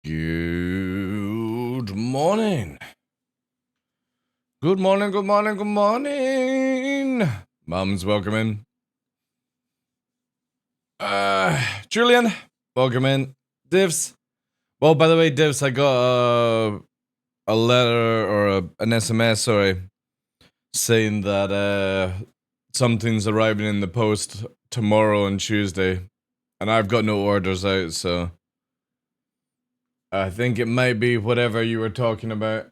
Good morning. Good morning, good morning, good morning. Mum's welcome in. Julian, welcome in. Divs. Well, by the way, Divs, I got a letter or an SMS, sorry, saying that something's arriving in the post tomorrow and Tuesday. And I've got no orders out, so I think it might be whatever you were talking about.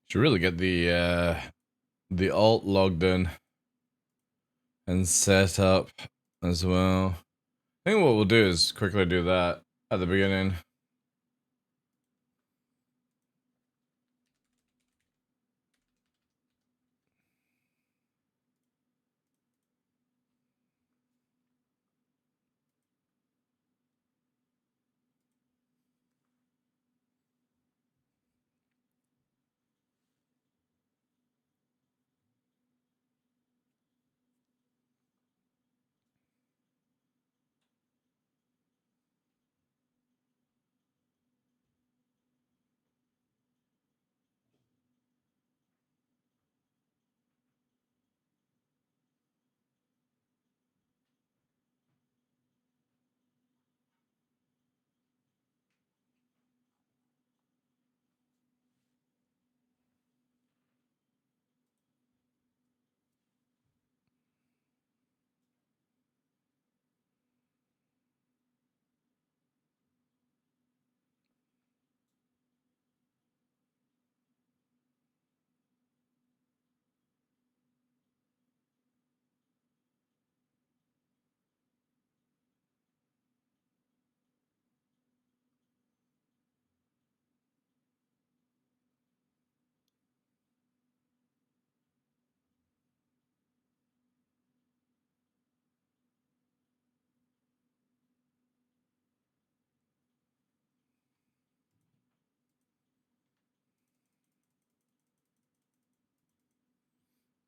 Should really get the alt logged in and set up as well. I think what we'll do is quickly do that at the beginning.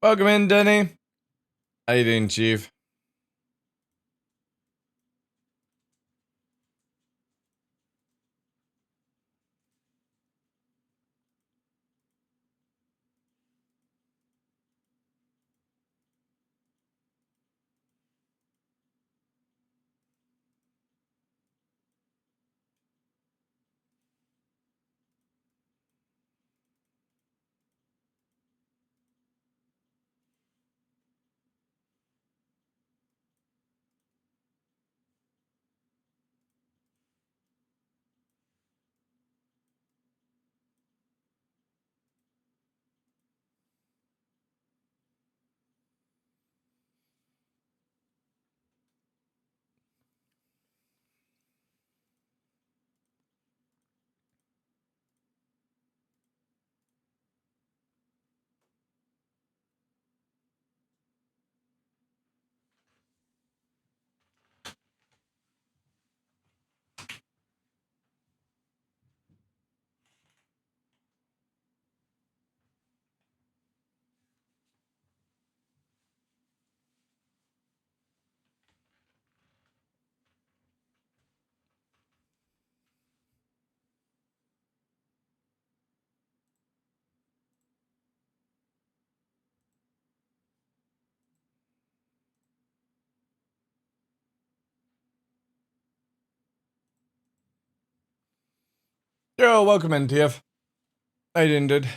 Welcome in, Denny. How you doing, Chief? Yo, welcome in, TF. How you doing, dude?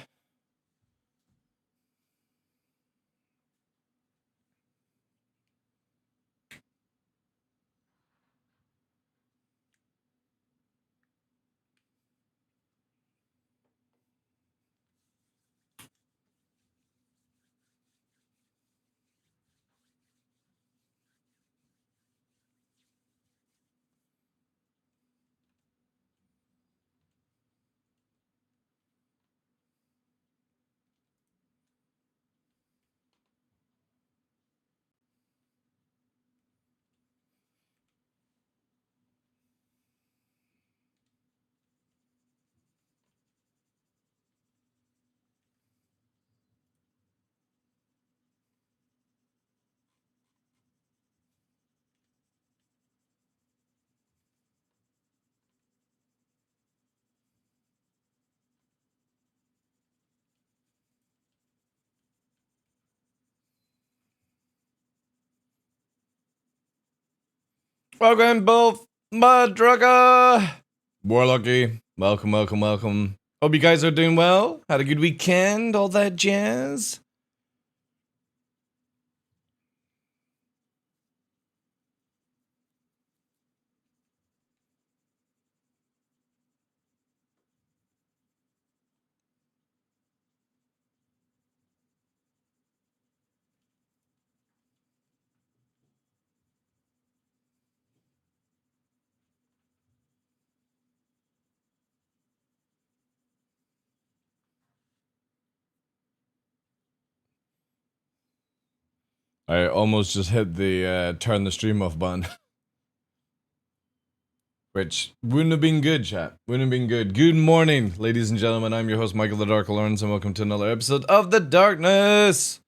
Welcome, both Madruga, Warlocky. Welcome, welcome, welcome. Hope you guys are doing well. Had a good weekend, all that jazz. I almost just hit the turn the stream off button. Which wouldn't have been good, chat. Wouldn't have been good. Good morning, ladies and gentlemen. I'm your host, Michael the Dark Lawrence, and welcome to another episode of The Darkness.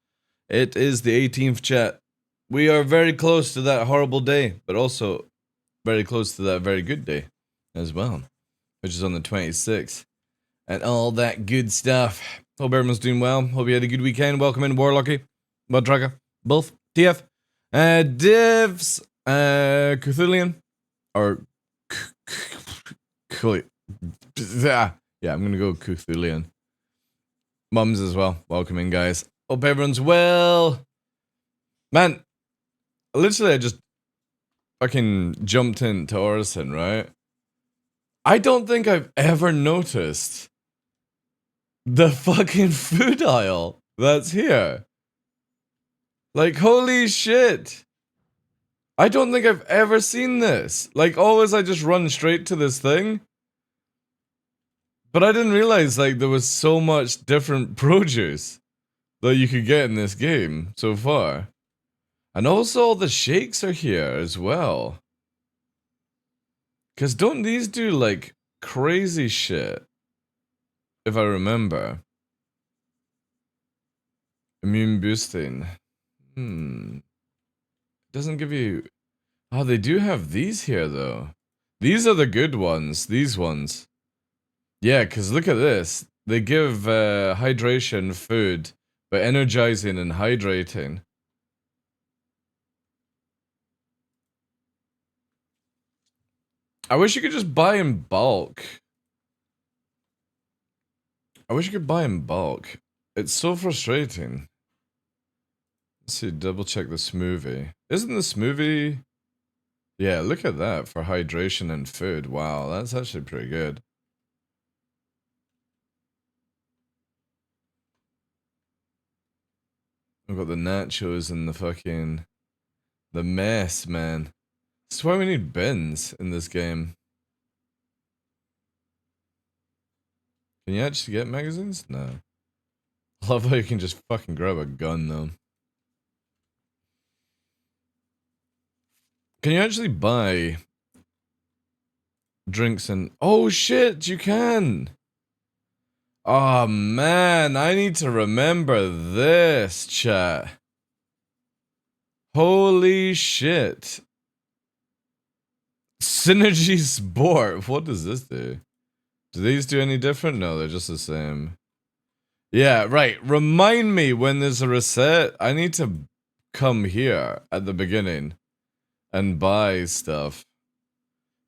It is the 18th, chat. We are very close to that horrible day, but also very close to that very good day as well, which is on the 26th. And all that good stuff. Hope everyone's doing well. Hope you had a good weekend. Welcome in, Warlocky, Mudtracker, both, TF, Divs, Cthulhian, or yeah, I'm gonna go Cthulhian. Mums as well. Welcome in, guys. Hope everyone's well. Man, literally, I just fucking jumped into Orison, right? I don't think I've ever noticed the fucking food aisle that's here. Like, holy shit. I don't think I've ever seen this. Like, always I just run straight to this thing. But I didn't realize, like, there was so much different produce that you could get in this game so far. And also all the shakes are here as well. Because don't these do, like, crazy shit? If I remember. Immune boosting. Doesn't give you... Oh, they do have these here, though. These are the good ones. These ones. Yeah, because look at this. They give hydration, food, but energizing and hydrating. I wish you could just buy in bulk. I wish you could buy in bulk. It's so frustrating. Let's see, double check the smoothie. Isn't the smoothie... Yeah, look at that for hydration and food. Wow, that's actually pretty good. We've got the nachos and the fucking... The mess, man. That's why we need bins in this game. Can you actually get magazines? No. I love how you can just fucking grab a gun, though. Can you actually buy drinks and... Oh shit, you can! Oh man, I need to remember this, chat. Holy shit. Synergy Sport, what does this do? Do these do any different? No, they're just the same. Yeah, right, remind me when there's a reset. I need to come here at the beginning and buy stuff.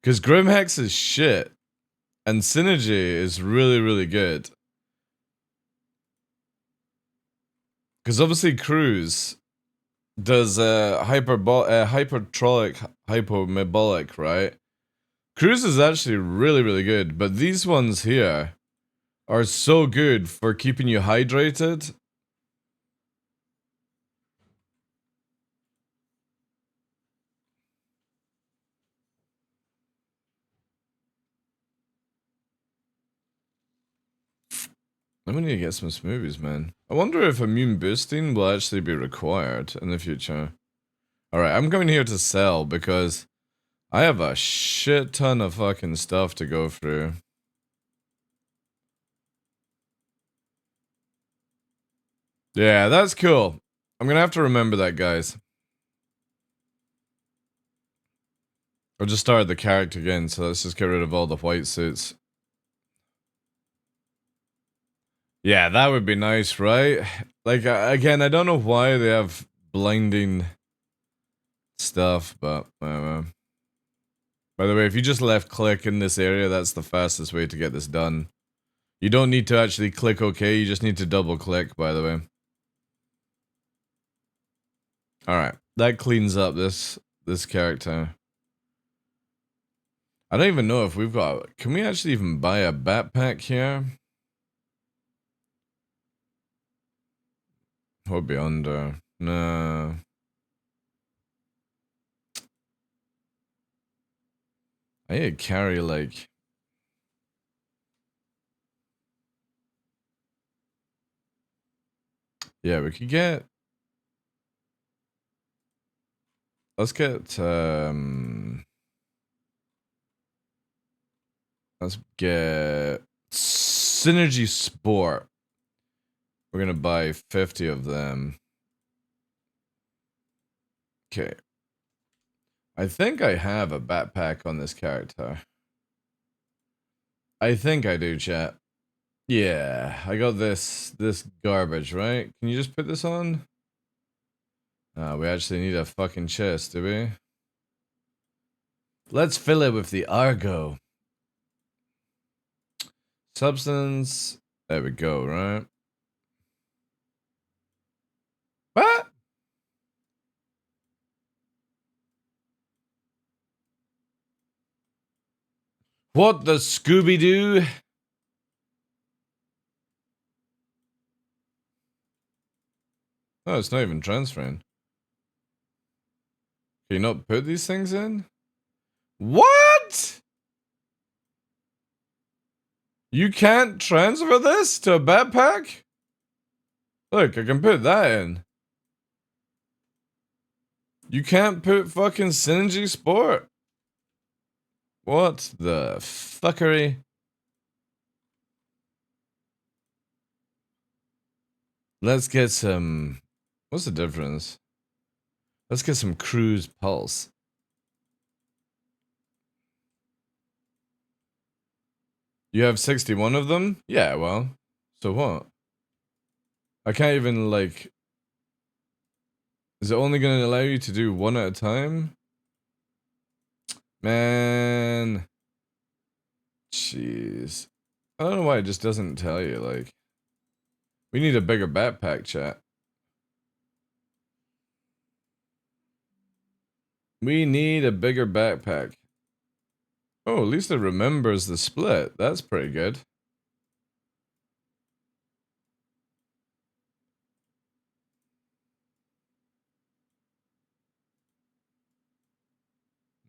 Because Grimhex is shit. And synergy is really, really good. Because obviously Cruise does hypertrolic, hypomebolic, right? Cruise is actually really, really good, but these ones here are so good for keeping you hydrated. I'm gonna need to get some smoothies, man. I wonder if immune boosting will actually be required in the future. Alright, I'm coming here to sell because I have a shit ton of fucking stuff to go through. Yeah, that's cool. I'm gonna have to remember that, guys. I just started the character again, so let's just get rid of all the white suits. Yeah, that would be nice, right? Like, again, I don't know why they have blinding stuff, but whatever. By the way, if you just left click in this area, that's the fastest way to get this done. You don't need to actually click OK, you just need to double click, by the way. Alright, that cleans up this character. I don't even know if we've got... Can we actually even buy a backpack here? What would be under? No. I need to carry, like... Yeah, we could get... Let's get, let's get... Synergy Sport. We're gonna buy 50 of them. Okay. I think I have a backpack on this character. I think I do, chat. Yeah, I got this garbage, right? Can you just put this on? We actually need a fucking chest, do we? Let's fill it with the Argo. Substance. There we go, right? What? What the Scooby-Doo? Oh, it's not even transferring. Can you not put these things in? What? You can't transfer this to a backpack? Look, I can put that in. You can't put fucking Synergy Sport. What the fuckery? Let's get some... What's the difference? Let's get some Cruise Pulse. You have 61 of them? Yeah, well. So what? I can't even, like... Is it only gonna allow you to do one at a time? Man... Jeez. I don't know why it just doesn't tell you, like... We need a bigger backpack, chat. We need a bigger backpack. Oh, at least it remembers the split. That's pretty good.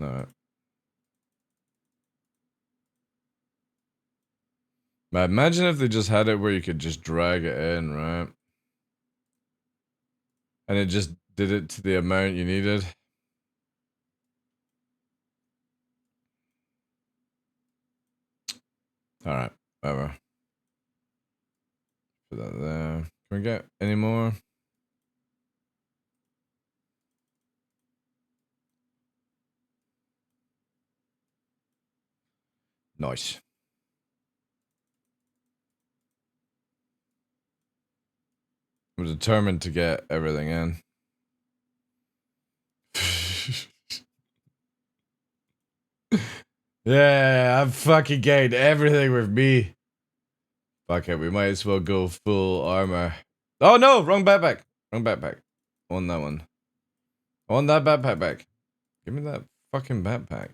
Alright. But imagine if they just had it where you could just drag it in, right? And it just did it to the amount you needed. Alright, whatever. Put that there. Can we get any more? Nice. I'm determined to get everything in. Yeah, I've fucking gained everything with me. Fuck it, we might as well go full armor. Oh no, wrong backpack. Wrong backpack. I want that one. I want that backpack back. Give me that fucking backpack.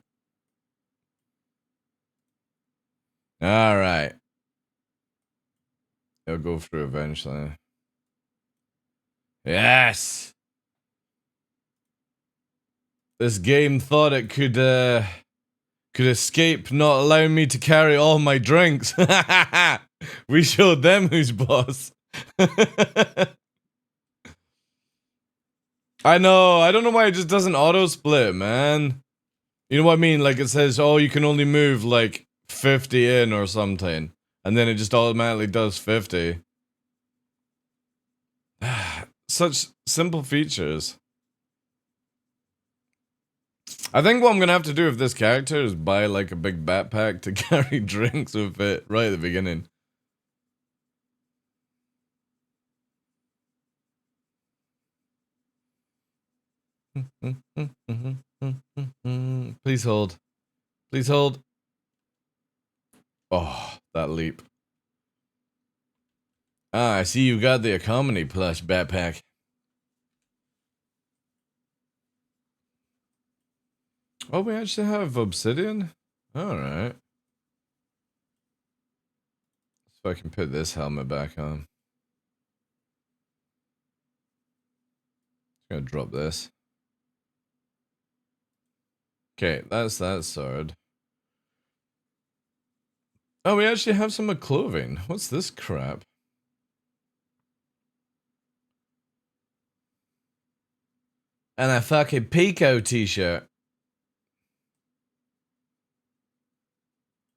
Alright. It'll go through eventually. Yes! This game thought it could escape not allowing me to carry all my drinks. We showed them who's boss. I know, I don't know why it just doesn't auto-split, man. You know what I mean? Like it says, oh, you can only move like 50 in or something. And then it just automatically does 50. Such simple features. I think what I'm gonna have to do with this character is buy like a big backpack to carry drinks with it right at the beginning. Please hold. Please hold. Oh, that leap. Ah, I see you got the economy plush backpack. Oh, we actually have obsidian? Alright. So I can put this helmet back on. Gonna drop this. Okay, that's that sword. Oh, we actually have some clothing. What's this crap? And a fucking Pico t-shirt.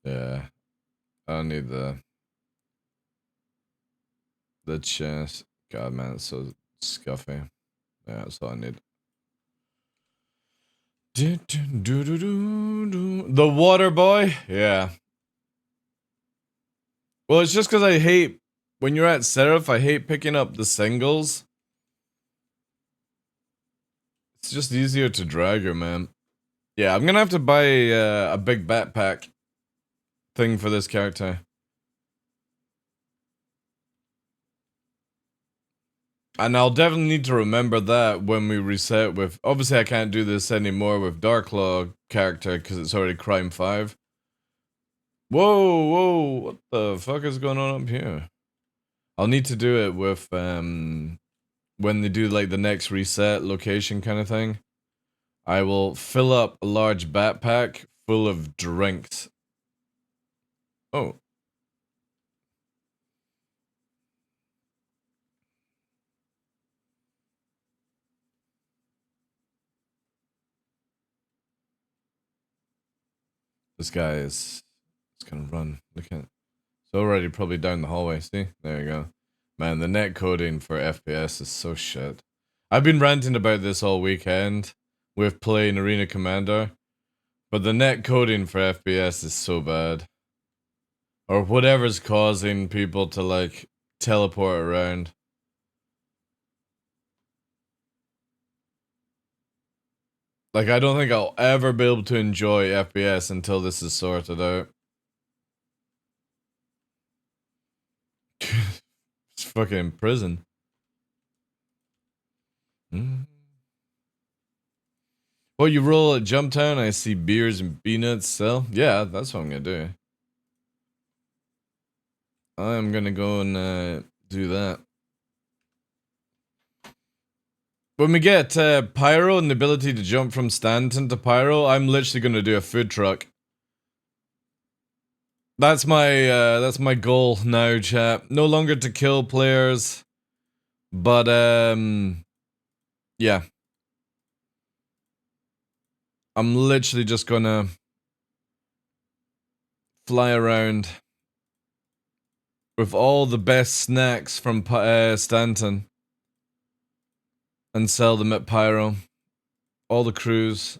Yeah. I don't need the chest. God, man, it's so scuffy. Yeah, that's all I need. The water boy? Yeah. Well, it's just because I hate, when you're at Seraph, I hate picking up the singles. It's just easier to drag her, man. Yeah, I'm gonna have to buy a big backpack thing for this character. And I'll definitely need to remember that when we reset with... Obviously, I can't do this anymore with TheDarkLaw character because it's already Crime 5. Whoa, whoa, what the fuck is going on up here? I'll need to do it with, when they do, like, the next reset location kind of thing. I will fill up a large backpack full of drinks. Oh. This guy is gonna run. Look at it. It's already probably down the hallway. See? There you go. Man, the net coding for FPS is so shit. I've been ranting about this all weekend with playing Arena Commander, but the net coding for FPS is so bad. Or whatever's causing people to, like, teleport around. Like, I don't think I'll ever be able to enjoy FPS until this is sorted out. It's fucking prison. Well, you roll at Jumptown, I see beers and peanuts sell. Yeah, that's what I'm gonna do. I'm gonna go and do that. When we get Pyro and the ability to jump from Stanton to Pyro, I'm literally gonna do a food truck. That's my goal now, chat. No longer to kill players, but yeah. I'm literally just gonna fly around with all the best snacks from Stanton and sell them at Pyro. All the crews.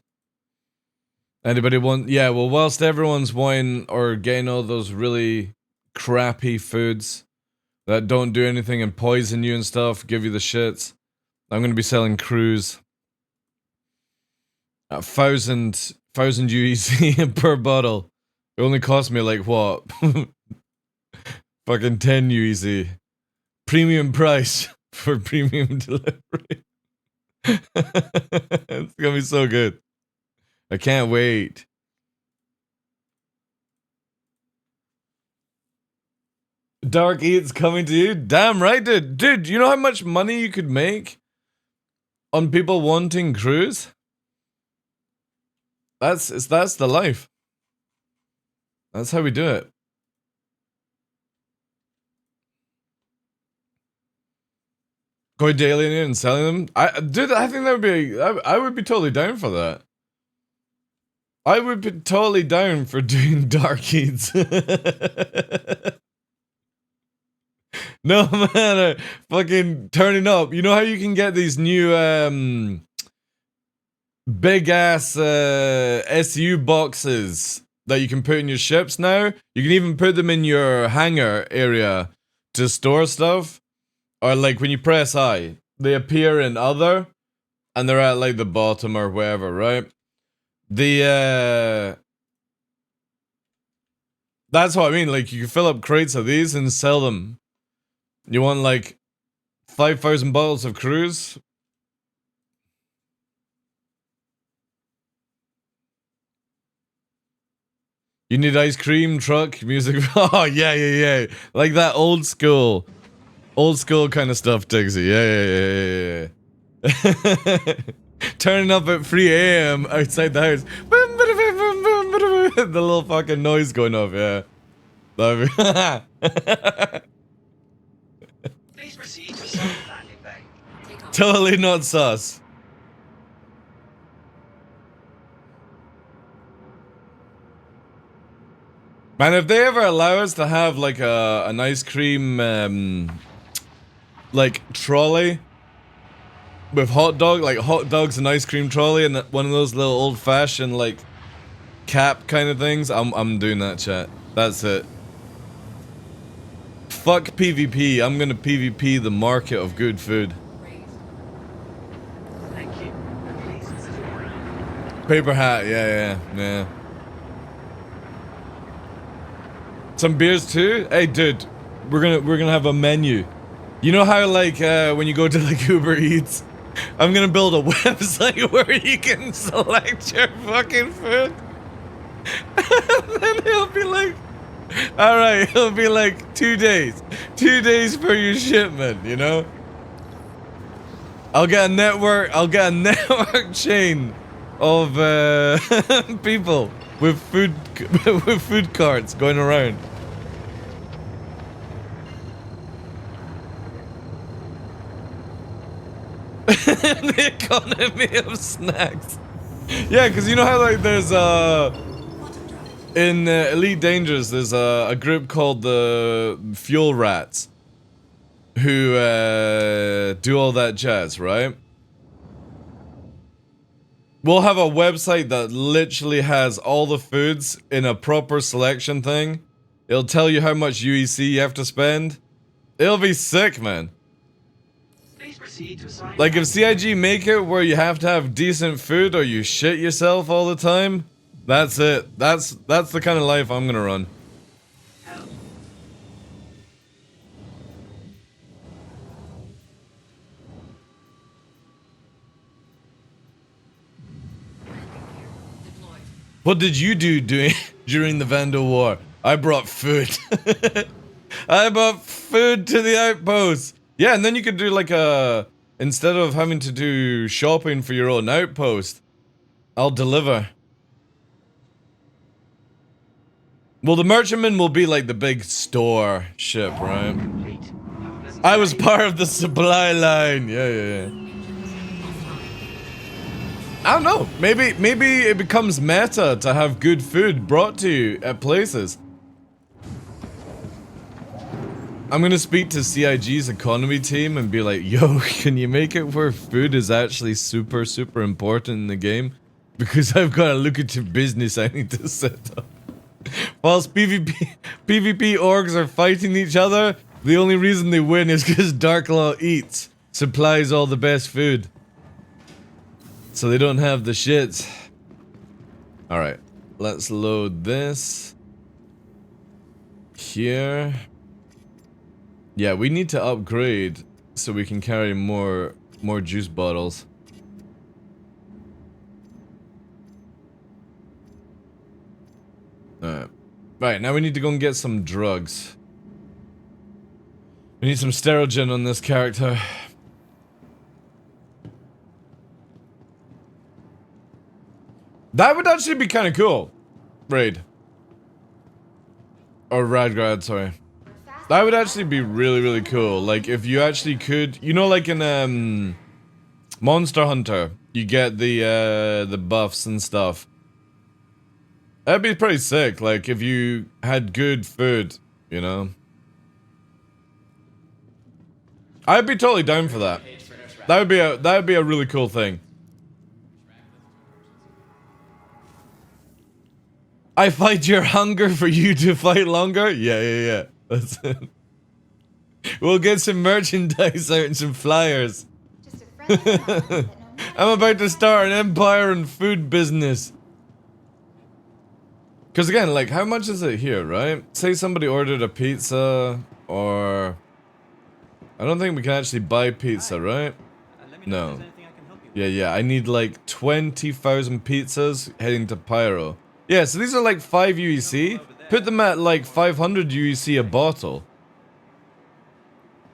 Anybody want? Yeah, well, whilst everyone's wanting or getting all those really crappy foods that don't do anything and poison you and stuff, give you the shits, I'm gonna be selling crews. 1,000 UEC per bottle. It only cost me like what? Fucking 10 UEC. Premium price for premium delivery. It's gonna be so good. I can't wait. Dark Eats coming to you? Damn right, dude. Dude, you know how much money you could make on people wanting crews? That's the life. That's how we do it. Going to Alien and selling them? Dude, I think that would be... I would be totally down for that. I would be totally down for doing Dark Eats. No, man, fucking turning up. You know how you can get these new, big-ass, SU boxes that you can put in your ships now? You can even put them in your hangar area to store stuff. Or, like, when you press I, they appear in other, and they're at, like, the bottom or wherever, right? That's what I mean, like, you can fill up crates of these and sell them. You want, like, 5,000 bottles of cruise? You need ice cream, truck, music. Oh, yeah. Like that old school kind of stuff, Diggsy. Yeah. Turning up at 3 AM outside the house. The little fucking noise going off, yeah. Please proceed to soft landing bay. Totally not sus. Man, if they ever allow us to have like an ice cream like trolley with hot dogs and ice cream trolley and one of those little old-fashioned like cap kind of things, I'm doing that, chat. That's it. Fuck PvP. I'm gonna PvP the market of good food. Thank you. Paper hat, yeah. Some beers too? Hey dude, we're gonna have a menu. You know how like when you go to like Uber Eats, I'm gonna build a website where you can select your fucking food. And then it'll be like, alright, it'll be like 2 days. 2 days for your shipment, you know? I'll get a network chain of people with food carts going around. The economy of snacks. Yeah, because you know how like there's in Elite Dangerous there's a group called the Fuel Rats who do all that jazz, right? We'll have a website that literally has all the foods in a proper selection thing. It'll tell you how much UEC you have to spend. It'll be sick, man. Like if CIG make it where you have to have decent food or you shit yourself all the time, that's it. That's the kind of life I'm gonna run. What did you do during the Vandal War? I brought food. I brought food to the outpost. Yeah, and then you could do like a... Instead of having to do shopping for your own outpost, I'll deliver. Well, the merchantman will be like the big store ship, right? I was part of the supply line. Yeah. I don't know. Maybe it becomes meta to have good food brought to you at places. I'm gonna speak to CIG's economy team and be like, yo, can you make it where food is actually super important in the game? Because I've got a lucrative business I need to set up. Whilst PvP orgs are fighting each other, the only reason they win is because DarkLaw eats, supplies all the best food. So they don't have the shits. Alright. Let's load this. Here. Yeah, we need to upgrade so we can carry more juice bottles. Alright. Right, now we need to go and get some drugs. We need some Sterogen on this character. That would actually be kind of cool. Raid. Or Radgrad, sorry. That would actually be really, really cool. Like, if you actually could... You know, like in, Monster Hunter, you get the buffs and stuff. That'd be pretty sick, like, if you had good food, you know? I'd be totally down for that. That would be a really cool thing. I fight your hunger for you to fight longer? Yeah. That's it. We'll get some merchandise out and some flyers. I'm about to start an empire and food business. Because again, like, how much is it here, right? Say somebody ordered a pizza, or... I don't think we can actually buy pizza, right? No. Yeah, I need like 20,000 pizzas heading to Pyro. Yeah, so these are like 5 UEC. Put them at like 500 UEC a bottle.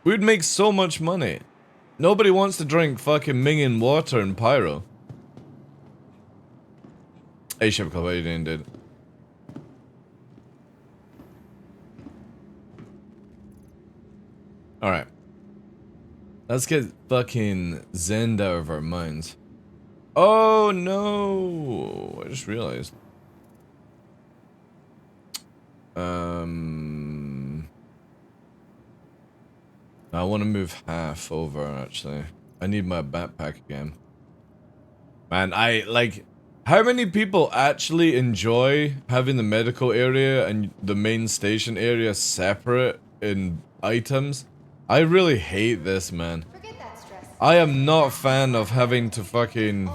We'd make so much money. Nobody wants to drink fucking Mingin water in Pyro. Hey, Shipco, what are you doing, dude? Alright. Let's get fucking zen'd out of our minds. Oh no! I just realized. I want to move half over, actually. I need my backpack again. Man, how many people actually enjoy having the medical area and the main station area separate in items? I really hate this, man. I am not a fan of having to fucking...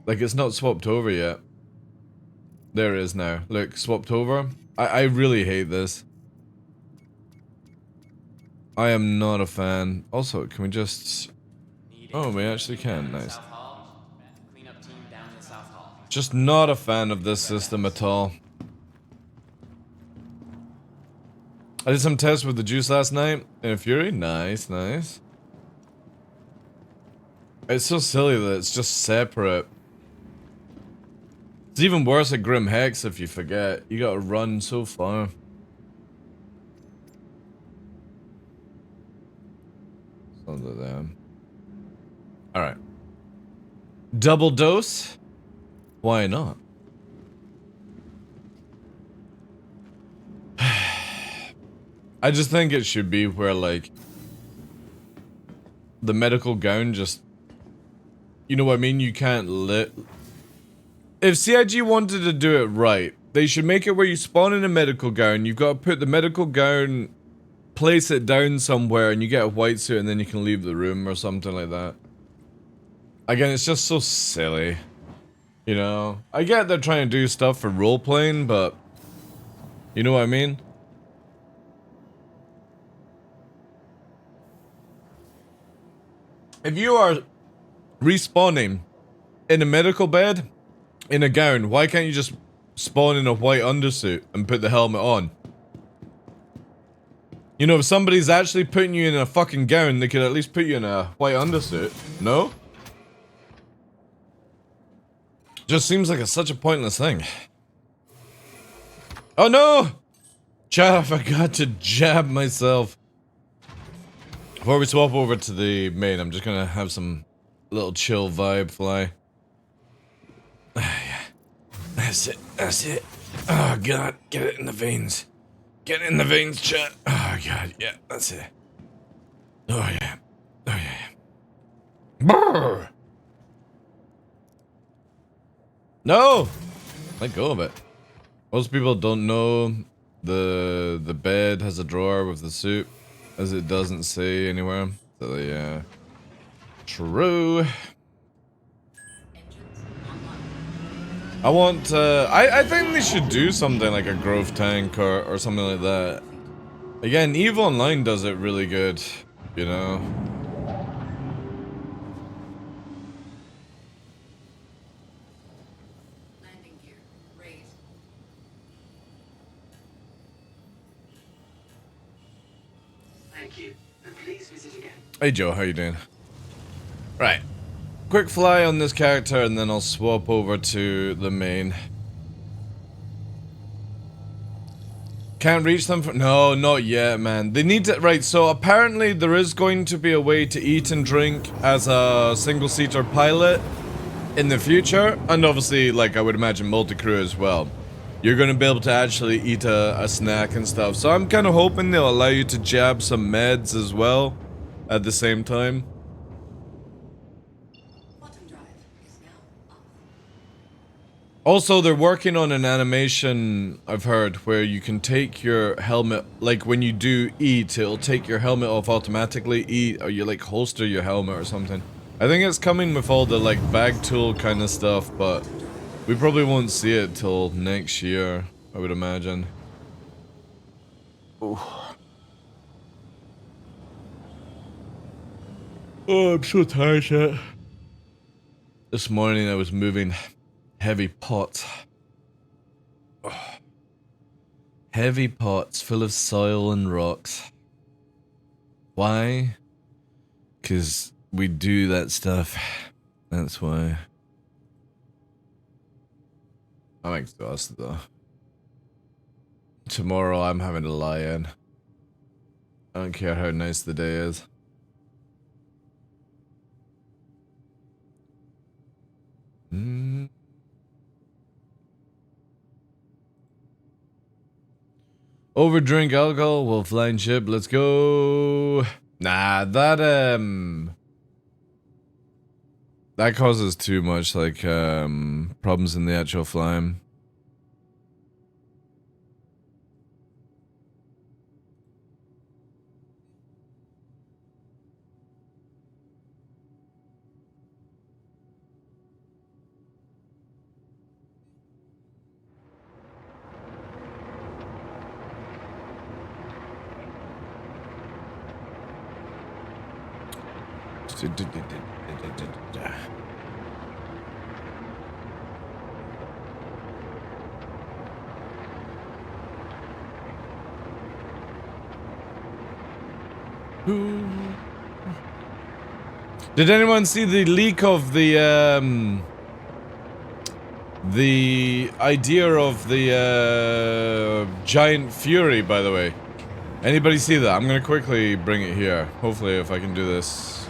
Like, it's not swapped over yet. There it is now. Look, swapped over. I really hate this. I am not a fan. Also, can we just... Oh, we actually can. Nice. Just not a fan of this system at all. I did some tests with the juice last night in Fury. Nice. It's so silly that it's just separate. It's even worse at Grim Hex if you forget. You gotta run so far. Under them. Alright. Double dose? Why not? I just think it should be where, like, the medical gown just... You know what I mean? You can't If CIG wanted to do it right, they should make it where you spawn in a medical gown, you've got to put the medical gown, place it down somewhere, and you get a white suit, and then you can leave the room or something like that. Again, it's just so silly. You know? I get they're trying to do stuff for role-playing, but... You know what I mean? If you are respawning in a medical bed, in a gown, why can't you just spawn in a white undersuit and put the helmet on? You know, if somebody's actually putting you in a fucking gown, they could at least put you in a white undersuit. No? Just seems like such a pointless thing. Oh no! Chat, I forgot to jab myself. Before we swap over to the main, I'm just gonna have some little chill vibe fly. Yeah. That's it. Oh god, get it in the veins. Get it in the veins, chat. Oh god, yeah, that's it. Oh yeah. Brrr. No! Let go of it. Most people don't know the bed has a drawer with the suit, as it doesn't say anywhere. So yeah. True. I want, I think they should do something like a growth tank or something like that. Again, EVE Online does it really good, you know? Landing gear raised. Thank you. And please visit again. Hey Joe, how you doing? Right. Quick fly on this character and then I'll swap over to the main. Can't reach them for— no, not yet, man. They need to— right, so apparently there is going to be a way to eat and drink as a single-seater pilot in the future. And obviously, like, I would imagine multi-crew as well. You're gonna be able to actually eat a snack and stuff. So I'm kind of hoping they'll allow you to jab some meds as well at the same time. Quantum drive is now off. Also, they're working on an animation, I've heard, where you can take your helmet, like when you do eat, it'll take your helmet off automatically, eat, or you like holster your helmet or something. I think it's coming with all the like bag tool kind of stuff, but we probably won't see it till next year, I would imagine. Oh, I'm so tired yet. This morning I was moving heavy pots. Oh. Heavy pots full of soil and rocks. Why? 'Cause we do that stuff. That's why. I'm exhausted though. Tomorrow I'm having to lie in. I don't care how nice the day is. Overdrink alcohol while flying ship, let's go. Nah, that causes too much like problems in the actual flying. Did anyone see the leak of the idea of the giant fury, by the way? Anybody see that? I'm gonna quickly bring it here. Hopefully if I can do this,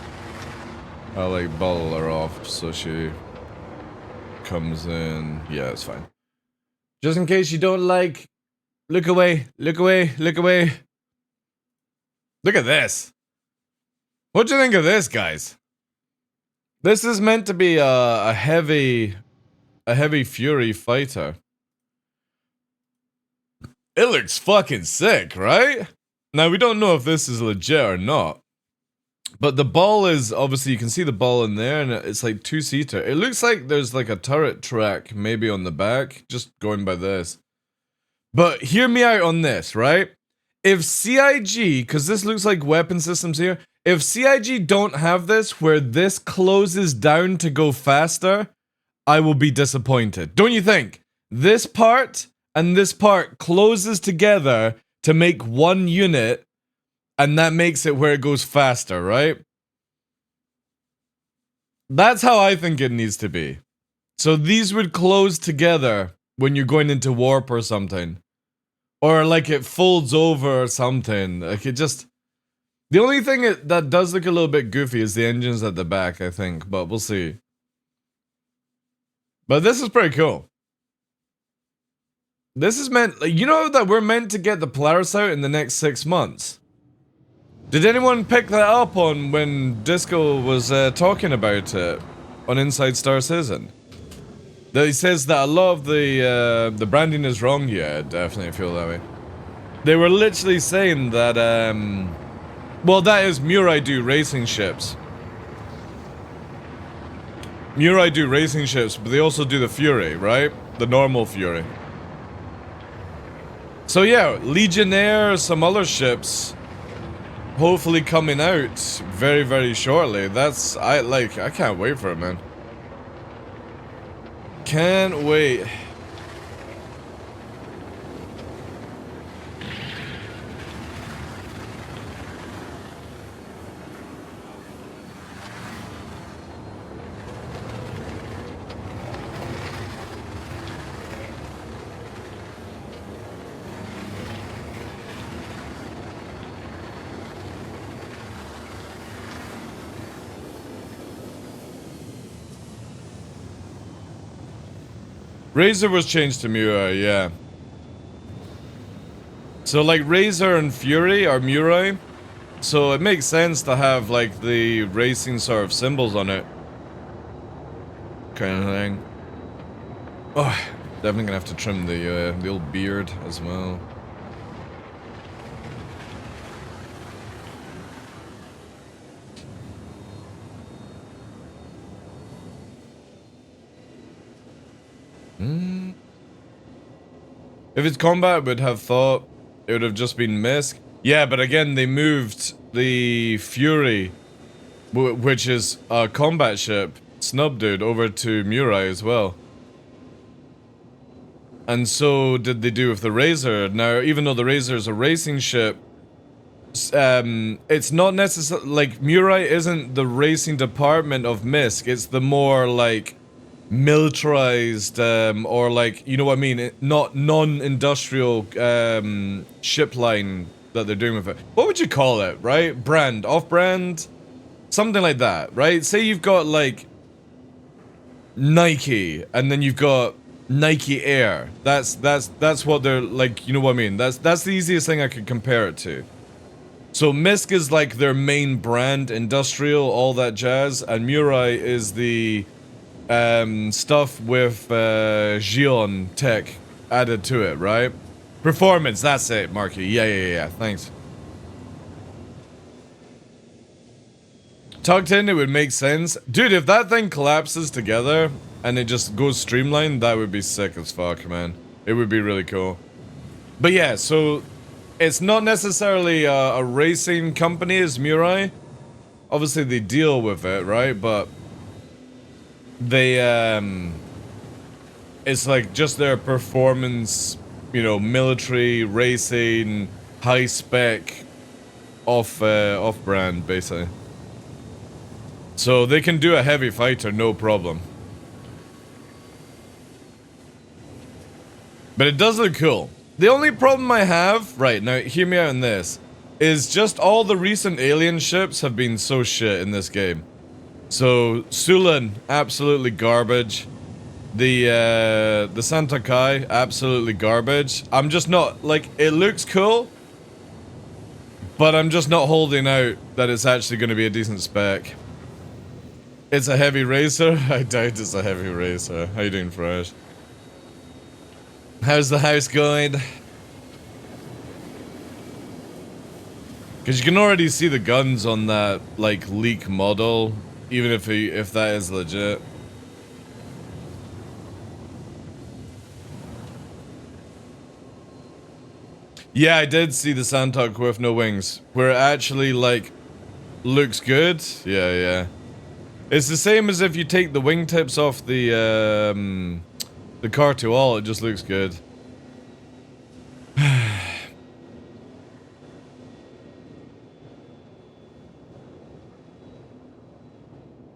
I'll like bottle her off so she comes in. Yeah, it's fine. Just in case you don't like, look away, look away, look away. Look at this. What do you think of this, guys? This is meant to be a heavy fury fighter. It looks fucking sick, right? Now, we don't know if this is legit or not. But the ball is, obviously, you can see the ball in there, and it's like two-seater. It looks like there's like a turret track maybe on the back, just going by this. But hear me out on this, right? If CIG, because this looks like weapon systems here, if CIG don't have this, where this closes down to go faster, I will be disappointed. Don't you think? This part and this part closes together to make one unit, and that makes it where it goes faster, right? That's how I think it needs to be. So these would close together when you're going into warp or something. Or like it folds over or something. Like it just... The only thing that does look a little bit goofy is the engines at the back, I think. But we'll see. But this is pretty cool. This is meant... Like, you know that we're meant to get the Polaris out in the next 6 months? Did anyone pick that up on when Disco was talking about it on Inside Star Citizen? That he says that a lot of the branding is wrong. Yeah, I definitely feel that way. They were literally saying that, well, that is Murai do racing ships. Murai do racing ships, but they also do the Fury, right? The normal Fury. So yeah, Legionnaire, some other ships, hopefully coming out very, very shortly. I can't wait for it, man. Can't wait. Razor was changed to Murai, yeah. So like Razor and Fury are Murai, so it makes sense to have like the racing sort of symbols on it. Kind of thing. Oh, definitely gonna have to trim the old beard as well. If it's combat, I would have thought it would have just been Misk. Yeah, but again, they moved the Fury, which is a combat ship, Snub Dude, over to Murai as well. And so did they do with the Razor. Now, even though the Razor is a racing ship, it's not necessarily, like, Murai isn't the racing department of Misk, it's the more, like, militarized, or like, you know what I mean, not non-industrial ship line that they're doing with it. What would you call it, right? Brand, off-brand? Something like that, right? Say you've got like Nike, and then you've got Nike Air. That's what they're like, you know what I mean? That's the easiest thing I could compare it to. So Misk is like their main brand, industrial, all that jazz, and Murai is the stuff with Gion tech added to it, right? Performance, that's it, Marky. Yeah, thanks. Tucked in, it would make sense. Dude, if that thing collapses together and it just goes streamlined, that would be sick as fuck, man. It would be really cool. But yeah, so it's not necessarily a racing company as Murai. Obviously, they deal with it, right? But they, it's like just their performance, you know, military, racing, high spec, off-brand, basically. So they can do a heavy fighter, no problem. But it does look cool. The only problem I have, right, now hear me out on this, is just all the recent alien ships have been so shit in this game. So, Sulan, absolutely garbage. The Santa Kai, absolutely garbage. I'm just not, like, it looks cool, but I'm just not holding out that it's actually going to be a decent spec. It's a heavy racer? I doubt it's a heavy racer. How you doing, Fresh? How's the house going? Because you can already see the guns on that, like, leak model, even if that is legit. Yeah, I did see the Santok with no wings, where it actually, like, looks good. Yeah. It's the same as if you take the wingtips off the car to all, it just looks good.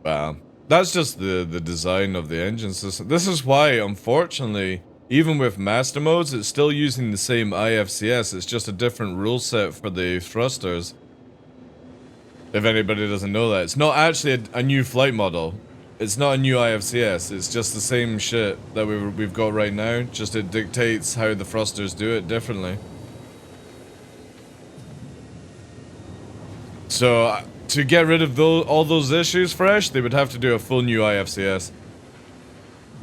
Wow. That's just the design of the engine system. This is why, unfortunately, even with master modes, it's still using the same IFCS. It's just a different rule set for the thrusters. If anybody doesn't know that. It's not actually a new flight model. It's not a new IFCS. It's just the same shit that we've got right now. Just it dictates how the thrusters do it differently. So, to get rid of all those issues fresh, they would have to do a full new IFCS.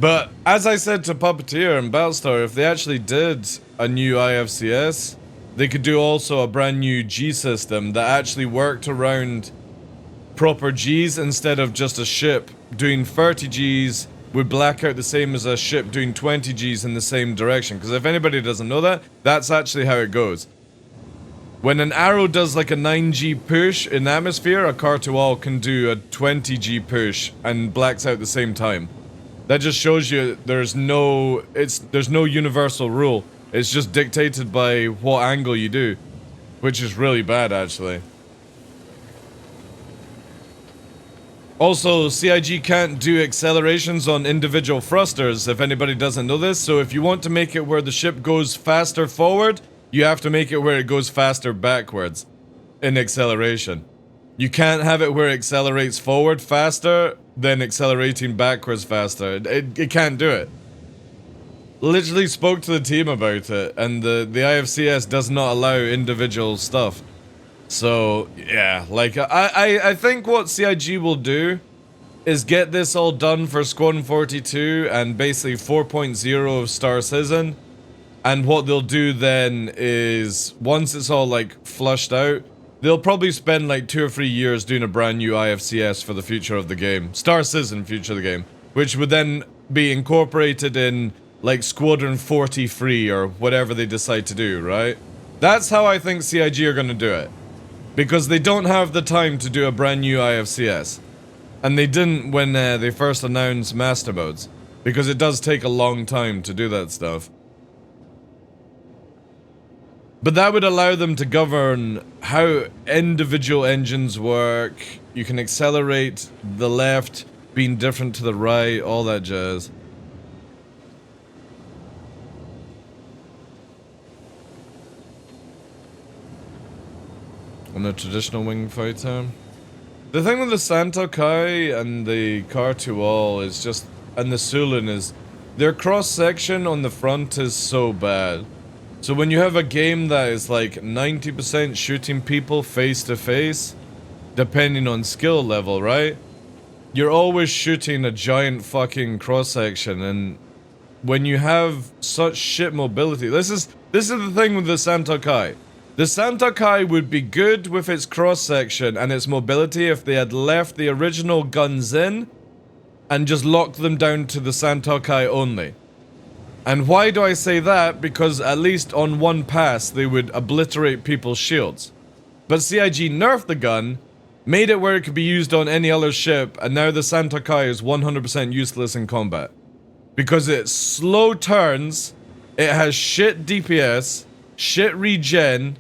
But, as I said to Puppeteer and Battlestar, if they actually did a new IFCS, they could do also a brand new G system that actually worked around proper Gs instead of just a ship doing 30 Gs would black out the same as a ship doing 20 Gs in the same direction. Because if anybody doesn't know that, that's actually how it goes. When an arrow does like a 9G push in atmosphere, a car-to-all can do a 20G push and blacks out the same time. That just shows you there's no universal rule. It's just dictated by what angle you do, which is really bad actually. Also, CIG can't do accelerations on individual thrusters, if anybody doesn't know this, so if you want to make it where the ship goes faster forward, you have to make it where it goes faster backwards in acceleration. You can't have it where it accelerates forward faster than accelerating backwards faster. It can't do it. Literally spoke to the team about it, and the IFCS does not allow individual stuff. So, yeah, like, I think what CIG will do is get this all done for Squadron 42 and basically 4.0 of Star Citizen. And what they'll do then is, once it's all, like, flushed out, they'll probably spend, like, 2 or 3 years doing a brand new IFCS for the future of the game. Star Citizen future of the game. Which would then be incorporated in, like, Squadron 43 or whatever they decide to do, right? That's how I think CIG are gonna do it. Because they don't have the time to do a brand new IFCS. And they didn't when they first announced Master Modes. Because it does take a long time to do that stuff. But that would allow them to govern how individual engines work. You can accelerate the left being different to the right, all that jazz. On a traditional wing fighter. The thing with the Santa Kai and the Car-to-All is just, and the Sulin is, their cross-section on the front is so bad. So when you have a game that is like 90% shooting people face to face, depending on skill level, right? You're always shooting a giant fucking cross-section, and when you have such shit mobility, this is the thing with the Santa Kai. The Santa Kai would be good with its cross-section and its mobility if they had left the original guns in and just locked them down to the Santa Kai only. And why do I say that? Because at least on one pass they would obliterate people's shields. But CIG nerfed the gun, made it where it could be used on any other ship, and now the Santa Kai is 100% useless in combat. Because it slow turns, it has shit DPS, shit regen,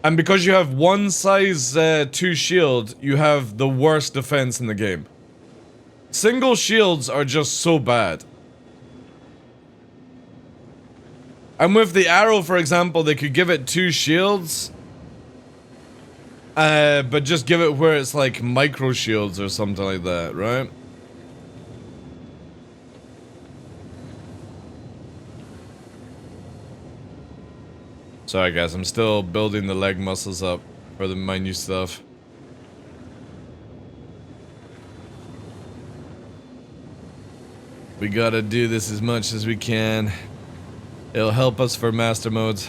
and because you have one size 2 shield, you have the worst defense in the game. Single shields are just so bad. And with the arrow, for example, they could give it 2 shields, but just give it where it's like micro shields or something like that, right? Sorry guys, I'm still building the leg muscles up for my new stuff. We gotta do this as much as we can. It'll help us for master modes.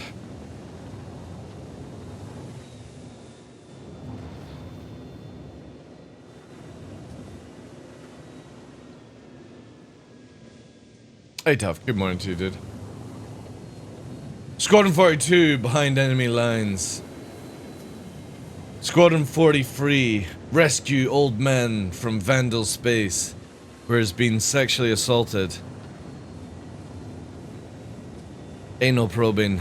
Hey Tough, good morning to you, dude. Squadron 42 behind enemy lines. Squadron 43 rescue old man from Vandal space where he's been sexually assaulted. Anal probing.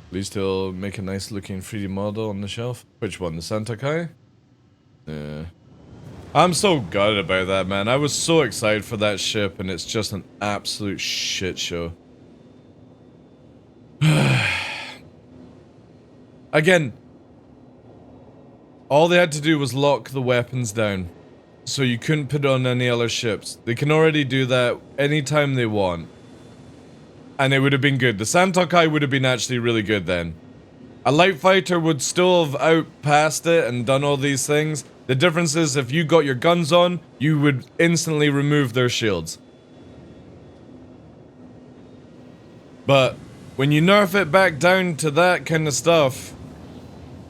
At least he'll make a nice looking 3D model on the shelf. Which one? The Santa Kai? Yeah. I'm so gutted about that, man. I was so excited for that ship, and it's just an absolute shit show. Again, all they had to do was lock the weapons down. So you couldn't put it on any other ships. They can already do that anytime they want. and it would have been good. The Santokai would have been actually really good then. A light fighter would still have outpassed it and done all these things. The difference is if you got your guns on, you would instantly remove their shields. But when you nerf it back down to that kind of stuff,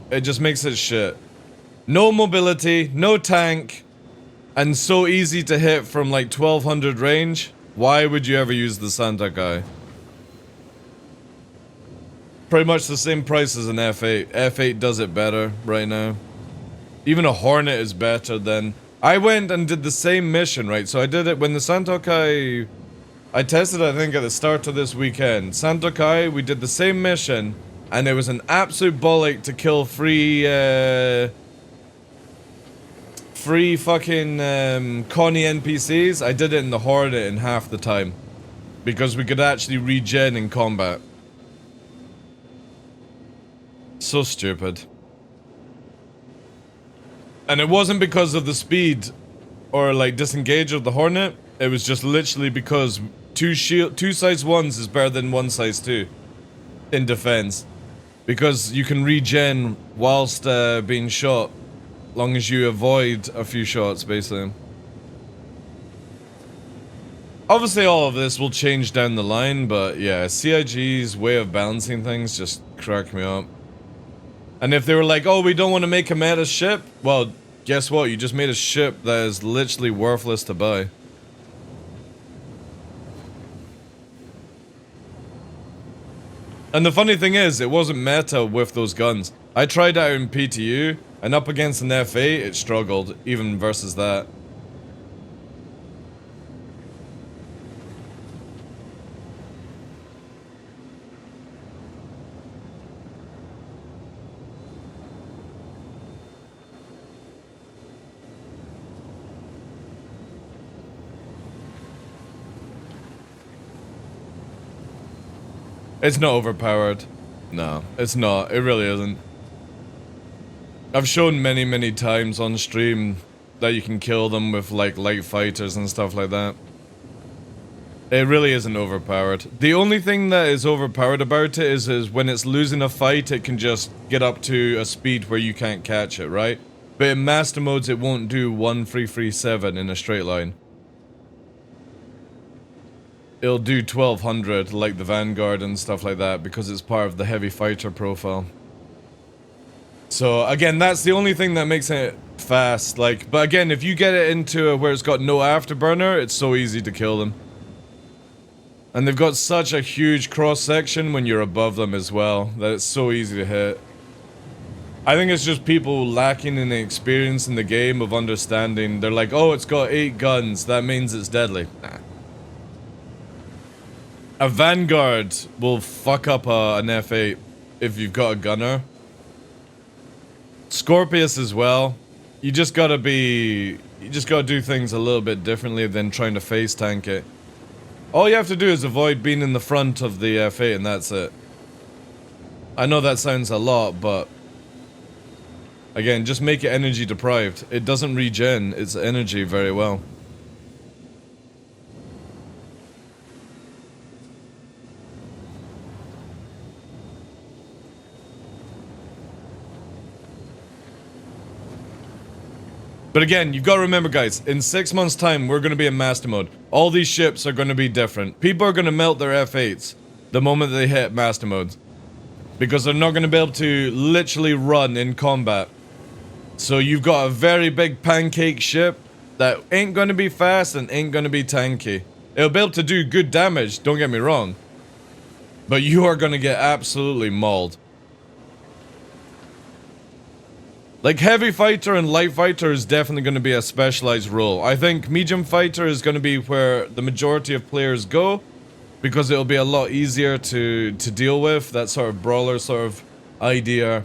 it just makes it shit. No mobility, no tank, and so easy to hit from like 1200 range. Why would you ever use the Santokai? Pretty much the same price as an F8. F8 does it better right now. Even a Hornet is better than... I went and did the same mission, right? So I did it when the Santokai... I tested, I think, at the start of this weekend. Santokai, we did the same mission, and it was an absolute bollock to kill free fucking Connie NPCs. I did it in the Hornet in half the time. Because we could actually regen in combat. So stupid. And it wasn't because of the speed or like disengage of the Hornet. It was just literally because two size 1s is better than 1 size 2 in defense. Because you can regen whilst being shot, long as you avoid a few shots, basically. Obviously all of this will change down the line, but yeah, CIG's way of balancing things just cracked me up. And if they were like, oh, we don't want to make a meta ship, well, guess what? You just made a ship that is literally worthless to buy. And the funny thing is, it wasn't meta with those guns. I tried out in PTU, and up against an F8, it struggled, even versus that. It's not overpowered. No, it's not. It really isn't. I've shown many times on stream that you can kill them with like light fighters and stuff like that. It really isn't overpowered. The only thing that is overpowered about it is when it's losing a fight, it can just get up to a speed where you can't catch it, right? But in master modes, it won't do 1337 in a straight line. It'll do 1200 like the Vanguard and stuff like that because it's part of the heavy fighter profile. So again, that's the only thing that makes it fast. Like, but again, if you get it into where it's got no afterburner, it's so easy to kill them. And they've got such a huge cross section when you're above them as well that it's so easy to hit. I think it's just people lacking in the experience in the game of understanding. They're like, oh, it's got 8 guns, that means it's deadly. Nah. A Vanguard will fuck up an F8 if you've got a gunner. Scorpius as well. You just gotta do things a little bit differently than trying to face tank it. All you have to do is avoid being in the front of the F8 and that's it. I know that sounds a lot, but again, just make it energy deprived. It doesn't regen its energy very well. But again, you've got to remember, guys, in 6 months' time, we're going to be in master mode. All these ships are going to be different. People are going to melt their F8s the moment they hit master mode. Because they're not going to be able to literally run in combat. So you've got a very big pancake ship that ain't going to be fast and ain't going to be tanky. It'll be able to do good damage, don't get me wrong. But you are going to get absolutely mauled. Like, heavy fighter and light fighter is definitely going to be a specialized role. I think medium fighter is going to be where the majority of players go, because it'll be a lot easier to deal with, that sort of brawler sort of idea,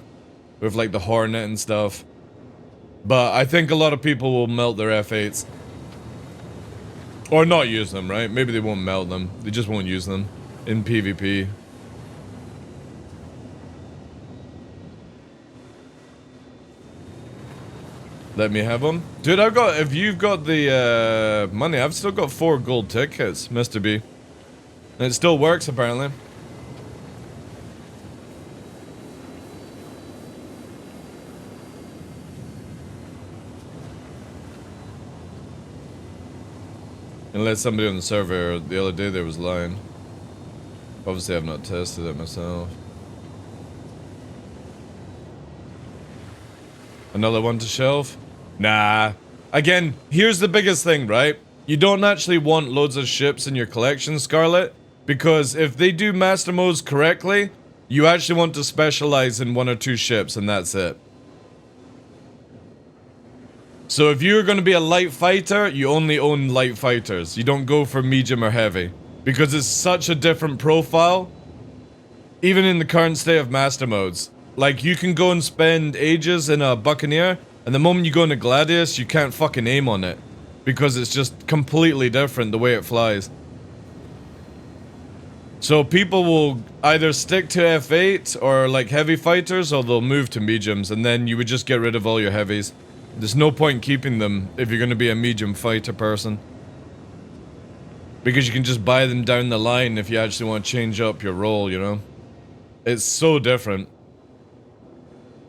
with like the Hornet and stuff. But I think a lot of people will melt their F8s. Or not use them, right? Maybe they won't melt them, they just won't use them in PvP. Let me have them. Dude, if you've got the money, I've still got 4 gold tickets, Mr. B. And it still works, apparently. Unless somebody on the server the other day there was lying. Obviously, I've not tested it myself. Another one to shelf? Nah. Again, here's the biggest thing, right? You don't actually want loads of ships in your collection, Scarlet, because if they do master modes correctly, you actually want to specialize in 1 or 2 ships, and that's it. So if you're going to be a light fighter, you only own light fighters. You don't go for medium or heavy. Because it's such a different profile. Even in the current state of master modes. Like, you can go and spend ages in a Buccaneer, and the moment you go into Gladius, you can't fucking aim on it. Because it's just completely different the way it flies. So people will either stick to F8 or like heavy fighters, or they'll move to mediums, and then you would just get rid of all your heavies. There's no point keeping them if you're going to be a medium fighter person. Because you can just buy them down the line if you actually want to change up your role, you know? It's so different.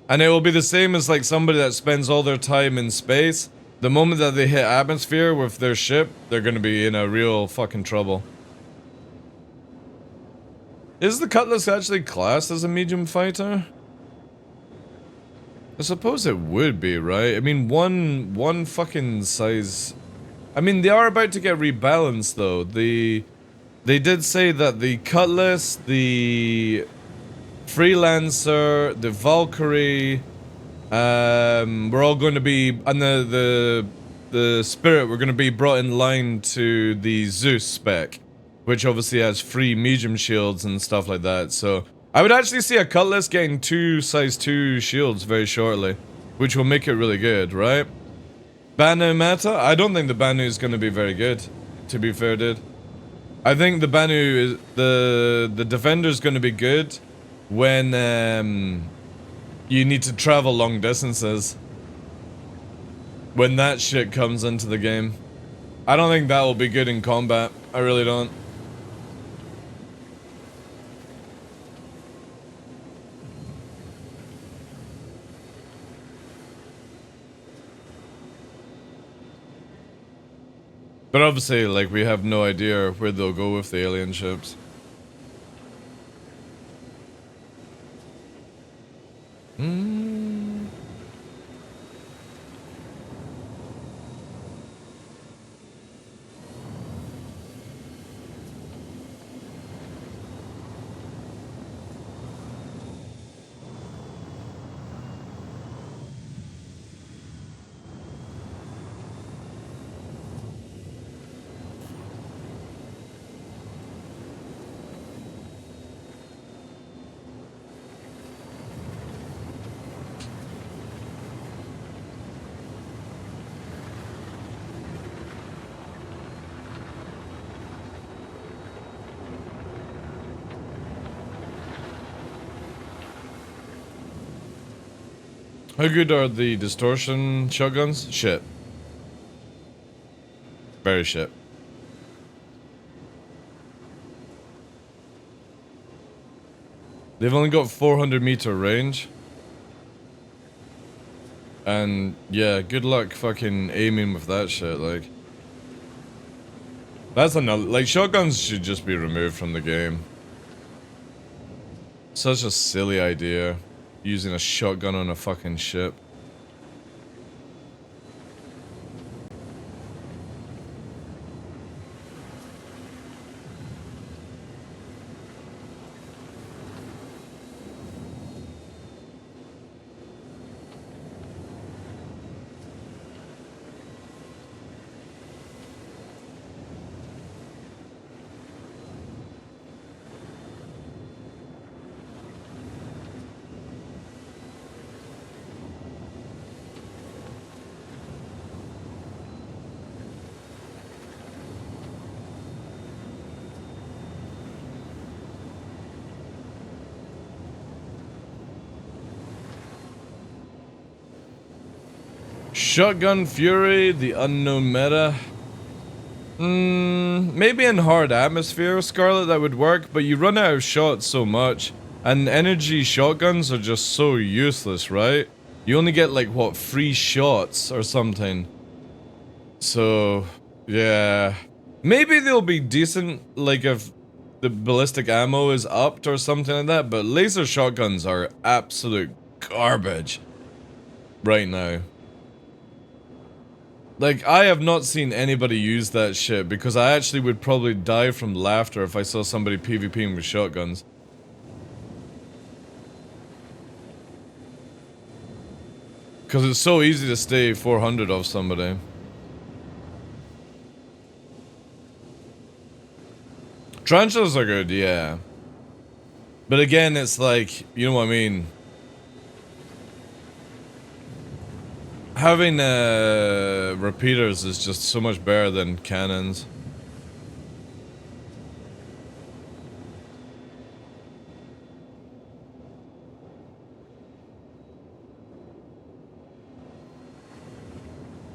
And it will be the same as like somebody that spends all their time in space. The moment that they hit atmosphere with their ship, they're going to be in a real fucking trouble. Is the Cutlass actually classed as a medium fighter? I suppose it would be, right? I mean, one fucking size... I mean, they are about to get rebalanced, though. They did say that the Cutlass, the Freelancer, the Valkyrie, we're all going to be... And the Spirit, we're going to be brought in line to the Zeus spec. Which obviously has free medium shields and stuff like that, so... I would actually see a Cutlass getting 2 size 2 shields very shortly. Which will make it really good, right? Banu meta? I don't think the Banu is going to be very good, to be fair, dude. I think the Banu is... The Defender is going to be good when, you need to travel long distances. When that shit comes into the game. I don't think that will be good in combat. I really don't. But obviously, like, we have no idea where they'll go with the alien ships. How good are the distortion shotguns? Shit. Very shit. They've only got 400-meter range. And yeah, good luck fucking aiming with that shit, like. That's another, like, shotguns should just be removed from the game. Such a silly idea. Using a shotgun on a fucking ship. Shotgun Fury, the unknown meta. Maybe in hard atmosphere, Scarlet, that would work, but you run out of shots so much, and energy shotguns are just so useless, right? You only get like, what, 3 shots or something. So, yeah. Maybe they'll be decent, like if the ballistic ammo is upped or something like that, but laser shotguns are absolute garbage right now. Like, I have not seen anybody use that shit, because I actually would probably die from laughter if I saw somebody PvPing with shotguns. Because it's so easy to stay 400 off somebody. Tarantulas are good, yeah. But again, it's like, you know what I mean? Having repeaters is just so much better than cannons.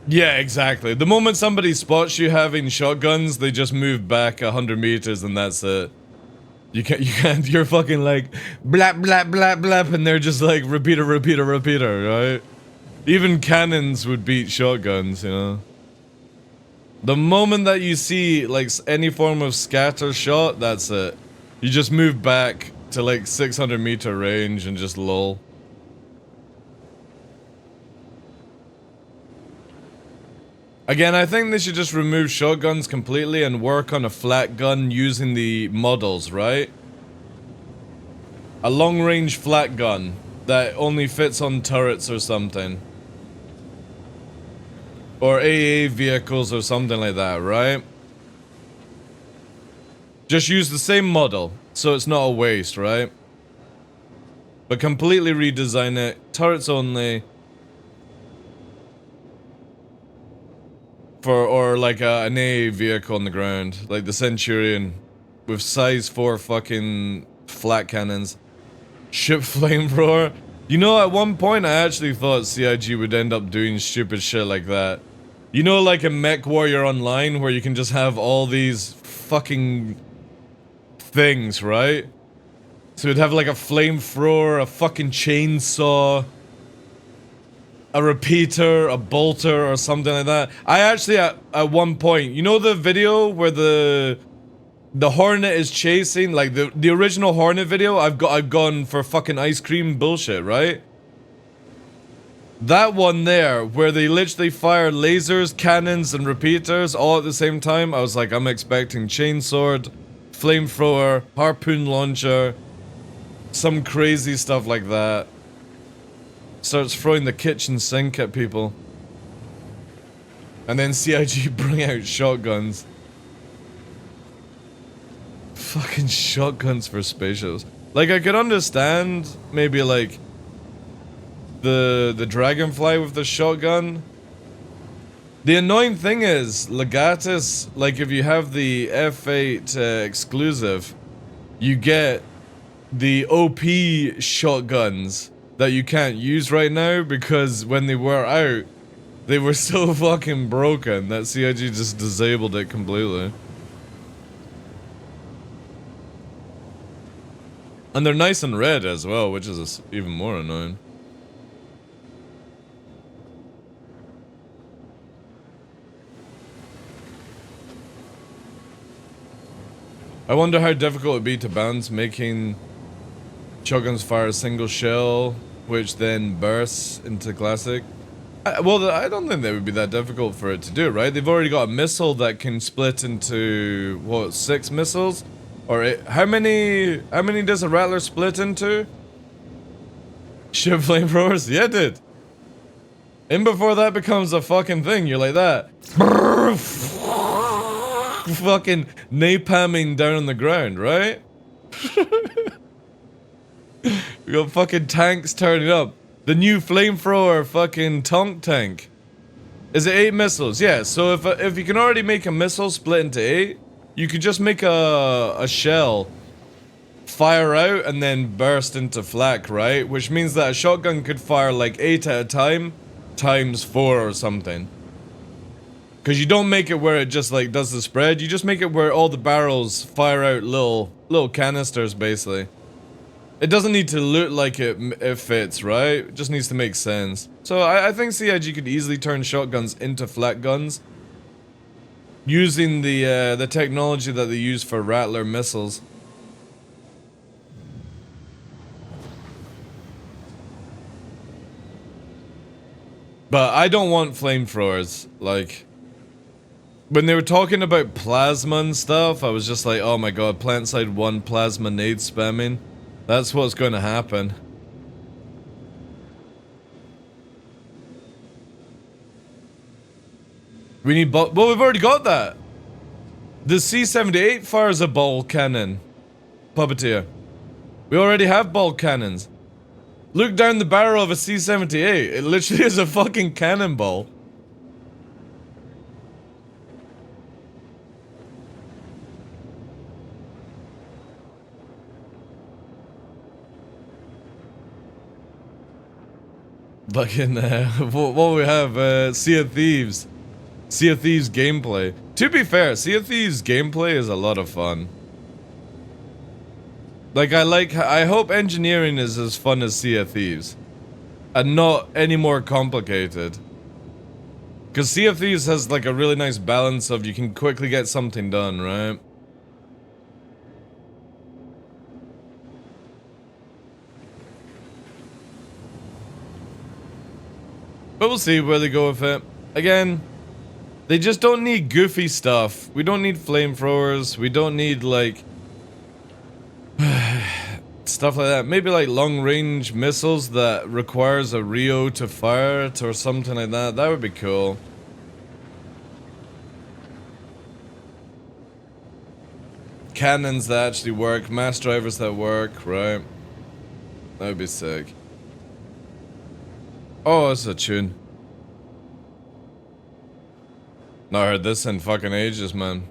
Yeah, exactly. The moment somebody spots you having shotguns, they just move back 100 meters and that's it. You can't, you're fucking like, blap, blap, blap, blap, and they're just like, repeater, repeater, repeater, right? Even cannons would beat shotguns, you know? The moment that you see, like, any form of scatter shot, that's it. You just move back to, like, 600 meter range and just lol. Again, I think they should just remove shotguns completely and work on a flat gun using the models, right? A long-range flat gun that only fits on turrets or something. Or AA vehicles or something like that, right? Just use the same model, so it's not a waste, right? But completely redesign it, turrets only. Or like an AA vehicle on the ground, like the Centurion, with size 4 fucking flat cannons. Ship flamethrower. You know, at one point I actually thought CIG would end up doing stupid shit like that. You know, like a Mech Warrior Online, where you can just have all these fucking things, right? So it'd have like a flamethrower, a fucking chainsaw, a repeater, a bolter, or something like that. I actually, at one point, you know the video where the Hornet is chasing, like the original Hornet video, I've gone for fucking ice cream bullshit, right? That one there, where they literally fire lasers, cannons, and repeaters all at the same time, I was like, I'm expecting chainsword, flamethrower, harpoon launcher, some crazy stuff like that. Starts throwing the kitchen sink at people. And then CIG bring out shotguns. Fucking shotguns for spaceships. Like, I could understand maybe like the Dragonfly with the shotgun. The annoying thing is, Legatus, like if you have the F8 exclusive, you get the OP shotguns that you can't use right now because when they were out, they were so fucking broken that CIG just disabled it completely. And they're nice and red as well, which is even more annoying. I wonder how difficult it would be to balance making shotguns fire a single shell, which then bursts into classic. Well, I don't think that would be that difficult for it to do, right? They've already got a missile that can split into, what, 6 missiles? Or 8, how many does a Rattler split into? Ship flamethrowers? Yeah, dude. And before that becomes a fucking thing, you're like that. Fucking napalming down on the ground, right? We got fucking tanks turning up. The new flamethrower fucking tonk tank. Is it 8 missiles? Yeah, so if you can already make a missile split into 8, you could just make a shell fire out and then burst into flak, right? Which means that a shotgun could fire like 8 at a time, times 4 or something. Because you don't make it where it just like does the spread. You just make it where all the barrels fire out little canisters, basically. It doesn't need to look like it fits, right? It just needs to make sense. So I think CIG could easily turn shotguns into flat guns using the technology that they use for Rattler missiles. But I don't want flamethrowers. Like, when they were talking about plasma and stuff, I was just like, oh my god, plant side 1 plasma nade spamming. That's what's going to happen. We need well, we've already got that. The C-78 fires a ball cannon. Puppeteer. We already have ball cannons. Look down the barrel of a C-78. It literally is a fucking cannonball. Fucking, what we have, Sea of Thieves. Sea of Thieves gameplay. To be fair, Sea of Thieves gameplay is a lot of fun. Like, I hope engineering is as fun as Sea of Thieves. And not any more complicated. Because Sea of Thieves has, like, a really nice balance of you can quickly get something done, right? But we'll see where they go with it. Again, they just don't need goofy stuff. We don't need flamethrowers. We don't need, like, stuff like that. Maybe, like, long-range missiles that requires a Rio to fire it or something like that. That would be cool. Cannons that actually work. Mass drivers that work, right? That would be sick. Oh, it's a tune. Not heard this in fucking ages, man.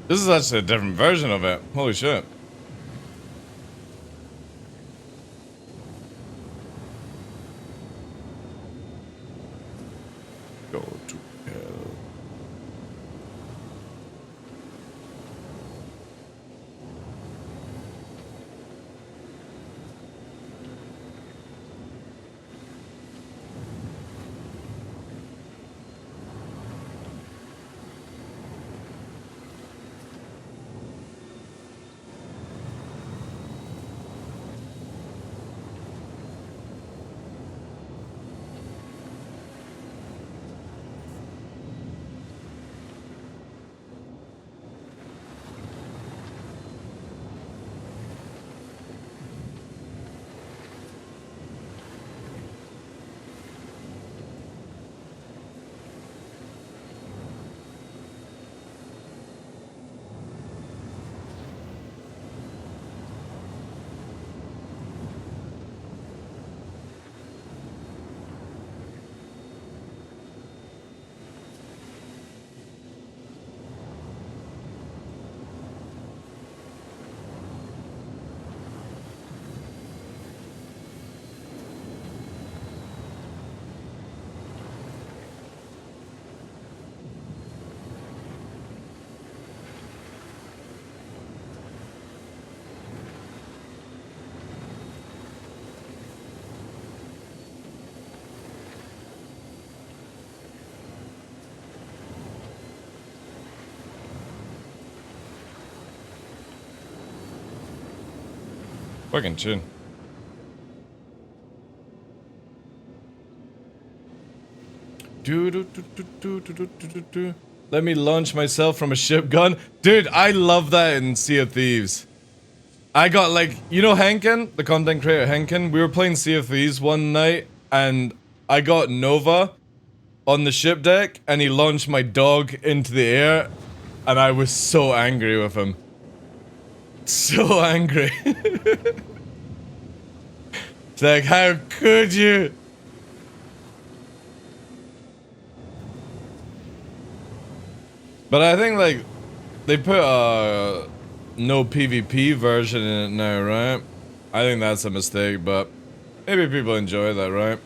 This is actually a different version of it. Holy shit. Go to hell. Fucking chin. Let me launch myself from a ship gun. Dude, I love that in Sea of Thieves. I got like, you know Henkin, the content creator Henkin? We were playing Sea of Thieves one night and I got Nova on the ship deck and he launched my dog into the air and I was so angry with him. So angry. It's like, how could you? But I think like they put a no PvP version in it now, right? I think that's a mistake, but maybe people enjoy that, right?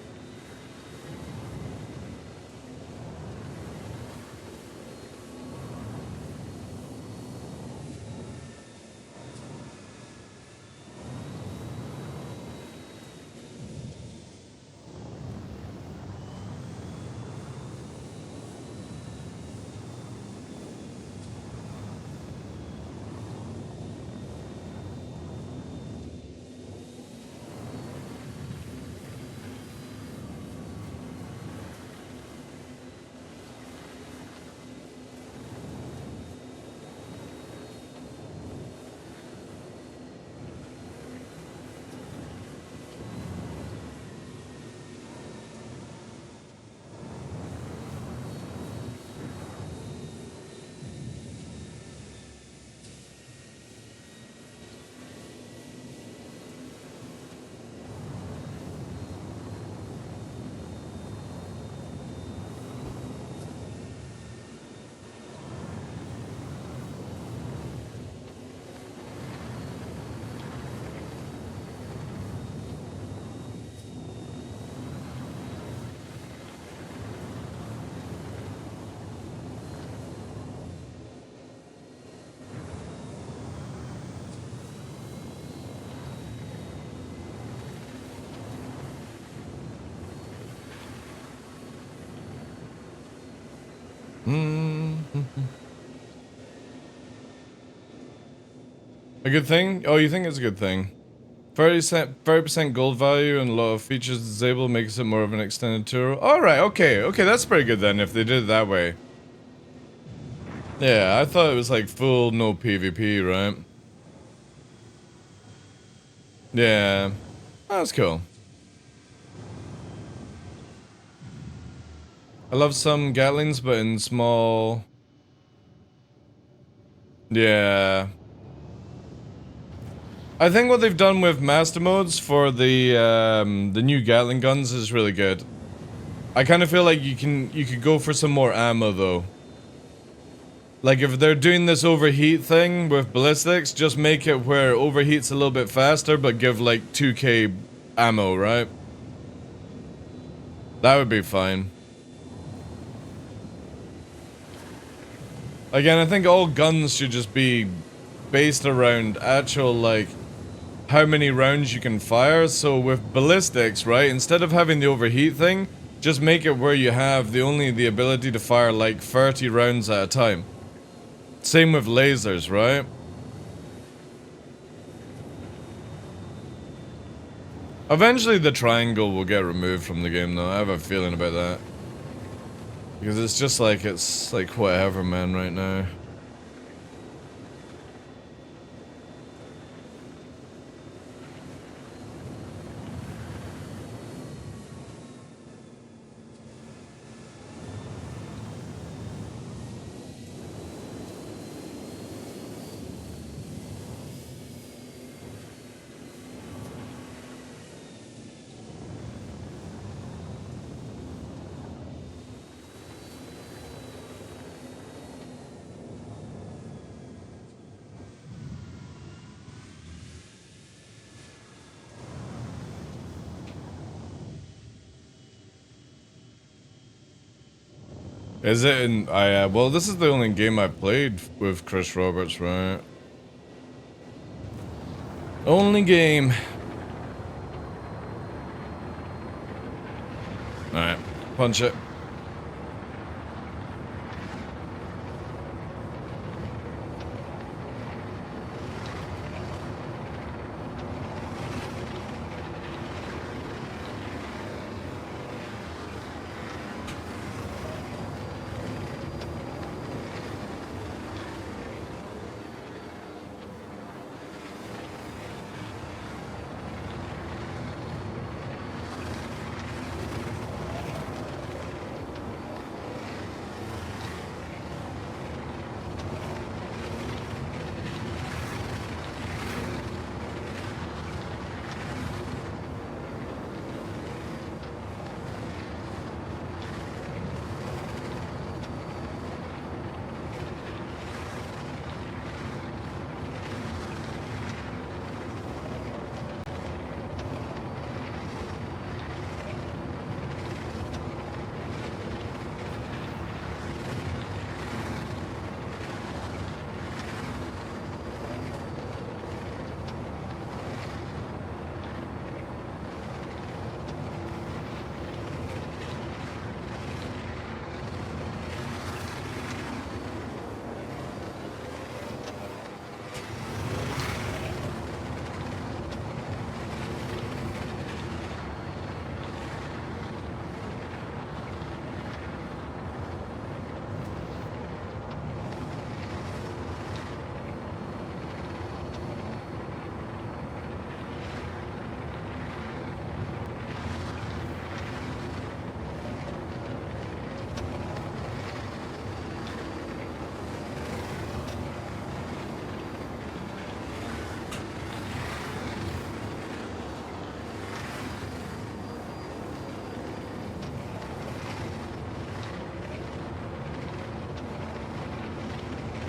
A good thing? Oh, you think it's a good thing? 30% gold value and a lot of features disabled makes it more of an extended tour. Alright, okay, that's pretty good then if they did it that way. Yeah, I thought it was like full no PvP, right? Yeah, that's cool. I love some Gatlings, but in small... Yeah. I think what they've done with master modes for the new Gatling guns is really good. I kind of feel like you could go for some more ammo though. Like if they're doing this overheat thing with ballistics, just make it where overheat's a little bit faster, but give like 2k ammo, right? That would be fine. Again, I think all guns should just be based around actual like how many rounds you can fire. So with ballistics, right, instead of having the overheat thing, just make it where you have only the ability to fire like 30 rounds at a time. Same with lasers, right? Eventually the triangle will get removed from the game though, I have a feeling about that. Because it's like whatever, man, right now. Is it in... well, this is the only game I played with Chris Roberts, right? Only game. Alright, punch it.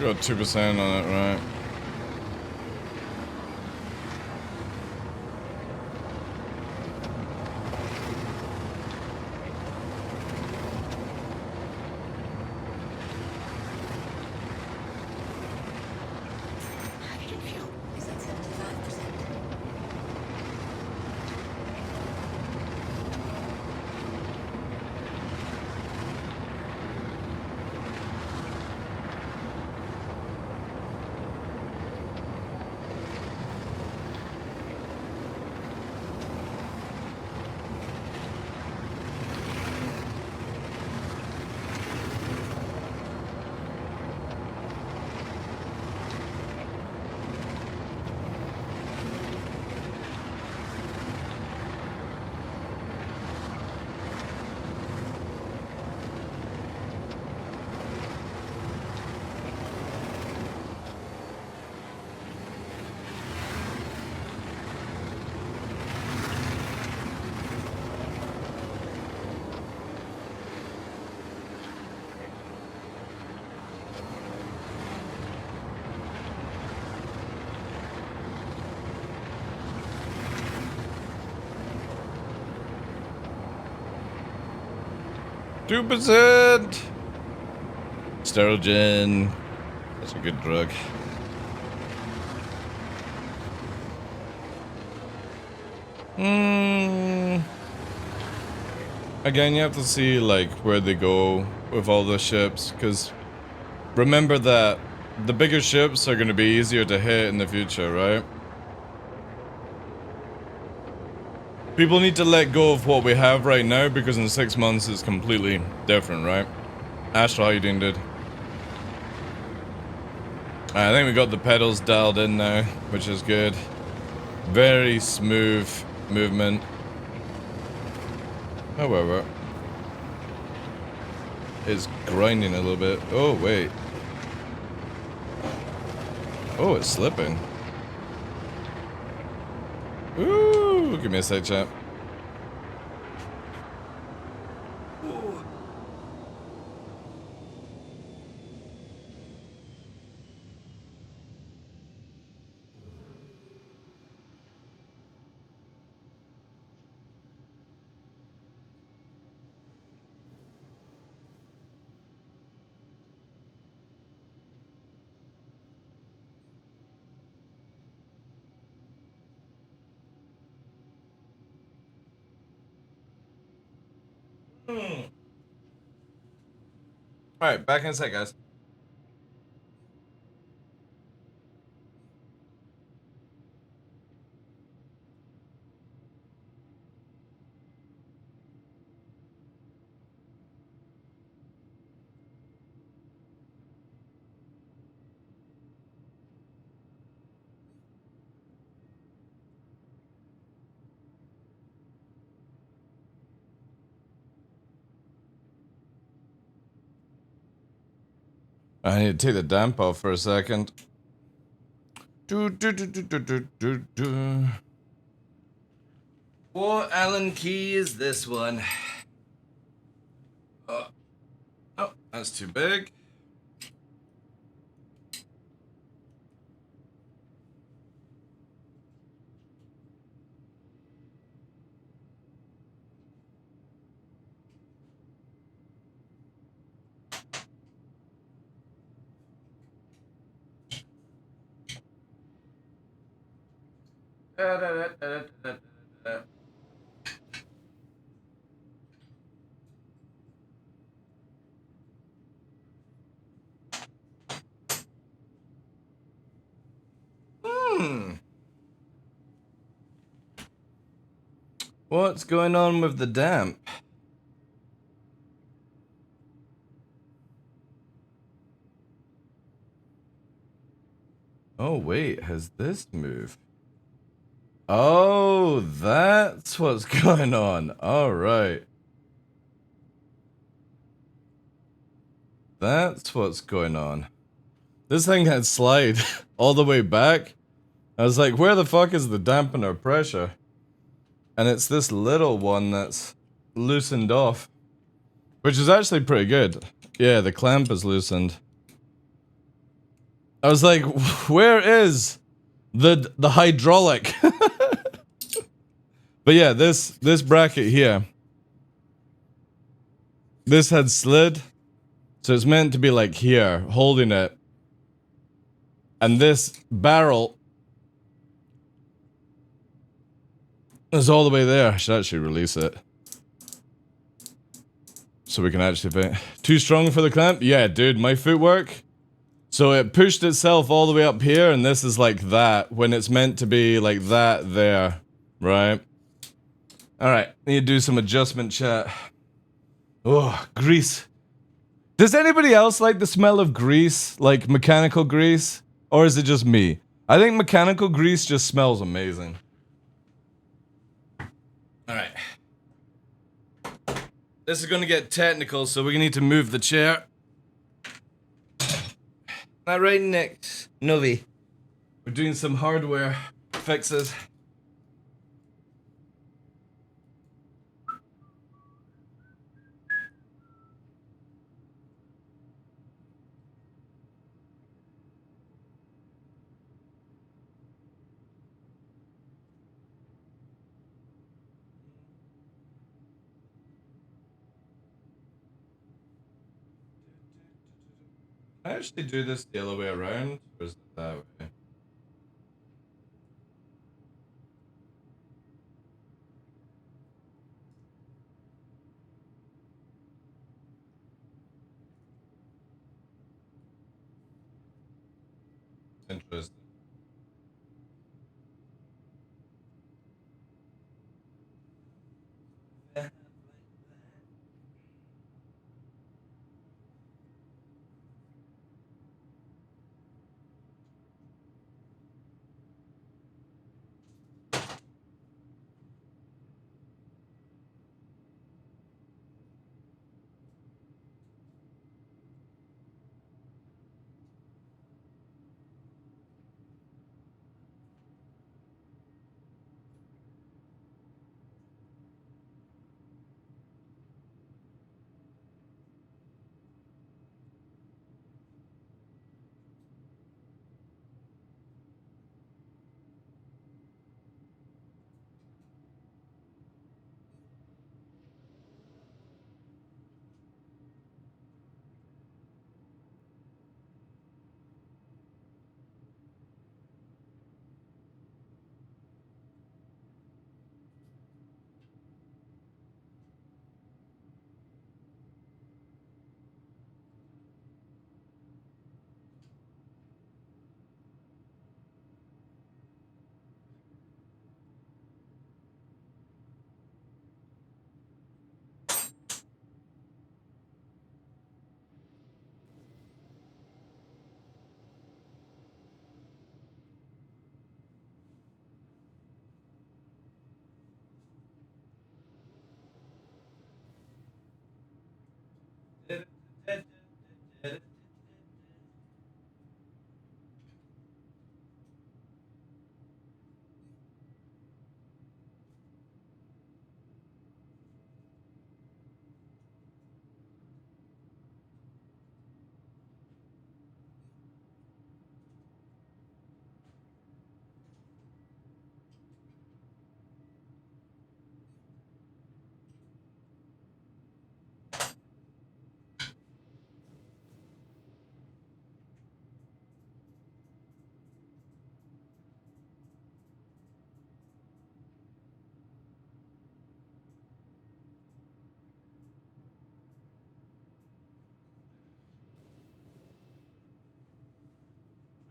Got 2% on it, right? Hydrogen fuel is at 75%. 2%! Sterogen. That's a good drug. Again, you have to see, like, where they go with all the ships, because remember that the bigger ships are going to be easier to hit in the future, right? People need to let go of what we have right now, because in 6 months it's completely different, right? Astro, how you doing, dude? I think we got the pedals dialed in now, which is good. Very smooth movement. However, it's grinding a little bit. Oh, wait. Oh, it's slipping. Ooh, give me a sec, chat. Alright, back in a sec, guys. I need to take the damp off for a second. What Allen key is this one? Oh, that's too big. What's going on with the damp? Oh, wait, has this moved? Oh, that's what's going on. Alright. That's what's going on. This thing had slide all the way back. I was like, where the fuck is the dampener pressure? And it's this little one that's loosened off. Which is actually pretty good. Yeah, the clamp is loosened. I was like, where is the hydraulic? But yeah, this bracket here, this had slid, so it's meant to be like here, holding it. And this barrel is all the way there. I should actually release it. So we can actually fit. Too strong for the clamp? Yeah, dude, my footwork. So it pushed itself all the way up here, and this is like that, when it's meant to be like that there, right? Alright, need to do some adjustment, chat. Oh, grease. Does anybody else like the smell of grease? Like mechanical grease? Or is it just me? I think mechanical grease just smells amazing. Alright. This is gonna get technical, so we need to move the chair. Not right next. Novi. We're doing some hardware fixes. I actually do this the other way around, or is it that way? Interesting.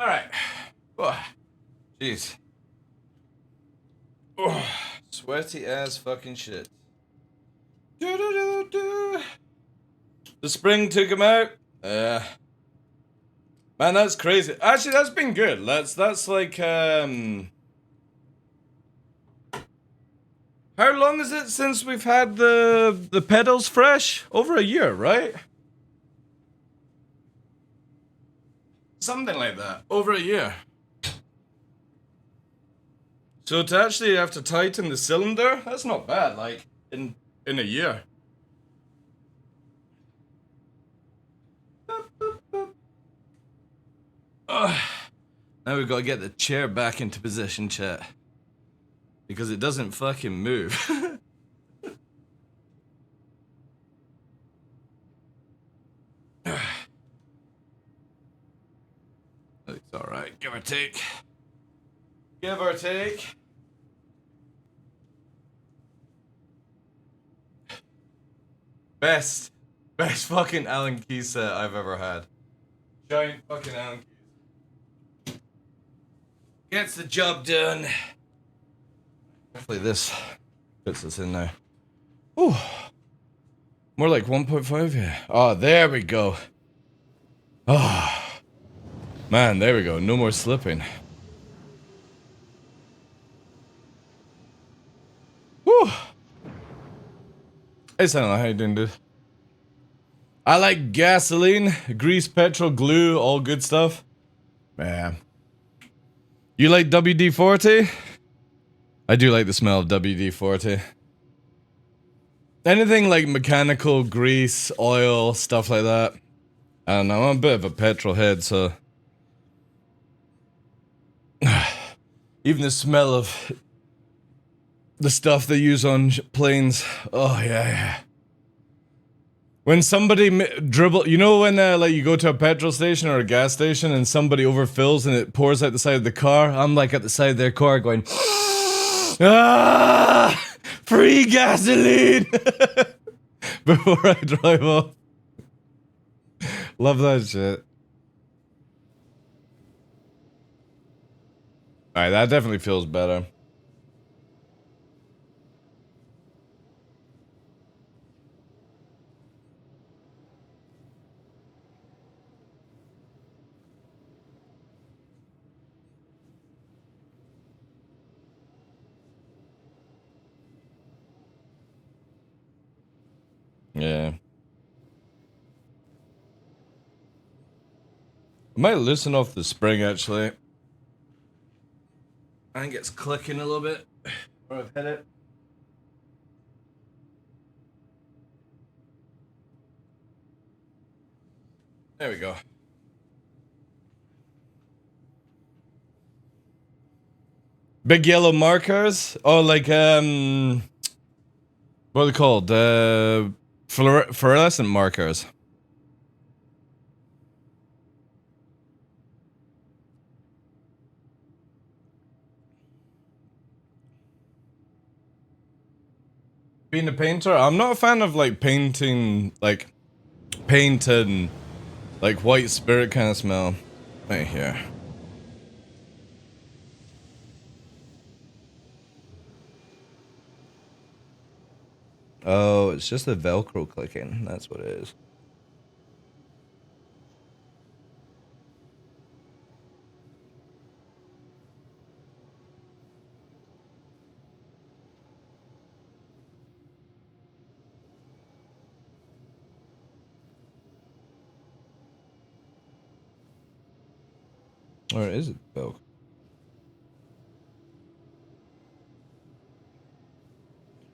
Alright. Oh, jeez. Oh, sweaty ass fucking shit. The spring took him out. Man, that's crazy. Actually, that's been good. That's like how long is it since we've had the pedals fresh? Over a year, right? Something like that. Over a year. So to actually have to tighten the cylinder, that's not bad, like in a year. Now we've got to get the chair back into position, chat. Because it doesn't fucking move. It's alright, give or take. Give or take. Best fucking Allen key set I've ever had. Giant fucking Allen keys. Gets the job done. Hopefully this fits us in now. Ooh. More like 1.5, yeah. Oh, there we go. Oh. Man, there we go. No more slipping. Whew. Hey, Santa, how you doing, dude? I like gasoline, grease, petrol, glue, all good stuff. Man. You like WD-40? I do like the smell of WD-40. Anything like mechanical, grease, oil, stuff like that. I don't know, I'm a bit of a petrol head, so... Even the smell of the stuff they use on planes. Oh, yeah. When somebody dribble, you know when like you go to a petrol station or a gas station and somebody overfills and it pours out the side of the car? I'm like at the side of their car going, ah, free gasoline before I drive off. Love that shit. Alright, that definitely feels better. Yeah. I might loosen off the spring actually. I think it's clicking a little bit where I've hit it. There we go. Big yellow markers? Oh, like, what are they called? Fluorescent markers. Being a painter, I'm not a fan of, like, painting, like, paint and, like, white spirit kind of smell. Right here. Oh, it's just the Velcro clicking. That's what it is. Or is it Velcro?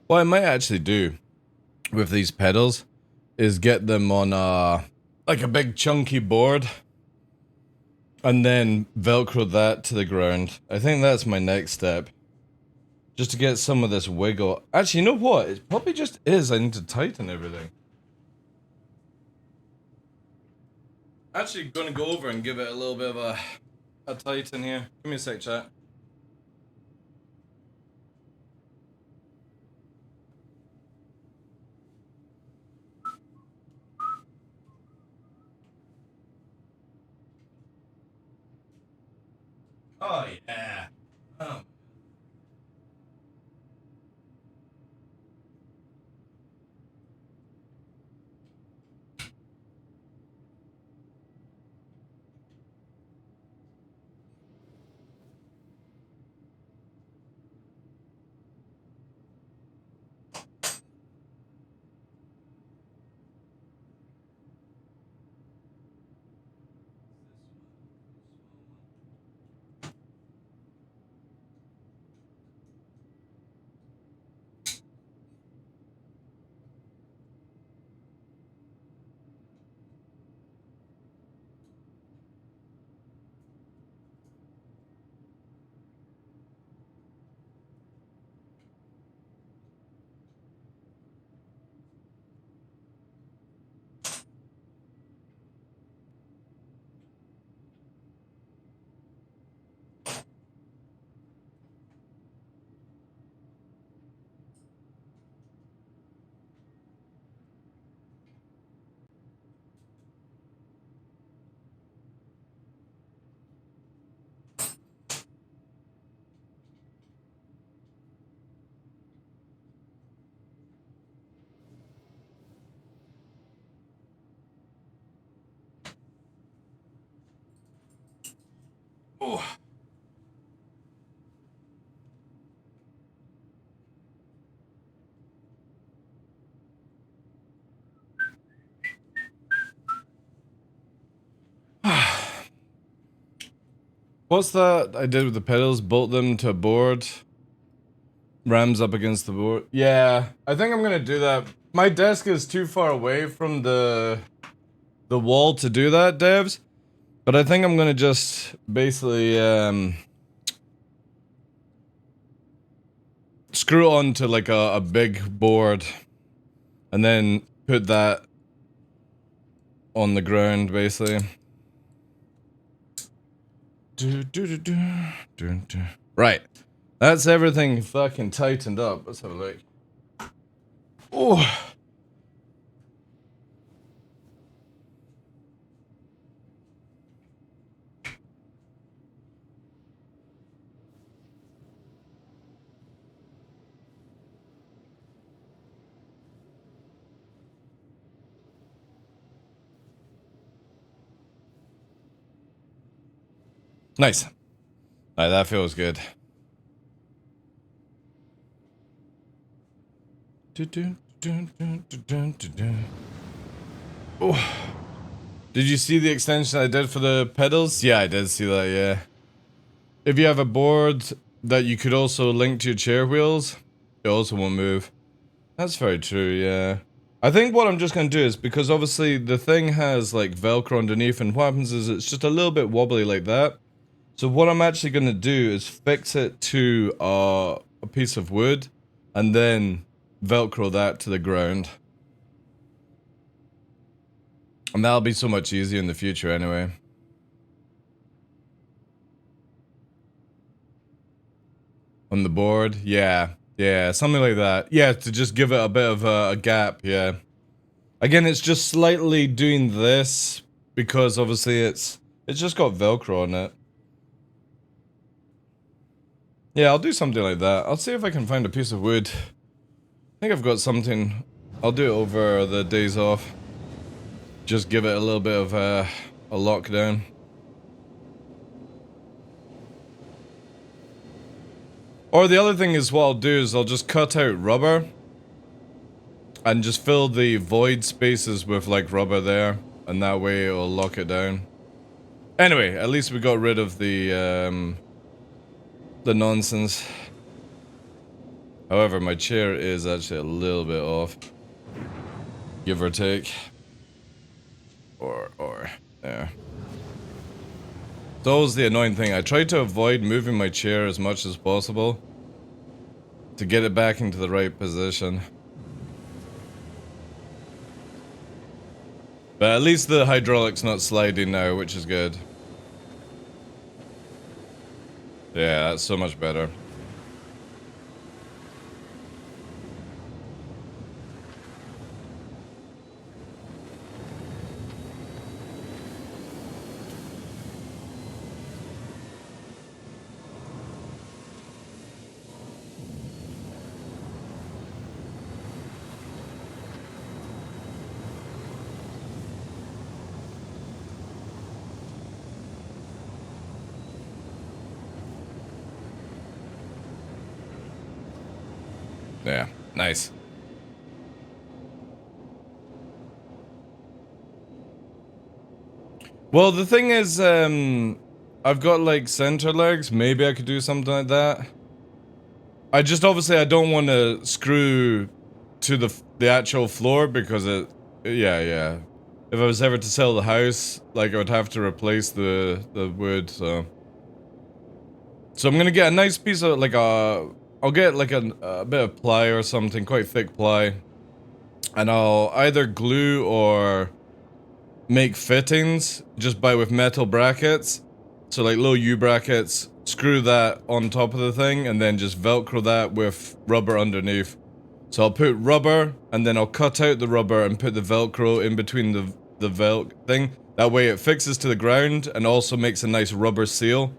What I might actually do with these pedals is get them on, like a big chunky board. And then Velcro that to the ground. I think that's my next step. Just to get some of this wiggle. Actually, you know what? It probably just is. I need to tighten everything. Actually, gonna go over and give it a little bit of a tighten here. Give me a sec, chat. Oh yeah. Oh. Ooh. What's that I did with the pedals? Bolt them to a board. Rams up against the board. Yeah, I think I'm gonna do that. My desk is too far away from the wall to do that, devs. But I think I'm gonna just basically screw it onto like a big board and then put that on the ground basically. Right. That's everything fucking tightened up. Let's have a look. Oh. Nice. Alright, that feels good. Oh. Did you see the extension I did for the pedals? Yeah, I did see that, yeah. If you have a board that you could also link to your chair wheels, it also won't move. That's very true, yeah. I think what I'm just gonna do is, because obviously the thing has like Velcro underneath, and what happens is it's just a little bit wobbly like that. So what I'm actually gonna do is fix it to a piece of wood, and then Velcro that to the ground. And that'll be so much easier in the future anyway. On the board? Yeah. Yeah, something like that. Yeah, to just give it a bit of a gap, yeah. Again, it's just slightly doing this, because obviously it's just got Velcro on it. Yeah, I'll do something like that. I'll see if I can find a piece of wood. I think I've got something. I'll do it over the days off. Just give it a little bit of a lockdown. Or the other thing is, what I'll do is I'll just cut out rubber and just fill the void spaces with like rubber there, and that way it'll lock it down. Anyway, at least we got rid of the nonsense. However, my chair is actually a little bit off, give or take. Or there. It's always the annoying thing. I try to avoid moving my chair as much as possible to get it back into the right position. But at least the hydraulic's not sliding now, which is good. Yeah, that's so much better. Yeah, nice. Well, the thing is, I've got like center legs. Maybe I could do something like that. I just obviously I don't want to screw to the actual floor, because yeah. If I was ever to sell the house, like I would have to replace the wood. So I'm gonna get a nice piece of like I'll get like a bit of ply or something, quite thick ply, and I'll either glue or make fittings just with metal brackets. So like little U brackets, screw that on top of the thing, and then just Velcro that with rubber underneath. So I'll put rubber, and then I'll cut out the rubber and put the Velcro in between the Velc thing. That way it fixes to the ground and also makes a nice rubber seal,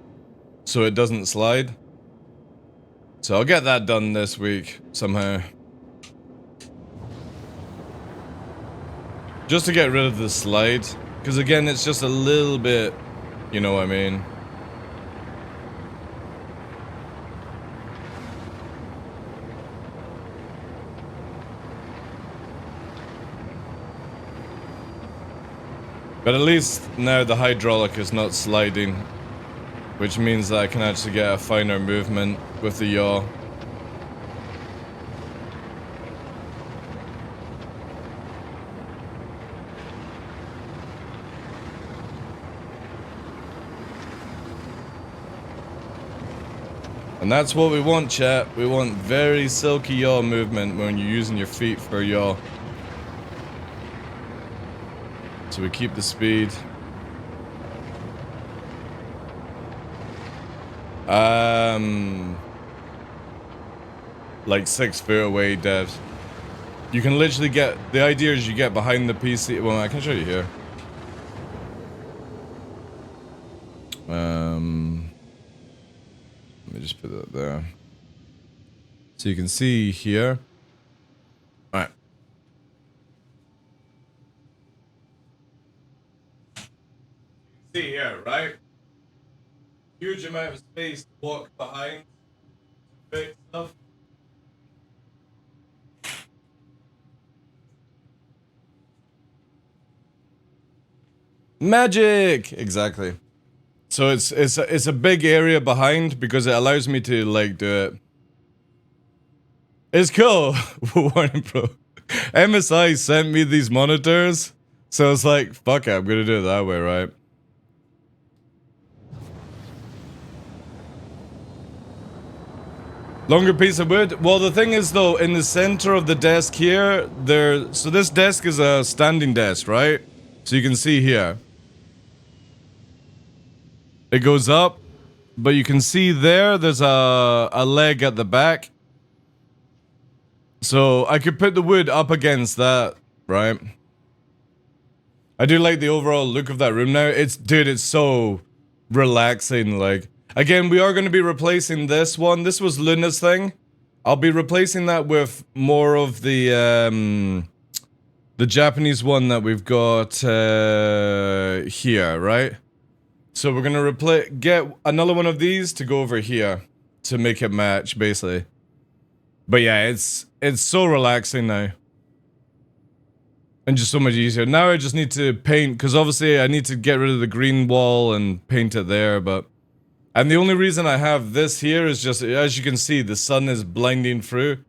so it doesn't slide. So I'll get that done this week, somehow. Just to get rid of the slide. Because again, it's just a little bit, you know what I mean. But at least now the hydraulic is not sliding, which means that I can actually get a finer movement with the yaw. And that's what we want, chat. We want very silky yaw movement when you're using your feet for yaw. So we keep the speed. Like 6 feet away, devs. You can literally get, the idea is you get behind the PC. Well, I can show you here. Let me just put that there. So you can see here. Alright. See here, right? Huge amount of space to walk behind to fix stuff. Magic! Exactly. So it's a big area behind because it allows me to like do it. It's cool. Warning, bro. MSI sent me these monitors, so it's like, fuck it, I'm gonna do it that way, right? Longer piece of wood. Well, the thing is though, in the center of the desk here, so this desk is a standing desk, right? So you can see here. It goes up, but you can see there's a leg at the back. So I could put the wood up against that, right? I do like the overall look of that room now. Dude, it's so relaxing, like. Again, we are going to be replacing this one. This was Luna's thing. I'll be replacing that with more of the Japanese one that we've got here, right? So we're gonna get another one of these to go over here to make it match, basically. But yeah, it's so relaxing now. And just so much easier. Now I just need to paint, because obviously I need to get rid of the green wall and paint it there, but... And the only reason I have this here is just, as you can see, the sun is blinding through.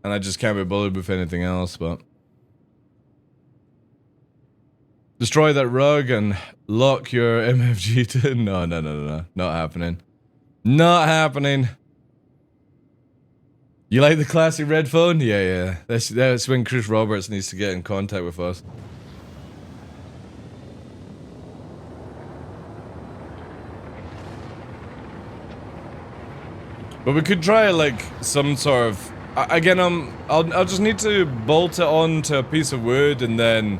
And I just can't be bothered with anything else, but... Destroy that rug and lock your MFG to... No. Not happening. Not happening. You like the classy red phone? Yeah. That's when Chris Roberts needs to get in contact with us. But we could try like some sort of... Again, I'll just need to bolt it onto a piece of wood and then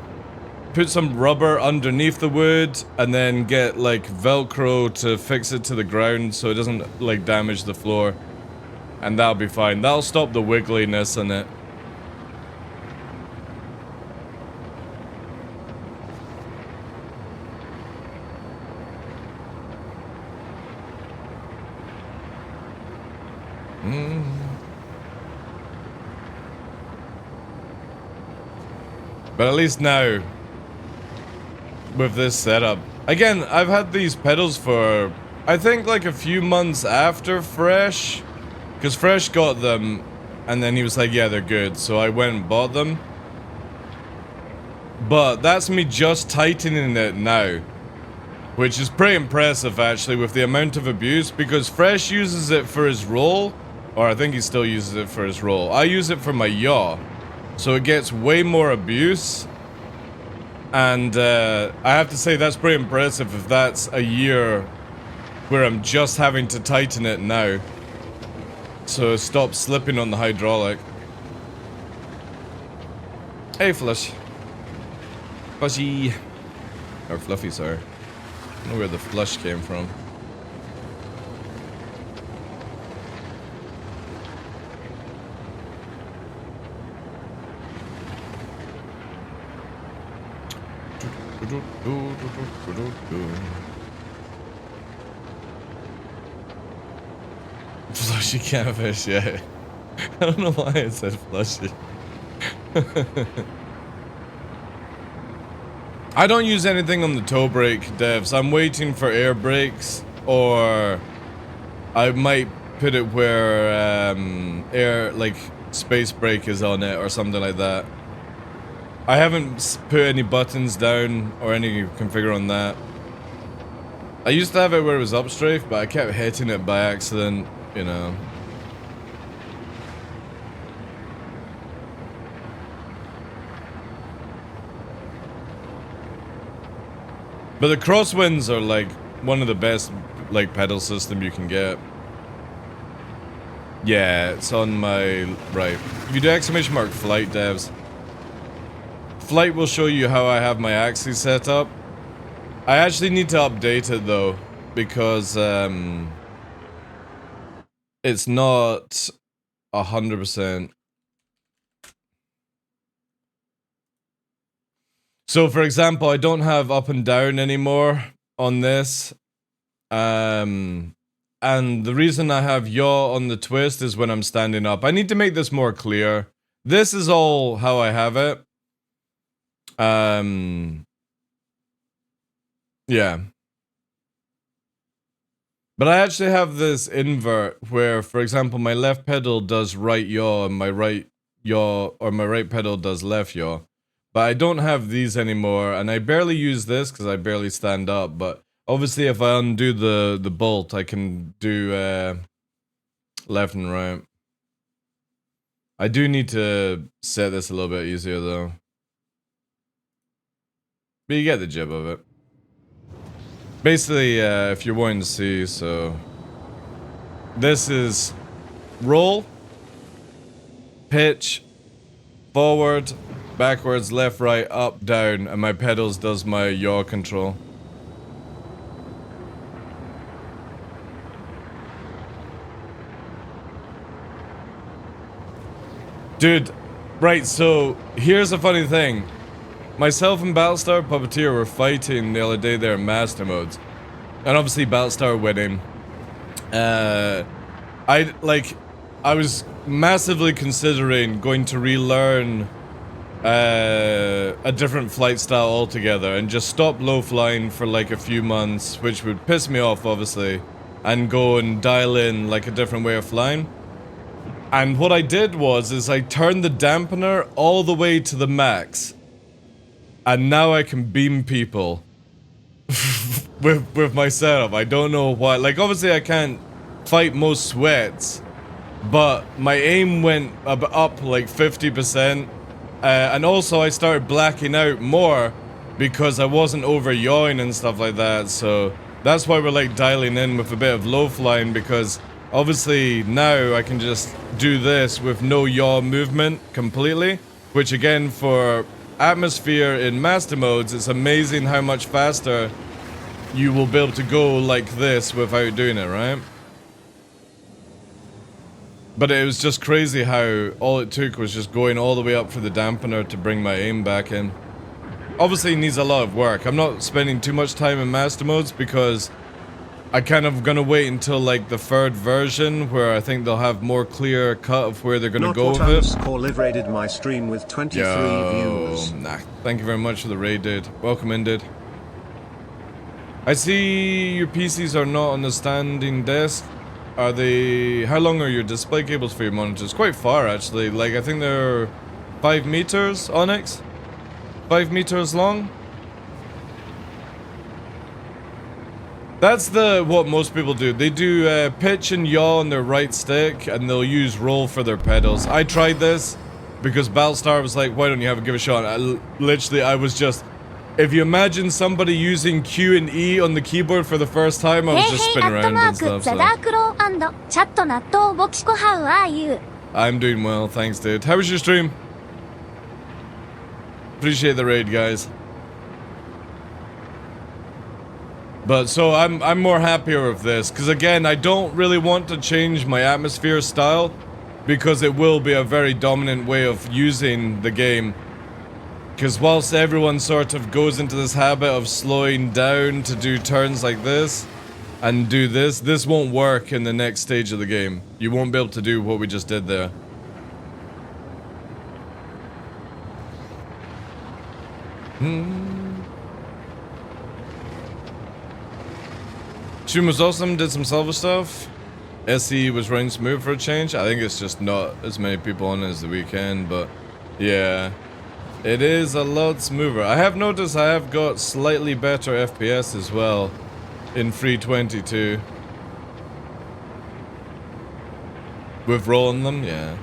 put some rubber underneath the wood and then get like Velcro to fix it to the ground so it doesn't like damage the floor. And that'll be fine. That'll stop the wiggliness in it. But at least now, with this setup. Again, I've had these pedals for, I think like a few months after Fresh. Because Fresh got them, and then he was like, yeah, they're good. So I went and bought them. But that's me just tightening it now. Which is pretty impressive, actually, with the amount of abuse. Because Fresh uses it for his roll. Or I think he still uses it for his roll. I use it for my yaw. So it gets way more abuse. And I have to say, that's pretty impressive if that's a year where I'm just having to tighten it now. So stop slipping on the hydraulic. Hey, Flush. Flushy. Or Fluffy, sorry. I don't know where the flush came from. Flushy catfish, yeah. I don't know why it said flushy. I don't use anything on the toe brake, devs. I'm waiting for air brakes, or I might put it where air, like space brake is on it or something like that. I haven't put any buttons down or any configure on that. I used to have it where it was up strafe, but I kept hitting it by accident, you know. But the crosswinds are like one of the best like pedal system you can get. Yeah, it's on my right. If you do exclamation mark flight, devs, flight will show you how I have my axis set up. I actually need to update it though, because it's not 100%. So for example, I don't have up and down anymore on this. And the reason I have yaw on the twist is when I'm standing up. I need to make this more clear. This is all how I have it. Yeah. But I actually have this invert where, for example, my left pedal does right yaw and my right yaw, or my right pedal does left yaw. But I don't have these anymore, and I barely use this because I barely stand up. But obviously, if I undo the bolt, I can do left and right. I do need to set this a little bit easier though. But you get the gist of it. Basically, if you're wanting to see, so this is roll, pitch, forward, backwards, left, right, up, down, and my pedals does my yaw control. Dude, right, so here's a funny thing. Myself and Battlestar Puppeteer were fighting the other day there in Master Modes. And obviously Battlestar winning. I was massively considering going to relearn a different flight style altogether and just stop low flying for like a few months, which would piss me off obviously, and go and dial in like a different way of flying. And what I did was I turned the dampener all the way to the max, and now I can beam people with my setup. I don't know why. Like obviously I can't fight most sweats, but my aim went up like 50%, and also I started blacking out more because I wasn't over yawing and stuff like that. So that's why we're like dialing in with a bit of low flying, because obviously now I can just do this with no yaw movement completely, which again for atmosphere in master modes, it's amazing how much faster you will be able to go like this without doing it, right? But it was just crazy how all it took was just going all the way up for the dampener to bring my aim back in. Obviously it needs a lot of work. I'm not spending too much time in master modes because I kind of gonna wait until like the third version where I think they'll have more clear cut of where they're gonna go with it. Live raided my stream with 23 views. Nah, thank you very much for the raid, dude. Welcome in, dude. I see your PCs are not on the standing desk. Are they... How long are your display cables for your monitors? Quite far, actually. Like, I think they're 5 meters, Onyx? 5 meters long? That's what most people do. They do pitch and yaw on their right stick, and they'll use roll for their pedals. I tried this because Battlestar was like, why don't you give a shot? I was just... If you imagine somebody using Q and E on the keyboard for the first time, I was just spinning around and stuff. So. How are you? I'm doing well, thanks, dude. How was your stream? Appreciate the raid, guys. But so I'm more happier with this, because again, I don't really want to change my atmosphere style, because it will be a very dominant way of using the game. Because whilst everyone sort of goes into this habit of slowing down to do turns like this, and do this, this won't work in the next stage of the game. You won't be able to do what we just did there. Stream was awesome, did some silver stuff. SE was running smooth for a change. I think it's just not as many people on as the weekend, but yeah. It is a lot smoother. I have noticed I have got slightly better FPS as well in 322. With rolling them, yeah.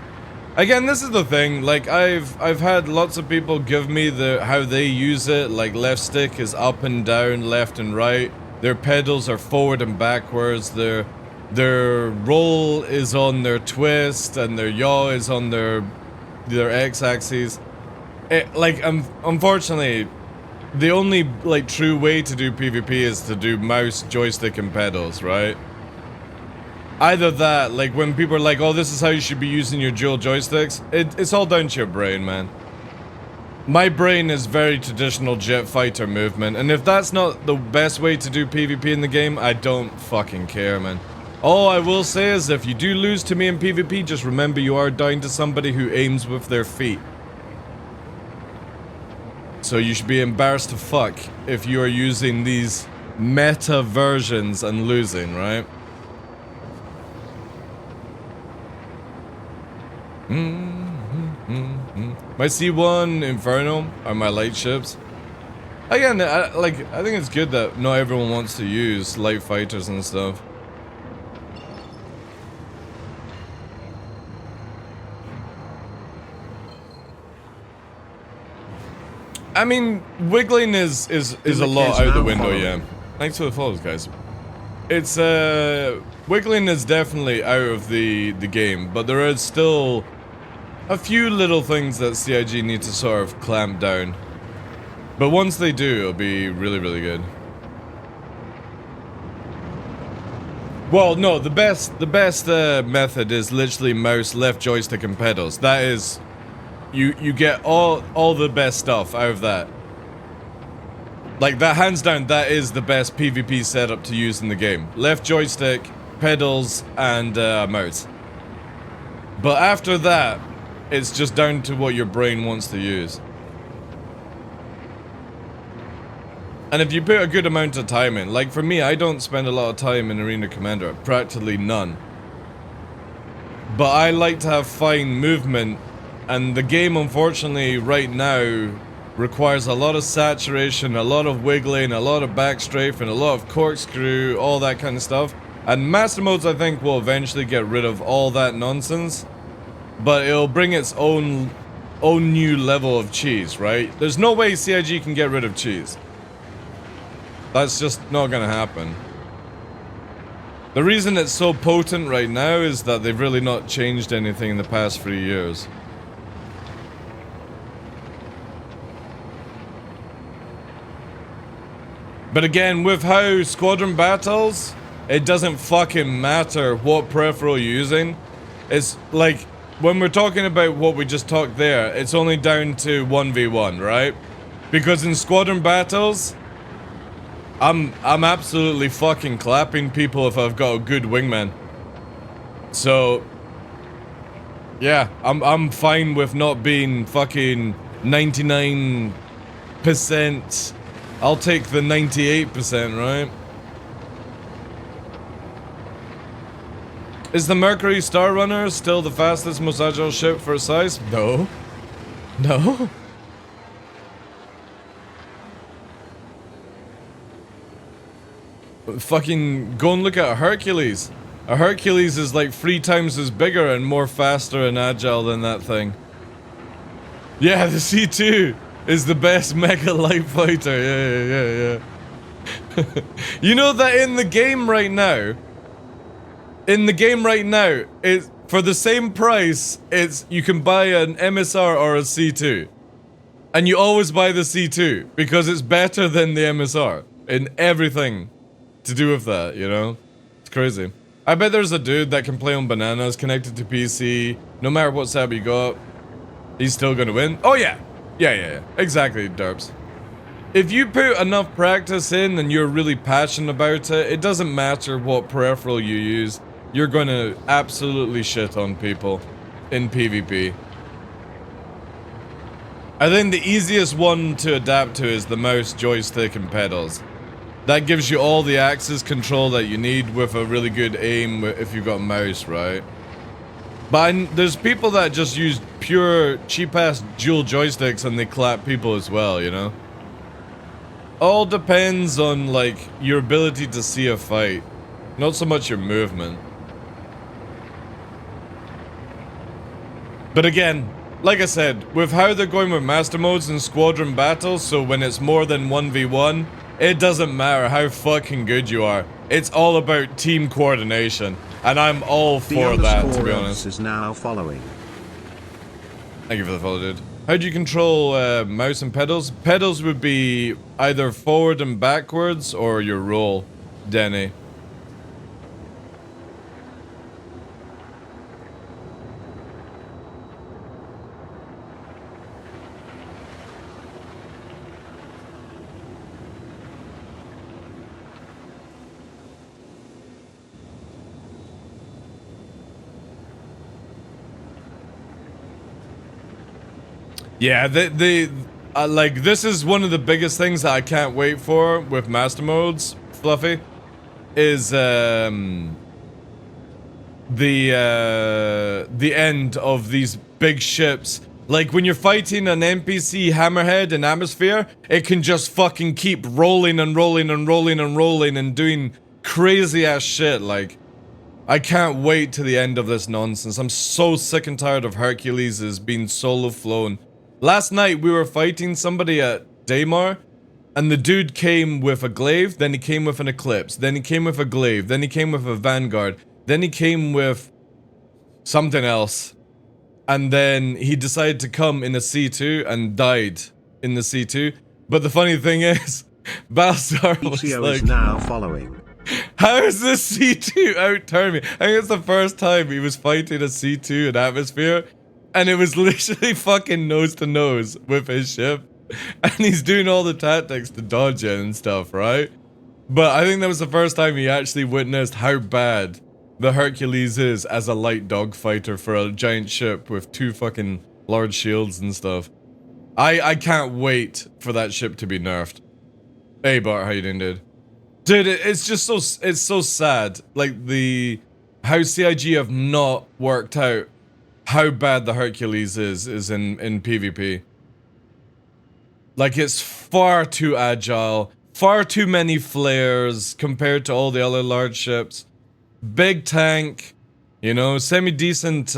Again, this is the thing, like I've had lots of people give me how they use it, like left stick is up and down, left and right. Their pedals are forward and backwards, their roll is on their twist and their yaw is on their x-axis. Unfortunately, the only like true way to do PvP is to do mouse, joystick, and pedals, right? Either that, like when people are like, oh, this is how you should be using your dual joysticks, it's all down to your brain, man. My brain is very traditional jet fighter movement, and if that's not the best way to do PvP in the game, I don't fucking care, man. All I will say is if you do lose to me in PvP, just remember you are down to somebody who aims with their feet. So you should be embarrassed to fuck if you are using these meta versions and losing, right? My C1 Inferno are my light ships. Again, I think it's good that not everyone wants to use light fighters and stuff. I mean, wiggling is a lot out the window, yeah. Thanks for the follows, guys. It's wiggling is definitely out of the game, but there is still a few little things that CIG need to sort of clamp down. But once they do, it'll be really, really good. Well, no, the best method is literally mouse, left joystick, and pedals. That is, you get all the best stuff out of that. Like that, hands down, that is the best PvP setup to use in the game. Left joystick, pedals, and mouse. But after that, it's just down to what your brain wants to use. And if you put a good amount of time in, like for me, I don't spend a lot of time in Arena Commander, practically none. But I like to have fine movement, and the game, unfortunately, right now, requires a lot of saturation, a lot of wiggling, a lot of backstrafe, and a lot of corkscrew, all that kind of stuff. And Master Modes, I think, will eventually get rid of all that nonsense. But it'll bring its own new level of cheese, right? There's no way CIG can get rid of cheese. That's just not gonna happen. The reason it's so potent right now is that they've really not changed anything in the past 3 years. But again, with how squadron battles, it doesn't fucking matter what peripheral you're using. It's like, when we're talking about what we just talked there, it's only down to 1v1, right? Because in squadron battles, I'm absolutely fucking clapping people if I've got a good wingman. So, yeah, I'm fine with not being fucking 99%. I'll take the 98%, right? Is the Mercury Star Runner still the fastest, most agile ship for size? No. No? Fucking go and look at a Hercules. A Hercules is like 3 times as bigger and more faster and agile than that thing. Yeah, the C2 is the best mega light fighter. Yeah. You know that in the game right now, it's for the same price, you can buy an MSR or a C2. And you always buy the C2 because it's better than the MSR in everything to do with that, you know? It's crazy. I bet there's a dude that can play on bananas connected to PC, no matter what setup you got, he's still gonna win. Oh yeah. Yeah. Exactly, Derps. If you put enough practice in and you're really passionate about it, it doesn't matter what peripheral you use. You're gonna absolutely shit on people in PvP. I think the easiest one to adapt to is the mouse, joystick, and pedals. That gives you all the axis control that you need with a really good aim if you've got a mouse, right? But there's people that just use pure cheap-ass dual joysticks and they clap people as well, you know? All depends on, like, your ability to see a fight. Not so much your movement. But again, like I said, with how they're going with master modes and squadron battles, so when it's more than 1v1, it doesn't matter how fucking good you are. It's all about team coordination. And I'm all for that, to be honest. Is now following. Thank you for the follow, dude. How do you control mouse and pedals? Pedals would be either forward and backwards or your roll, Denny. Yeah, like, this is one of the biggest things that I can't wait for with master modes, Fluffy, is, the end of these big ships. Like, when you're fighting an NPC hammerhead in Atmosphere, it can just fucking keep rolling and rolling and rolling and rolling and doing crazy-ass shit, like... I can't wait to the end of this nonsense. I'm so sick and tired of Hercules being solo flown. Last night we were fighting somebody at Daymar, and the dude came with a glaive, then he came with an eclipse, then he came with a glaive, then he came with a vanguard, then he came with something else. And then he decided to come in a C2 and died in the C2. But the funny thing is, Balsar was like, is now following. How is this C2 outturn me? I think it's the first time he was fighting a C2 in Atmosphere. And it was literally fucking nose to nose with his ship. And he's doing all the tactics to dodge it and stuff, right? But I think that was the first time he actually witnessed how bad the Hercules is as a light dogfighter for a giant ship with 2 fucking large shields and stuff. I can't wait for that ship to be nerfed. Hey Bart, how you doing, dude? Dude, it's just so, it's so sad. Like, how CIG have not worked out how bad the Hercules is in PvP. Like, it's far too agile, far too many flares compared to all the other large ships. Big tank, you know, semi-decent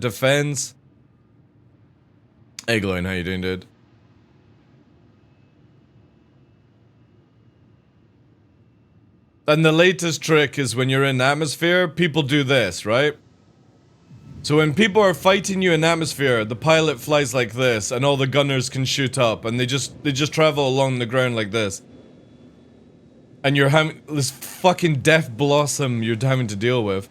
defense. Hey Gloin, how you doing, dude? And the latest trick is when you're in Atmosphere, people do this, right? So when people are fighting you in Atmosphere, the pilot flies like this, and all the gunners can shoot up, and they just travel along the ground like this. And you're having this fucking death blossom you're having to deal with.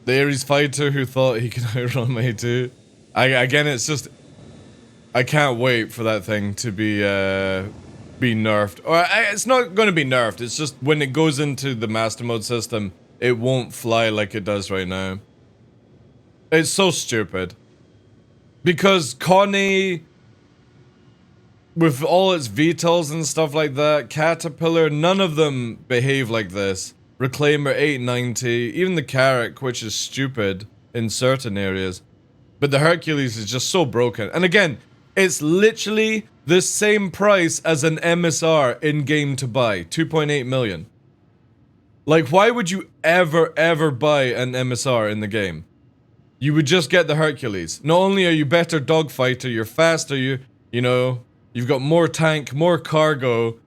The Ares fighter who thought he could outrun me too. Again, it's just... I can't wait for that thing to be nerfed. Or, it's not going to be nerfed, it's just when it goes into the master mode system, it won't fly like it does right now. It's so stupid. Because Connie, with all its VTOLs and stuff like that, Caterpillar, none of them behave like this. Reclaimer 890, even the Carrack, which is stupid in certain areas. But the Hercules is just so broken. And again, it's literally the same price as an MSR in-game to buy, 2.8 million. Like, why would you ever buy an MSR in the game? You would just get the Hercules. Not only are you better dogfighter, you're faster, you know, you've got more tank, more cargo.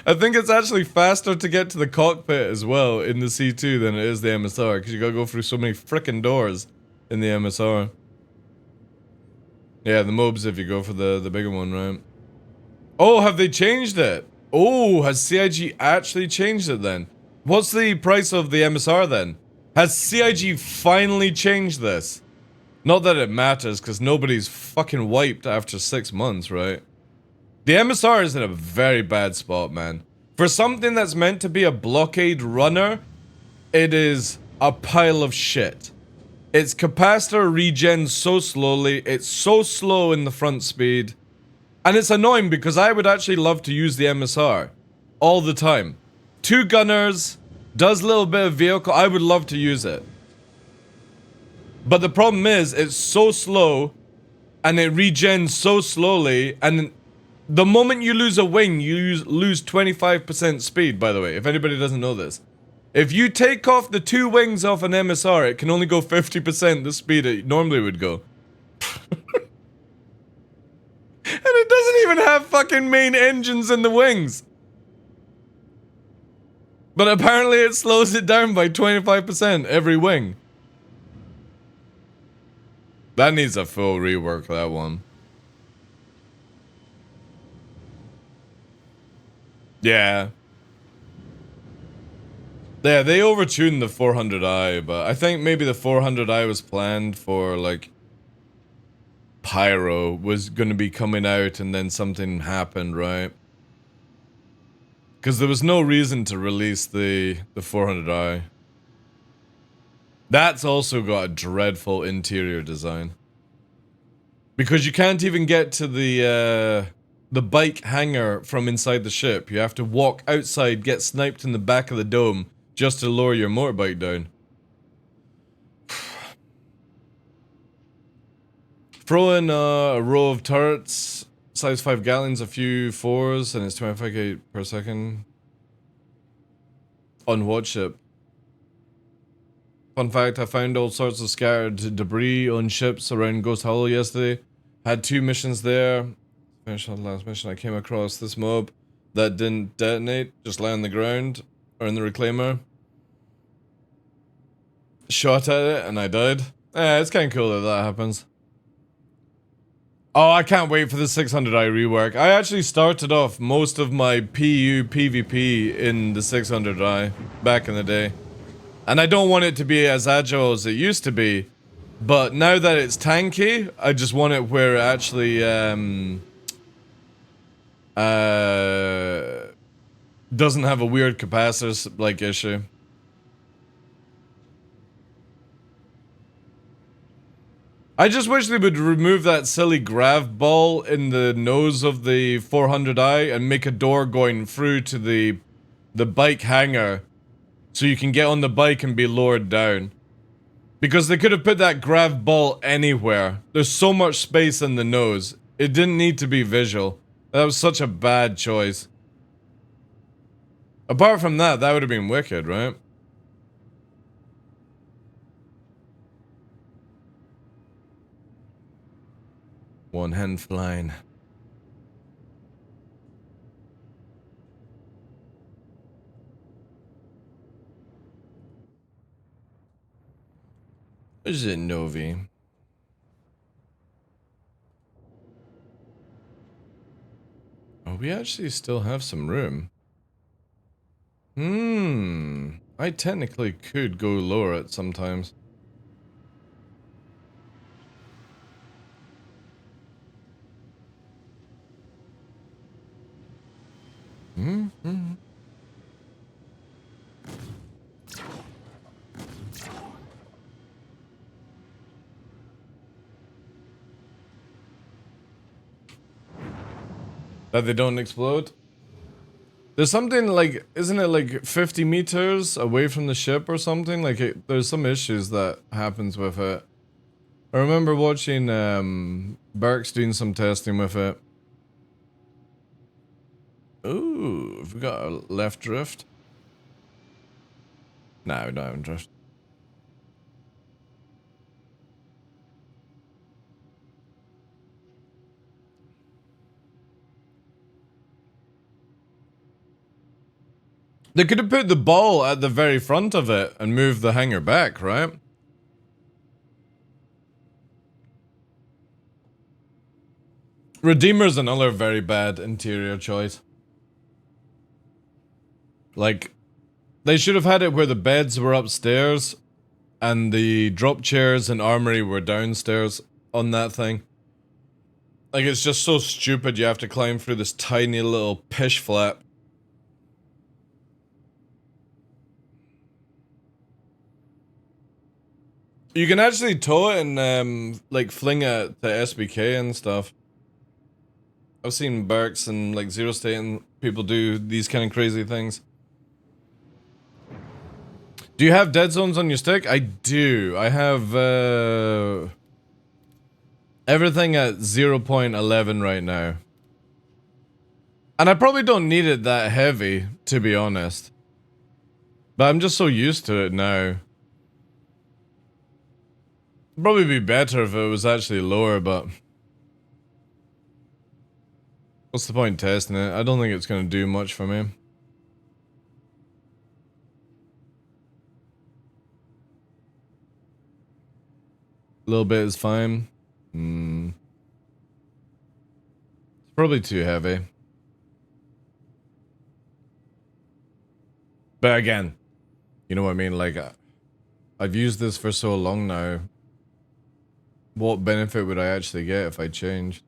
I think it's actually faster to get to the cockpit as well in the C2 than it is the MSR, because you gotta go through so many frickin' doors in the MSR. Yeah, the mobs if you go for the bigger one, right? Oh, have they changed it? Oh, has CIG actually changed it then? What's the price of the MSR then? Has CIG finally changed this? Not that it matters, because nobody's fucking wiped after 6 months, right? The MSR is in a very bad spot, man. For something that's meant to be a blockade runner, it is a pile of shit. its capacitor regens so slowly. It's so slow in the front speed. And it's annoying because I would actually love to use the MSR all the time. 2 gunners, does a little bit of vehicle. I would love to use it. But the problem is, it's so slow and it regens so slowly. And the moment you lose a wing, you lose 25% speed, by the way, if anybody doesn't know this. If you take off the 2 wings off an MSR, it can only go 50% the speed it normally would go. And it doesn't even have fucking main engines in the wings. But apparently it slows it down by 25% every wing. That needs a full rework, that one. Yeah. Yeah, they overtuned the 400i, but I think maybe the 400i was planned for, like, Pyro was going to be coming out and then something happened, right? Because there was no reason to release the 400i. That's also got a dreadful interior design. Because you can't even get to the bike hangar from inside the ship. You have to walk outside, get sniped in the back of the dome just to lower your motorbike down. Throw in a row of turrets, size 5 gallons, a few 4s, and it's 25k per second. On what ship? Fun fact, I found all sorts of scattered debris on ships around Ghost Hollow yesterday. Had 2 missions there. Finished on the last mission, I came across this mob that didn't detonate, just lay on the ground, or in the reclaimer. Shot at it, and I died. Yeah, it's kind of cool that that happens. Oh, I can't wait for the 600i rework. I actually started off most of my PU PvP in the 600i back in the day. And I don't want it to be as agile as it used to be. But now that it's tanky, I just want it where it actually doesn't have a weird capacitor like issue. I just wish they would remove that silly grav ball in the nose of the 400i and make a door going through to the bike hangar so you can get on the bike and be lowered down. Because they could have put that grav ball anywhere. There's so much space in the nose. It didn't need to be visual. That was such a bad choice. Apart from that, that would have been wicked, right? One hen flying. Is it Novi? Oh, we actually still have some room. I technically could go lower it sometimes. That they don't explode? There's something like, isn't it like 50 meters away from the ship or something? Like, there's some issues that happens with it. I remember watching Barks doing some testing with it. Ooh, have we got a left drift? No, we don't have a drift. They could have put the ball at the very front of it and moved the hangar back, right? Redeemer's another very bad interior choice. Like, they should have had it where the beds were upstairs and the drop chairs and armory were downstairs on that thing. Like, it's just so stupid you have to climb through this tiny little pish flap. You can actually tow it and like fling it to SBK and stuff. I've seen Berks and like Zero State and people do these kind of crazy things. Do you have dead zones on your stick? I do. I have everything at 0.11 right now. And I probably don't need it that heavy, to be honest. But I'm just so used to it now. It'd probably be better if it was actually lower, but... what's the point testing it? I don't think it's going to do much for me. A little bit is fine. It's probably too heavy. But again, you know what I mean? Like, I've used this for so long now. What benefit would I actually get if I changed?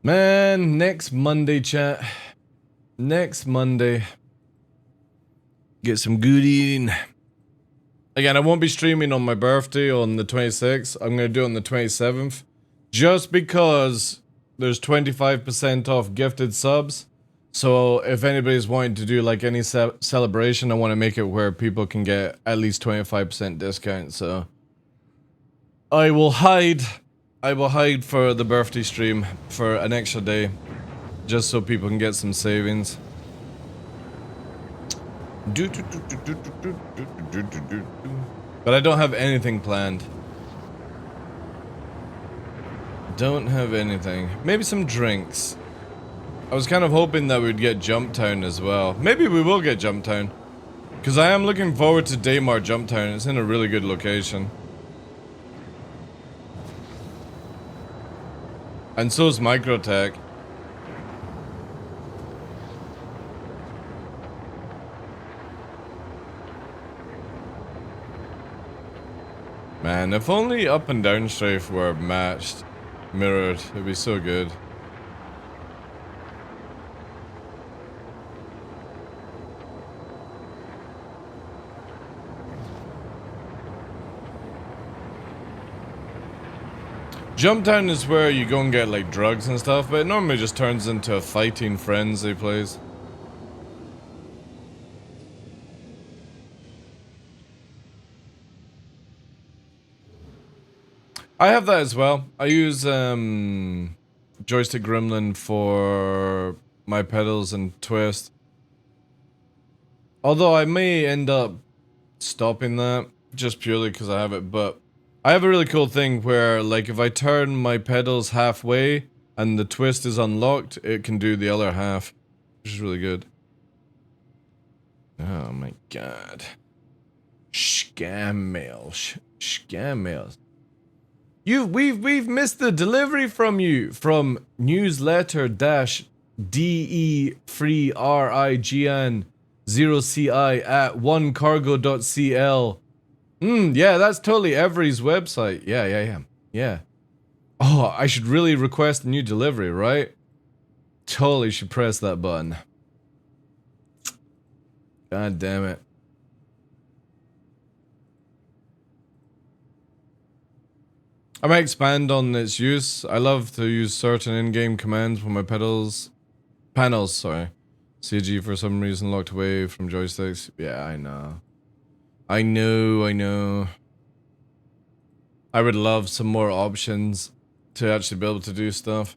Man, next Monday, chat. Next Monday. Get some good eating. Again, I won't be streaming on my birthday on the 26th. I'm going to do it on the 27th. Just because there's 25% off gifted subs. So if anybody's wanting to do like any celebration, I want to make it where people can get at least 25% discount. So I will hide for the birthday stream for an extra day, just so people can get some savings. But I don't have anything planned. Don't have anything. Maybe some drinks. I was kind of hoping that we'd get Jumptown as well. Maybe we will get Jumptown. Because I am looking forward to Daymar Jumptown. It's in a really good location. And so is Microtech. Man, if only up and down strafe were matched, mirrored, it'd be so good. Jumptown is where you go and get like drugs and stuff, but it normally just turns into a fighting frenzy place. I have that as well. I use joystick gremlin for my pedals and twist. Although I may end up stopping that just purely because I have it, but I have a really cool thing where, like, if I turn my pedals halfway and the twist is unlocked, it can do the other half, which is really good. Oh my god. Scam mail. Scam mails. We've missed the delivery from you from newsletter-de-free-rign0ci at onecargo.cl. Yeah, that's totally Every's website. Yeah. Oh, I should really request a new delivery, right? Totally should press that button. God damn it. I might expand on its use. I love to use certain in-game commands when my panels, sorry. CG for some reason locked away from joysticks. Yeah, I know. I know. I would love some more options to actually be able to do stuff.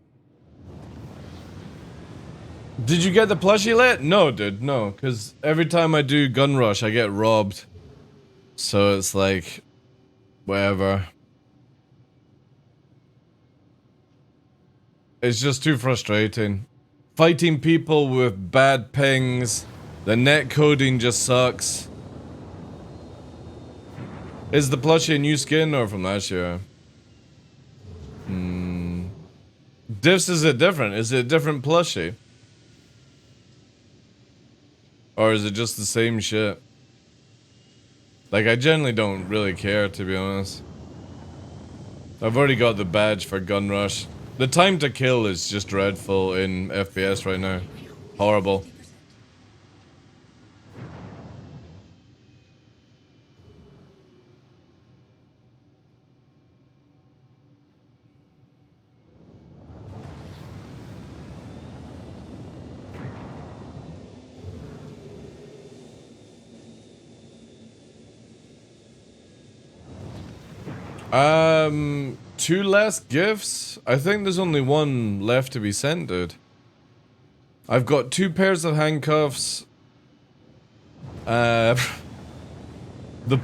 Did you get the plushie lit? No, dude, no. Because every time I do gun rush, I get robbed. So it's like, whatever. It's just too frustrating. Fighting people with bad pings. The net coding just sucks. Is the plushie a new skin or from last year? Diffs, is it different? Is it a different plushie? Or is it just the same shit? Like, I generally don't really care, to be honest. I've already got the badge for Gun Rush. The time to kill is just dreadful in FPS right now. Horrible. Two less gifts? I think there's only one left to be sent, dude. I've got 2 pairs of handcuffs. The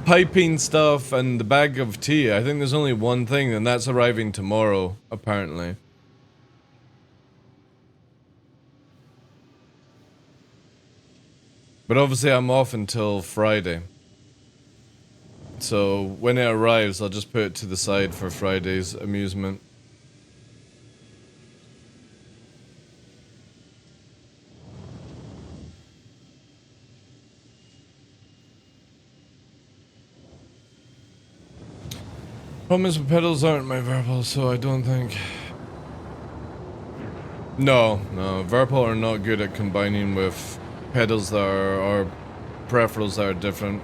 piping stuff and the bag of tea. I think there's only one thing, and that's arriving tomorrow, apparently. But obviously I'm off until Friday. So when it arrives, I'll just put it to the side for Friday's amusement. Problem is, pedals aren't my verbal, so I don't think... No, Verpal are not good at combining with pedals that are, or peripherals that are different.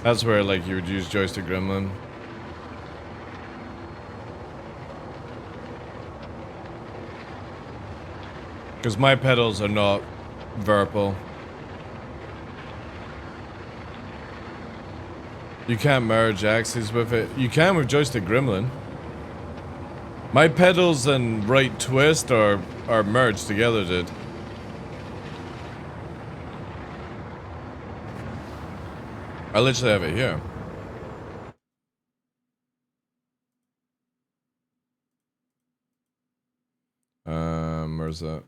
That's where, like, you would use Joystick Gremlin. Because my pedals are not Verpal. You can't merge axes with it. You can with Joystick Gremlin. My pedals and right twist are merged together, dude. I literally have it here. Where's that?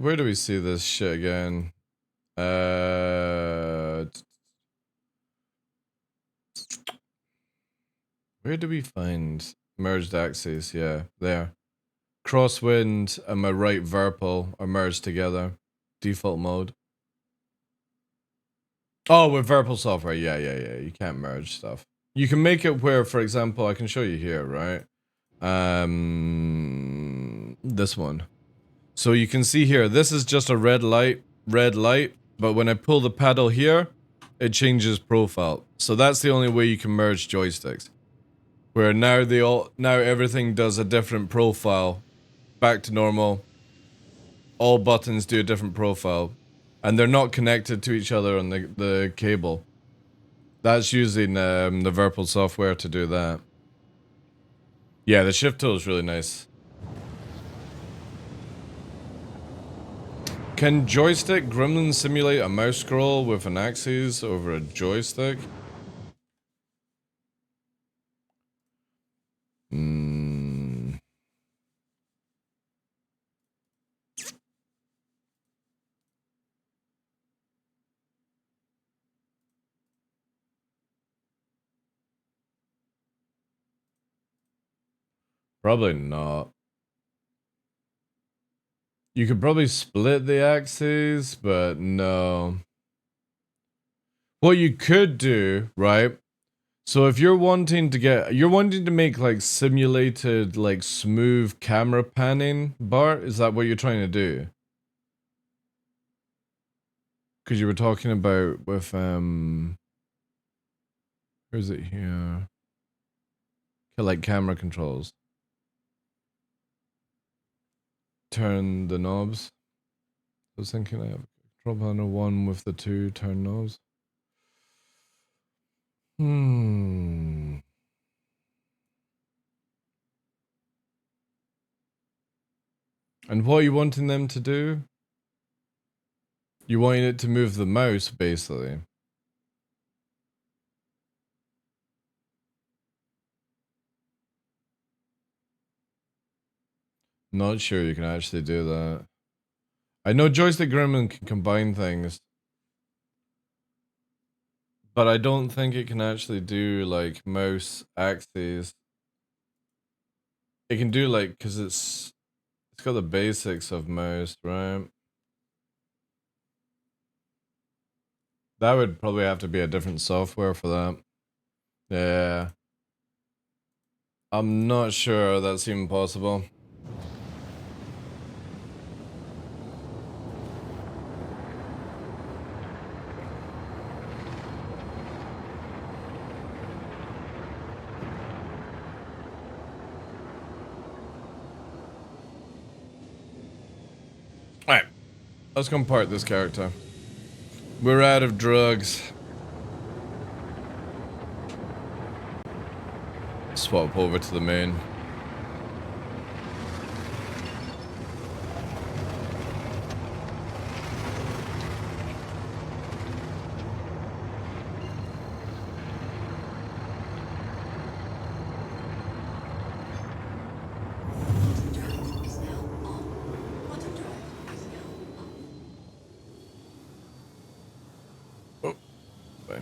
Where do we see this shit again? Where do we find merged axes? Yeah, there. Crosswind and my right Verpal are merged together. Default mode. Oh, with Verpal software, yeah. You can't merge stuff. You can make it where, for example, I can show you here, right? This one. So you can see here, this is just a red light, but when I pull the paddle here, it changes profile. So that's the only way you can merge joysticks. Where now everything does a different profile. Back to normal. All buttons do a different profile. And they're not connected to each other on the cable. That's using the Verpal software to do that. Yeah, the shift tool is really nice. Can Joystick Gremlin simulate a mouse scroll with an axis over a joystick? Probably not. You could probably split the axes, but no. What you could do, right? So if you're wanting to make like simulated, like smooth camera panning, Bart, is that what you're trying to do? Because you were talking about with, where's it here? Like camera controls. Turn the knobs. I was thinking I have control panel 1 with the 2 turn knobs. And what are you wanting them to do? You wanting it to move the mouse, basically. Not sure you can actually do that. I know Joystick Gremlin can combine things. But I don't think it can actually do like mouse axes. It can do like, cause it's got the basics of mouse, right? That would probably have to be a different software for that. Yeah. I'm not sure that's even possible. Alright, let's go and part this character. We're out of drugs. Swap over to the main. Quantum drive is now on. Quantum drive is now on. Oh, bye.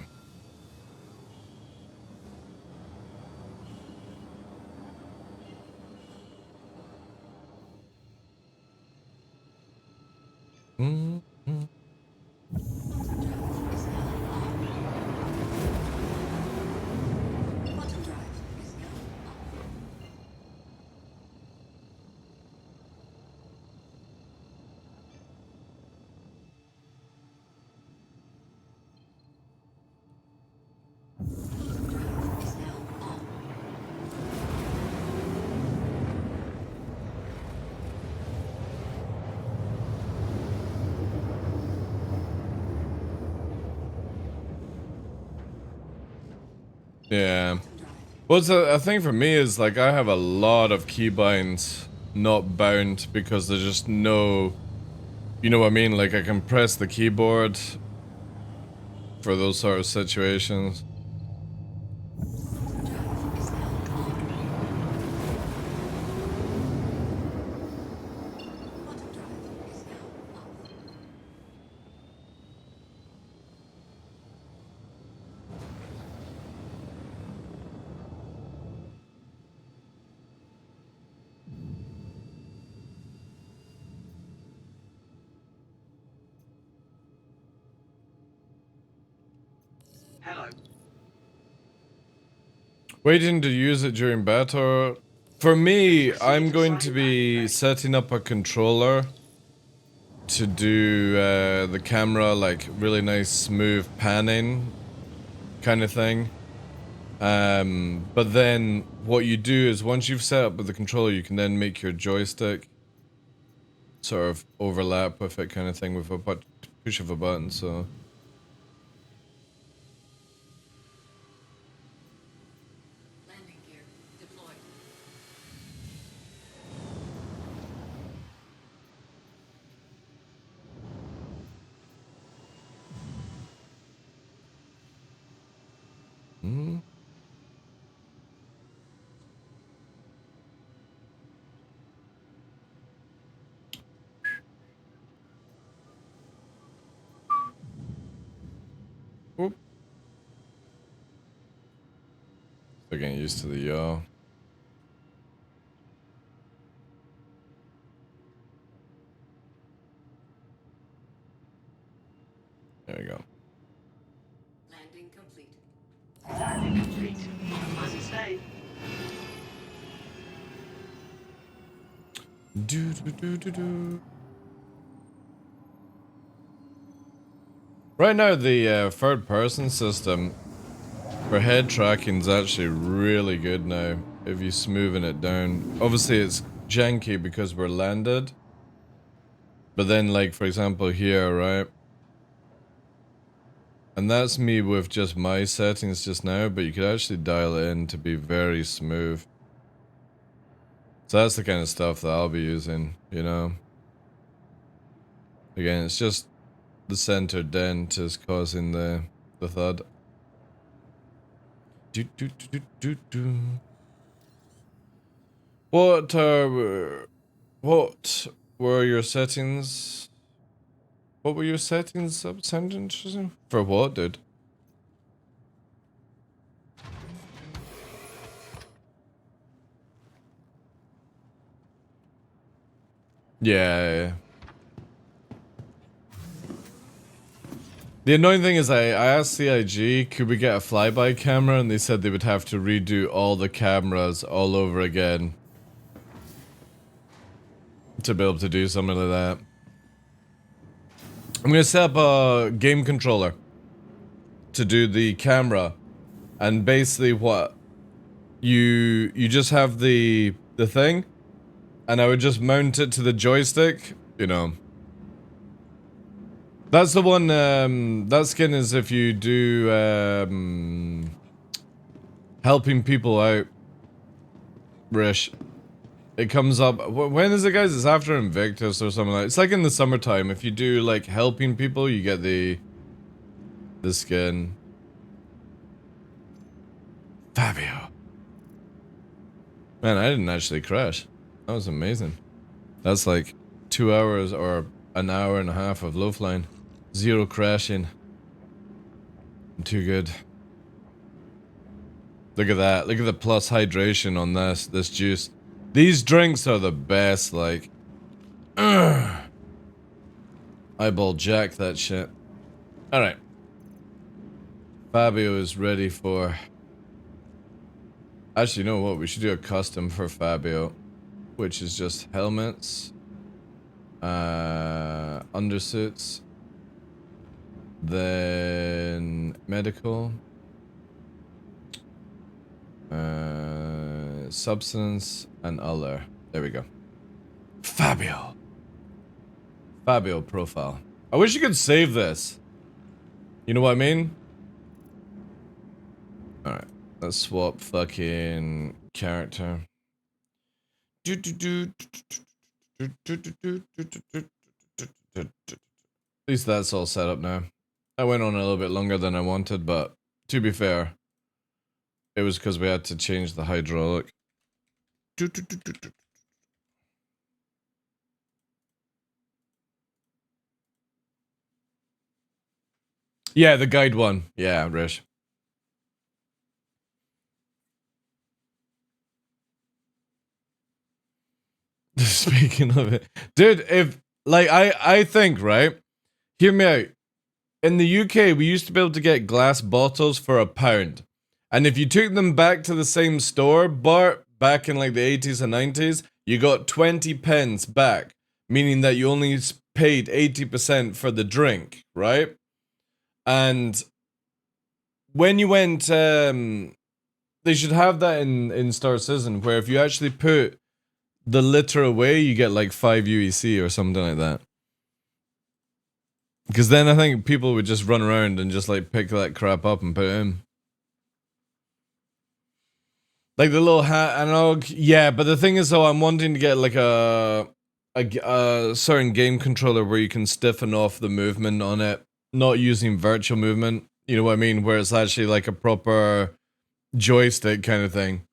Mm-hmm. Quantum drive is now on. Quantum drive is now on. Quantum drive is now on. Yeah. Quantum drive. Well, it's a thing for me is like I have a lot of keybinds not bound because there's just no, you know what I mean? Like I can press the keyboard for those sort of situations. Quantum drive is now on. Quantum drive is now off. Hello. Waiting to use it during battle. For me, I'm going to be setting up a controller to do the camera like really nice smooth panning kind of thing. But then what you do is once you've set up with the controller, you can then make your joystick sort of overlap with it kind of thing with a push of a button, so. Landing gear deployed. Mm. Oop. Still getting used to the yaw. There we go. Landing complete. Landing complete. Fuzzy stay. Do do do do do. Right now, the third-person system for head tracking is actually really good now. If you're smoothing it down, obviously it's janky because we're landed. But then, like for example, here, right? And that's me with just my settings just now, but you could actually dial it in to be very smooth. So that's the kind of stuff that I'll be using, you know? Again, it's just the center dent is causing the thud. Do do do do do do. What were your settings? What were your settings up, Sentence? For what, dude? Yeah. The annoying thing is I asked CIG, could we get a flyby camera, and they said they would have to redo all the cameras all over again to be able to do something like that. I'm gonna set up a game controller to do the camera, and basically what you just have the thing, and I would just mount it to the joystick, you know. That's the one, that skin is if you do, helping people out, Rish. It comes up, when is it, guys? It's after Invictus or something like that. It's like in the summertime, if you do, like, helping people, you get the skin. Fabio. Man, I didn't actually crash. That was amazing. That's like 2 hours or an hour and a half of low flying. 0 crashing. Too good. Look at that. Look at the plus hydration on this juice. These drinks are the best, like. Eyeball jack that shit. Alright. Fabio is ready for... Actually, you know what? We should do a custom for Fabio. Which is just helmets. Undersuits. Then... medical. Substance and other. There we go. Fabio. Fabio profile. I wish you could save this. You know what I mean? Alright. Let's swap fucking character. At least that's all set up now. I went on a little bit longer than I wanted, but to be fair, it was because we had to change the hydraulic. Yeah, the guide one. Yeah, Rish. Speaking of it, dude, if like I think, right? Hear me out. In the UK, we used to be able to get glass bottles for £1. And if you took them back to the same store, back in like the 80s and 90s, you got 20 pence back, meaning that you only paid 80% for the drink, right? And when you went, they should have that in Star Citizen, where if you actually put the litter away, you get like 5 UEC or something like that. Because then I think people would just run around and just like pick that crap up and put it in. Like the little hat analog, yeah. But the thing is, though, I'm wanting to get like a certain game controller where you can stiffen off the movement on it, not using virtual movement. You know what I mean? Where it's actually like a proper joystick kind of thing.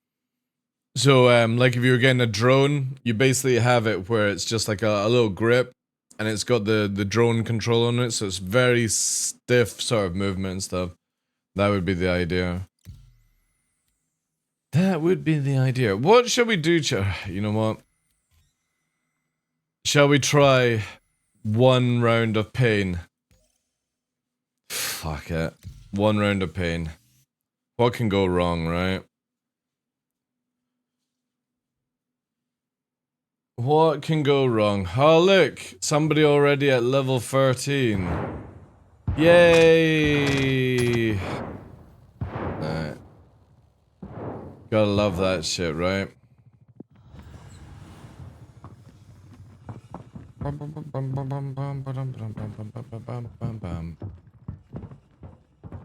So, like if you were getting a drone, you basically have it where it's just like a little grip, and it's got the drone control on it, so it's very stiff sort of movement and stuff. That would be the idea. That would be the idea. What shall we do, you know what? Shall we try 1 round of pain? Fuck it. 1 round of pain. What can go wrong, right? What can go wrong? Oh, look! Somebody already at level 13. Yay! Alright. Gotta love that shit, right?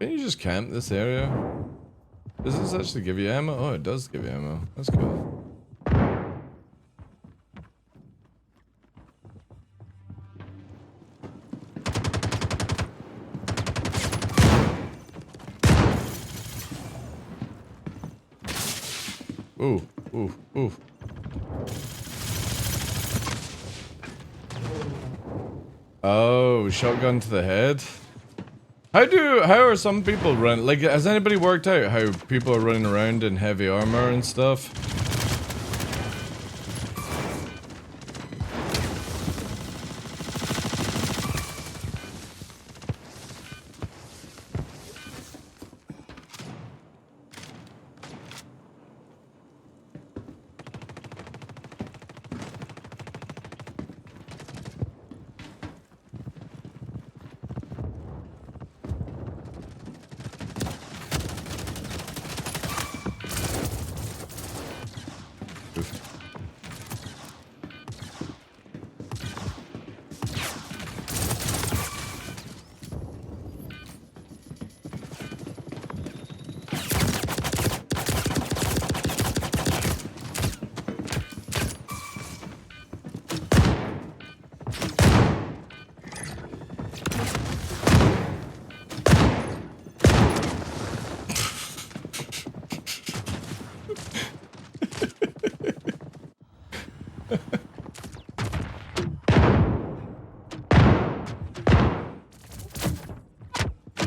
Can you just camp this area? Does this actually give you ammo? Oh, it does give you ammo. That's cool. Ooh, ooh, ooh. Oh, shotgun to the head? How are some people run? Like, has anybody worked out how people are running around in heavy armor and stuff?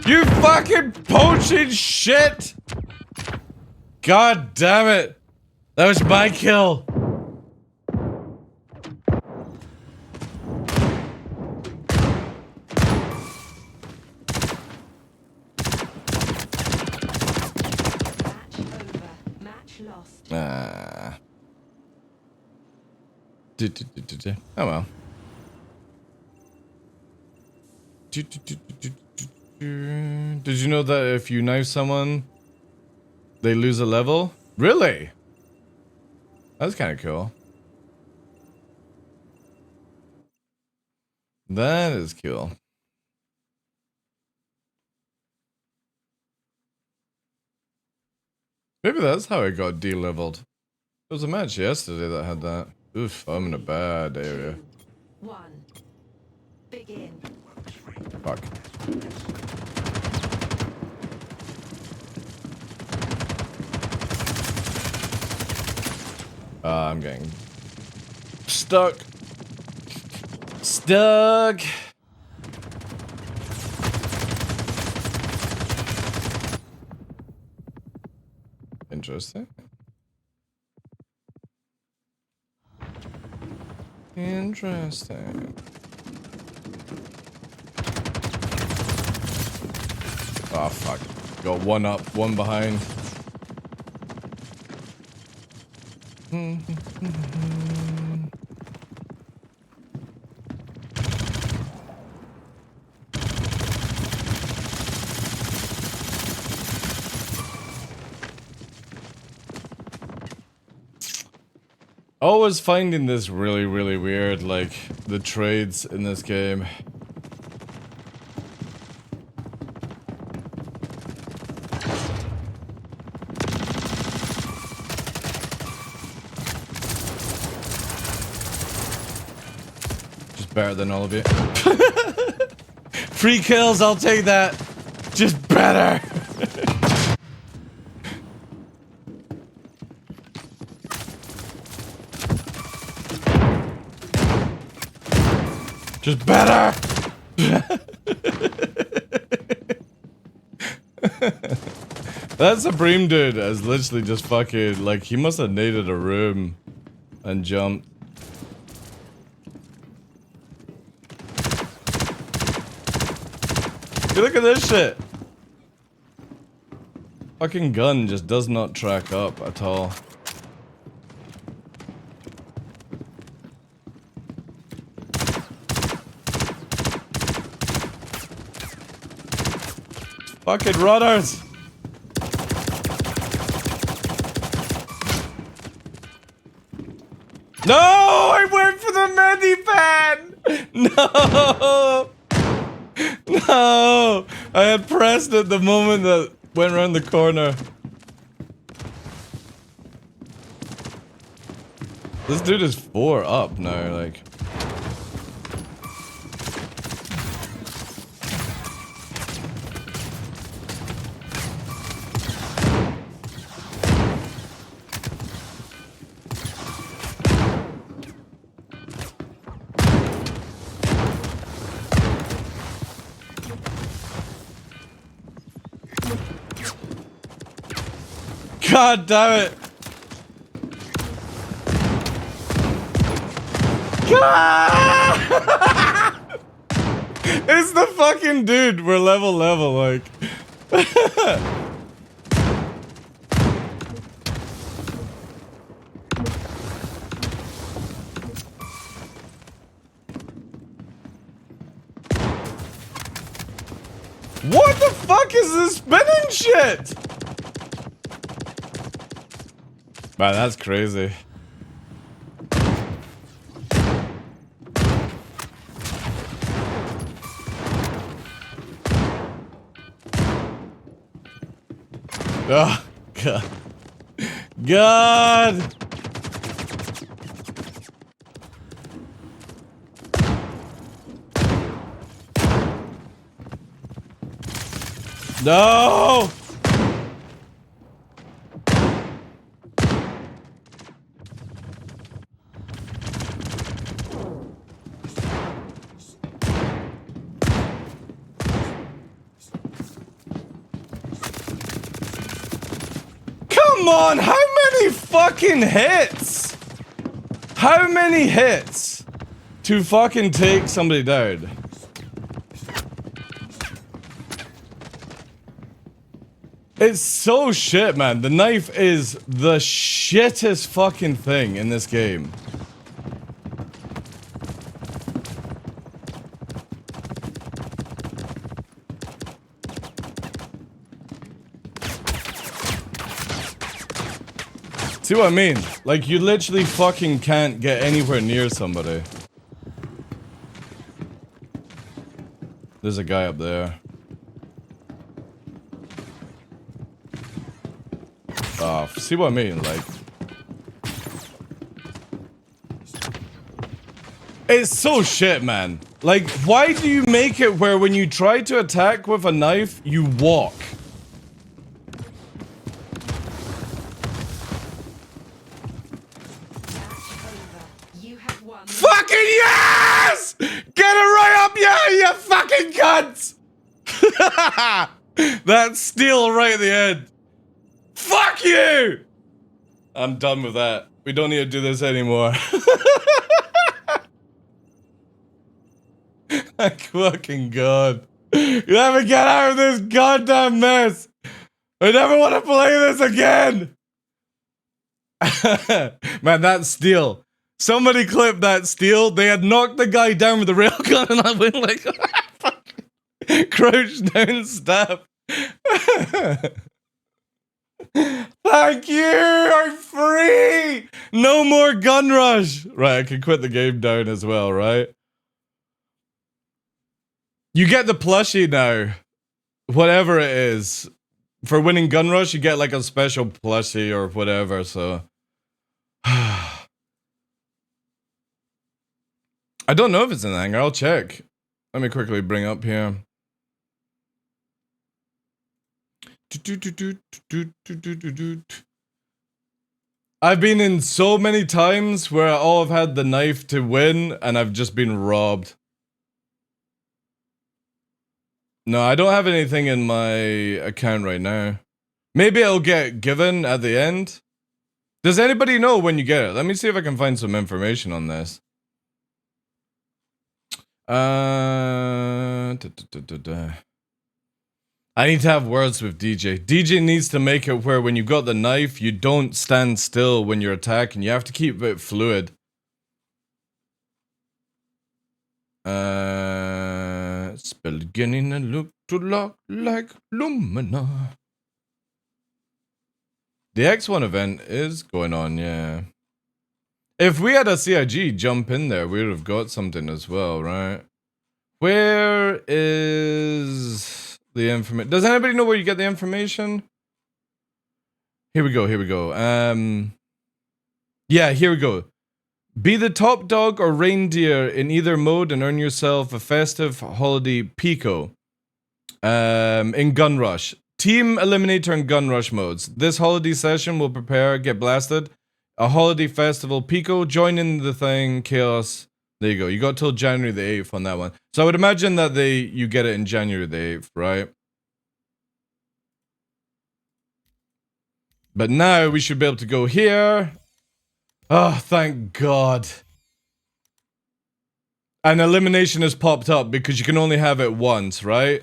You fucking poaching shit! God damn it! That was my kill! Match over. Match lost. Ah. Oh well. Did you know that if you knife someone, they lose a level? Really? That's kind of cool. That is cool. Maybe that's how it got de-leveled. There was a match yesterday that had that. Oof, I'm in a bad area. 1. Begin. Fuck. I'm getting stuck. Stuck. Interesting. Interesting. Oh fuck. Got one up, one behind. Always finding this really, really weird, like, the trades in this game. Just better than all of you. Free kills, I'll take that. Just better. Just better! That Supreme dude has literally just fucking, like, he must have naded a room and jumped. Dude, look at this shit! Fucking gun just does not track up at all. Fucking runners! No! I went for the Medipan! No! No! I had pressed it the moment that went around the corner. This dude is 4 up now, like. God damn it! God! It's the fucking dude. We're level, like. What the fuck is this spinning shit? Man, that's crazy. Oh, God. God! No! on, how many fucking hits? How many hits to fucking take somebody down? It's so shit, man. The knife is the shittest fucking thing in this game. See what I mean? Like, you literally fucking can't get anywhere near somebody. There's a guy up there. Oh, see what I mean? Like... It's so shit, man. Like, why do you make it where when you try to attack with a knife, you walk? Fucking yes! Get it right up, yeah, you fucking cunts! That's steel right at the end. Fuck you! I'm done with that. We don't need to do this anymore. My fucking god. You never get out of this goddamn mess. I never want to play this again. Man, that's steel. Somebody clipped that steel. They had knocked the guy down with the railgun and I went like, crouch down, stab. Thank you! I'm free! No more gun rush! Right, I can quit the game down as well, right? You get the plushie now. Whatever it is. For winning gun rush, you get like a special plushie or whatever, so... I don't know if it's in the hangar, I'll check. Let me quickly bring up here. I've been in so many times where I've had the knife to win and I've just been robbed. No, I don't have anything in my account right now. Maybe it'll get given at the end. Does anybody know when you get it? Let me see if I can find some information on this. I need to have words with DJ. DJ needs to make it where when you got the knife, you don't stand still when you're attacking. You have to keep it fluid. It's beginning to look to look like Lumina. The X1 event is going on, yeah. If we had a CIG jump in there, we would have got something as well, right? Where is the information? Does anybody know where you get the information? Here we go, here we go. Yeah, here we go. Be the top dog or reindeer in either mode and earn yourself a festive holiday Pico. In Gun Rush. Team Eliminator and Gun Rush modes. This holiday session will prepare, get blasted. A holiday festival Pico, join in the thing, chaos. There you go. You got till January the 8th on that one. So I would imagine that you get it in January the 8th, right? But now we should be able to go here. Oh, thank God. An elimination has popped up because you can only have it once, right?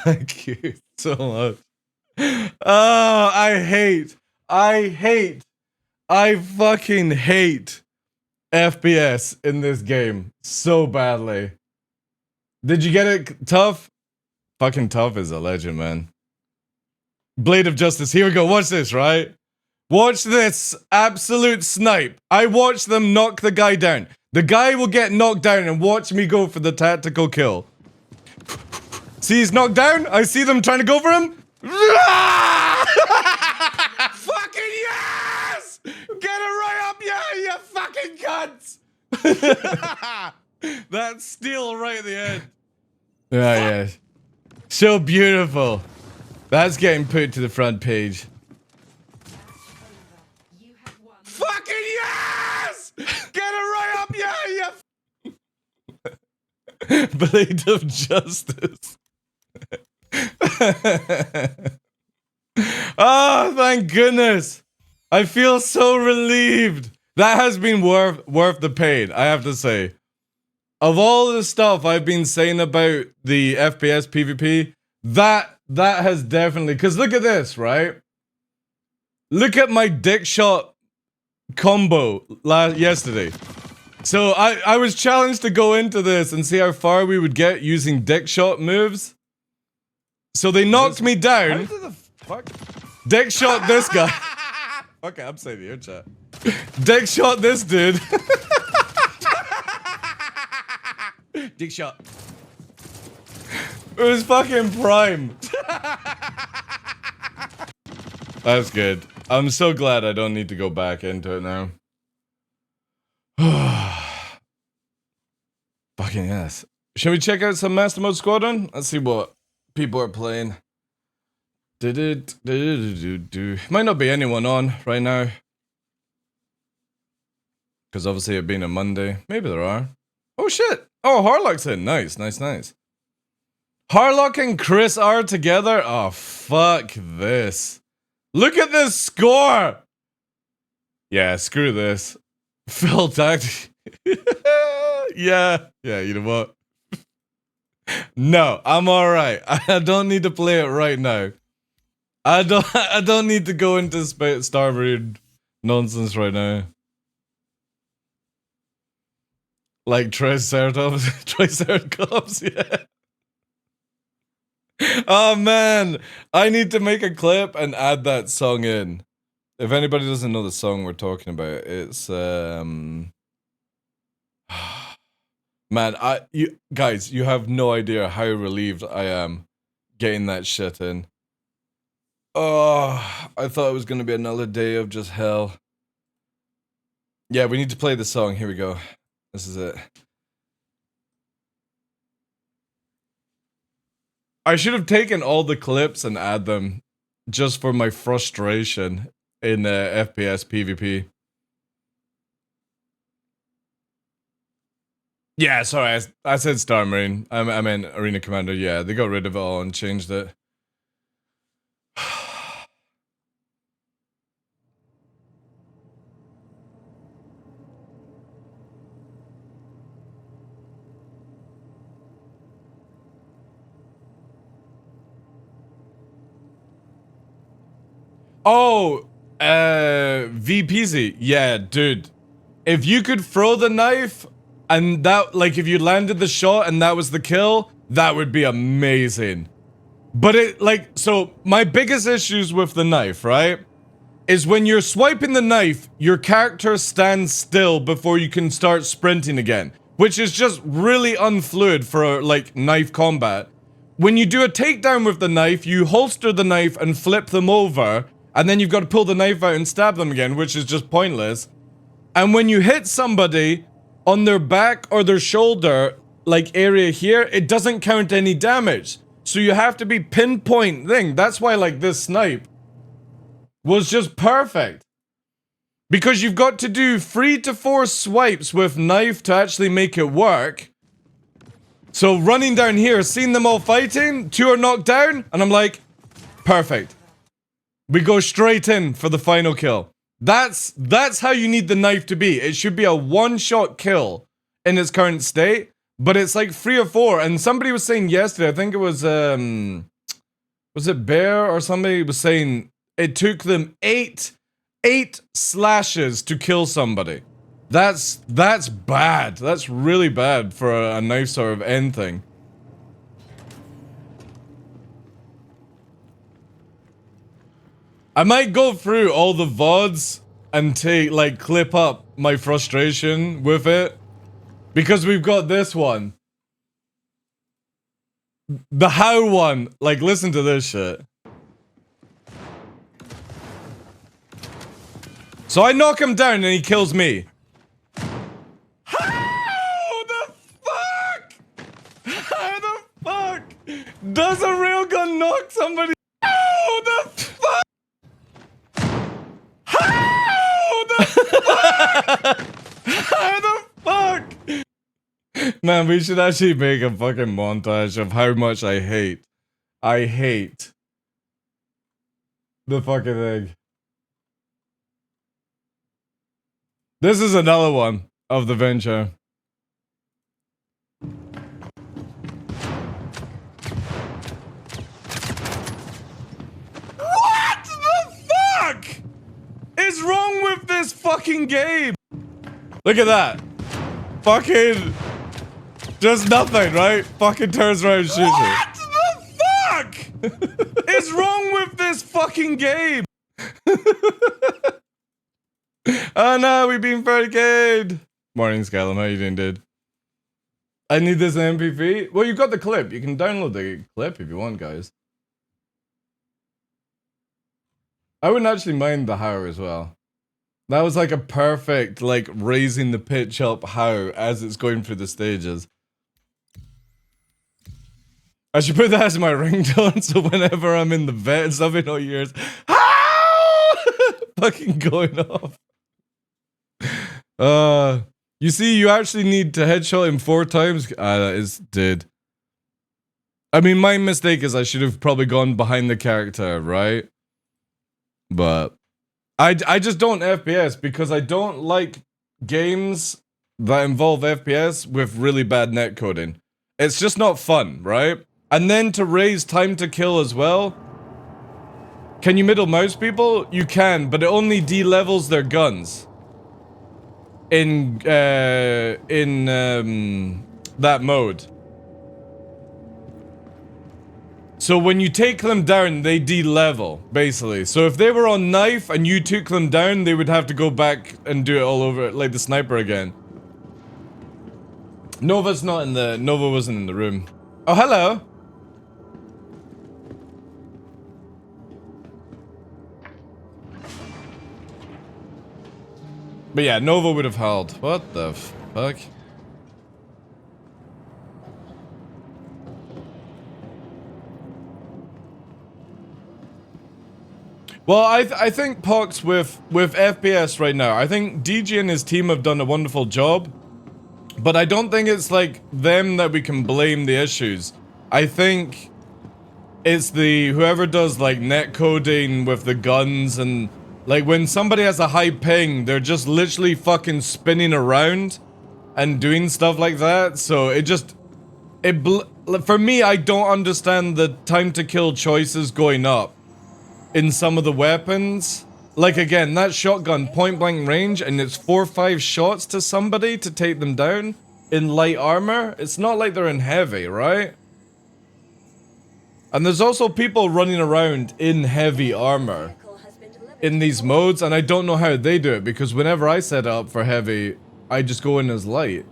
Thank you so much. Oh, I fucking hate FPS in this game so badly. Did you get it tough? Fucking tough is a legend, man. Blade of Justice, here we go, watch this, right? Watch this absolute snipe. I watch them knock the guy down. The guy will get knocked down and watch me go for the tactical kill. See, he's knocked down. I see them trying to go for him. Fucking yes! Get it right up, yeah, you fucking cunts! That's steel right at the end. Yeah. So beautiful. That's getting put to the front page. Fucking yes! Get it right up, yeah, you Blade of Justice. Oh, thank goodness. I feel so relieved. That has been worth the pain, I have to say. Of all the stuff I've been saying about the FPS PvP, that has definitely... Because look at this, right? Look at my dick shot combo yesterday. So I was challenged to go into this and see how far we would get using dick shot moves. So they knocked me down. How the fuck? Dick shot this guy. Okay, I'm saying your chat. Dick shot this dude. Dick shot. It was fucking prime. That's good. I'm so glad I don't need to go back into it now. Fucking yes. Shall we check out some Master Mode Squadron? Let's see what people are playing. Might not be anyone on right now. Because obviously it being a Monday. Maybe there are. Oh shit! Oh, Harlock's in. Nice, nice, nice. Harlock and Chris are together? Oh, fuck this. Look at this score! Yeah, screw this. Phil tact. Yeah, you know what? No, I'm alright. I don't need to play it right now. I don't need to go into Starboard nonsense right now. Like Triceratops, yeah. Oh man, I need to make a clip and add that song in. If anybody doesn't know the song we're talking about, it's man, you guys, you have no idea how relieved I am getting that shit in. Oh, I thought it was gonna be another day of just hell. Yeah, we need to play the song. Here we go. This is it. I should have taken all the clips and add them just for my frustration in FPS PvP. Yeah, sorry, I said Star Marine. I meant Arena Commander. Yeah, they got rid of it all and changed it. Oh, VPZ. Yeah, dude. If you could throw the knife and that, like, if you landed the shot and that was the kill, that would be amazing. But it, like, so my biggest issues with the knife, right, is when you're swiping the knife, your character stands still before you can start sprinting again, which is just really unfluid for, like, knife combat. When you do a takedown with the knife, you holster the knife and flip them over, and then you've got to pull the knife out and stab them again, which is just pointless. And when you hit somebody on their back or their shoulder, like area here, it doesn't count any damage. So you have to be pinpoint thing. That's why, like, this snipe was just perfect. Because you've got to do 3 to 4 swipes with knife to actually make it work. So running down here, seeing them all fighting, 2 are knocked down, and I'm like, perfect. We go straight in for the final kill. That's how you need the knife to be. It should be a one-shot kill in its current state, but it's like 3 or 4. And somebody was saying yesterday, I think it was it Bear or somebody was saying it took them 8 slashes to kill somebody. That's bad. That's really bad for a knife sort of end thing. I might go through all the VODs and take, like, clip up my frustration with it. Because we've got this one. The how one. Like, listen to this shit. So I knock him down and he kills me. How the fuck? How the fuck does a railgun knock somebody? How the fuck? How the fuck? How the fuck Man, we should actually make a fucking montage of how much I hate the fucking thing. This is another one of the venture. What the fuck is wrong with this fucking game? Look at that. Fucking just nothing, right? Fucking turns around and shoots you. What the fuck is wrong with this fucking game? Oh no, we've been barricaded. Morning, Scallum. How you doing, dude? I need this in MP3. Well, you got the clip. You can download the clip if you want, guys. I wouldn't actually mind the how as well. That was like a perfect, like, raising the pitch up how as it's going through the stages. I should put that as my ringtone, so whenever I'm in the vet and stuff in all years, fucking going off. You see, you actually need to headshot him 4 times. That is, dude. I mean, my mistake is I should have probably gone behind the character, right? But I just don't FPS because I don't like games that involve FPS with really bad netcoding. It's just not fun, right? And then to raise time to kill as well. Can you middle mouse people? You can, but it only de-levels their guns. In that mode. So when you take them down, they de-level, basically. So if they were on knife and you took them down, they would have to go back and do it all over, like the sniper again. Nova's not in the... Nova wasn't in the room. Oh, hello! But yeah, Nova would have held. What the fuck? Well, I think Pox with FPS right now, I think DJ and his team have done a wonderful job. But I don't think it's like them that we can blame the issues. I think it's the whoever does like netcoding with the guns and like when somebody has a high ping, they're just literally fucking spinning around and doing stuff like that. So it just for me, I don't understand the time to kill choices going up in some of the weapons. Like again, that shotgun point blank range and it's 4 or 5 shots to somebody to take them down in light armor. It's not like they're in heavy, right? And there's also people running around in heavy armor in these modes, and I don't know how they do it because whenever I set up for heavy, I just go in as light.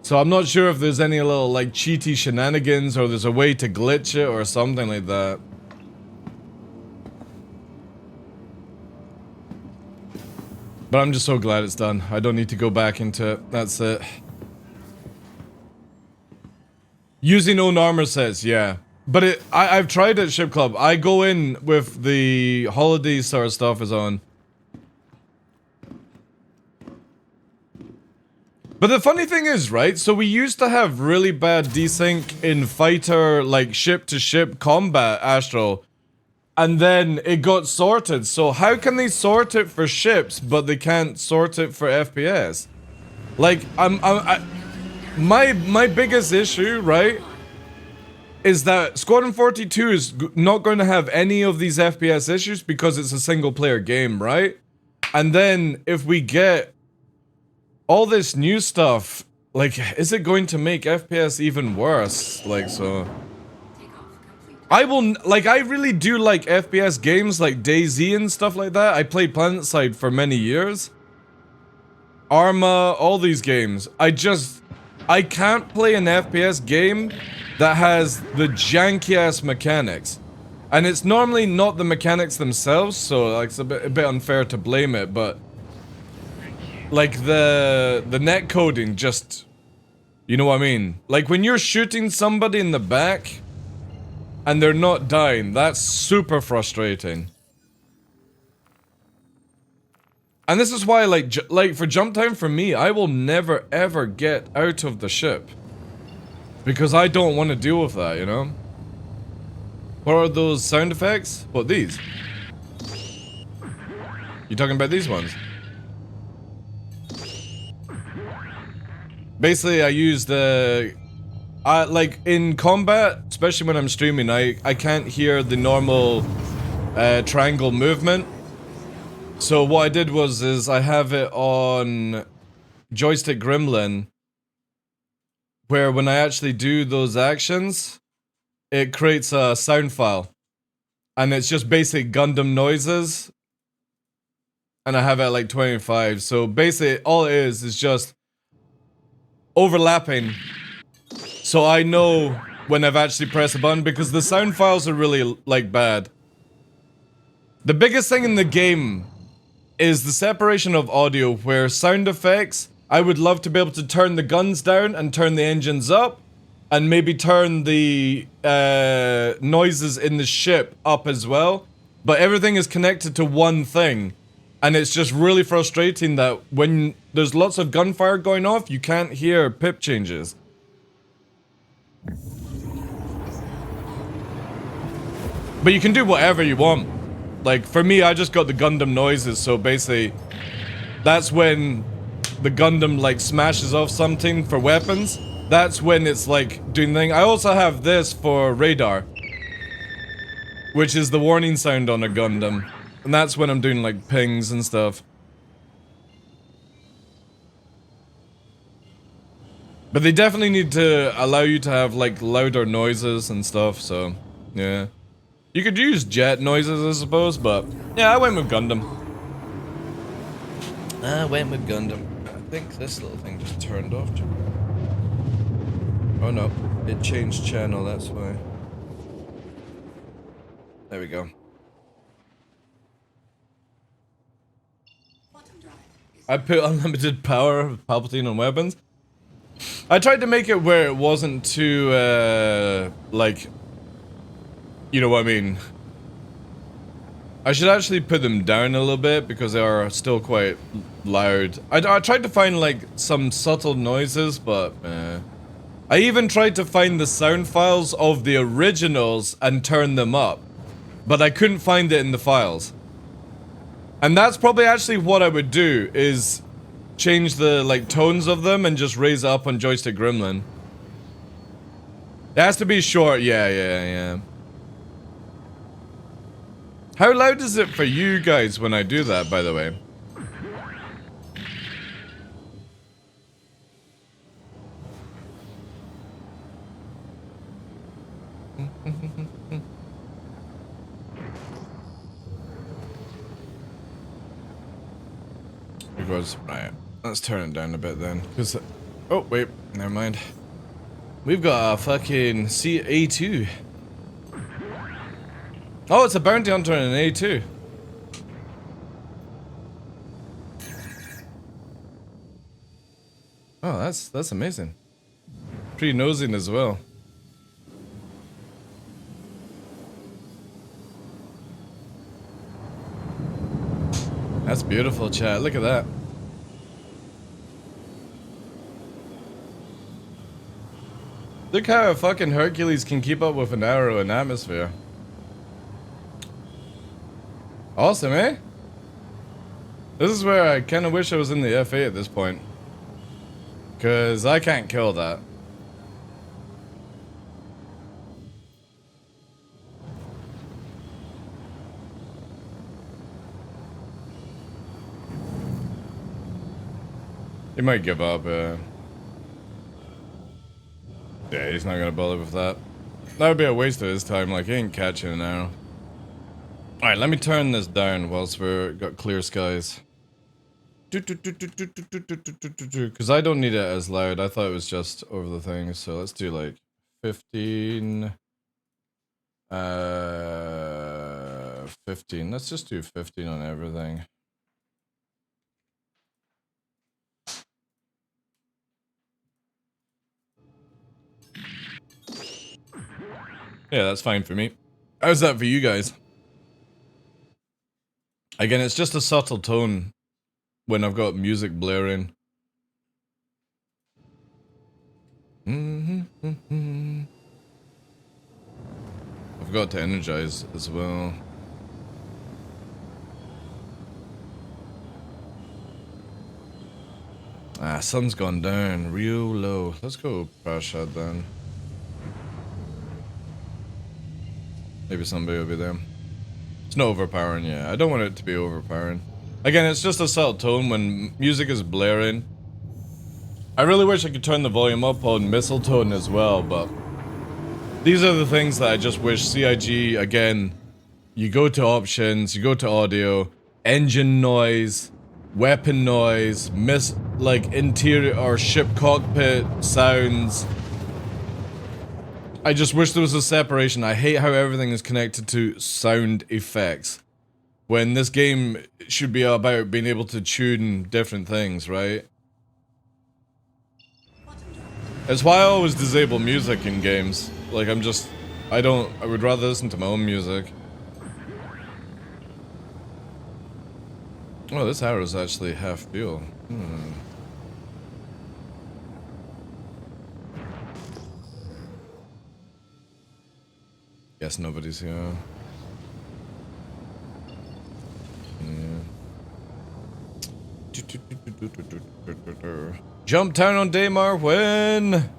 So I'm not sure if there's any little like cheaty shenanigans or there's a way to glitch it or something like that. But I'm just so glad it's done. I don't need to go back into it. That's it. Using own armor sets, yeah. But I've tried at Ship Club. I go in with the holiday sort of stuff is on. But the funny thing is, right? So we used to have really bad desync in fighter, like ship-to-ship combat, Astro. And then it got sorted. So how can they sort it for ships, but they can't sort it for FPS? Like, my biggest issue, right, is that Squadron 42 is not going to have any of these FPS issues because it's a single-player game, right? And then if we get all this new stuff, like, is it going to make FPS even worse? Like, so... I will, like, I really do like FPS games like DayZ and stuff like that. I played PlanetSide for many years. Arma, all these games. I can't play an FPS game that has the janky-ass mechanics. And it's normally not the mechanics themselves, so like, it's a bit unfair to blame it, but... Like, the netcoding just... You know what I mean? Like, when you're shooting somebody in the back... and they're not dying, that's super frustrating. And this is why, like for jump time for me, I will never ever get out of the ship. Because I don't want to deal with that, you know? What are those sound effects? What, these? You talking about these ones? Basically, I use the... like, in combat, especially when I'm streaming, I can't hear the normal triangle movement. So what I did is I have it on Joystick Gremlin, where when I actually do those actions, it creates a sound file. And it's just basic Gundam noises. And I have it at like 25. So basically, all it is just overlapping. So I know when I've actually pressed a button, because the sound files are really, like, bad. The biggest thing in the game is the separation of audio, where sound effects, I would love to be able to turn the guns down and turn the engines up, and maybe turn the noises in the ship up as well. But everything is connected to one thing, and it's just really frustrating that when there's lots of gunfire going off, you can't hear pip changes. But you can do whatever you want. Like, for me, I just got the Gundam noises, so basically, that's when the Gundam, like, smashes off something for weapons. That's when it's, like, doing the thing. I also have this for radar, which is the warning sound on a Gundam. And that's when I'm doing, like, pings and stuff. But they definitely need to allow you to have, like, louder noises and stuff, so, yeah. You could use jet noises, I suppose, but yeah, I went with Gundam. I think this little thing just turned off. Oh no, it changed channel, that's why. There we go. I put unlimited power of Palpatine on weapons. I tried to make it where it wasn't too, like, you know what I mean. I should actually put them down a little bit because they are still quite loud. I tried to find like some subtle noises, but I even tried to find the sound files of the originals and turn them up, but I couldn't find it in the files. And that's probably actually what I would do, is change the like tones of them and just raise it up on Joystick Gremlin. It has to be short, yeah. How loud is it for you guys when I do that, by the way? Because, right, let's turn it down a bit then. Because, oh wait, never mind. We've got a fucking A2. Oh, it's a bounty hunter in an A2. Oh, that's amazing. Pretty nosing as well. That's beautiful, chat. Look at that. Look how a fucking Hercules can keep up with an arrow in atmosphere. Awesome, eh? This is where I kind of wish I was in the F8 at this point. Because I can't kill that. He might give up, yeah, he's not gonna bother with that. That would be a waste of his time, like, he ain't catching an arrow. Alright, let me turn this down whilst we're got clear skies. Because I don't need it as loud. I thought it was just over the thing. So let's do like 15. 15. Let's just do 15 on everything. Yeah, that's fine for me. How's that for you guys? Again, it's just a subtle tone. when I've got music blaring. I've got to energize as well. Ah, sun's gone down real low. Let's go crash head then. Maybe somebody will be there. It's not overpowering yet. I don't want it to be overpowering. Again, it's just a subtle tone when music is blaring. I really wish I could turn the volume up on Mistletoe as well, but these are the things that I just wish CIG, again, you go to options, you go to audio, engine noise, weapon noise, like interior or ship cockpit sounds. I just wish there was a separation. I hate how everything is connected to sound effects. When this game should be about being able to tune different things, right? It's why I always disable music in games. Like, I would rather listen to my own music. Oh, this arrow's actually half fuel. Guess nobody's here. Jump town on Daymar when...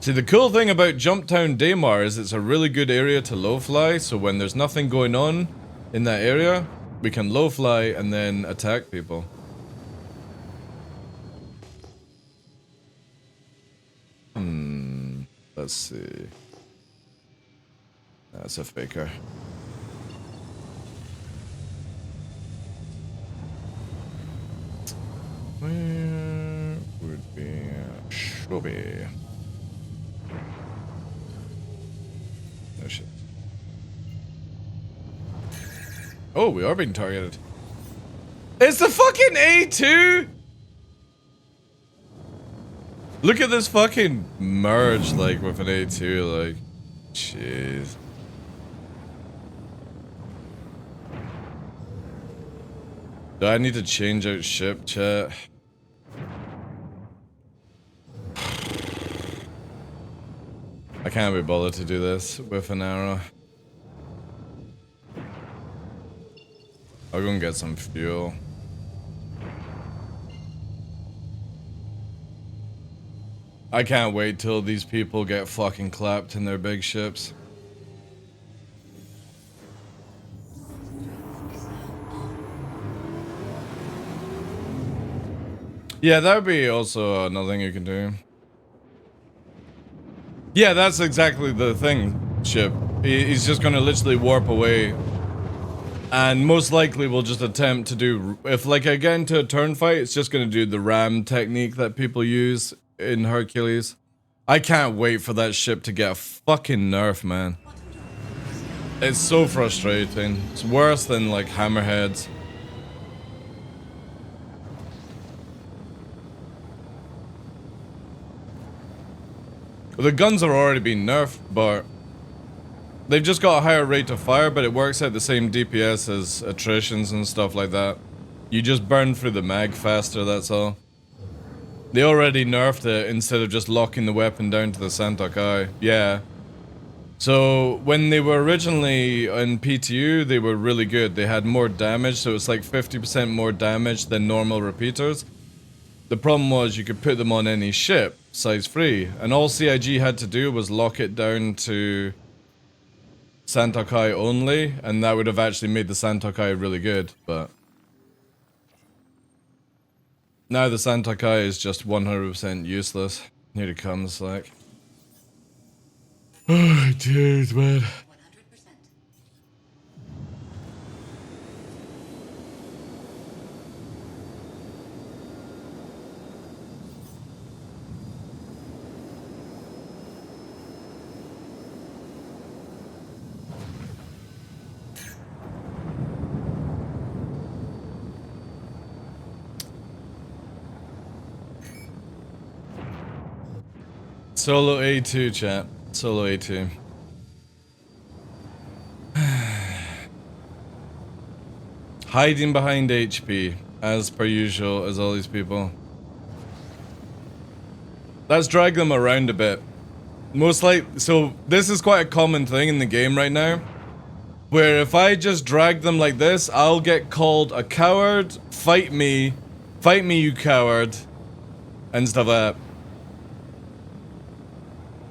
See, the cool thing about Jump Town Daymar is it's a really good area to low fly, so when there's nothing going on in that area, we can low fly and then attack people. Let's see. That's a faker. Where would be Shobi? No shit. Oh, we are being targeted. It's the fucking A2! Look at this fucking merge, like, with an A2, like, jeez. Do I need to change out ship, chat? I can't be bothered to do this with an arrow. I'll go and get some fuel. I can't wait till these people get fucking clapped in their big ships. Yeah, that would be also another thing you can do. Yeah, that's exactly the thing, Ship. He's just gonna literally warp away. And most likely we'll just attempt to do... If, like, I get into a turn fight, it's just gonna do the ram technique that people use in Hercules. I can't wait for that ship to get a fucking nerf, man. It's so frustrating. It's worse than, like, hammerheads. The guns are already being nerfed, but they've just got a higher rate of fire, but it works at the same DPS as attritions and stuff like that. You just burn through the mag faster, that's all. They already nerfed it instead of just locking the weapon down to the Santok Eye. Yeah. So, when they were originally in PTU, they were really good. They had more damage, so it's like 50% more damage than normal repeaters. The problem was you could put them on any ship, size 3, and all CIG had to do was lock it down to Santok Eye only, and that would have actually made the Santok Eye really good, but... Now the Santok Eye is just 100% useless. Here it comes, like... Oh, jeez, man. 100%. Solo A2, chat. Solo A2. Hiding behind HP, as per usual, as all these people. Let's drag them around a bit. Most like, so this is quite a common thing in the game right now, where if I just drag them like this, I'll get called a coward, fight me you coward, and stuff like that.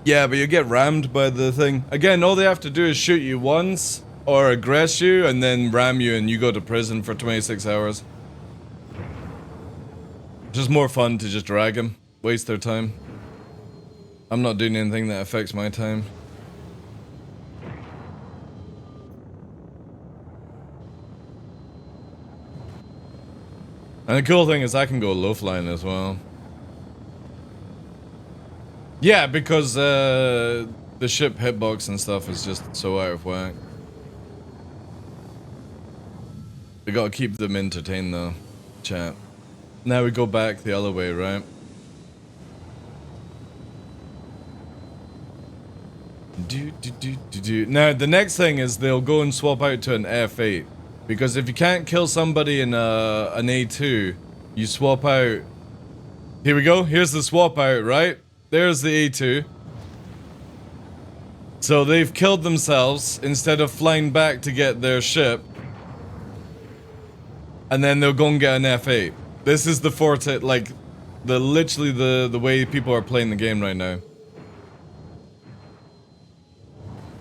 Yeah, but you get rammed by the thing. Again, all they have to do is shoot you once, or aggress you, and then ram you, and you go to prison for 26 hours. Just more fun to just drag them, waste their time. I'm not doing anything that affects my time. And the cool thing is I can go low flying as well. Yeah, because the ship hitbox and stuff is just so out of whack. We gotta keep them entertained though, chat. Now we go back the other way, right? Now the next thing is they'll go and swap out to an F8. Because if you can't kill somebody in an A2, you swap out. Here we go, here's the swap out, right? There's the A2. So they've killed themselves instead of flying back to get their ship. And then they'll go and get an F8. This is the forte, like, literally the way people are playing the game right now.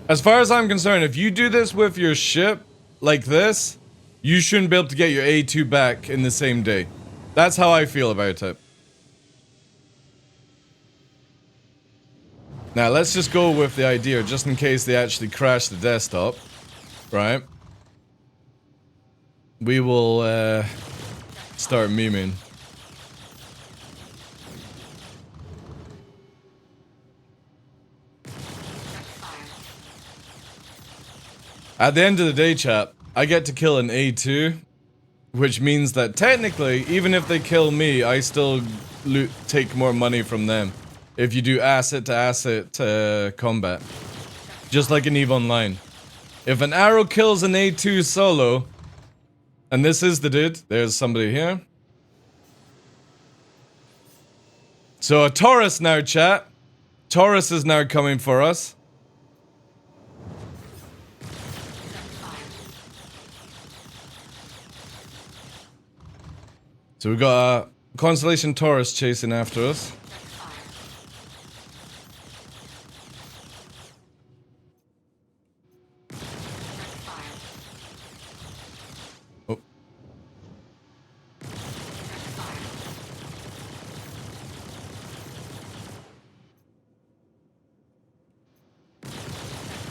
As far as I'm concerned, if you do this with your ship, like this, you shouldn't be able to get your A2 back in the same day. That's how I feel about it. Now, let's just go with the idea, just in case they actually crash the desktop. Right? We will, start memeing. At the end of the day, chat, I get to kill an A2, which means that technically, even if they kill me, I still take more money from them. If you do asset-to-asset combat. Just like in EVE Online. If an arrow kills an A2 solo, and this is the dude, there's somebody here. So a Taurus now, chat. Taurus is now coming for us. So we've got a Constellation Taurus chasing after us. Oh.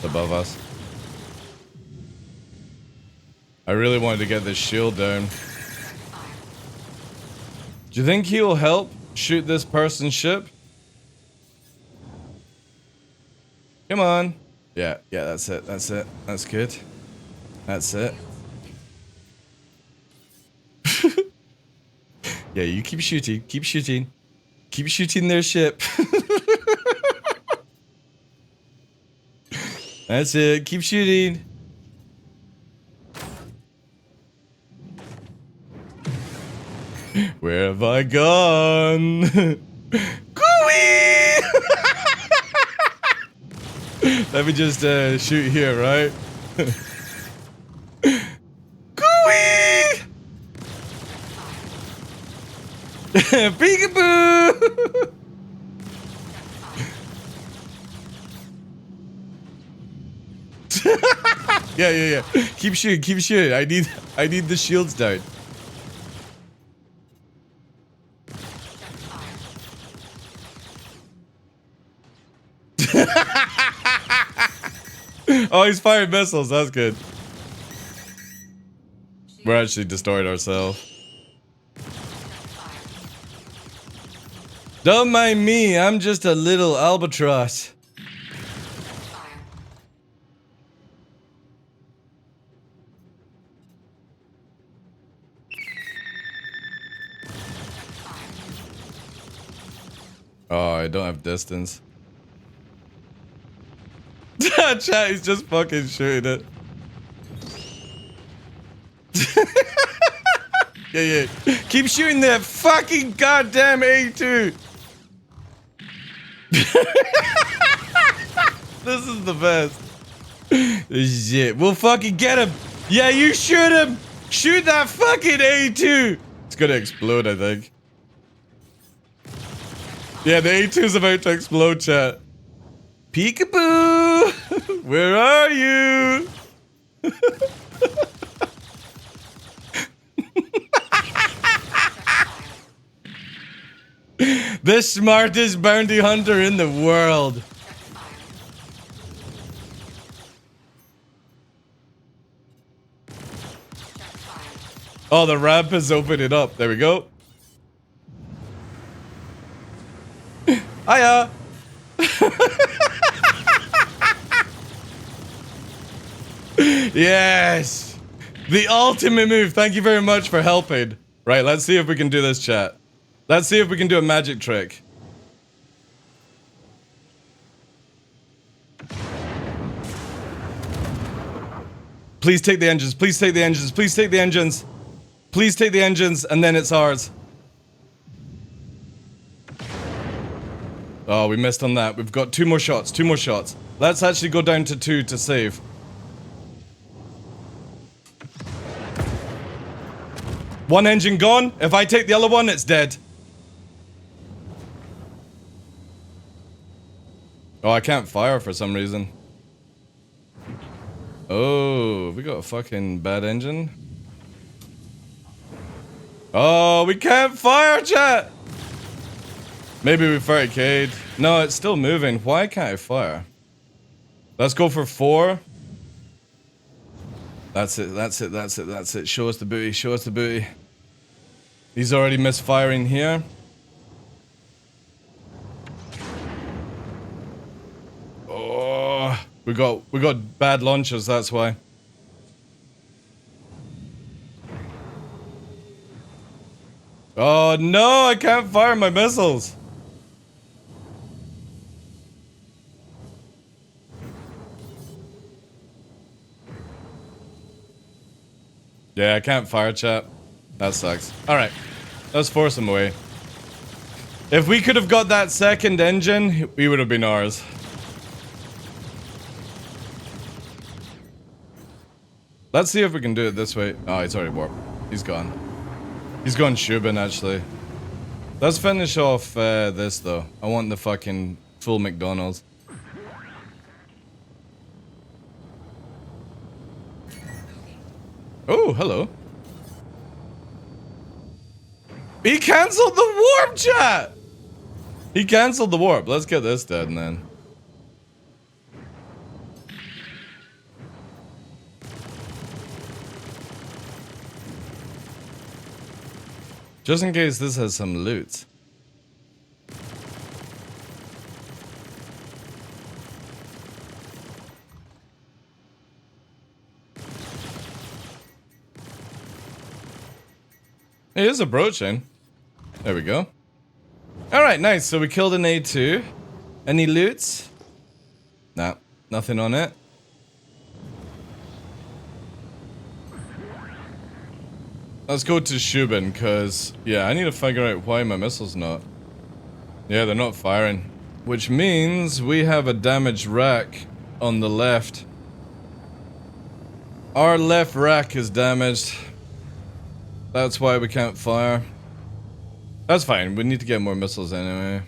Above us. I really wanted to get this shield down. Do you think he'll help shoot this person's ship? Come on. Yeah, that's it. That's good. That's it. Yeah, you keep shooting. Keep shooting. Keep shooting their ship. That's it. Keep shooting. Where have I gone? Gooey! Let me just shoot here, right? Gooey! Peekaboo! Yeah. Keep shooting. I need the shields down. Oh, he's firing missiles. That's good. We're actually destroyed ourselves. Don't mind me. I'm just a little albatross. Oh, I don't have distance. Chat, he's just fucking shooting it. Yeah. Keep shooting that fucking goddamn A2. This is the best. Shit. We'll fucking get him. Yeah, you shoot him. Shoot that fucking A2. It's gonna explode, I think. Yeah, the A2's about to explode, chat. Peekaboo! Where are you? The smartest bounty hunter in the world. Oh, the ramp has opened it up. There we go. Hiya. Yes. The ultimate move. Thank you very much for helping. Right, let's see if we can do this, chat. Let's see if we can do a magic trick. Please take the engines. Please take the engines. Please take the engines. Please take the engines, and then it's ours. Oh, we missed on that. We've got 2 more shots. 2 more shots. Let's actually go down to 2 to save. One engine gone. If I take the other one, it's dead. Oh, I can't fire for some reason. Oh, we got a fucking bad engine. Oh, we can't fire, chat. Maybe we 30k'd. No, it's still moving. Why can't I fire? Let's go for 4. That's it, that's it, that's it, that's it. Show us the booty, show us the booty. He's already misfiring here. Oh, we got bad launchers, that's why. Oh no, I can't fire my missiles. Yeah, I can't fire, chat. That sucks. Alright, let's force him away. If we could have got that second engine, we would have been ours. Let's see if we can do it this way. Oh, he's already warped. He's gone. He's gone Shubin, actually. Let's finish off this, though. I want the fucking full McDonald's. Oh, hello. He cancelled the warp, chat! He cancelled the warp. Let's get this dead, then. Just in case this has some loot. He is approaching. There we go. Alright, nice. So we killed an A2. Any loot? Nah, nothing on it. Let's go to Shubin, because, yeah, I need to figure out why my missile's not. Yeah, they're not firing. Which means we have a damaged rack on the left. Our left rack is damaged. That's why we can't fire. That's fine, we need to get more missiles anyway.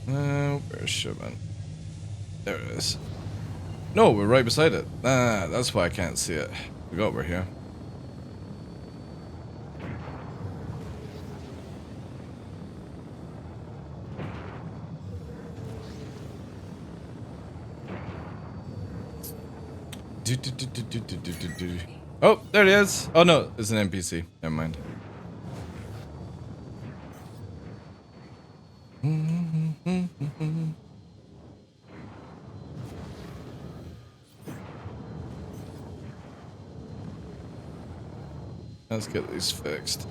Where's Shubin? There it is. No, we're right beside it. Ah, that's why I can't see it. Forgot we're here. Oh, there it is. Oh no, it's an NPC. Never mind. Let's get these fixed.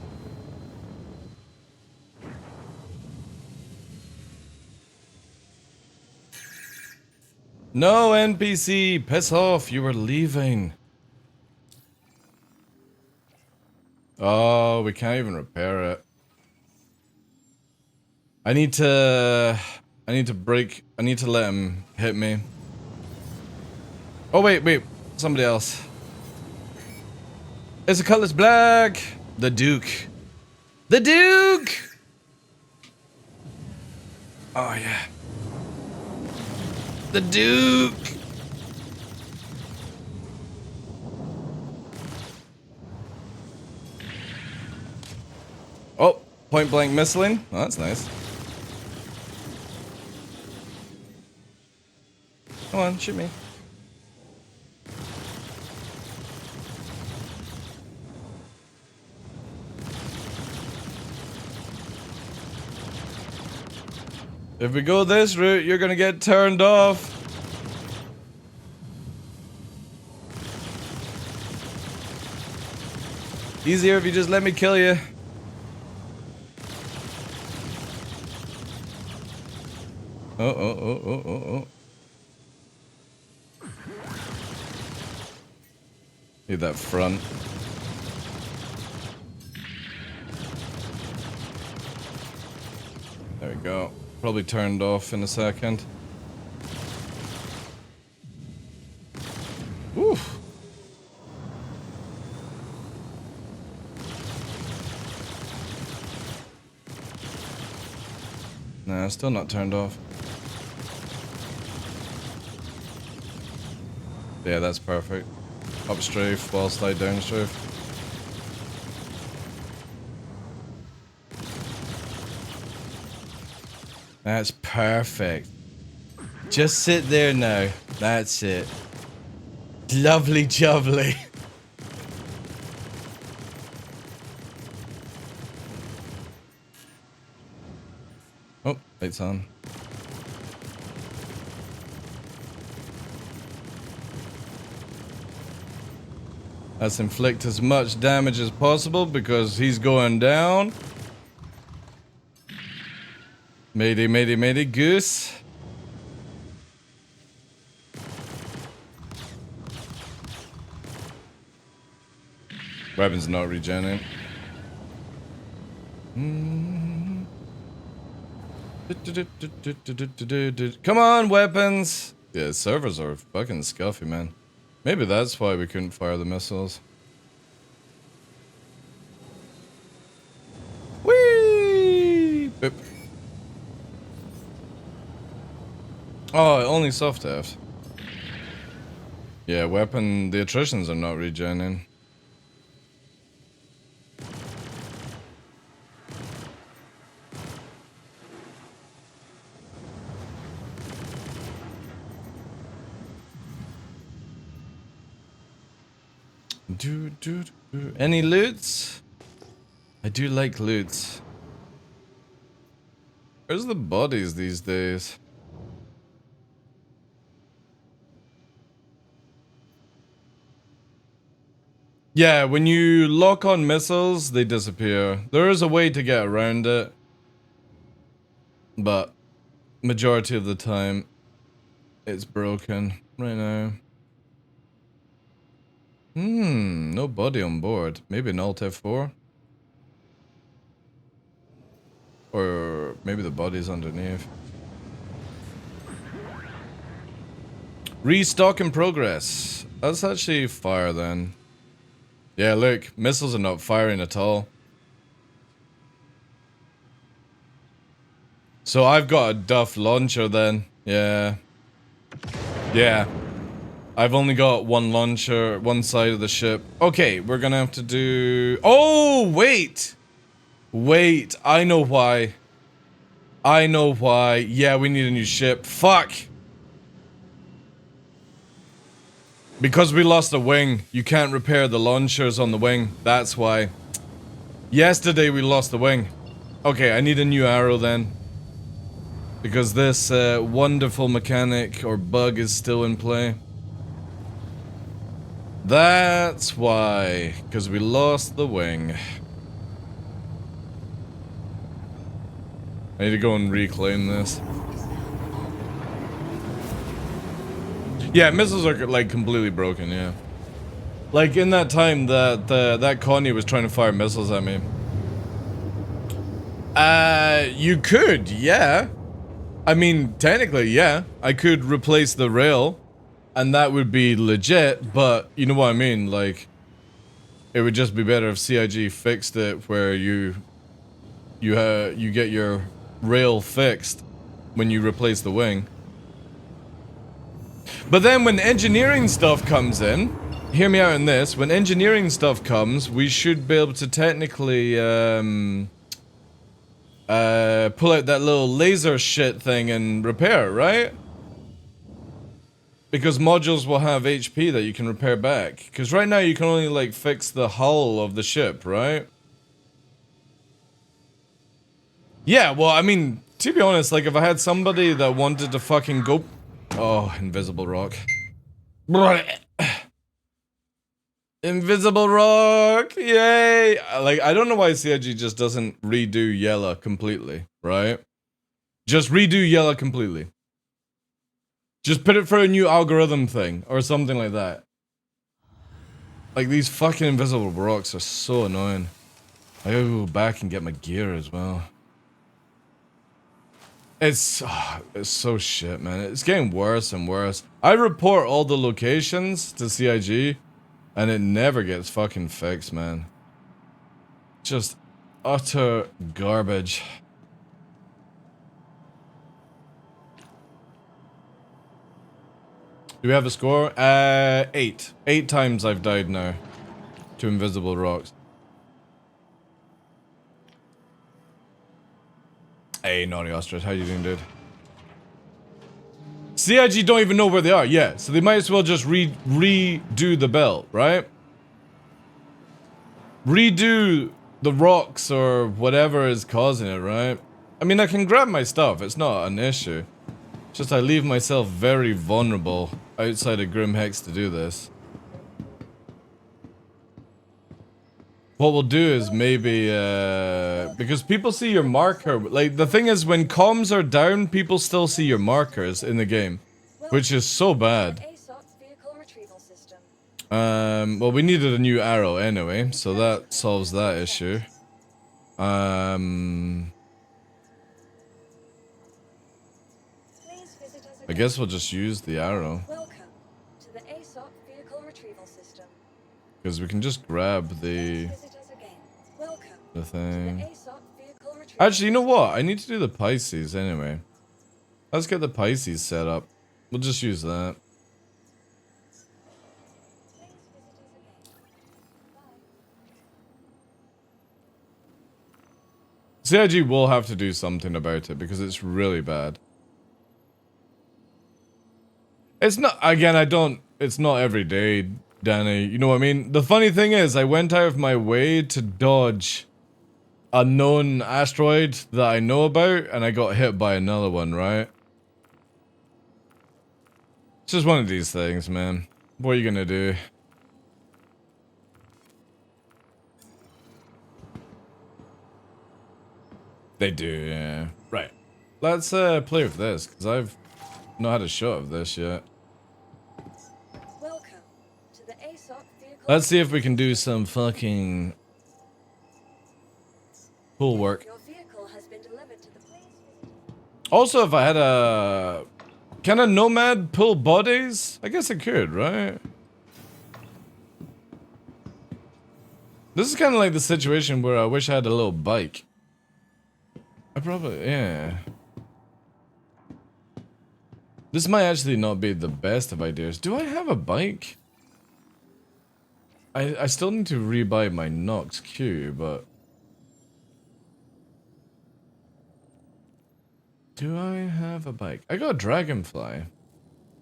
No, NPC! Piss off, you were leaving. Oh, we can't even repair it. I need to let him hit me. Oh, wait. Somebody else. It's a Cutlass Black! The Duke. The Duke! Oh, yeah. The Duke! Oh, point blank missiling. Oh, that's nice. Come on, shoot me. If we go this route, you're gonna get turned off. Easier if you just let me kill you. Oh. Need that front. There we go. Probably turned off in a second. Oof. Nah, still not turned off. Yeah, that's perfect. Up strafe while slide down strafe. That's perfect. Just sit there now. That's it. Lovely jubbly. Oh, lights on. Let's inflict as much damage as possible because he's going down. Mayday, goose. Weapons not regenerating. Come on, weapons! Yeah, servers are fucking scuffy, man. Maybe that's why we couldn't fire the missiles. Whee! Boop. Oh, only soft F. Yeah, weapon. The attritions are not regenerating. Any loots? I do like loots. Where's the bodies these days? Yeah, when you lock on missiles, they disappear. There is a way to get around it, but majority of the time, it's broken right now. No body on board. Maybe an Alt F4? Or maybe the body's underneath. Restock in progress. That's actually fire then. Yeah, look, missiles are not firing at all. So I've got a Duff launcher then. Yeah. Yeah. I've only got one launcher, one side of the ship. Okay, we're gonna have to do... Oh, wait! Wait, I know why. I know why. Yeah, we need a new ship. Fuck! Because we lost a wing. You can't repair the launchers on the wing. That's why. Yesterday we lost the wing. Okay, I need a new arrow then. Because this wonderful mechanic or bug is still in play. That's why, because we lost the wing. I need to go and reclaim this. Yeah, missiles are like completely broken, yeah. Like in that time that that Connie was trying to fire missiles at me. You could, yeah. I mean, technically, yeah. I could replace the rail, and that would be legit, but you know what I mean? Like, it would just be better if CIG fixed it where you get your rail fixed when you replace the wing. But then when engineering stuff comes in, hear me out on this, when engineering stuff comes, we should be able to technically pull out that little laser shit thing and repair, right? Because modules will have HP that you can repair back. Because right now you can only like fix the hull of the ship, right? Yeah, well, I mean, to be honest, like if I had somebody that wanted to fucking go... Oh, invisible rock. Invisible rock! Yay! Like, I don't know why CIG just doesn't redo Yella completely, right? Just redo Yella completely. Just put it for a new algorithm thing, or something like that. Like, these fucking invisible rocks are so annoying. I gotta go back and get my gear as well. It's so shit, man. It's getting worse and worse. I report all the locations to CIG, and it never gets fucking fixed, man. Just utter garbage. Do we have a score? 8. 8 times I've died now to invisible rocks. Hey, Naughty Ostrich, how you doing, dude? CIG don't even know where they are, yeah, so they might as well just redo the belt, right? Redo the rocks or whatever is causing it, right? I mean, I can grab my stuff, it's not an issue. Just I leave myself very vulnerable outside of Grim Hex to do this. What we'll do is maybe, because people see your marker, like, the thing is, when comms are down, people still see your markers in the game, which is so bad. Well, we needed a new arrow anyway, so that solves that issue. I guess we'll just use the arrow. Because we can just grab the thing. Actually, you know what? I need to do the Pisces anyway. Let's get the Pisces set up. We'll just use that. CIG will have to do something about it because it's really bad. It's not, again, it's not every day, Danny, you know what I mean? The funny thing is, I went out of my way to dodge a known asteroid that I know about, and I got hit by another one, right? It's just one of these things, man. What are you gonna do? They do, yeah. Right. Let's play with this, because I've not had a shot of this yet. Let's see if we can do some fucking cool work. Also, if I had a... Can a nomad pull bodies? I guess it could, right? This is kind of like the situation where I wish I had a little bike. I probably... yeah. This might actually not be the best of ideas. Do I have a bike? I still need to rebuy my Nox Q, but... Do I have a bike? I got a Dragonfly.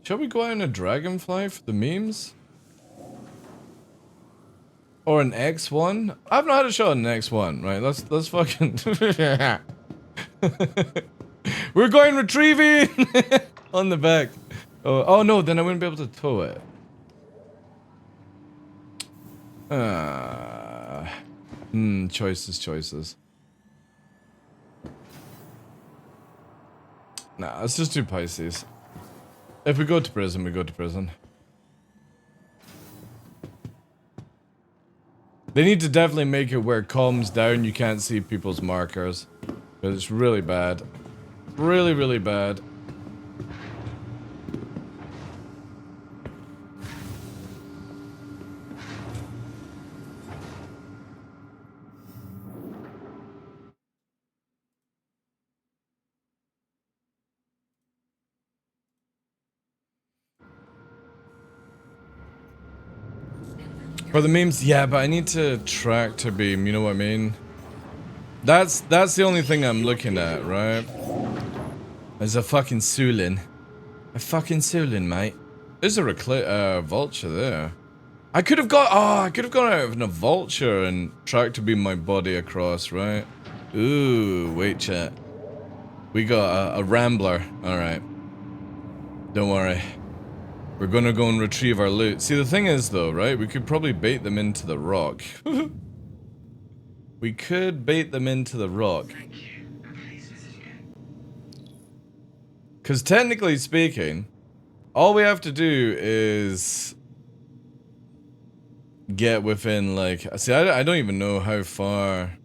Shall we go out on a Dragonfly for the memes? Or an X1? I've not had a shot on an X1, right? Let's fucking... We're going retrieving! On the back. Oh no, then I wouldn't be able to tow it. Choices. Nah, let's just do Pisces. If we go to prison, we go to prison. They need to definitely make it where it calms down, you can't see people's markers. Because it's really bad. Really, really bad. For the memes, yeah, but I need to track to beam, you know what I mean? That's the only thing I'm looking at, right? There's a fucking Sulin. A fucking Sulin, mate. There's a vulture there. I could have got I could have gone out of a vulture and tracked to beam my body across, right? Ooh, wait, chat. We got a rambler. Alright. Don't worry. We're gonna go and retrieve our loot. See, the thing is, though, right? We could probably bait them into the rock. We could bait them into the rock. Thank you, and please visit again. Because technically speaking, all we have to do is get within, like... See, I don't even know how far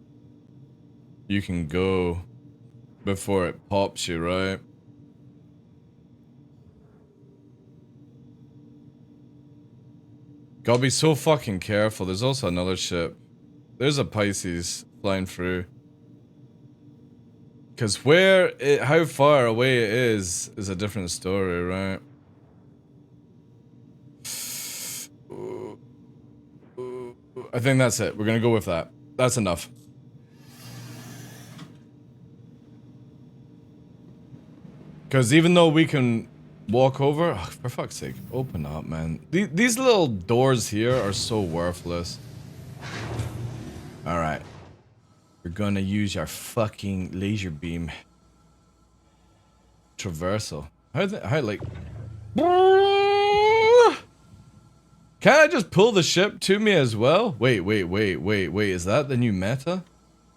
you can go before it pops you, right? Gotta be so fucking careful. There's also another ship. There's a Pisces flying through. Because how far away it is a different story, right? I think that's it. We're gonna go with that. That's enough. Because even though we can walk over... Oh, for fuck's sake, open up, man. These little doors here are so worthless. Alright. We're gonna use our fucking laser beam. Traversal. How like... Can't I just pull the ship to me as well? Wait, is that the new meta?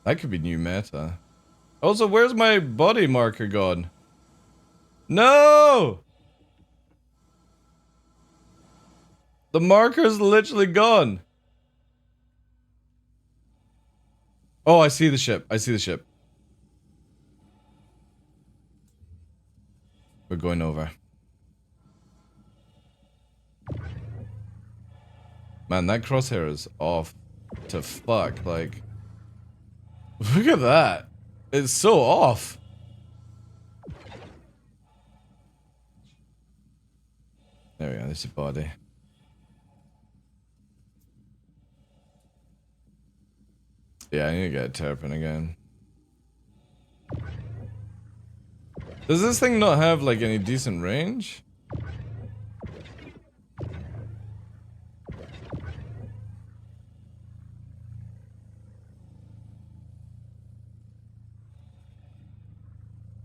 That could be new meta. Also, where's my body marker gone? No! The marker's literally gone. Oh, I see the ship. I see the ship. We're going over. Man, that crosshair is off to fuck. Like, look at that. It's so off. There we go. There's your body. Yeah, I need to get a terrapin again. Does this thing not have, like, any decent range?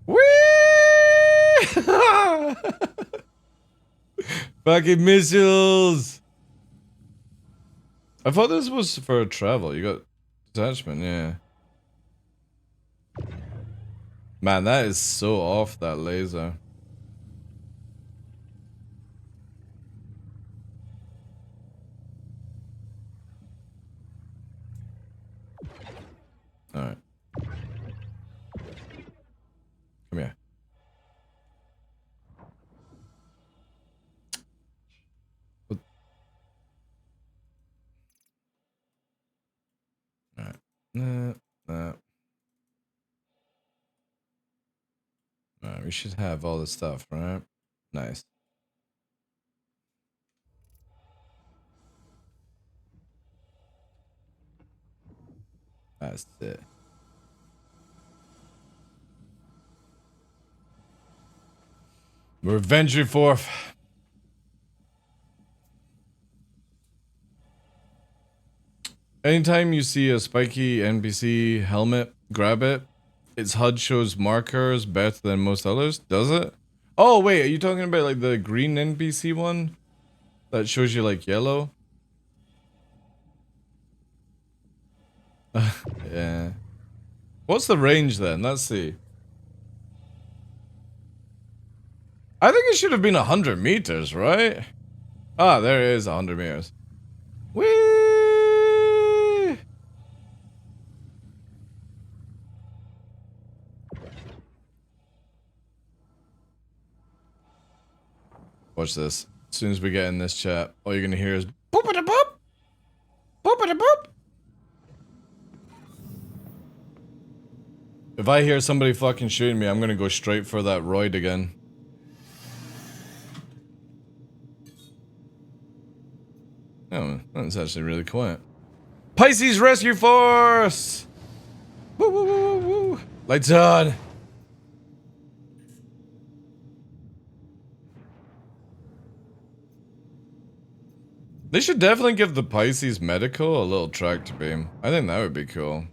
Whee! Fucking missiles! I thought this was for travel. You got detachment, yeah. Man, that is so off, that laser. Alright. Come here. Alright. Alright, we should have all this stuff, right? Nice. That's it. We're venturing forth. Anytime you see a spiky NPC helmet, grab it. Its HUD shows markers better than most others. Does it? Oh, wait. Are you talking about like the green NPC one? That shows you like yellow? Yeah. What's the range then? Let's see. I think it should have been 100 meters, right? Ah, there it is, 100 meters. Whee! Watch this. As soon as we get in this chat, all you're gonna hear is boop-a-da-boop! Boop-a-da-boop! If I hear somebody fucking shooting me, I'm gonna go straight for that roid again. Oh, that's actually really quiet. Pisces Rescue Force! Woo woo woo woo woo! Lights on! They should definitely give the Pisces Medical a little tractor beam. I think that would be cool.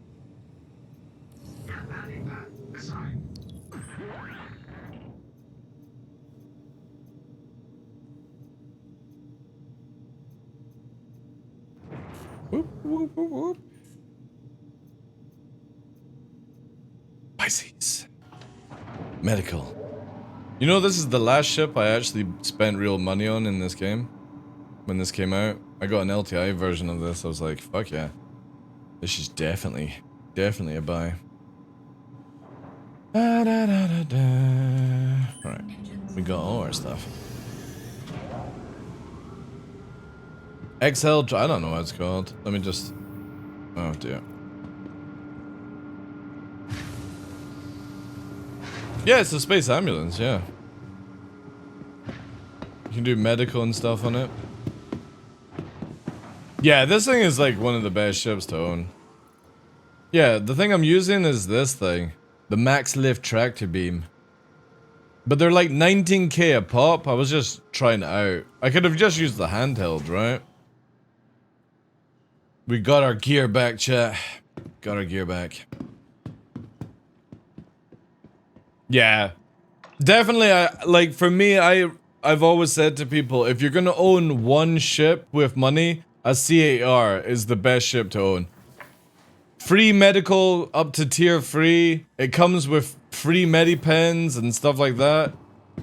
Whoop, whoop, whoop, whoop. Pisces. Medical. You know, this is the last ship I actually spent real money on in this game. When this came out, I got an LTI version of this. I was like, fuck yeah. This is definitely a buy. Alright, we got all our stuff. XL, I don't know what it's called. Let me just, oh dear. Yeah, it's a space ambulance, yeah. You can do medical and stuff on it. Yeah, this thing is like one of the best ships to own. Yeah, the thing I'm using is this thing. The Max Lift Tractor Beam. But they're like 19k a pop. I was just trying it out. I could have just used the handheld, right? We got our gear back, chat. Got our gear back. Yeah. Definitely, like for me, I've always said to people, if you're gonna own one ship with money, a C8R is the best ship to own. Free medical up to tier 3. It comes with free medipens and stuff like that.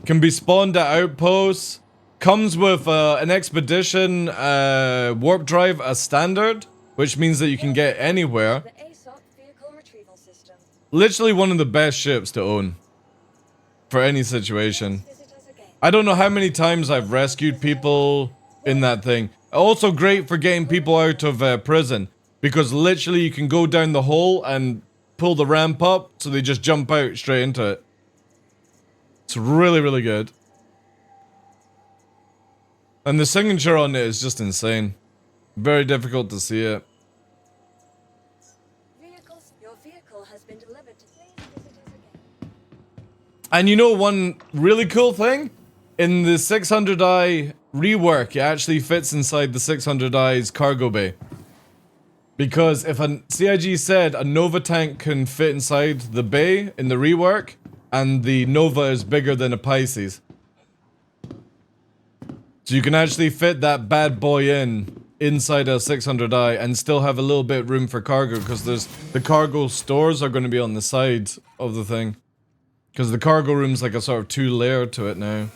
Can be spawned at outposts. Comes with an expedition warp drive as standard, which means that you can get anywhere. The ASOP vehicle retrieval system. Literally one of the best ships to own. For any situation. Visit us again. I don't know how many times I've rescued people in that thing. Also great for getting people out of prison. Because literally you can go down the hole and pull the ramp up so they just jump out straight into it. It's really, really good. And the signature on it is just insane. Very difficult to see it. Your vehicle has been delivered to please visit us again. And you know one really cool thing? In the 600i rework, it actually fits inside the 600i's cargo bay. Because if a CIG said a Nova tank can fit inside the bay in the rework, and the Nova is bigger than a Pisces. So you can actually fit that bad boy inside a 600i and still have a little bit room for cargo, because the cargo stores are going to be on the side of the thing. Because the cargo room's like a sort of 2-layer to it now.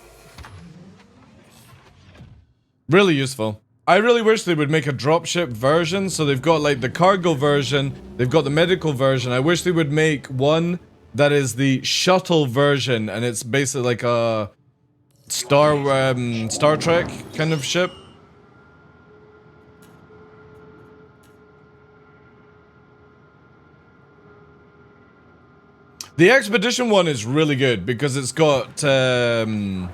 Really useful. I really wish they would make a dropship version, so they've got like the cargo version, they've got the medical version. I wish they would make one that is the shuttle version, and it's basically like a Star Trek kind of ship. The expedition one is really good because it's got 4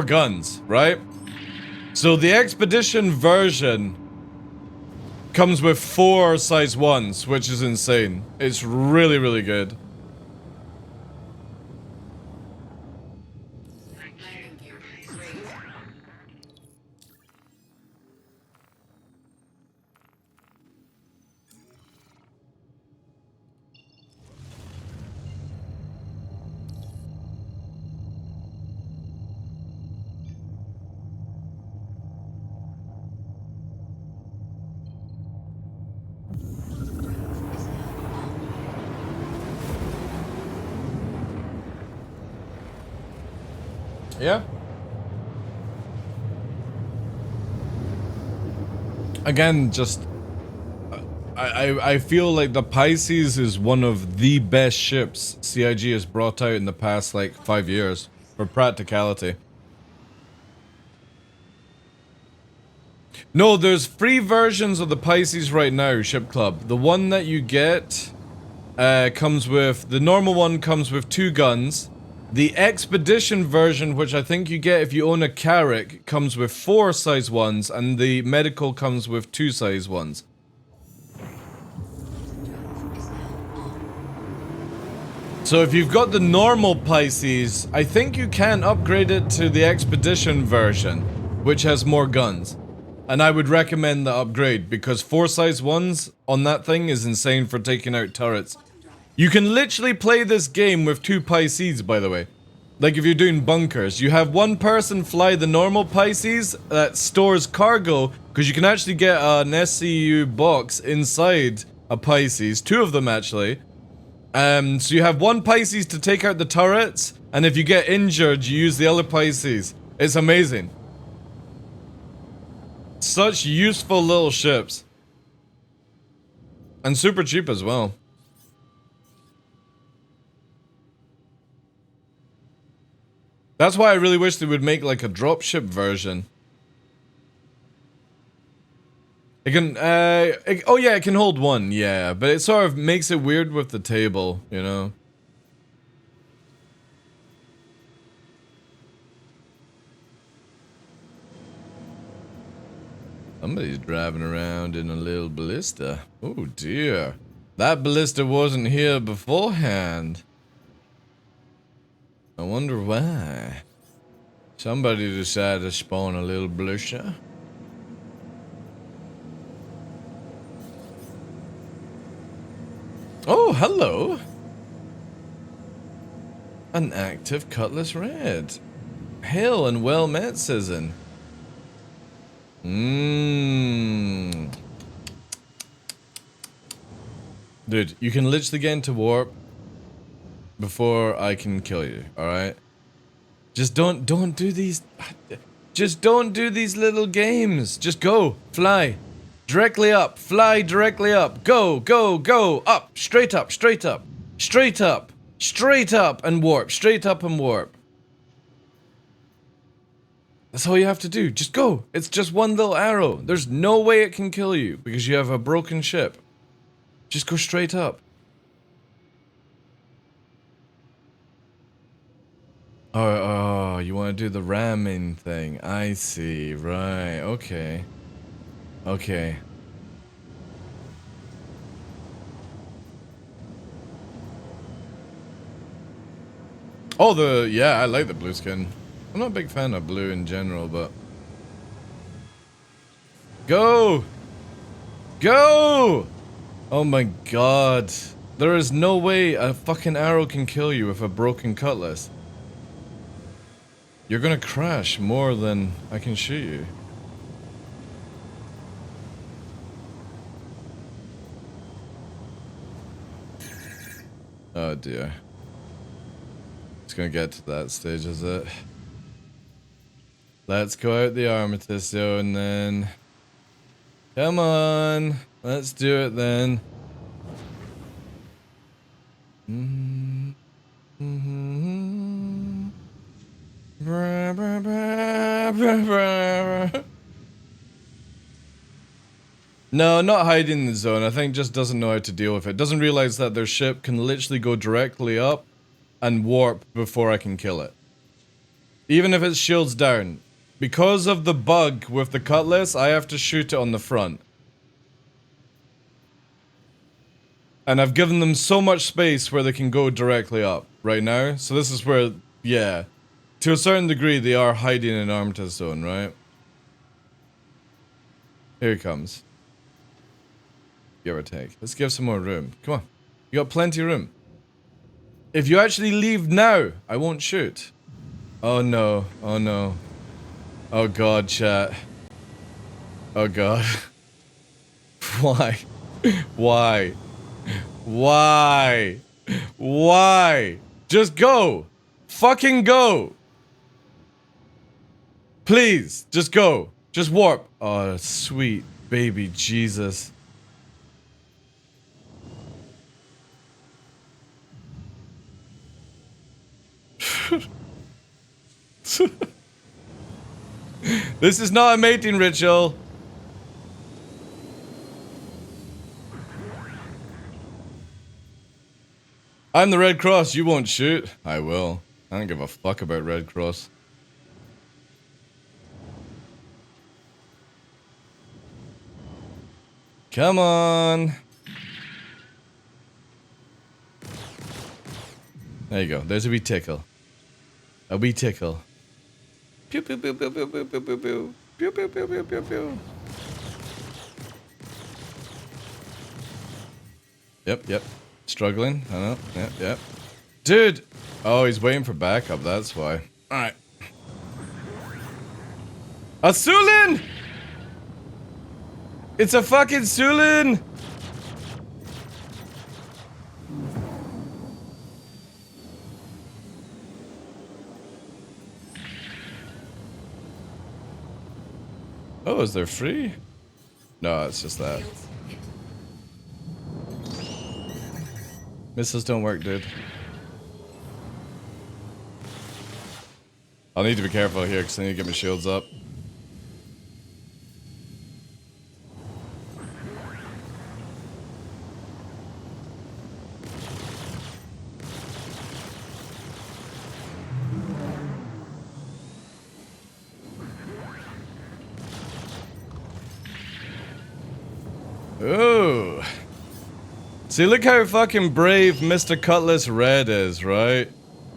guns, right? So the expedition version comes with 4 size 1s, which is insane. It's really, really good. Yeah. Again, just I feel like the Pisces is one of the best ships CIG has brought out in the past like 5 years for practicality. No, there's free versions of the Pisces right now, Ship Club. The one that you get comes with, the normal one comes with 2 guns. The Expedition version, which I think you get if you own a Carrack, comes with 4 size 1s, and the Medical comes with 2 size 1s. So if you've got the normal Pisces, I think you can upgrade it to the Expedition version, which has more guns. And I would recommend the upgrade, because 4 size 1s on that thing is insane for taking out turrets. You can literally play this game with 2 Pisces, by the way. Like if you're doing bunkers, you have one person fly the normal Pisces that stores cargo, because you can actually get an SCU box inside a Pisces, 2 of them actually. So you have one Pisces to take out the turrets, and if you get injured, you use the other Pisces. It's amazing. Such useful little ships. And super cheap as well. That's why I really wish they would make like a dropship version. It can, oh yeah, it can hold 1, yeah, but it sort of makes it weird with the table, you know? Somebody's driving around in a little ballista. Oh dear. That ballista wasn't here beforehand. I wonder why. Somebody decided to spawn a little ballista. Oh, hello. An active Cutlass Red. Hail and well met, citizen. Dude, you can literally get into warp before I can kill you, alright? Just don't do these... Just don't do these little games. Just go. Fly. Directly up. Fly directly up. Go, go, go. Up. Straight up. Straight up. Straight up. Straight up and warp. Straight up and warp. That's all you have to do. Just go. It's just one little arrow. There's no way it can kill you because you have a broken ship. Just go straight up. Oh, you want to do the ramming thing. I see. Right. Okay. Okay. Oh, yeah, I like the blue skin. I'm not a big fan of blue in general, but... Go! Go! Oh my god. There is no way a fucking arrow can kill you with a broken cutlass. You're gonna crash more than I can shoot you. Oh dear. It's gonna get to that stage, is it? Let's go out the Armistice zone then. Come on. Let's do it then. No, not hiding in the zone. I think just doesn't know how to deal with it. Doesn't realize that their ship can literally go directly up and warp before I can kill it. Even if its shield's down. Because of the bug with the cutlass, I have to shoot it on the front. And I've given them so much space where they can go directly up right now. So this is where, yeah. To a certain degree, they are hiding in Armistice zone, right? Here it comes. Give or take. Let's give some more room. Come on. You got plenty of room. If you actually leave now, I won't shoot. Oh no. Oh no. Oh god, chat. Oh god. Why? Why? Why? Why? Just go! Fucking go! Please, just go. Just warp. Oh, sweet baby Jesus. This is not a mating ritual. I'm the Red Cross. You won't shoot. I will. I don't give a fuck about Red Cross. Come on. There you go. There's a wee tickle. A wee tickle. Pew pew pew pew pew pew pew pew pew. Pew pew pew pew pew pew. Yep. Struggling. I know. Yep. Dude! Oh, he's waiting for backup, that's why. Alright. A Sulin! It's a fucking Sulin! Oh, is there free? No, it's just that. Shields hit. Missiles don't work, dude. I'll need to be careful here because I need to get my shields up. Ooh. See, look how fucking brave Mr. Cutlass Red is, right?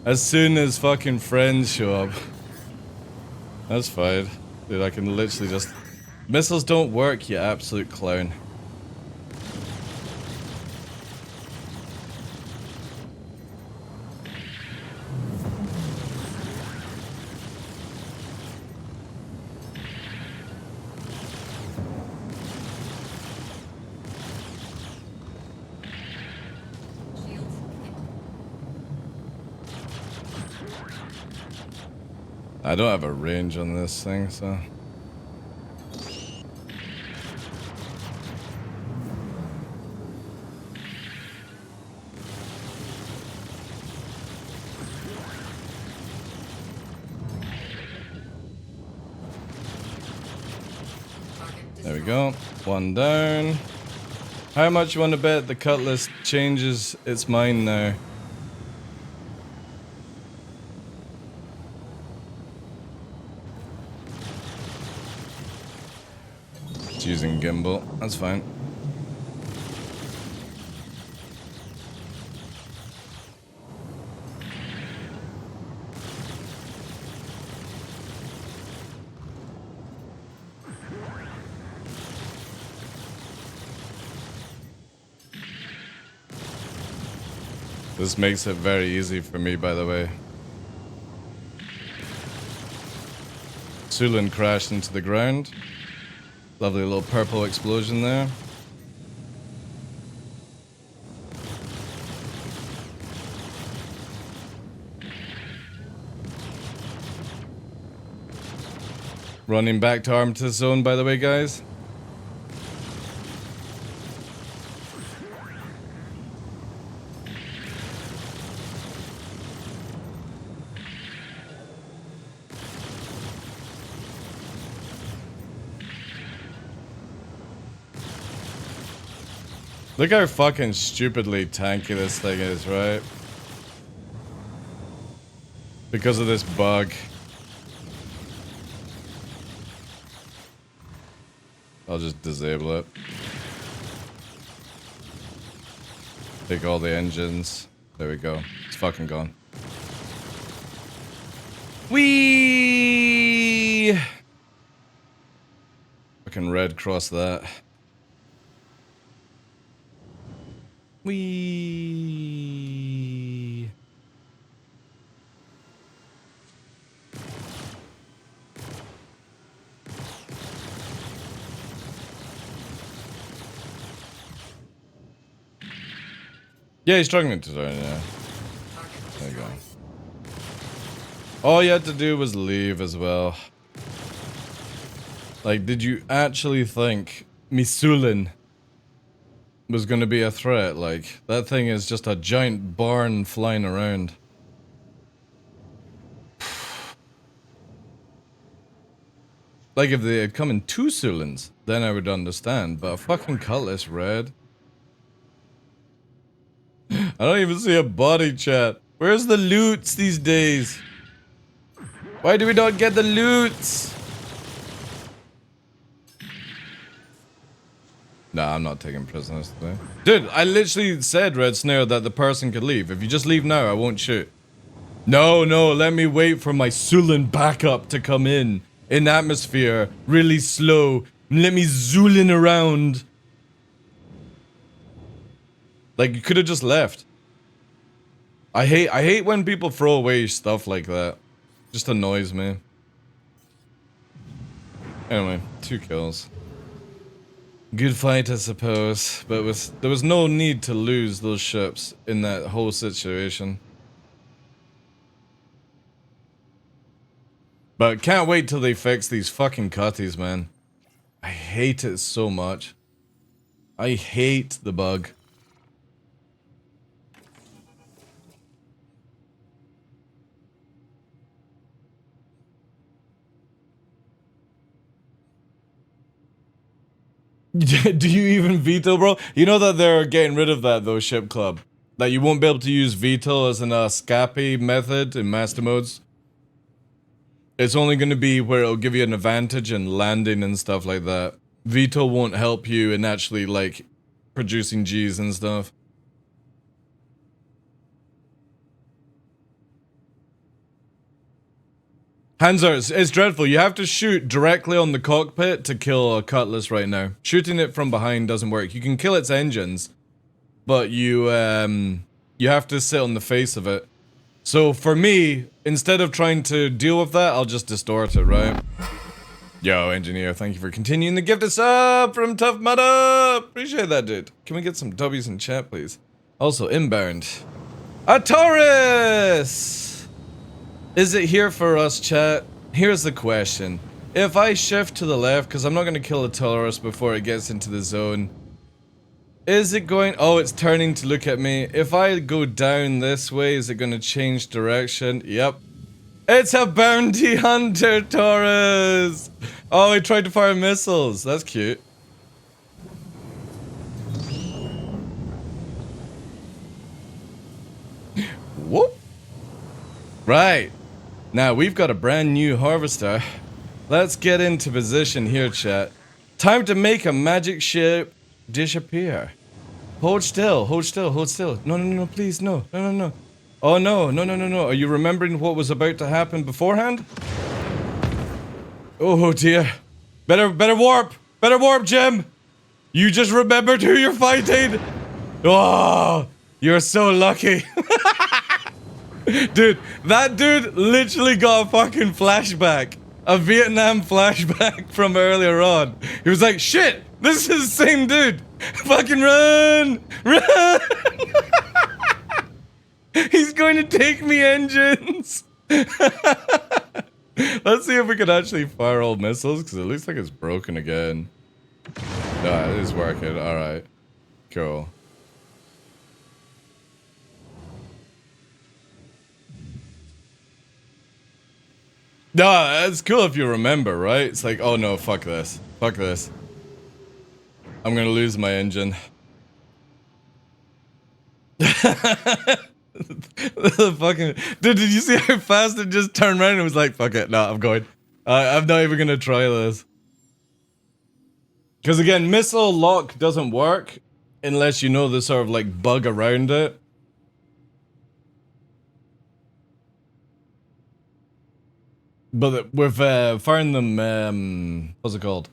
As soon as fucking friends show up. That's fine. Dude, I can literally just... Missiles don't work, you absolute clown. Shields hit. I don't have a range on this thing, so... Target There we destroyed. go. One down. How much you want to bet the Cutlass changes its mind now? It's using gimbal. That's fine. This makes it very easy for me, by the way. Sulin crashed into the ground. Lovely little purple explosion there. Running back to Armitage Zone, by the way, guys. Look how fucking stupidly tanky this thing is, right? Because of this bug. I'll just disable it. Take all the engines. There we go. It's fucking gone. Whee! Fucking Red Cross that. Whee! Yeah, he's struggling to turn, yeah. Target There you go. destroyed. All you had to do was leave as well. Like, did you actually think Misulin was gonna be a threat? Like, that thing is just a giant barn flying around. Like, if they had come in 2 Sulins, then I would understand, but a fucking Cutlass Red? I don't even see a body, chat. Where's the loots these days? Why do we not get the loots? Nah, I'm not taking prisoners today. Dude, I literally said, Red Snare, that the person could leave. If you just leave now, I won't shoot. No, let me wait for my Sulin backup to come in atmosphere, really slow. Let me zoolin around. Like, you could have just left. I hate when people throw away stuff like that. Just annoys me. Anyway, 2 kills. Good fight, I suppose, but there was no need to lose those ships in that whole situation. But can't wait till they fix these fucking cutties, man. I hate it so much. I hate the bug. Do you even veto, bro? You know that they're getting rid of that, though, ship club. That you won't be able to use veto as an scappy method in master modes. It's only going to be where it'll give you an advantage in landing and stuff like that. Veto won't help you in actually, like, producing Gs and stuff. Hanser, it's dreadful. You have to shoot directly on the cockpit to kill a Cutlass right now. Shooting it from behind doesn't work. You can kill its engines, but you have to sit on the face of it. So for me, instead of trying to deal with that, I'll just distort it, right? Yo, engineer, thank you for continuing to gift us up from Tough Mudda. Appreciate that, dude. Can we get some W's in chat, please? Also, inbound. A Taurus! Is it here for us, chat? Here's the question. If I shift to the left, because I'm not going to kill a Taurus before it gets into the zone. Is it going... Oh, it's turning to look at me. If I go down this way, is it going to change direction? Yep. It's a bounty hunter, Taurus! Oh, he tried to fire missiles. That's cute. Whoop. Right. Now, we've got a brand new harvester. Let's get into position here, chat. Time to make a magic ship disappear. Hold still, hold still, hold still. No, please, no. Oh, no. Are you remembering what was about to happen beforehand? Oh, dear. Better warp. Better warp, Jim. You just remembered who you're fighting. Oh, you're so lucky. Dude, that dude literally got a fucking flashback. A Vietnam flashback from earlier on. He was like, shit, this is the same dude. Fucking run! Run! He's going to take me engines! Let's see if we can actually fire all missiles, because it looks like it's broken again. No, it is working. Alright. Cool. No, it's cool if you remember, right? It's like, oh no, fuck this. Fuck this. I'm gonna lose my engine. The fucking... Dude, did you see how fast it just turned around and was like, fuck it, no, I'm going. I'm not even gonna try this. Because again, missile lock doesn't work unless you know the sort of like bug around it. But with firing them, what's it called?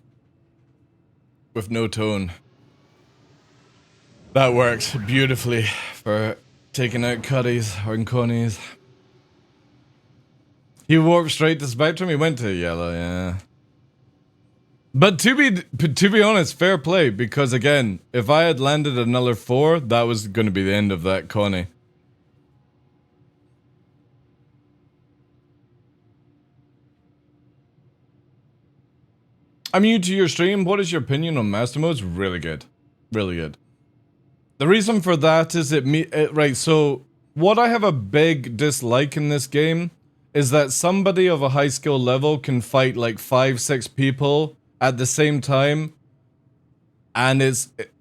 With no tone. That works beautifully for taking out cutties or conies. He warped straight to Spectrum, he went to yellow, yeah. But to be honest, fair play, because again, if I had landed another 4, that was going to be the end of that Connie. I'm new to your stream. What is your opinion on master modes? Really good. Really good. The reason for that is right, so what I have a big dislike in this game is that somebody of a high skill level can fight like 5-6 people at the same time, and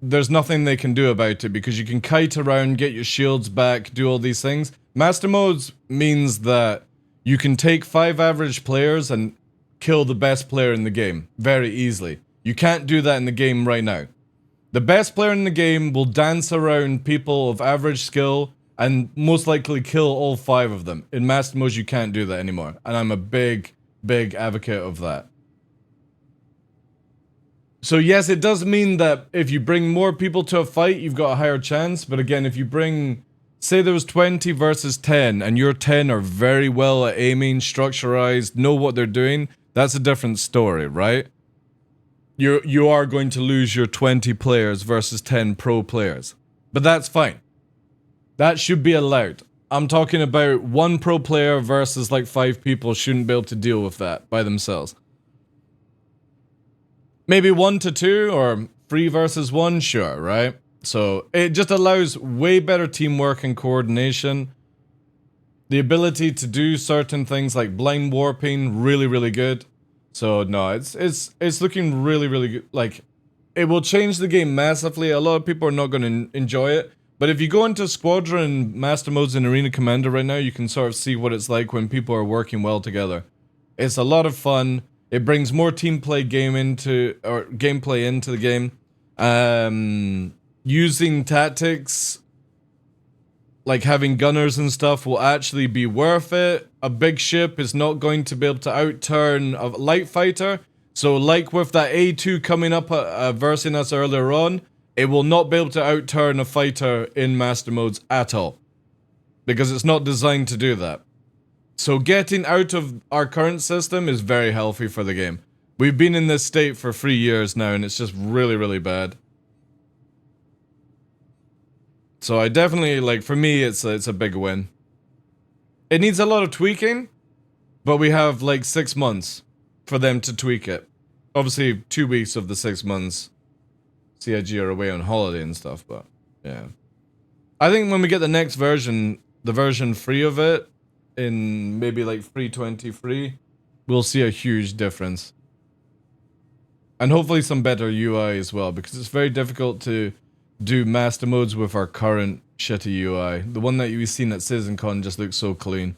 there's nothing they can do about it because you can kite around, get your shields back, do all these things. Master modes means that you can take 5 average players and kill the best player in the game very easily. You can't do that in the game right now. The best player in the game will dance around people of average skill and most likely kill all 5 of them. In master modes, you can't do that anymore. And I'm a big, big advocate of that. So yes, it does mean that if you bring more people to a fight, you've got a higher chance. But again, if you bring, say there was 20 versus 10, and your 10 are very well at aiming, structurized, know what they're doing, that's a different story, right? You are going to lose your 20 players versus 10 pro players. But that's fine. That should be allowed. I'm talking about 1 pro player versus like 5 people shouldn't be able to deal with that by themselves. Maybe 1 to 2 or 3 versus 1, sure, right? So it just allows way better teamwork and coordination. The ability to do certain things like blind warping, really, really good. So no, it's looking really, really good. Like, it will change the game massively. A lot of people are not going to enjoy it. But if you go into Squadron, Master Modes, and Arena Commander right now, you can sort of see what it's like when people are working well together. It's a lot of fun. It brings more gameplay into the game. Using tactics, like having gunners and stuff, will actually be worth it. A big ship is not going to be able to outturn a light fighter. So like with that A2 coming up versing us earlier on, it will not be able to outturn a fighter in master modes at all. Because it's not designed to do that. So getting out of our current system is very healthy for the game. We've been in this state for 3 years now and it's just really, really bad. So I definitely, like, for me, it's a big win. It needs a lot of tweaking, but we have like 6 months for them to tweak it. Obviously, 2 weeks of the 6 months, CIG are away on holiday and stuff, but yeah. I think when we get the next version, the version 3 of it, in maybe like 3.23, we'll see a huge difference. And hopefully some better UI as well, because it's very difficult to do master modes with our current shitty UI. The one that you've seen at CitizenCon just looks so clean.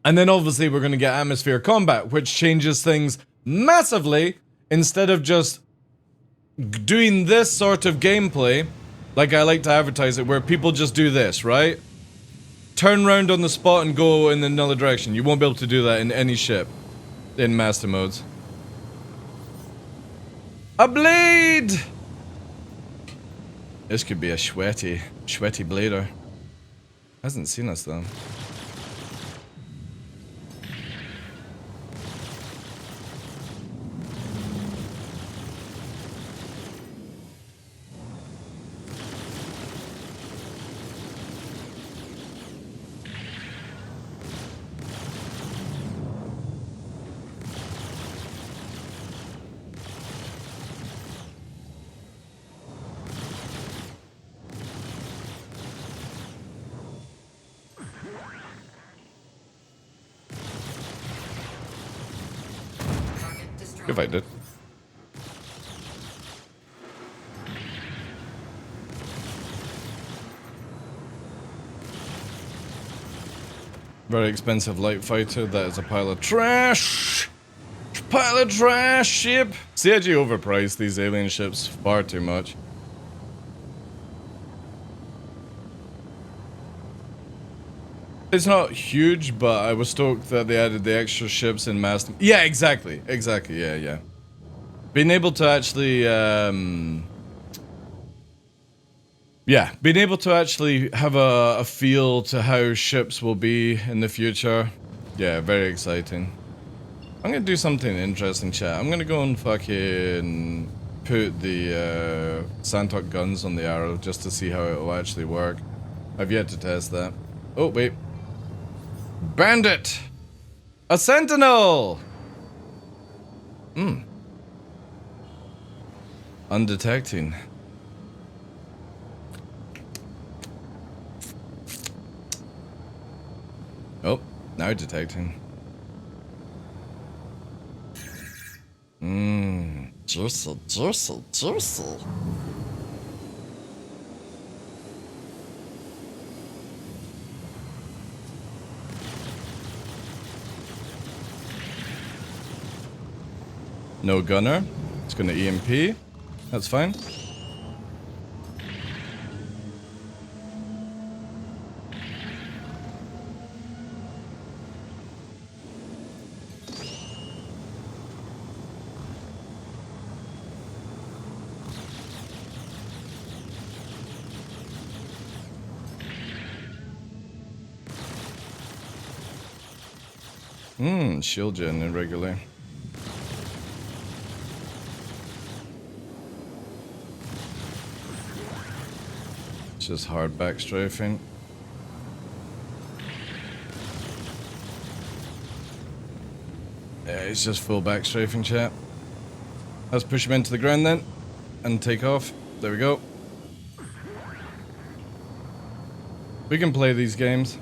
And then obviously we're going to get atmosphere combat, which changes things massively. Instead of just doing this sort of gameplay, like I like to advertise it, where people just do this, right? Turn around on the spot and go in another direction. You won't be able to do that in any ship in master modes. A blade! This could be a sweaty blader. Hasn't seen us though. If I did. Very expensive light fighter. That is a pile of trash. Pile of trash ship. CIG overpriced these alien ships far too much. It's not huge, but I was stoked that they added the extra ships in master. Yeah, exactly. Exactly. Yeah, yeah. Being able to actually, yeah, being able to actually have a feel to how ships will be in the future. Yeah, very exciting. I'm gonna do something interesting, chat. I'm gonna go and fucking put the Santok guns on the arrow just to see how it will actually work. I've yet to test that. Oh, wait. Bandit! A sentinel! Undetecting. Oh, now detecting. Juicy, juicy, juicy. No gunner. It's gonna EMP. That's fine. Shield gen irregular. Just hard back strafing. Yeah, it's just full back strafing, chat. Let's push him into the ground then and take off. There we go. We can play these games.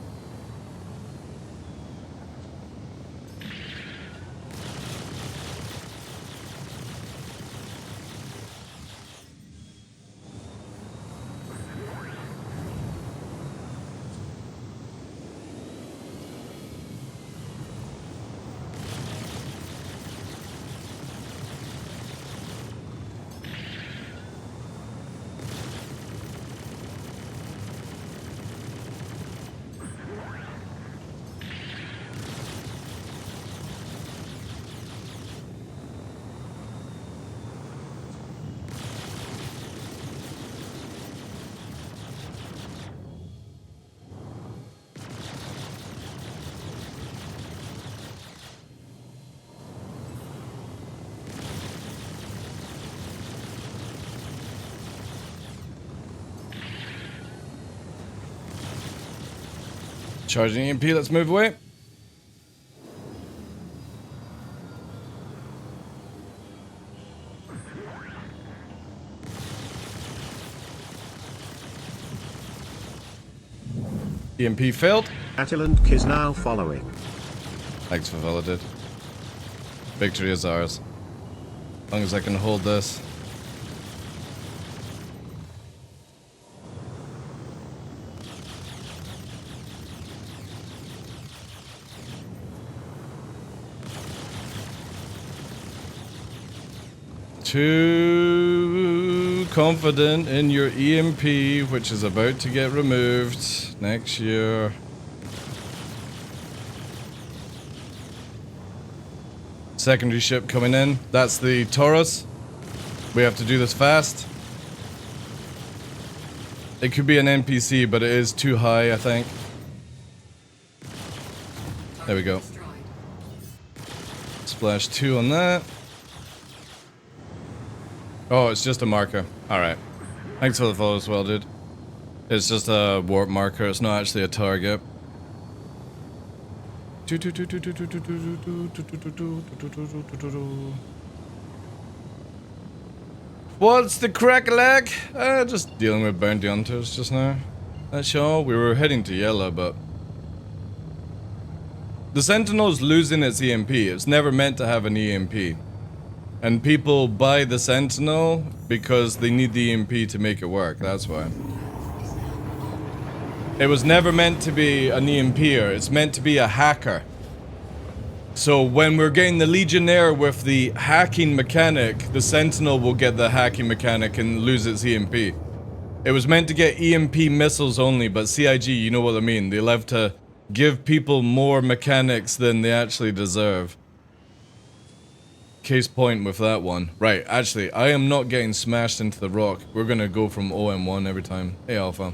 Charging EMP, let's move away. EMP failed. Attilant is now following. Thanks for validated. Victory is ours. As long as I can hold this. Too confident in your EMP, which is about to get removed next year. Secondary ship coming in. That's the Taurus. We have to do this fast. It could be an NPC, but it is too high, I think. There we go. Splash 2 on that. Oh, it's just a marker. Alright. Thanks for the follow as well, dude. It's just a warp marker. It's not actually a target. What's the crack-a-lack? Just dealing with bounty hunters just now. That's all. We were heading to yellow, but... The Sentinel's losing its EMP. It's never meant to have an EMP. And people buy the Sentinel because they need the EMP to make it work, that's why. It was never meant to be an EMPer, it's meant to be a hacker. So when we're getting the Legionnaire with the hacking mechanic, the Sentinel will get the hacking mechanic and lose its EMP. It was meant to get EMP missiles only, but CIG, you know what I mean. They love to give people more mechanics than they actually deserve. Case point with that one. Right, actually, I am not getting smashed into the rock. We're gonna go from OM1 every time. Hey, Alpha.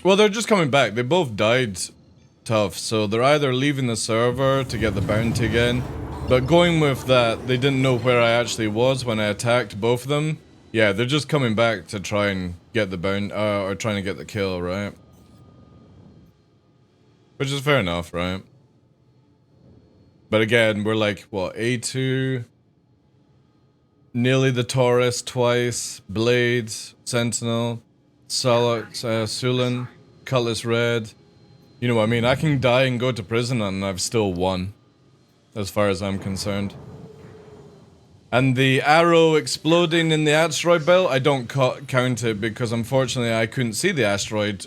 Well, they're just coming back. They both died tough, so they're either leaving the server to get the bounty again, But going with that, they didn't know where I actually was when I attacked both of them. Yeah, they're just coming back to try and get the bound, or trying to get the kill, right? Which is fair enough, right? But again, we're like, what, A2? Nearly the Taurus twice, Blade, Sentinel, Sulan, Cutlass Red. You know what I mean? I can die and go to prison and I've still won, as far as I'm concerned. And the arrow exploding in the asteroid belt, I don't count it because unfortunately I couldn't see the asteroid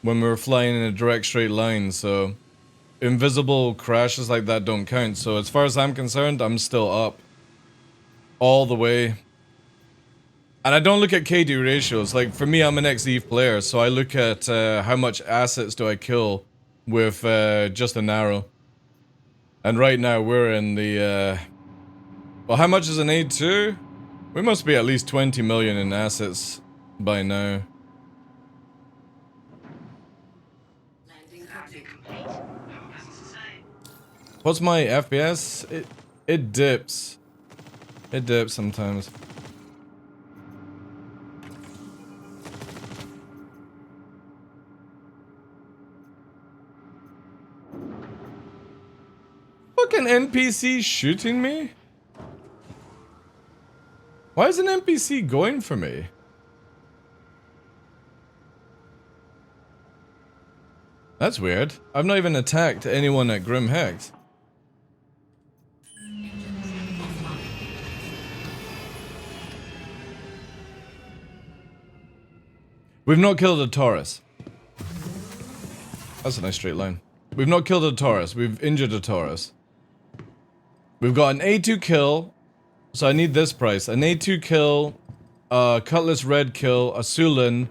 when we were flying in a direct straight line, so invisible crashes like that don't count. So as far as I'm concerned, I'm still up. All the way. And I don't look at KD ratios. Like, for me, I'm an XEVE player, so I look at how much assets do I kill with just an arrow. And right now, we're in the... well, how much is an A2? We must be at least 20 million in assets by now. Landing complete. What's my FPS? It dips. It dips sometimes. Fucking NPC shooting me? Why is an NPC going for me? That's weird. I've not even attacked anyone at Grim Hex. We've not killed a Taurus. That's a nice straight line. We've not killed a Taurus. We've injured a Taurus. We've got an A2 kill. So I need this price. An A2 kill, Cutlass Red kill, a Sulan,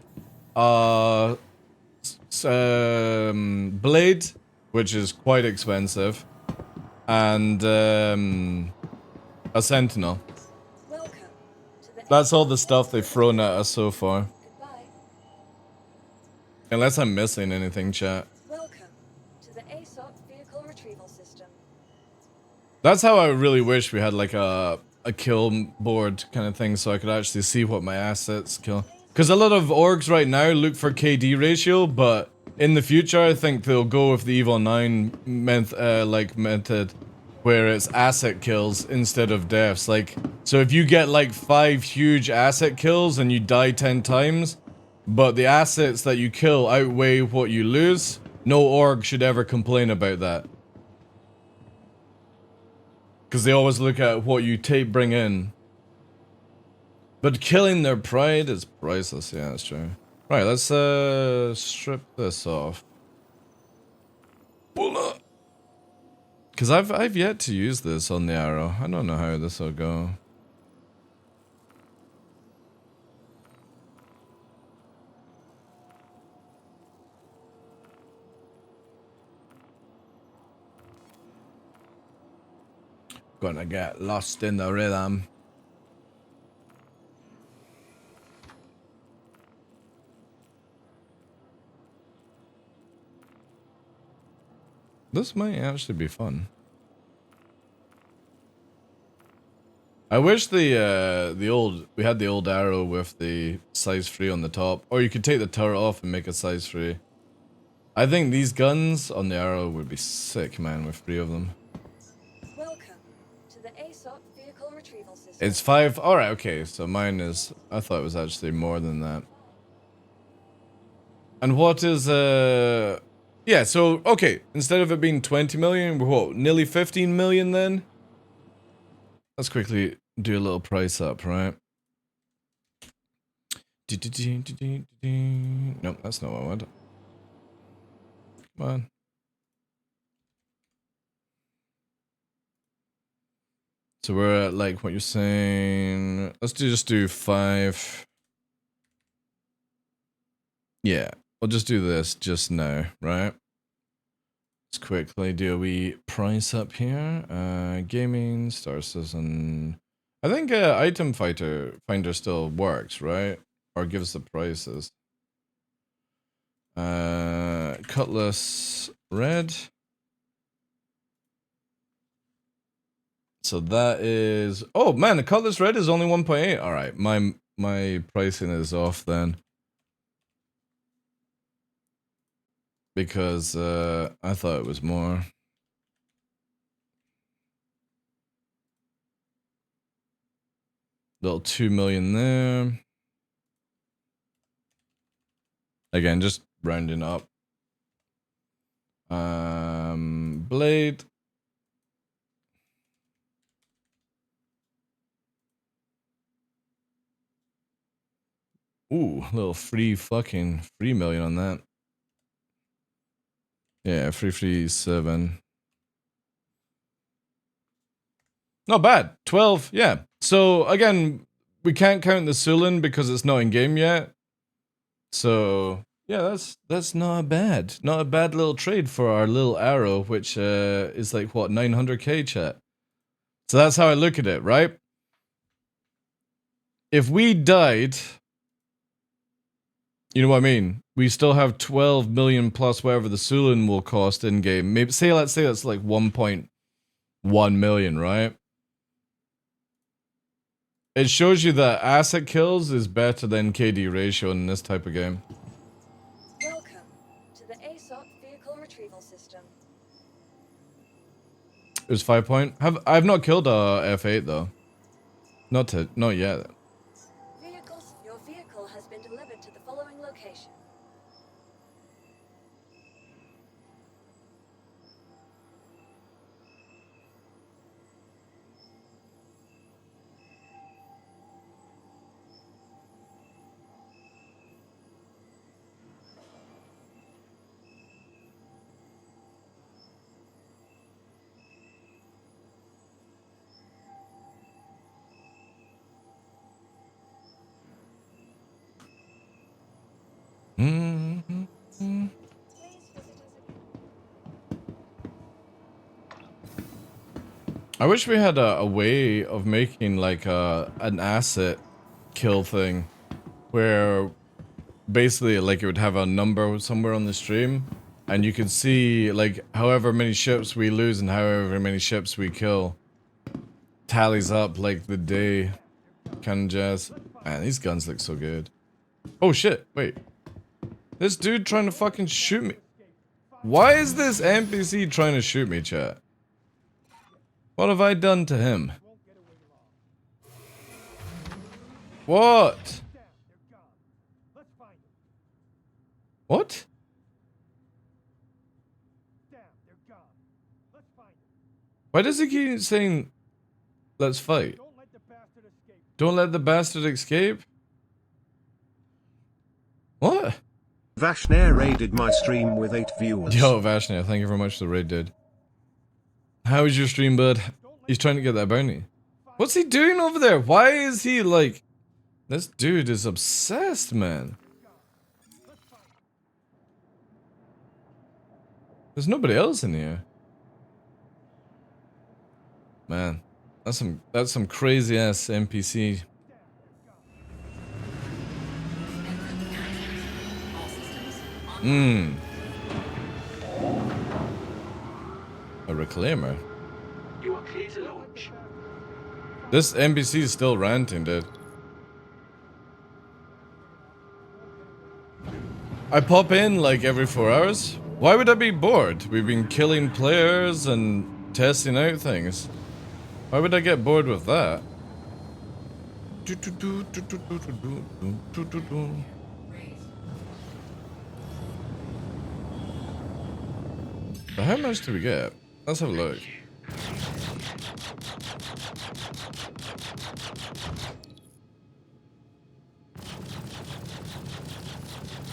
Blade, which is quite expensive, and a Sentinel. Welcome to the That's all the stuff they've thrown at us so far. Goodbye. Unless I'm missing anything, chat. Welcome to the ASOC vehicle retrieval system. That's how I really wish we had like a kill board kind of thing so I could actually see what my assets kill. Because a lot of orgs right now look for KD ratio, but in the future I think they'll go with the Evil 9 method where it's asset kills instead of deaths. Like, so if you get like 5 huge asset kills and you die 10 times, but the assets that you kill outweigh what you lose, no org should ever complain about that. Because they always look at what you bring in. But killing their pride is priceless, yeah, that's true. Right, let's strip this off. Because I've yet to use this on the arrow. I don't know how this will go. Gonna get lost in the rhythm. This might actually be fun. I wish we had the old arrow with the size 3 on the top, or you could take the turret off and make a size 3. I think these guns on the arrow would be sick, man, with 3 of them. Welcome to the ASOC vehicle retrieval system. It's 5. All right, okay. So mine is. I thought it was actually more than that. And what is yeah, so okay, instead of it being 20 million, we're what, nearly 15 million then? Let's quickly do a little price up, right? Nope, that's not what I want. Come on. So we're at like what you're saying. Let's just do 5. Yeah, we'll just do this just now, right? Let's quickly do a wee price up here. Gaming, Star Citizen. I think Item Finder still works, right? Or gives the prices. Cutlass Red. So that is... Oh, man, the Cutlass Red is only 1.8. All right, my pricing is off then. Because I thought it was more. Little 2 million there. Again, just rounding up. Blade. Ooh, little free 3 million on that. Yeah, 337. Not bad. 12, yeah. So again, we can't count the Sulin because it's not in game yet. So yeah, that's not bad. Not a bad little trade for our little arrow, which is like what, 900k chat. So that's how I look at it, right? If we died, you know what I mean? We still have 12 million plus whatever the Sulin will cost in game. Maybe let's say that's like 1.1 million, right? It shows you that asset kills is better than KD ratio in this type of game. Welcome to the ASOP vehicle retrieval system. It was 5 point. I've not killed a F8 though. Not yet. Your vehicle has been delivered to the following location. I wish we had a way of making like an asset kill thing where basically like it would have a number somewhere on the stream and you could see like however many ships we lose and however many ships we kill tallies up like the day kind of jazz. Man, these guns look so good. Oh shit, wait. This dude trying to fucking shoot me. Why is this NPC trying to shoot me, chat? What have I done to him? What? What? Why does he keep saying, let's fight? Don't let the bastard escape? What? Vashnair raided my stream with 8 viewers. Yo, Vashnair, thank you very much for the raid, dude. How is your stream, bud? He's trying to get that bounty. What's he doing over there? Why is he like... This dude is obsessed, man. There's nobody else in here. Man, that's some crazy ass NPC. A reclaimer. You are clear to launch. This NPC is still ranting, dude. I pop in like every 4 hours. Why would I be bored? We've been killing players and testing out things. Why would I get bored with that? But how much do we get? Let's have a look.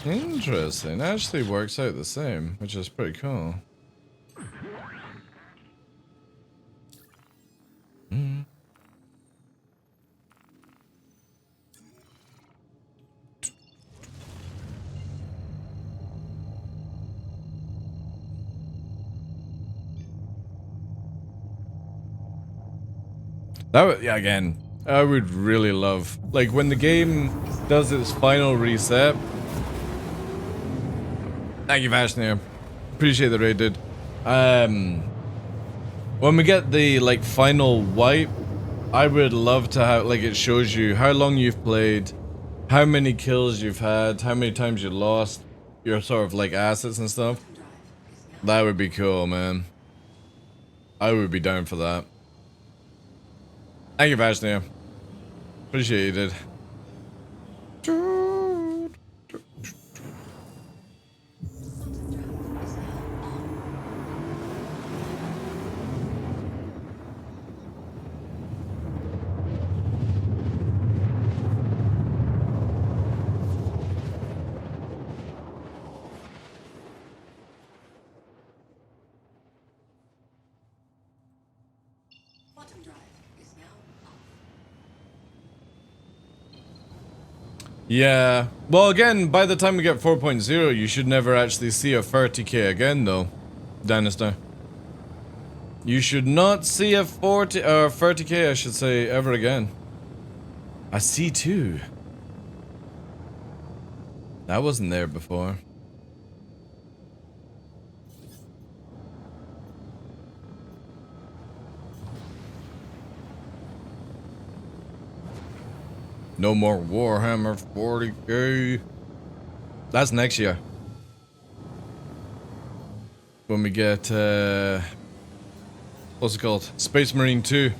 Interesting. Actually works out the same, which is pretty cool. That would, yeah, again, I would really love, like, when the game does its final reset. Thank you, Vashnair. Appreciate the raid, dude. When When we get the like final wipe, I would love to have like it shows you how long you've played, how many kills you've had, how many times you lost, your sort of like assets and stuff. That would be cool, man. I would be down for that. Thank you, Vashnia. Appreciate you, dude. Quantum drive is now off. Yeah. Well, again, by the time we get 4.0, you should never actually see a 30k again, though, Danister. You should not see a 30k, I should say, ever again. A C2. That wasn't there before. No more Warhammer 40k. That's next year. When we get, what's it called? Space Marine 2.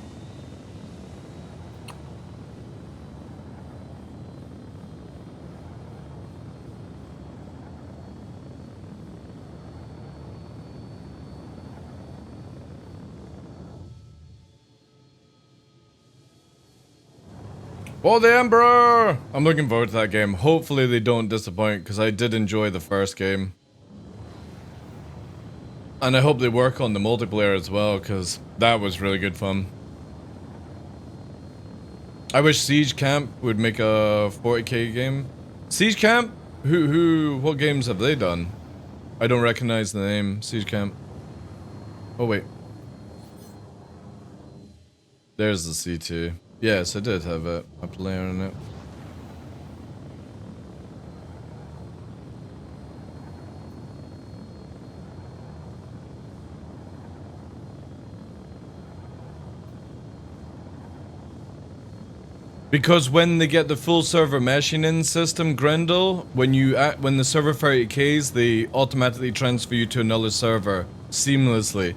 Oh, the Emperor! I'm looking forward to that game. Hopefully they don't disappoint, because I did enjoy the first game. And I hope they work on the multiplayer as well, because that was really good fun. I wish Siege Camp would make a 40k game. Siege Camp? What games have they done? I don't recognize the name, Siege Camp. Oh, wait. There's the C2. Yes, I did have a player in it. Because when they get the full server meshing in system, Grendel, when the server 30k's, they automatically transfer you to another server seamlessly.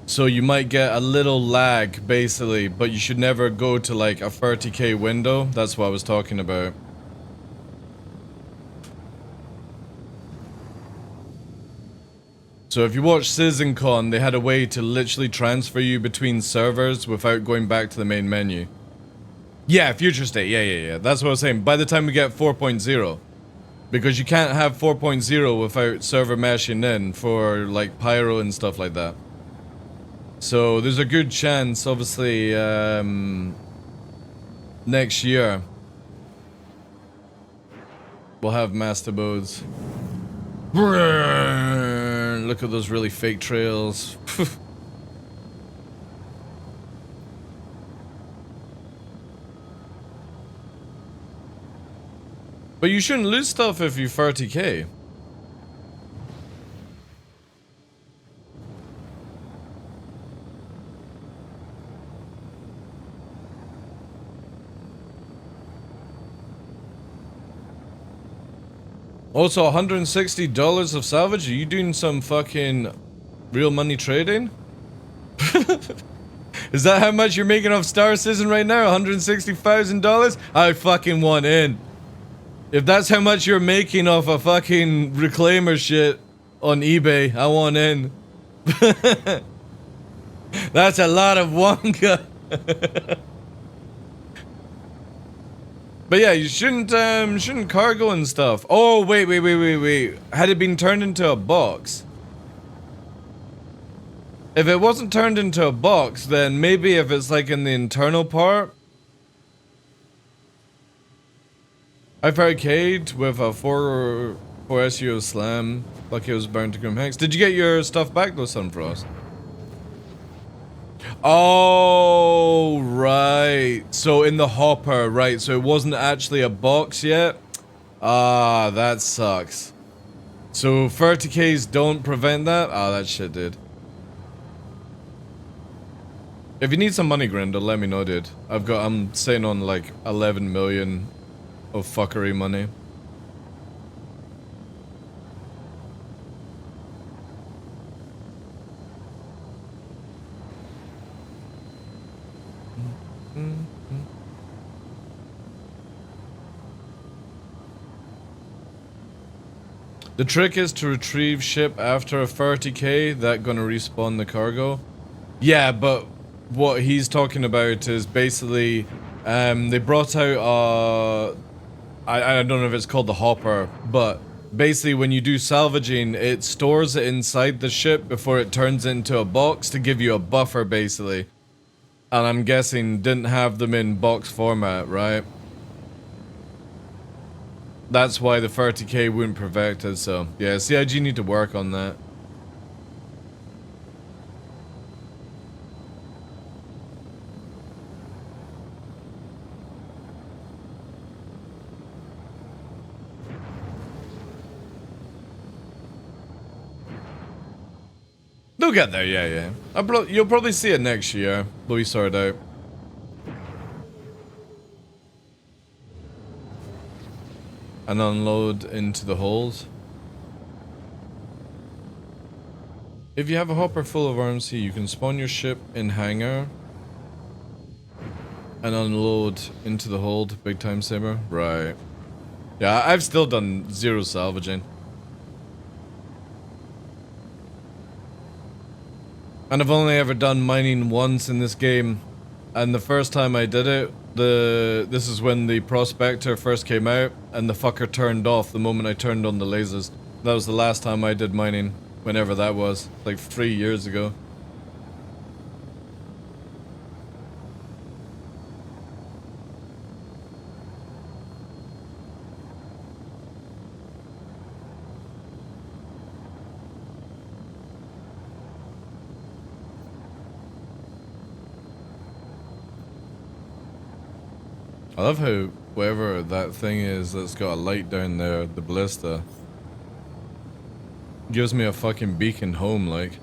So you might get a little lag, basically, but you should never go to like a 30k window. That's what I was talking about. So if you watch SizzonCon, they had a way to literally transfer you between servers without going back to the main menu. Yeah, future state. Yeah. That's what I was saying. By the time we get 4.0. Because you can't have 4.0 without server meshing in for like Pyro and stuff like that. So there's a good chance, obviously, next year we'll have master modes. Look at those really fake trails. But you shouldn't lose stuff if you 30k. Also, $160 of salvage? Are you doing some fucking real money trading? Is that how much you're making off Star Citizen right now? $160,000? I fucking want in. If that's how much you're making off a fucking reclaimer shit on eBay, I want in. That's a lot of Wonka. But yeah, you shouldn't cargo and stuff. Oh, wait. Had it been turned into a box? If it wasn't turned into a box, then maybe if it's like in the internal part. I've arcade with a 4 SEO slam, like it was bound to Grim Hex. Did you get your stuff back though, Sunfrost? Oh, right. So in the hopper, right. So it wasn't actually a box yet. Ah, that sucks. So 30Ks don't prevent that? Ah, that shit did. If you need some money, Grindo, let me know, dude. I'm sitting on like 11 million of fuckery money. The trick is to retrieve ship after a 30k, that gonna respawn the cargo. Yeah, but what he's talking about is basically, they brought out, I don't know if it's called the hopper, but basically when you do salvaging, it stores it inside the ship before it turns into a box to give you a buffer, basically. And I'm guessing didn't have them in box format, right? That's why the 30k wouldn't perfect it, so yeah, CIG need to work on that. They'll get there, yeah. You'll probably see it next year, but we sort out. And unload into the holes. If you have a hopper full of RMC, you can spawn your ship in hangar and unload into the hold. Big time saver. Right. Yeah, I've still done 0 salvaging. And I've only ever done mining once in this game. And the first time I did it, this is when the Prospector first came out, and the fucker turned off the moment I turned on the lasers. That was the last time I did mining, whenever that was, like 3 years ago. I love how whatever that thing is that's got a light down there, the ballista, gives me a fucking beacon home, like.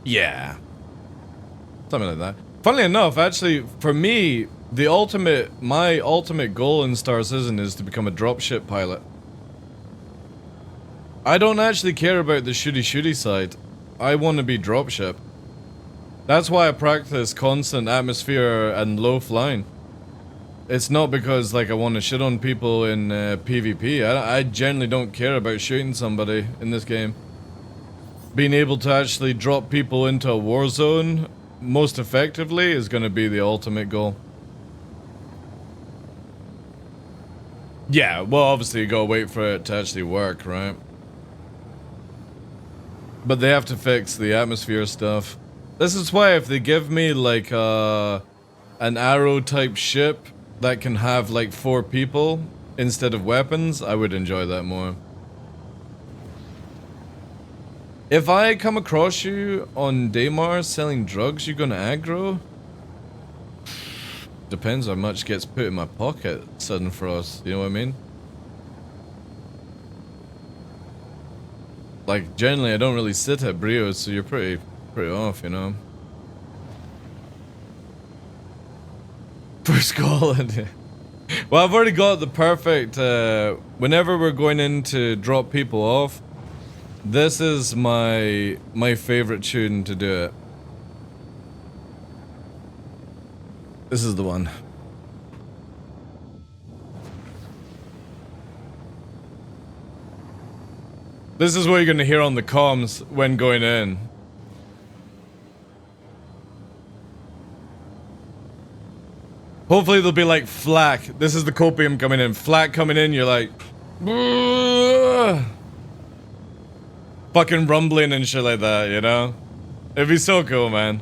Yeah. Something like that. Funnily enough, actually, for me, my ultimate goal in Star Citizen is to become a dropship pilot. I don't actually care about the shooty side. I want to be dropship. That's why I practice constant atmosphere and low flying. It's not because like I want to shit on people in PvP. I generally don't care about shooting somebody in this game. Being able to actually drop people into a war zone most effectively is going to be the ultimate goal. Yeah, well obviously you gotta wait for it to actually work, right? But they have to fix the atmosphere stuff. This is why if they give me like an arrow type ship that can have like 4 people instead of weapons, I would enjoy that more. If I come across you on Daymar selling drugs, you gonna aggro? Depends how much gets put in my pocket, Sudden Frost, you know what I mean? Like generally I don't really sit at Brios, so you're pretty off, you know. For Scotland. Well, I've already got the perfect, whenever we're going in to drop people off, this is my favorite tune to do it. This is the one. This is what you're gonna hear on the comms when going in. Hopefully they'll be like flak. This is the copium coming in. Flak coming in, you're like fucking rumbling and shit like that, you know? It'd be so cool, man.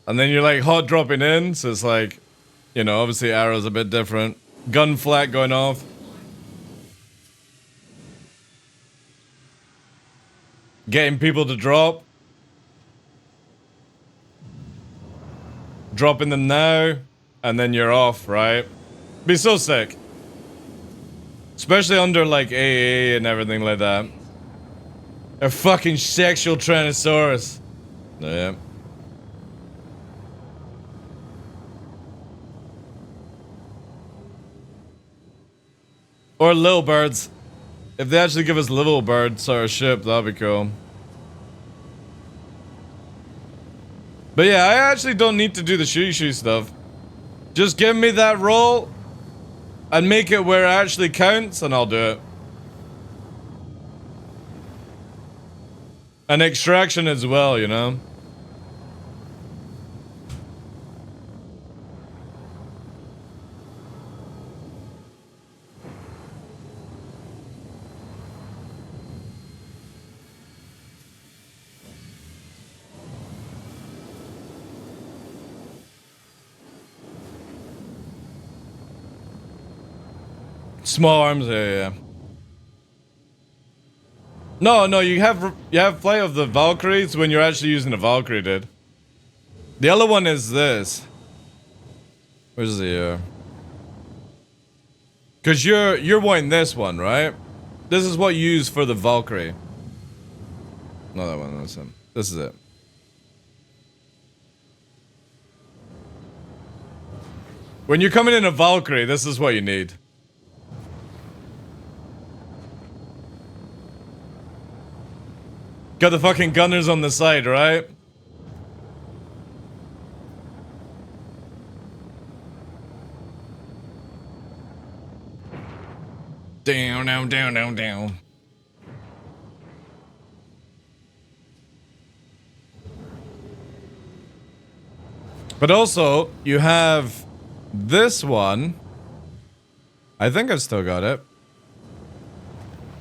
And then you're like hot dropping in, so it's like, you know, obviously arrow's a bit different. Gun flak going off. Getting people to drop. Dropping them now. And then you're off, right? Be so sick. Especially under like AA and everything like that. A fucking sexual Tyrannosaurus. Yeah. Or little birds. If they actually give us little birds or a ship, that'd be cool. But yeah, I actually don't need to do the shooty stuff. Just give me that roll and make it where it actually counts and I'll do it. And extraction as well, you know? Small arms, yeah. No, you have flight of the Valkyries when you're actually using the Valkyrie, dude. The other one is this. Where's the Cause you're wanting this one, right? This is what you use for the Valkyrie. No, that one, that's him. This is it. When you're coming in a Valkyrie, this is what you need. Got the fucking gunners on the side, right? Down. But also, you have this one. I think I've still got it.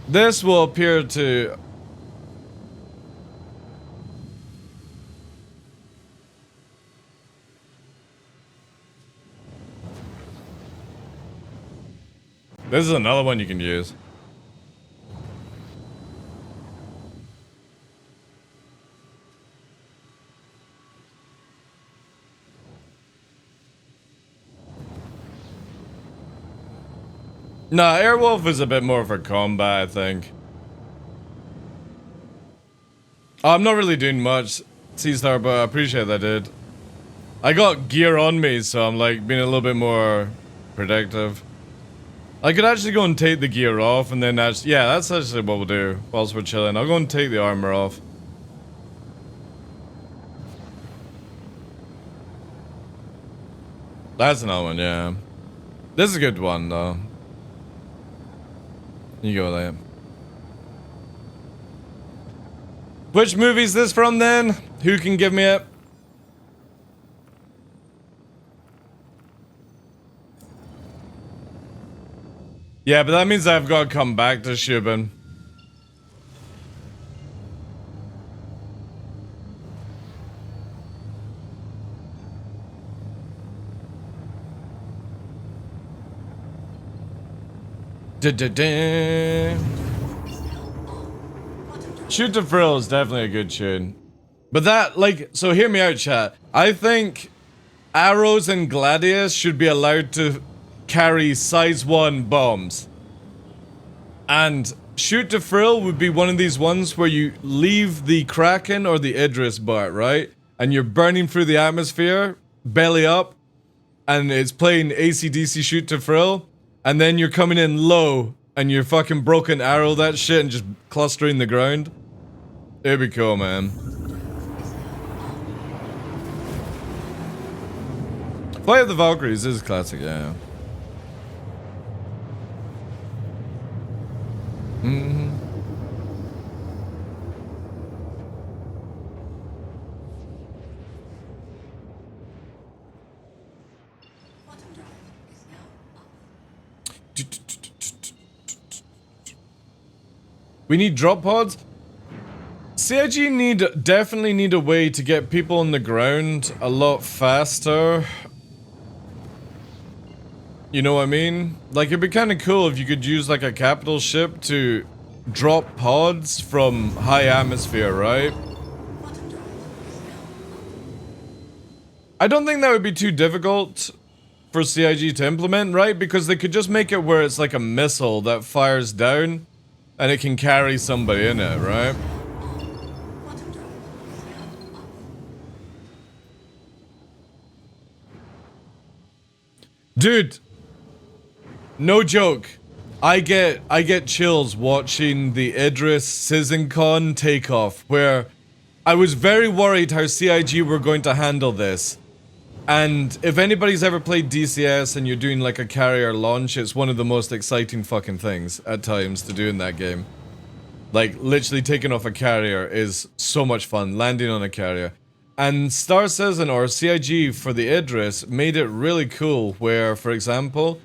This will appear to... This is another one you can use. Nah, Airwolf is a bit more for combat, I think. Oh, I'm not really doing much, C-Star, but I appreciate that, dude. I got gear on me, so I'm like being a little bit more protective. I could actually go and take the gear off and then actually, yeah, that's actually what we'll do whilst we're chilling. I'll go and take the armor off. That's another one, yeah. This is a good one, though. You go there. Which movie is this from, then? Who can give me it? Yeah, but that means I've got to come back to Shubin. Shoot to Frill is definitely a good tune. But that, like, so hear me out, chat. I think Arrows and Gladius should be allowed to carry size 1 bombs. And Shoot to Frill would be one of these ones where you leave the Kraken or the Idris bot, right? And you're burning through the atmosphere, belly up, and it's playing AC/DC Shoot to Frill, and then you're coming in low, and you're fucking broken arrow that shit and just clustering the ground. It'd be cool, man. Flight of the Valkyries is classic, yeah. Mm-hmm. We need drop pods. CIG definitely need a way to get people on the ground a lot faster. You know what I mean? Like, it'd be kind of cool if you could use like a capital ship to drop pods from high atmosphere, right? I don't think that would be too difficult for CIG to implement, right? Because they could just make it where it's like a missile that fires down and it can carry somebody in it, right? Dude, no joke. I get chills watching the Idris Sizencon takeoff, where I was very worried how CIG were going to handle this. And if anybody's ever played DCS and you're doing like a carrier launch, it's one of the most exciting fucking things at times to do in that game. Like, literally taking off a carrier is so much fun, landing on a carrier. And Star Citizen, or CIG for the Idris, made it really cool where, for example,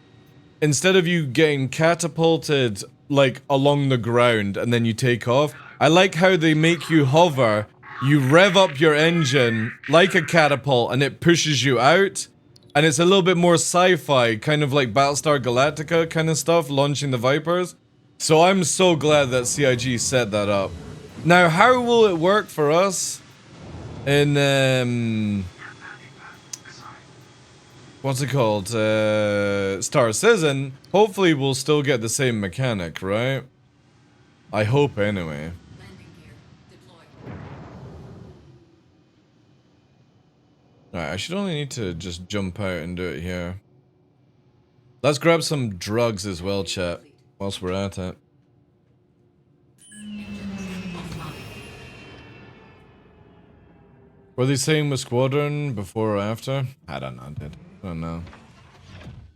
instead of you getting catapulted, like, along the ground and then you take off, I like how they make you hover, you rev up your engine like a catapult and it pushes you out. And it's a little bit more sci-fi, kind of like Battlestar Galactica kind of stuff, launching the Vipers. So I'm so glad that CIG set that up. Now, how will it work for us in, what's it called? Star Citizen? Hopefully we'll still get the same mechanic, right? I hope anyway. Landing gear deployed. Alright, I should only need to just jump out and do it here. Let's grab some drugs as well, chat, whilst we're at it. Engines offline. Were they saying with Squadron before or after? I don't know, dude. I don't know.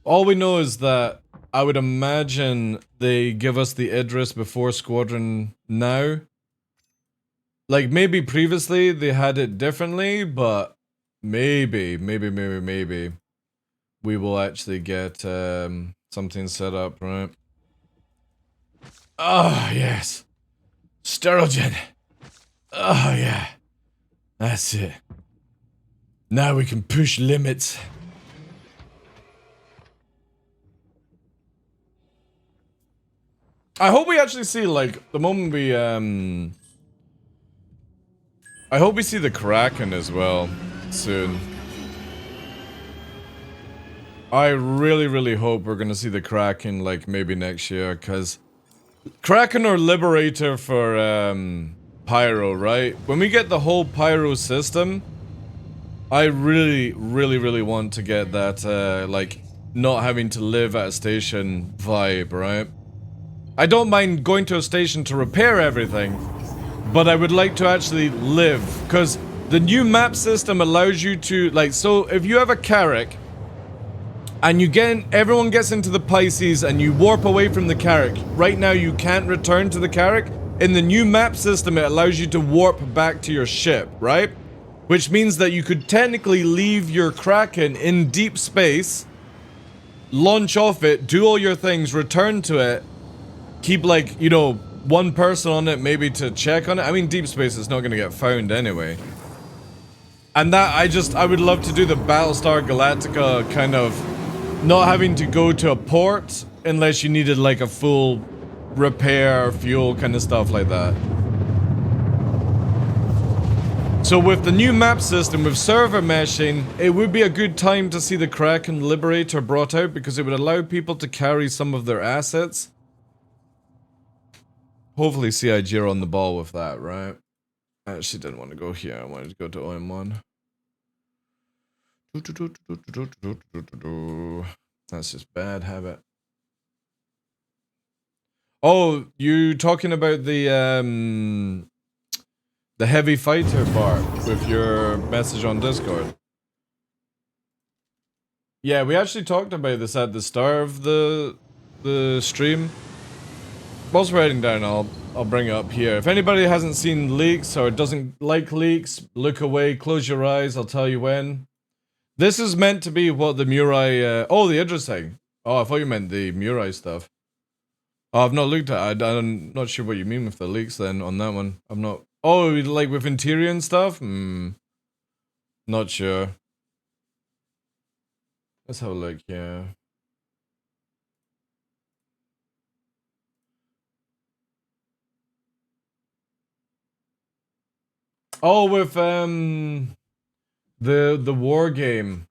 All we know is that I would imagine they give us the Idris before Squadron now. Like, maybe previously they had it differently, but maybe we will actually get something set up, right? Oh, yes. Sterogen. Oh, yeah. That's it. Now we can push limits. I hope we actually see, like, the moment we, I hope we see the Kraken as well, soon. I really hope we're gonna see the Kraken, like, maybe next year, cause Kraken or Liberator for, Pyro, right? When we get the whole Pyro system, I really want to get that, like, not having to live at a station vibe, right? I don't mind going to a station to repair everything, but I would like to actually live, because the new map system allows you to, like, so if you have a Carrack, and everyone gets into the Pisces and you warp away from the Carrack, right now you can't return to the Carrack. In the new map system, it allows you to warp back to your ship, right? Which means that you could technically leave your Kraken in deep space, launch off it, do all your things, return to it, keep, like, you know, one person on it maybe to check on it. I mean, deep space is not going to get found anyway. And that, I would love to do the Battlestar Galactica kind of not having to go to a port unless you needed, like, a full repair, fuel kind of stuff like that. So with the new map system, with server meshing, it would be a good time to see the Kraken Liberator brought out, because it would allow people to carry some of their assets. Hopefully CIG are on the ball with that, right? I actually didn't want to go here, I wanted to go to OM1. That's just bad habit. Oh, you talking about the heavy fighter part with your message on Discord? Yeah, we actually talked about this at the start of the stream. Whilst we're heading down, I'll bring it up here. If anybody hasn't seen leaks or doesn't like leaks, look away, close your eyes, I'll tell you when. This is meant to be what the Murai, oh, the Idris thing. Oh, I thought you meant the Murai stuff. Oh, I've not looked at it. I'm not sure what you mean with the leaks then on that one. I'm not... Oh, like with interior and stuff? Not sure. Let's have a look, yeah. Oh, with, the war game.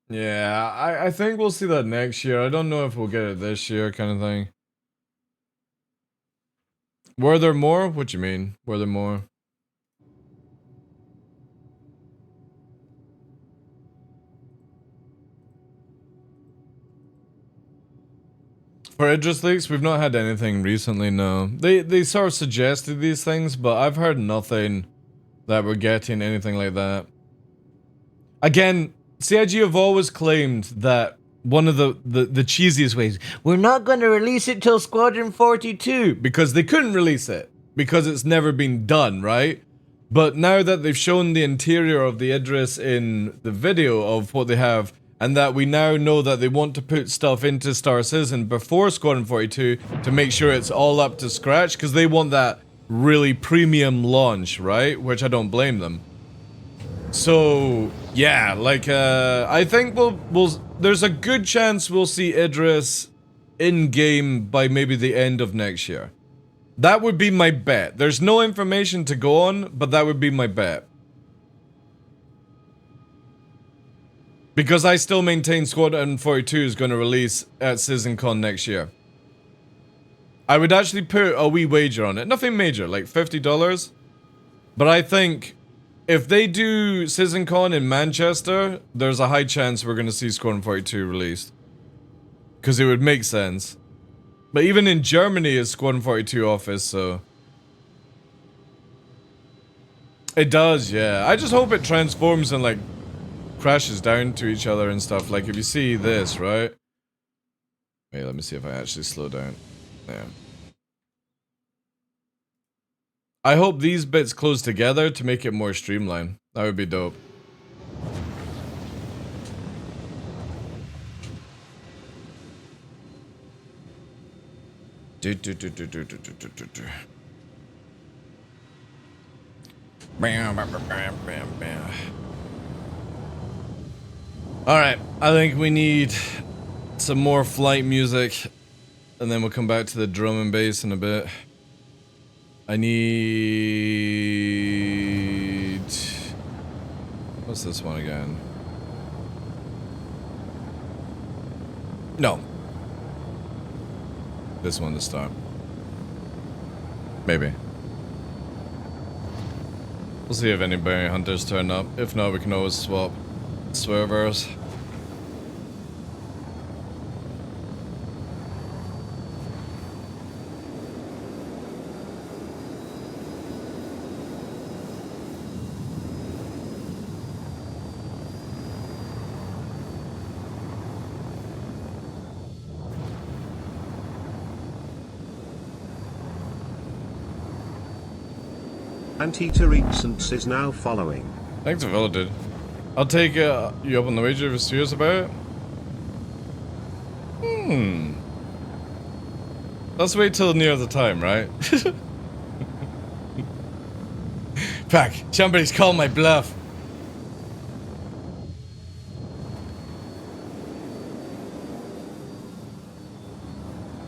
Yeah, I think we'll see that next year. I don't know if we'll get it this year, kind of thing. Were there more? What you mean? Were there more? For Idris leaks, we've not had anything recently, no. They sort of suggested these things, but I've heard nothing that we're getting anything like that. Again, CIG have always claimed that one of the cheesiest ways, we're not going to release it till Squadron 42, because they couldn't release it, because it's never been done, right? But now that they've shown the interior of the Idris in the video of what they have, and that we now know that they want to put stuff into Star Citizen before Squadron 42 to make sure it's all up to scratch, because they want that really premium launch, right? Which I don't blame them. So, yeah, like, I think there's a good chance we'll see Idris in-game by maybe the end of next year. That would be my bet. There's no information to go on, but that would be my bet. Because I still maintain Squadron 42 is going to release at CitizenCon next year. I would actually put a wee wager on it. Nothing major, like $50. But I think if they do CitizenCon in Manchester, there's a high chance we're going to see Squadron 42 released. Because it would make sense. But even in Germany is Squadron 42 office, so... It does, yeah. I just hope it transforms and, like, crashes down to each other and stuff. Like, if you see this, right? Wait, let me see if I actually slow down. Yeah. I hope these bits close together to make it more streamlined. That would be dope. Alright, I think we need some more flight music, and then we'll come back to the drum and bass in a bit. I need... What's this one again? No. This one to start. Maybe. We'll see if any bounty hunters turn up. If not, we can always swap swervers. Anti-Recents is now following. Thanks for follow, dude. I'll take you up on the wager if you're serious about it. Let's wait till near the time, right? Fuck, somebody's called my bluff.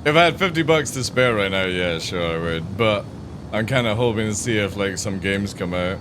If I had $50 to spare right now, yeah, sure I would, but I'm kind of hoping to see if, like, some games come out.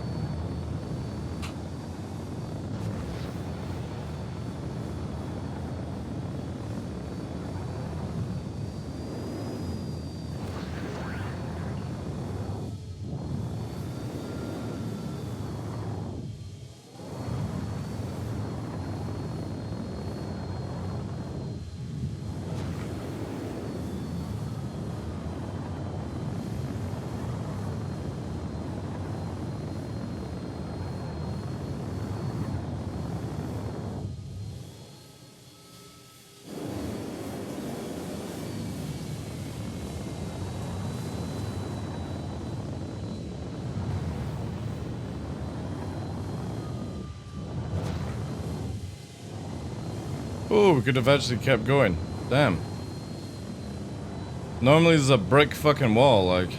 Oh, we could have actually kept going. Damn. Normally there's a brick fucking wall, like.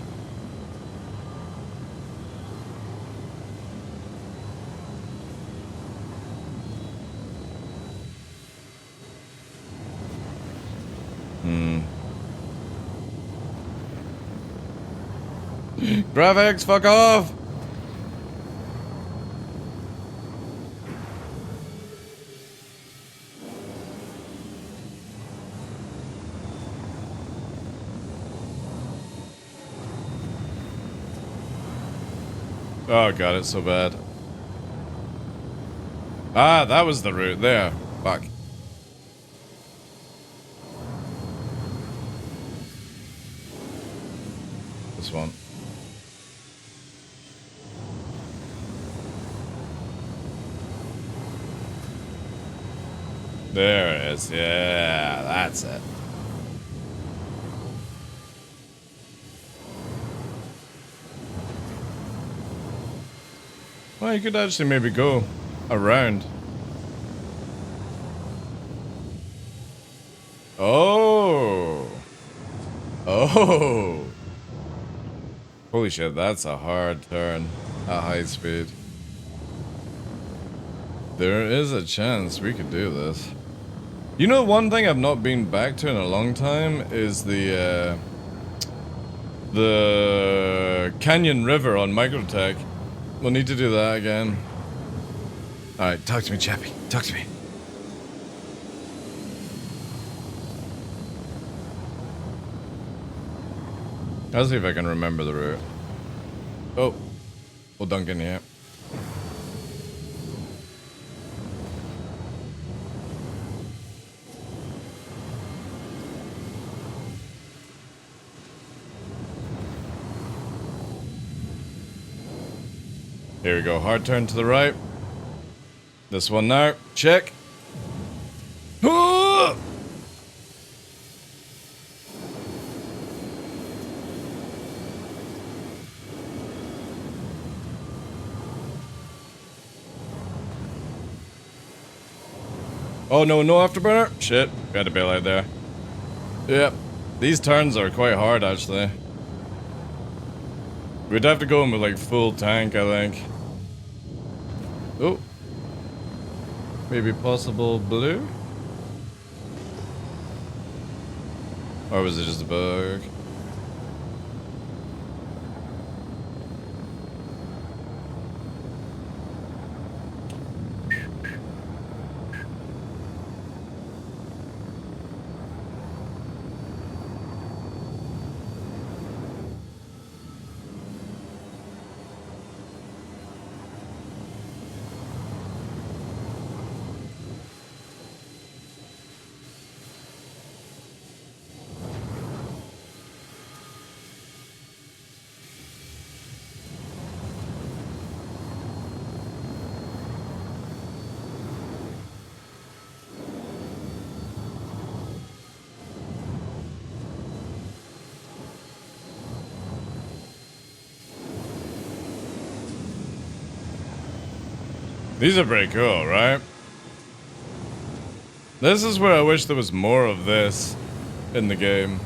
Graphics, fuck off! Oh god, it's so bad. Ah, that was the route there. Fuck. this one. There it is. Yeah, that's it. Well, you could actually maybe go around. Oh. Oh. Holy shit, that's a hard turn at high speed. There is a chance we could do this. You know, one thing I've not been back to in a long time is the Canyon River on Microtech. We'll need to do that again. Alright, talk to me, Chappie. Talk to me. I'll see if I can remember the route. Oh. Well, Duncan, yeah. Here we go. Hard turn to the right. This one now. Check. Oh no, no afterburner. Shit. Got to bail out there. Yep. These turns are quite hard actually. We'd have to go in with like full tank, I think. Oh. Maybe possible blue? Or was it just a bug? These are pretty cool, right? This is where I wish there was more of this in the game.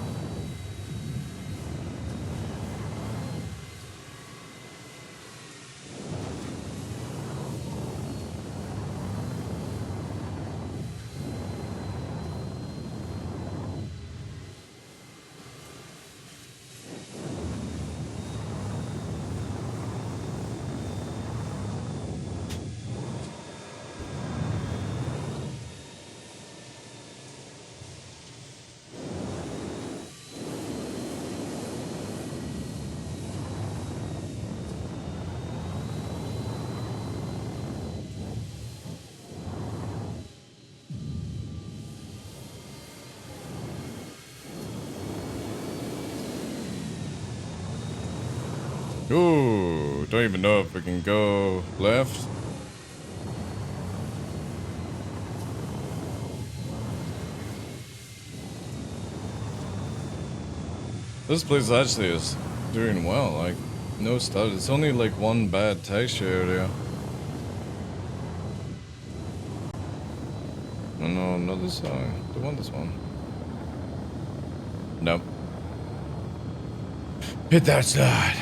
Ooh, don't even know if we can go left. This place actually is doing well, like, no stud. It's only like one bad texture area. Oh no, not this one. Don't want this one. Nope. Hit that side.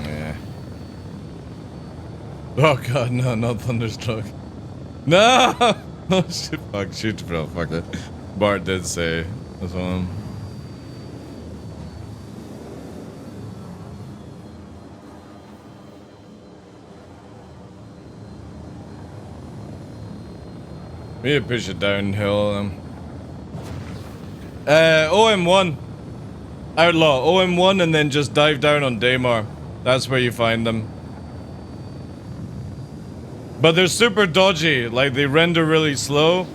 Yeah. Oh god, no, not Thunderstruck. No! Oh shit, fuck, shoot, bro, fuck it. Bart did say this one. We need to push it downhill. OM1. Outlaw, OM1 and then just dive down on Daymar. That's where you find them. But they're super dodgy, like they render really slow.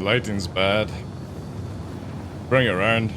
lighting's bad. Bring it around.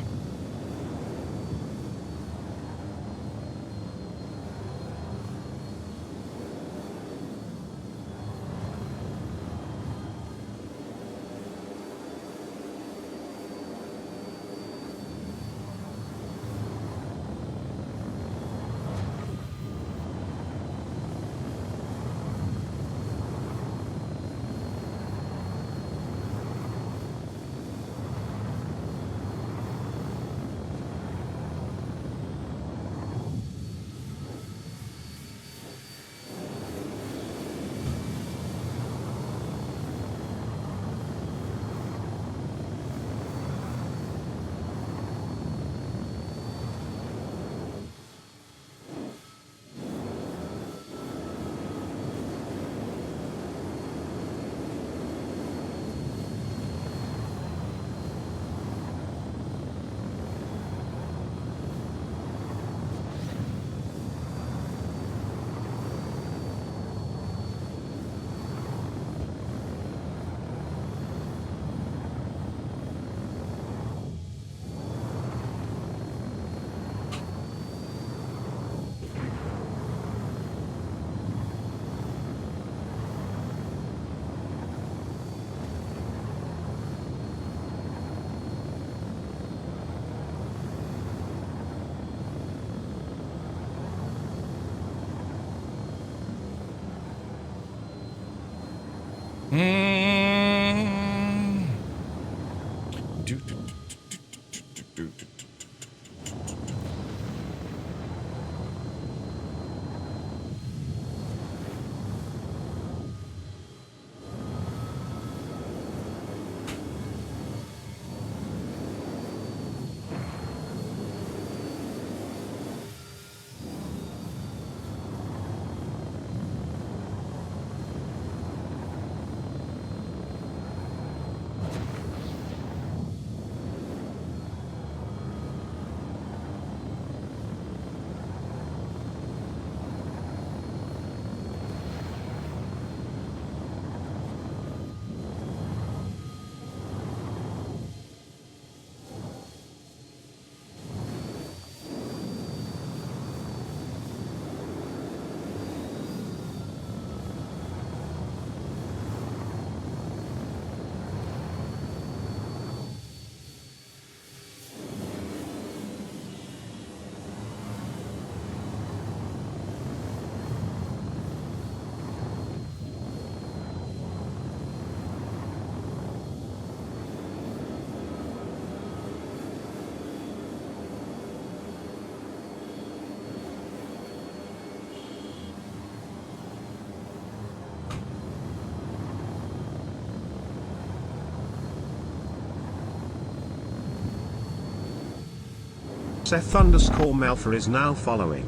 Seth_Malfa is now following.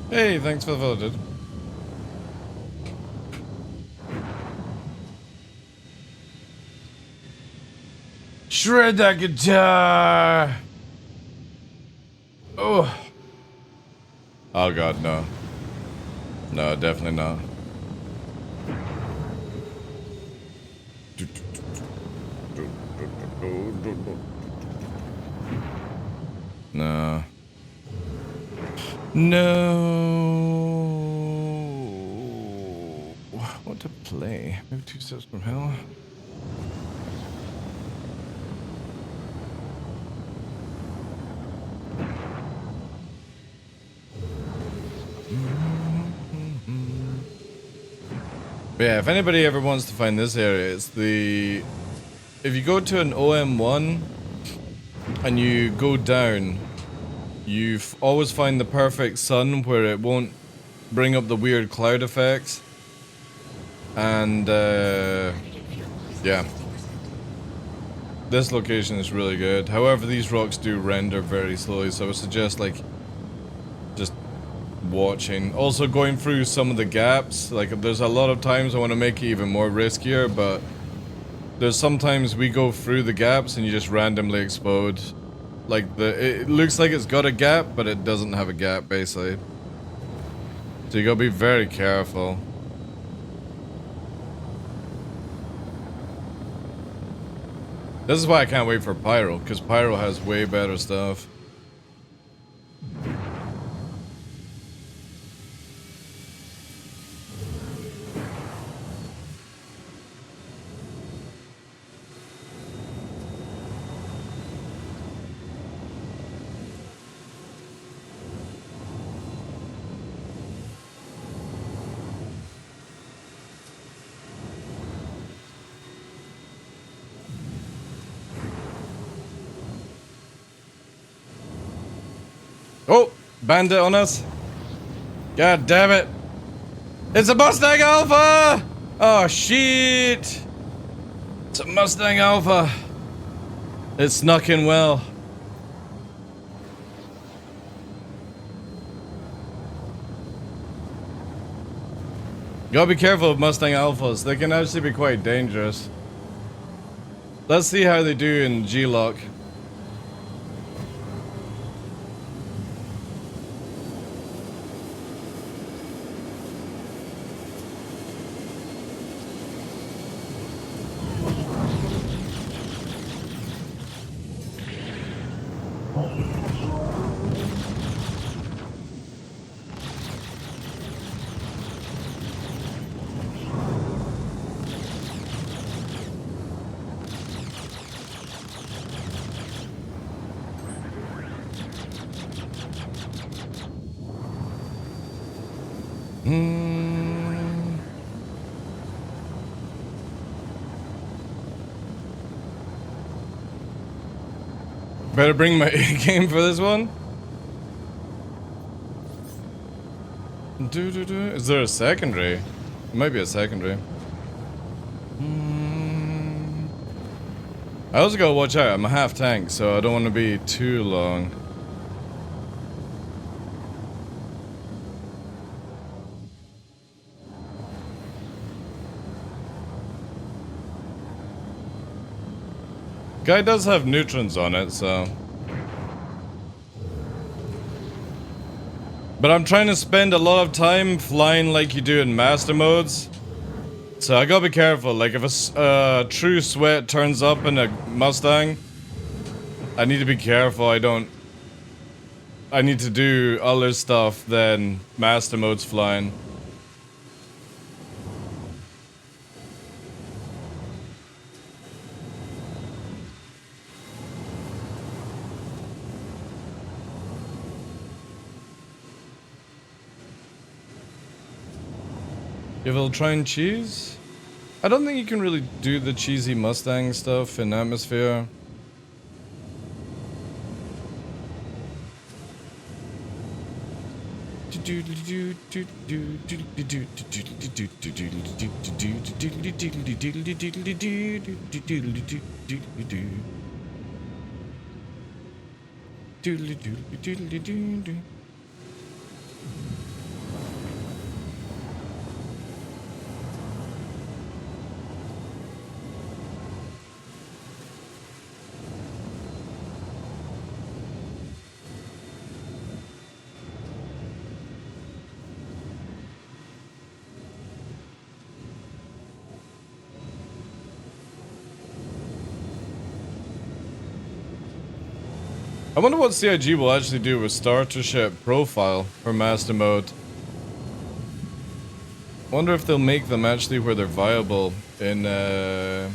Hey, thanks for the follow, dude. Shred that guitar! Oh. Oh god, no. No, definitely not. No. No. What to play? Maybe 2 Steps from Hell? But yeah, if anybody ever wants to find this area, it's the... If you go to an OM1 and you go down, you always find the perfect sun where it won't bring up the weird cloud effects. And, yeah. This location is really good. However, these rocks do render very slowly, so I would suggest, like, just watching. Also going through some of the gaps. Like, there's a lot of times I want to make it even more riskier, but there's sometimes we go through the gaps and you just randomly explode. Like, it looks like it's got a gap, but it doesn't have a gap, basically. So you gotta be very careful. This is why I can't wait for Pyro, because Pyro has way better stuff. Oh, bandit on us. God damn it. It's a Mustang Alpha! Oh, shit. It's a Mustang Alpha. It snuck in well. Gotta be careful of Mustang Alphas. They can actually be quite dangerous. Let's see how they do in G-Lock. Better bring my A game for this one. Is there a secondary? It might be a secondary. I also gotta watch out. I'm a half tank, so I don't want to be too long. Guy does have neutrons on it, so. But I'm trying to spend a lot of time flying like you do in master modes. So I gotta be careful. Like if a true sweat turns up in a Mustang, I need to be careful. I need to do other stuff than master modes flying. You will try and cheese? I don't think you can really do the cheesy Mustang stuff in atmosphere. I wonder what CIG will actually do with starter ship profile for master mode. Wonder if they'll make them actually where they're viable in oh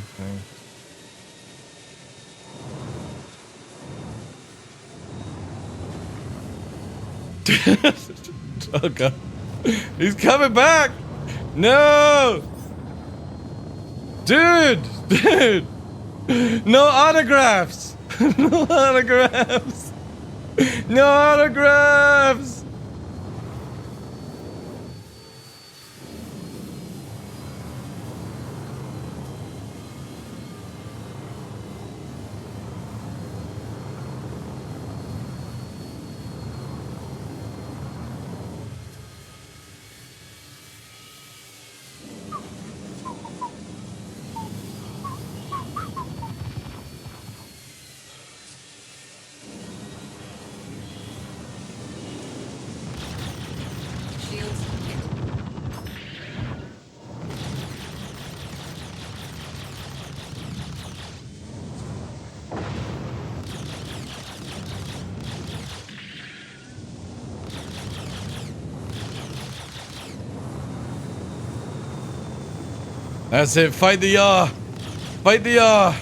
god. He's coming back! No! Dude! No autographs! No autographs! No autographs! That's it. Fight the yaw. Fight the yaw.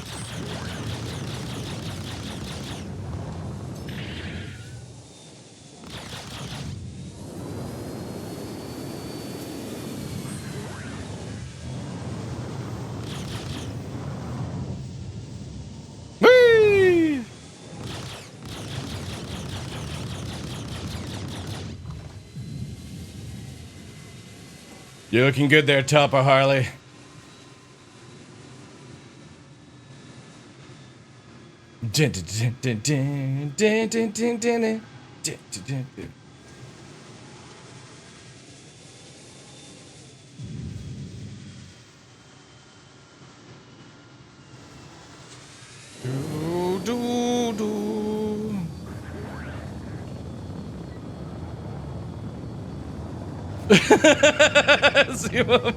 Whee! You're looking good there, Topper Harley. See him?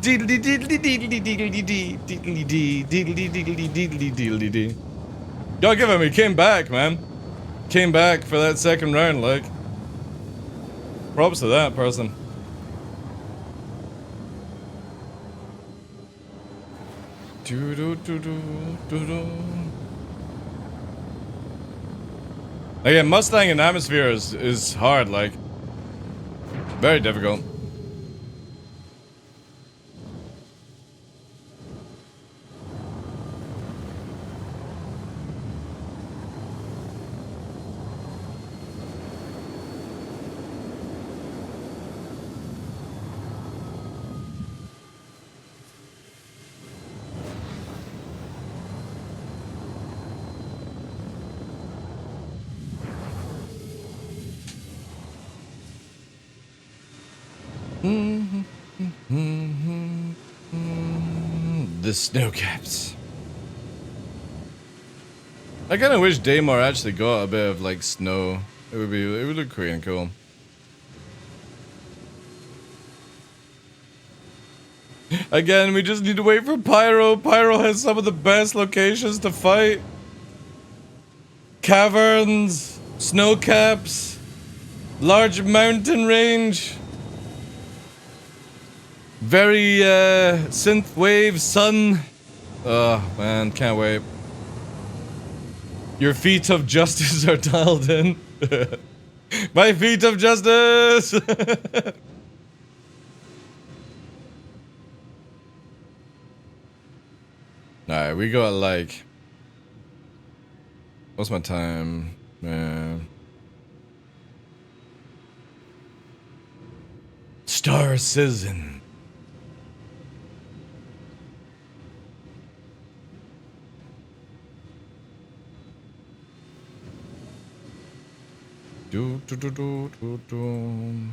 Diddly diddly diddly diddly dee diddly dee diddly diddly diddly diddly dee. Gotta give him, he came back, man. Came back for that second round, like. Props to that person. Do do do do do do. Again, Mustang in atmosphere is hard, like. Very difficult. The snow caps. I kind of wish Daymar actually got a bit of like snow. It would look pretty cool. Again, we just need to wait for Pyro. Pyro has some of the best locations to fight. Caverns, snow caps, large mountain range. Very synth wave sun. Oh man, can't wait. Your feet of justice are dialed in. My feet of justice. Alright, we got like. What's my time? Man. Star Citizen. Do do do do do do.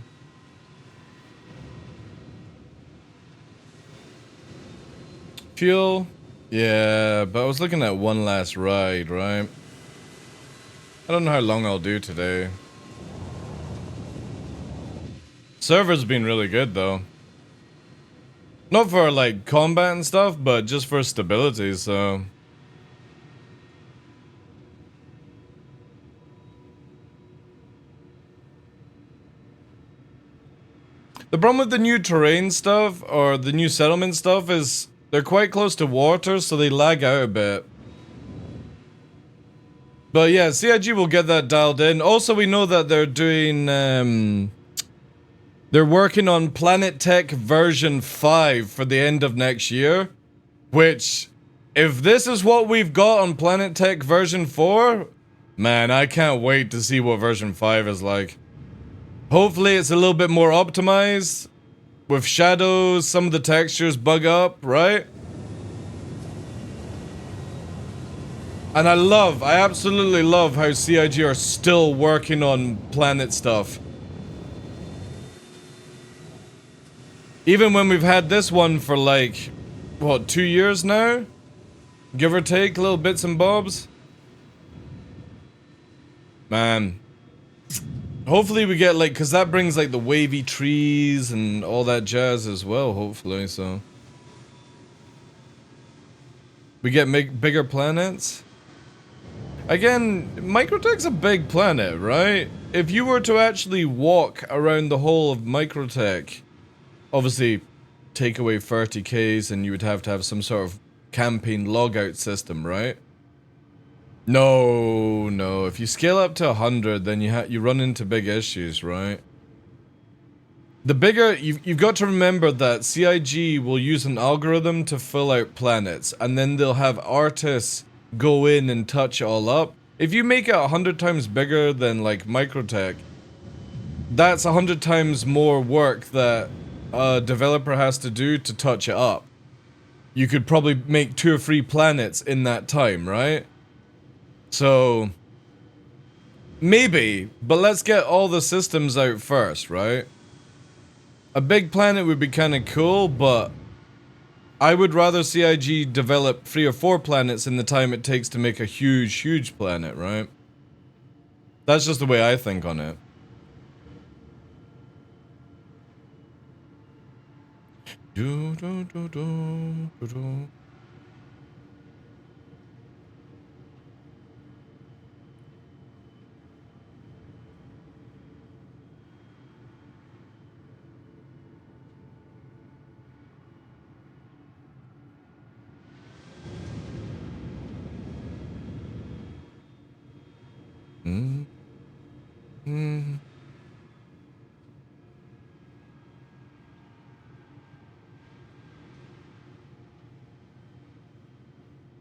Fuel? Yeah, but I was looking at one last ride, right? I don't know how long I'll do today. Server's been really good though. Not for like combat and stuff, but just for stability, so. The problem with the new terrain stuff, or the new settlement stuff, is they're quite close to water, so they lag out a bit. But yeah, CIG will get that dialed in. Also, we know that they're doing, they're working on Planet Tech version 5 for the end of next year. Which, if this is what we've got on Planet Tech version 4, man, I can't wait to see what version 5 is like. Hopefully it's a little bit more optimized. With shadows, some of the textures bug up, right? And I absolutely love how CIG are still working on planet stuff. Even when we've had this one for like, what, 2 years now? Give or take, little bits and bobs. Man. Hopefully we get like, cause that brings like the wavy trees and all that jazz as well, hopefully, so. We get bigger planets. Again, Microtech's a big planet, right? if you were to actually walk around the whole of Microtech, obviously take away 30Ks and you would have to have some sort of campaign logout system, right? No. If you scale up to 100, then you run into big issues, right? The bigger you've got to remember that CIG will use an algorithm to fill out planets, and then they'll have artists go in and touch it all up. If you make it 100 times bigger than like Microtech, that's 100 times more work that a developer has to do to touch it up. You could probably make 2 or 3 planets in that time, right? So maybe, but let's get all the systems out first, right? A big planet would be kind of cool, but I would rather CIG develop 3 or 4 planets in the time it takes to make a huge planet, right? That's just the way I think on it.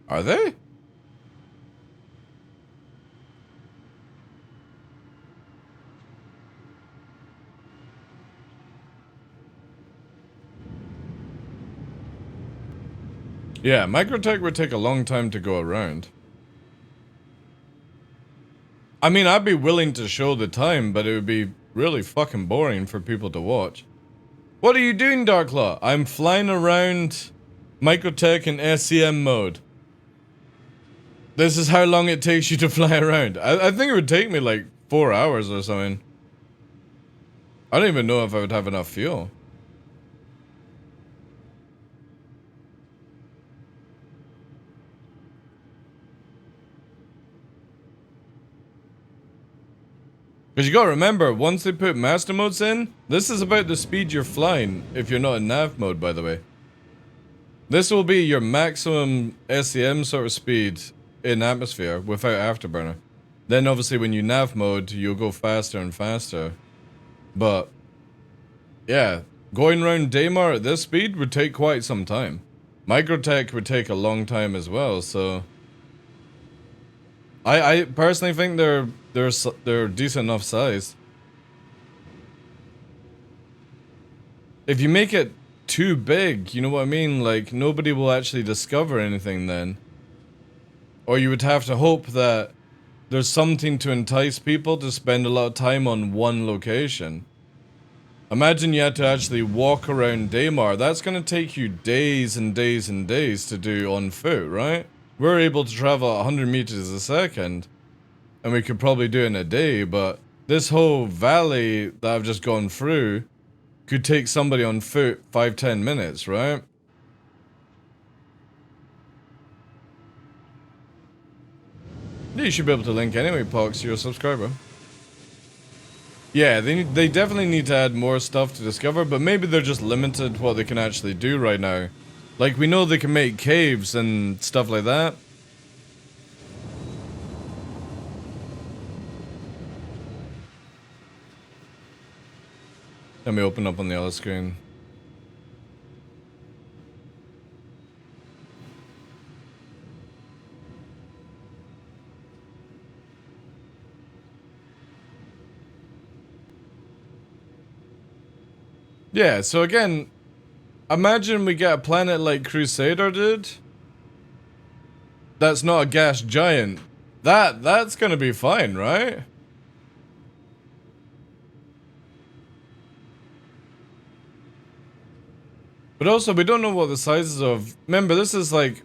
Are they? Yeah, Microtech would take a long time to go around. I mean, I'd be willing to show the time, but it would be really fucking boring for people to watch. What are you doing, DarkLaw? I'm flying around Microtech in SCM mode. This is how long it takes you to fly around. I think it would take me like 4 hours or something. I don't even know if I would have enough fuel. Because you gotta remember, once they put master modes in, this is about the speed you're flying, if you're not in nav mode, by the way. This will be your maximum SCM sort of speed in atmosphere without afterburner. Then obviously when you nav mode, you'll go faster and faster. But, yeah, going around Daymar at this speed would take quite some time. Microtech would take a long time as well, so... I personally think they're decent enough size. If you make it too big, you know what I mean? Like, nobody will actually discover anything then. Or you would have to hope that there's something to entice people to spend a lot of time on one location. Imagine you had to actually walk around Daymar. That's going to take you days and days and days to do on foot, right? We're able to travel 100 meters a second. And we could probably do it in a day, but this whole valley that I've just gone through could take somebody on foot 5-10 minutes, right? Yeah, you should be able to link anyway, Pox, you're a subscriber. Yeah, they definitely need to add more stuff to discover, but maybe they're just limited what they can actually do right now. Like, we know they can make caves and stuff like that. Let me open up on the other screen. Yeah, so again, imagine we get a planet like Crusader did. That's not a gas giant. That's gonna be fine, right? But also, we don't know what the sizes of... Remember, this is like...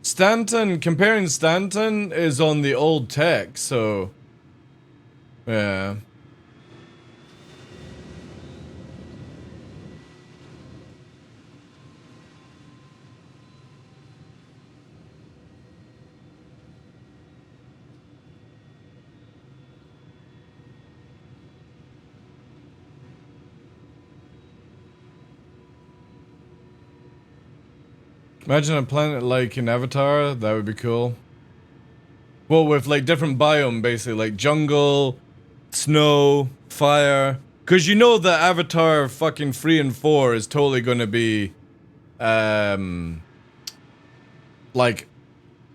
Stanton, comparing Stanton is on the old tech, so... Yeah. Imagine a planet like in Avatar, that would be cool. Well, with like different biome, basically, like jungle, snow, fire. Cause you know that Avatar fucking 3 and 4 is totally gonna be, like,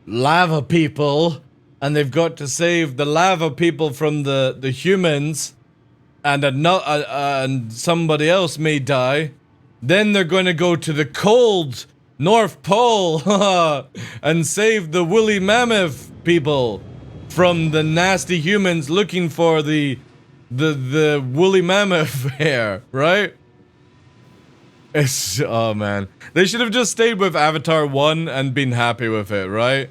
lava people. And they've got to save the lava people from the humans. And somebody else may die. Then they're gonna go to the cold North Pole and save the woolly mammoth people from the nasty humans looking for the woolly mammoth hair, right? It's, oh man. They should have just stayed with Avatar 1 and been happy with it, right?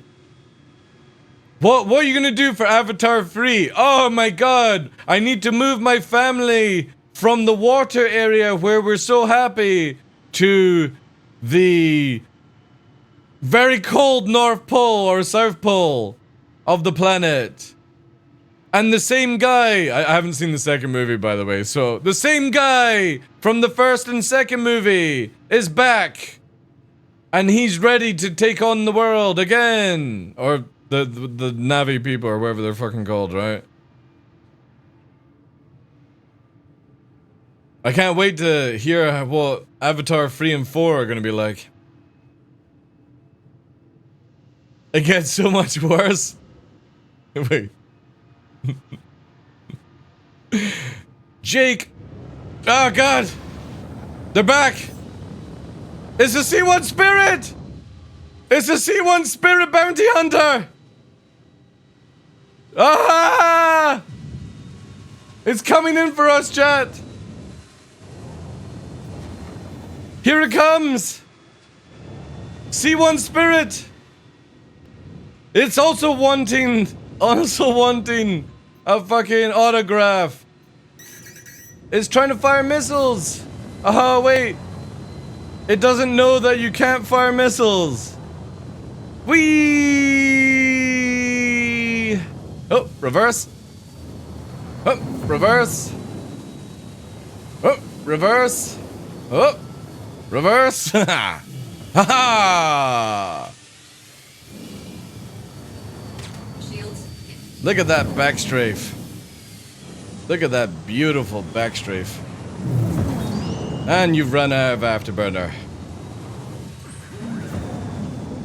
What are you gonna do for Avatar 3? Oh my god! I need to move my family from the water area where we're so happy to the very cold North Pole or South Pole of the planet. And the same guy, I haven't seen the second movie by the way, so the same guy from the first and second movie is back. And he's ready to take on the world again. Or the Navi people or whatever they're fucking called, right? I can't wait to hear what Avatar 3 and 4 are gonna be like. It gets so much worse. Wait. Jake! Oh god! They're back! It's a C1 spirit! It's a C1 spirit bounty hunter! Ah! It's coming in for us, chat! Here it comes! C1 spirit! It's also wanting a fucking autograph. It's trying to fire missiles. Oh, wait. It doesn't know that you can't fire missiles. Whee! Oh, reverse. Oh, reverse. Oh, reverse. Oh, reverse. Ha ha! Look at that backstrafe. Look at that beautiful backstrafe. And you've run out of afterburner.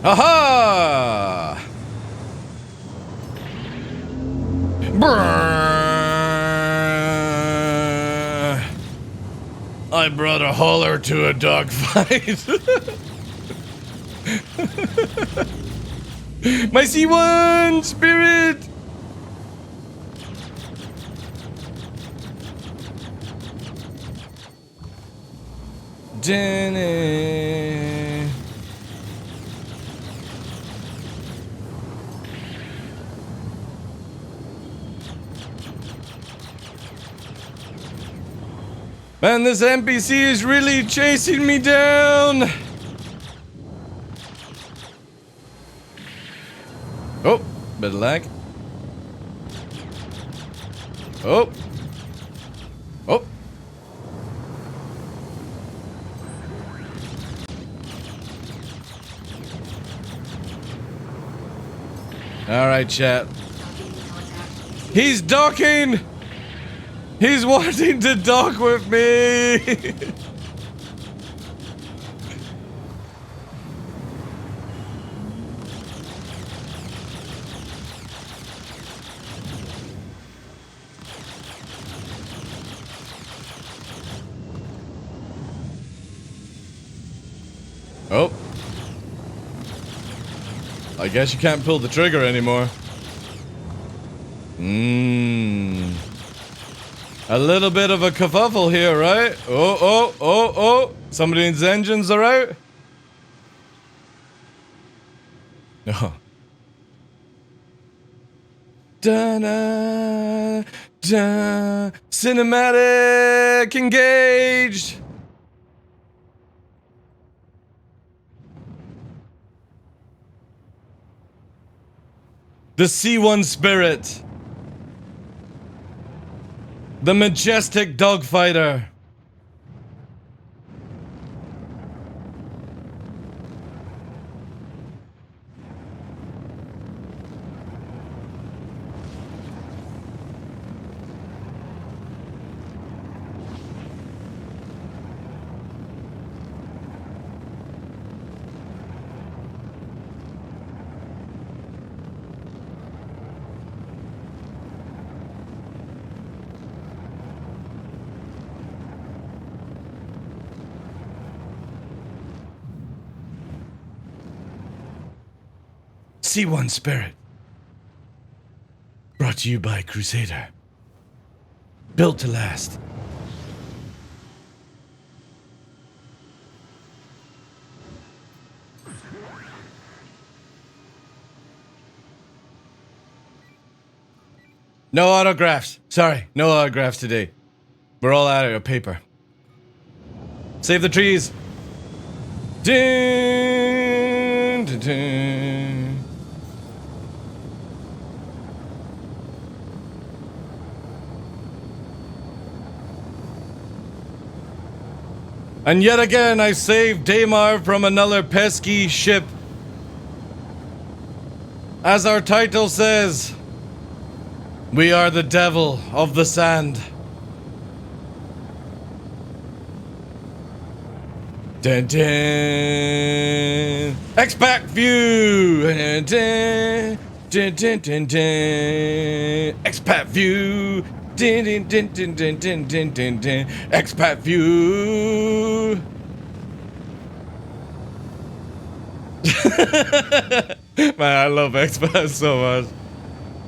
Aha! Brrr. I brought a hauler to a dogfight. My C1 spirit! Jenny. Man, this NPC is really chasing me down. Oh, bit of lag. Oh. Oh. Alright, chat. He's docking! He's wanting to dock with me! Oh. I guess you can't pull the trigger anymore. A little bit of a kerfuffle here, right? Oh. Somebody's engines are out? Oh. Da-na, da, cinematic engaged! The C1 spirit. The majestic dogfighter. C1 Spirit. Brought to you by Crusader. Built to last. No autographs. Sorry, no autographs today. We're all out of paper. Save the trees. Dun, dun, dun. And yet again, I saved Daymar from another pesky ship. As our title says, we are the devil of the sand. Dun, dun. Expat view. Dun, dun, dun, dun, dun, dun. Expat view. Dun, dun, dun, dun, dun, dun, dun, dun, dun. Expat view. Man, I love Expat so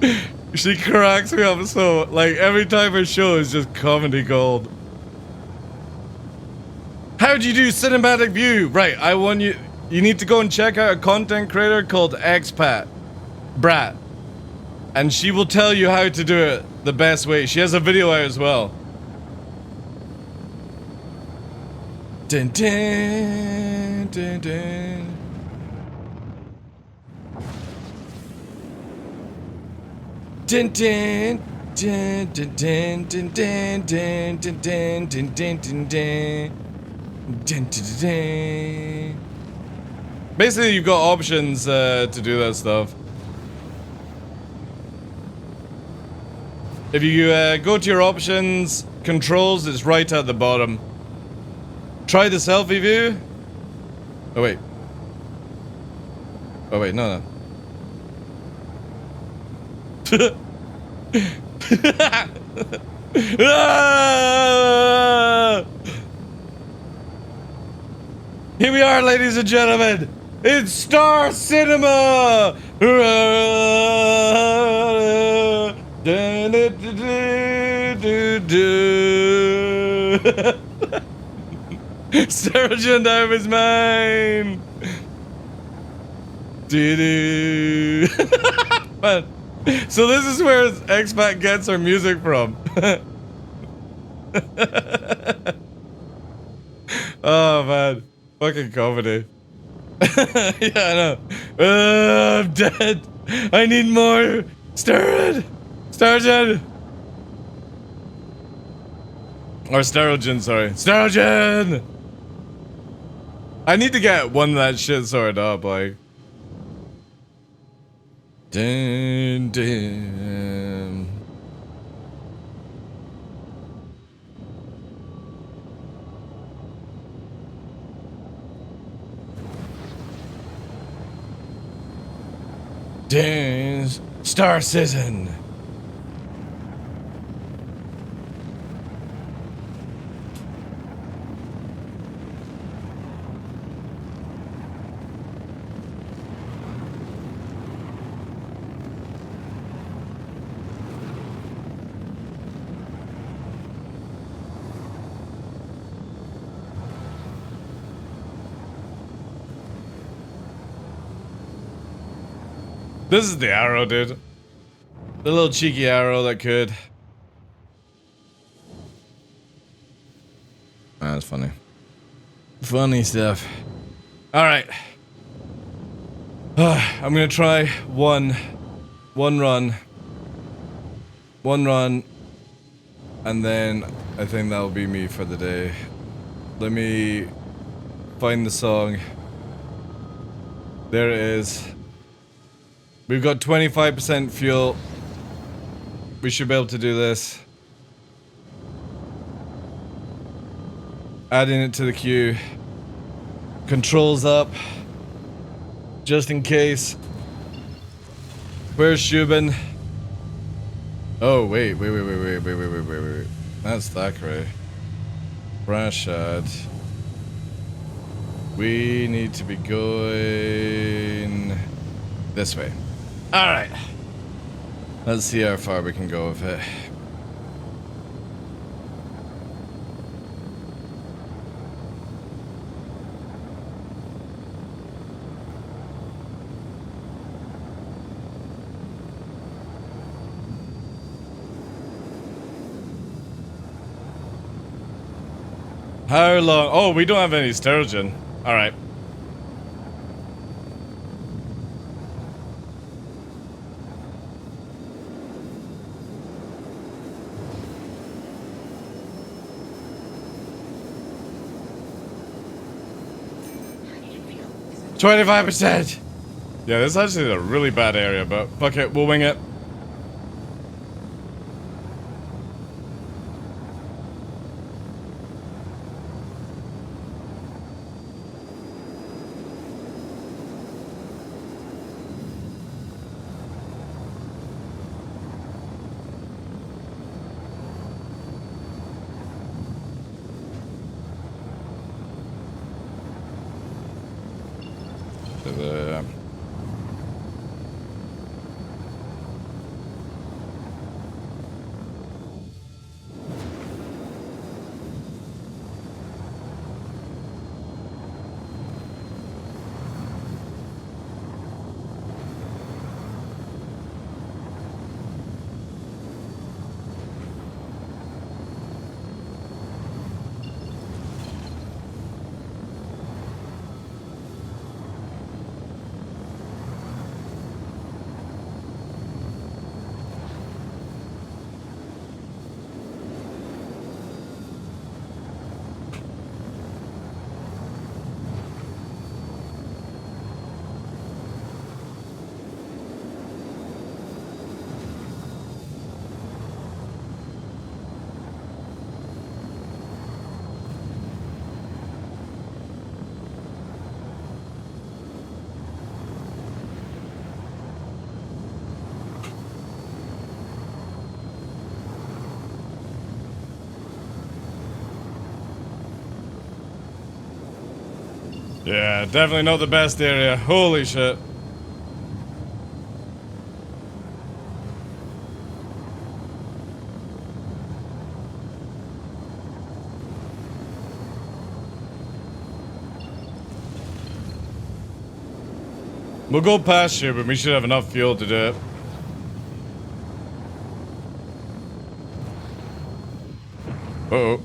much. She cracks me up so, like, every time her show is just comedy gold. How'd you do cinematic view? Right, I want you. You need to go and check out a content creator called Expat Brat, and she will tell you how to do it the best way. She has a video out as well. Dun, dun, dun, dun. Dun, dun, dun, dun, dun, dun, dun, dun, dun, dun, dun, dun, dun. Dun, dun, dun, dun. Basically, you've got options to do that stuff. If you go to your options, controls, it's right at the bottom. Try the selfie view. Oh wait. Oh wait, no. Ah! Here we are, ladies and gentlemen. It's Star Cinema. Sturgeon Dive is mine. Man. So this is where Expat gets her music from. Oh man, fucking comedy. Yeah, I know. I'm dead. I need more. Sturgeon. Or Sturgeon, sorry. Sturgeon. I need to get one of that shit sorted up, like. Dun, dun. Dun, Star Citizen. This is the arrow, dude. The little cheeky arrow that could. Ah, that's funny. Funny stuff. Alright. I'm gonna try one run. One run. And then I think that'll be me for the day. Let me find the song. There it is. We've got 25% fuel. We should be able to do this. Adding it to the queue. Controls up. Just in case. Where's Shubin? Oh, wait. That's Thackeray. Brashad. We need to be going this way. Alright. Let's see how far we can go with it. How long? Oh, we don't have any sturgeon. Alright. How did it feel? Is it 25%! Yeah, this is actually a really bad area, but fuck it, we'll wing it. Yeah, definitely not the best area. Holy shit. We'll go past here, but we should have enough fuel to do it. Uh-oh.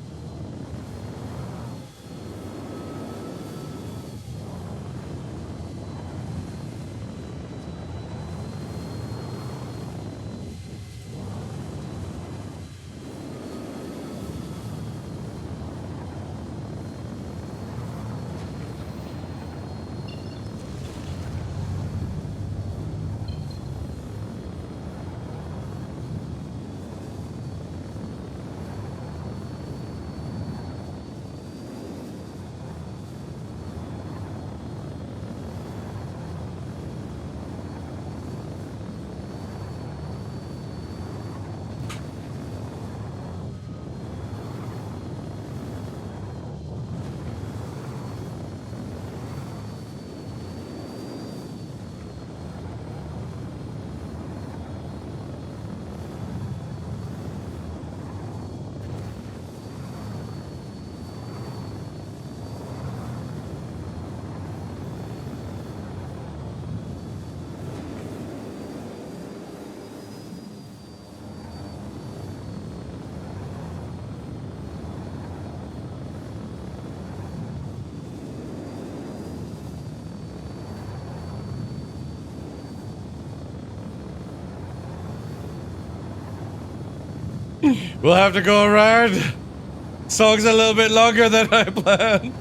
We'll have to go around. Song's a little bit longer than I planned.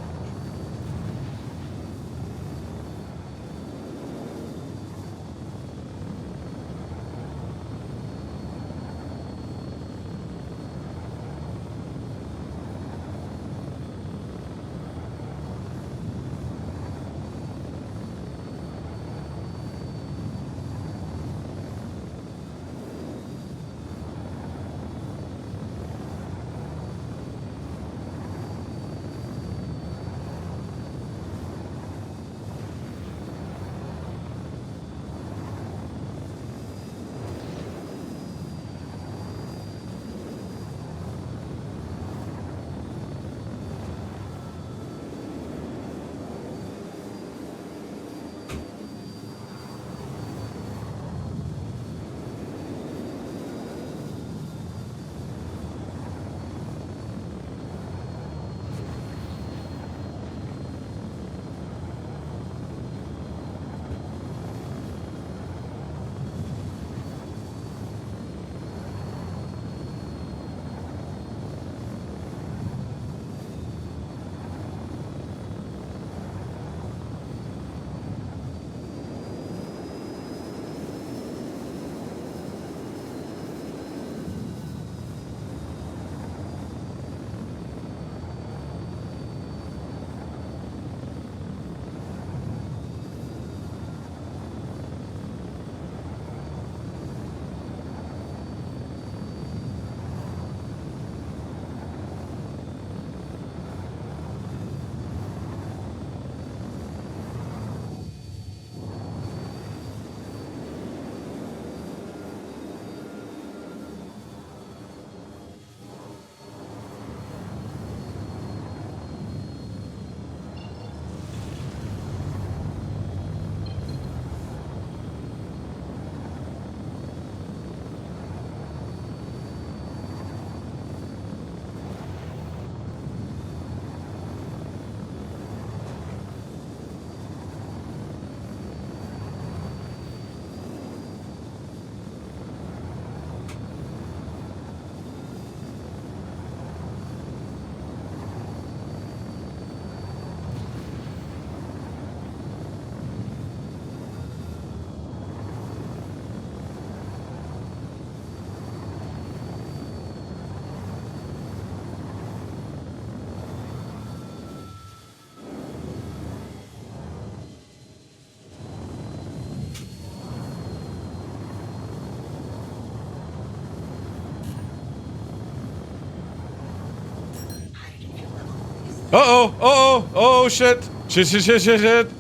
Uh-oh, uh-oh, oh shit. Shit, shit, shit, shit, shit.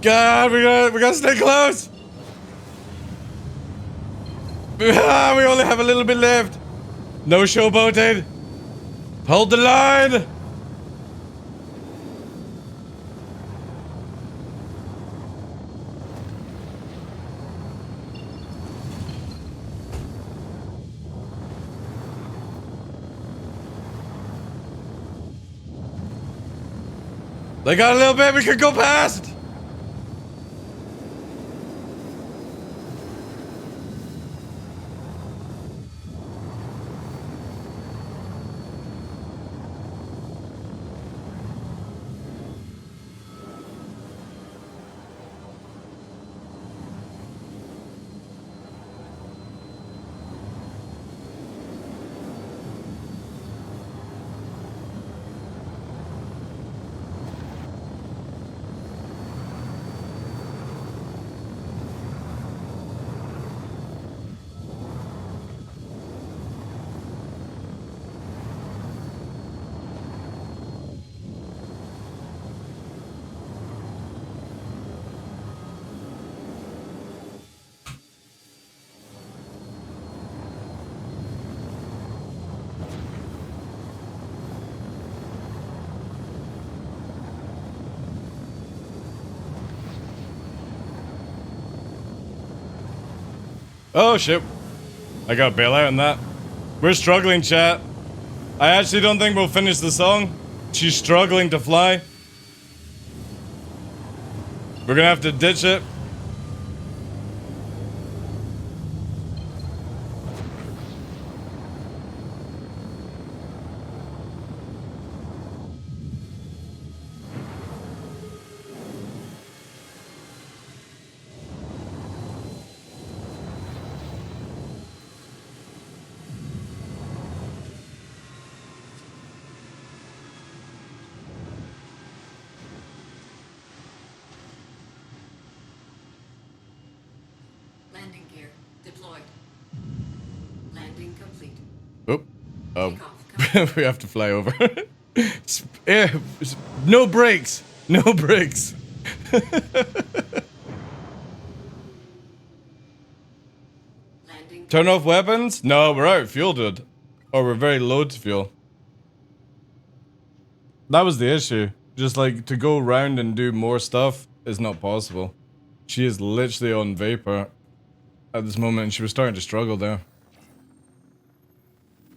God, we gotta stay close. We only have a little bit left. No showboating. Hold the line. They got a little bit we could go past. Oh shit. I got bail out on that. We're struggling, chat. I actually don't think we'll finish the song. She's struggling to fly. We're gonna have to ditch it. Landing gear deployed. Landing complete. Oh. Oh. Takeoff. We have to fly over. No brakes. No brakes. Landing. Turn off weapons? No, we're out of fuel, dude. Or we're very low to fuel. That was the issue. Just like to go around and do more stuff is not possible. She is literally on vapor at this moment and she was starting to struggle there.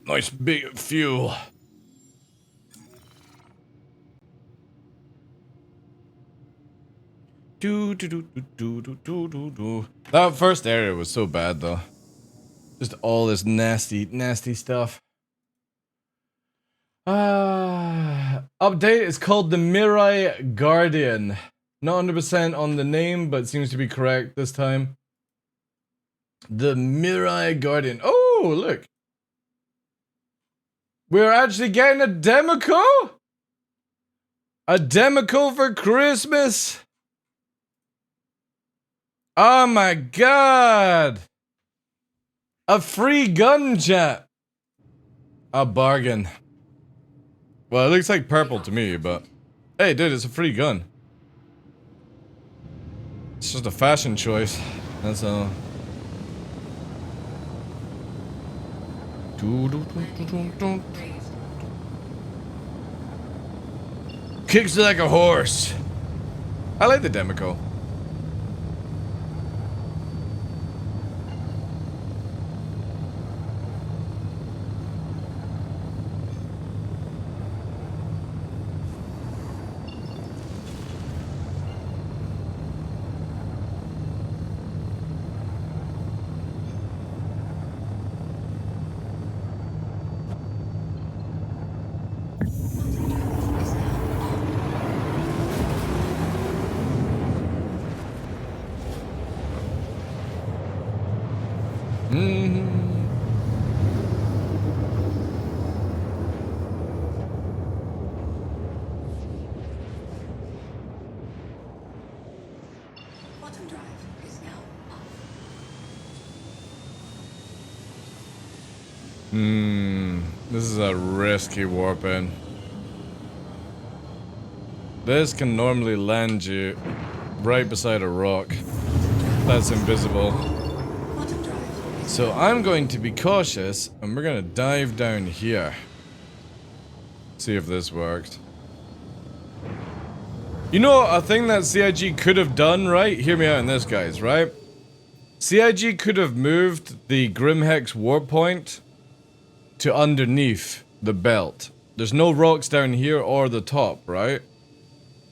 Nice big fuel. That first area was so bad though. Just all this nasty, nasty stuff. Update is called the Mirai Guardian. Not 100% on the name, but seems to be correct this time. The Mirai Guardian. Oh, look. We're actually getting a Demico? A Demico for Christmas? Oh my god. A free gun, chat. A bargain. Well, it looks like purple to me, but... Hey, dude, it's a free gun. It's just a fashion choice. That's all. Kicks like a horse. I like the Demico. Bottom drive is now off. This is a risky warp in. This can normally land you right beside a rock that's invisible. Quantum drive. So I'm going to be cautious, and we're going to dive down here. See if this worked. You know, a thing that CIG could have done, right? Hear me out on this, guys, right? CIG could have moved the Grimhex warp point to underneath the belt. There's no rocks down here or the top, right?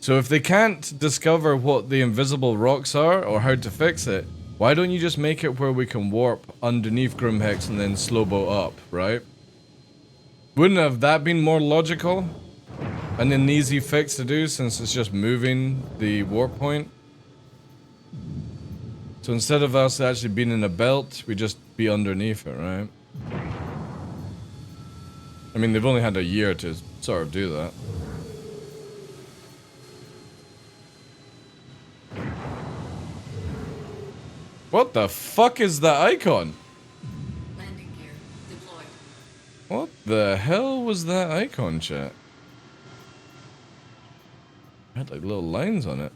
So if they can't discover what the invisible rocks are or how to fix it, why don't you just make it where we can warp underneath Grimhex and then slow boat up, right? Wouldn't have that been more logical? And an easy fix to do since it's just moving the warp point? So instead of us actually being in a belt, we just be underneath it, right? I mean, they've only had a year to sort of do that. What the fuck is that icon? Landing gear deployed. What the hell was that icon, chat? It had like little lines on it.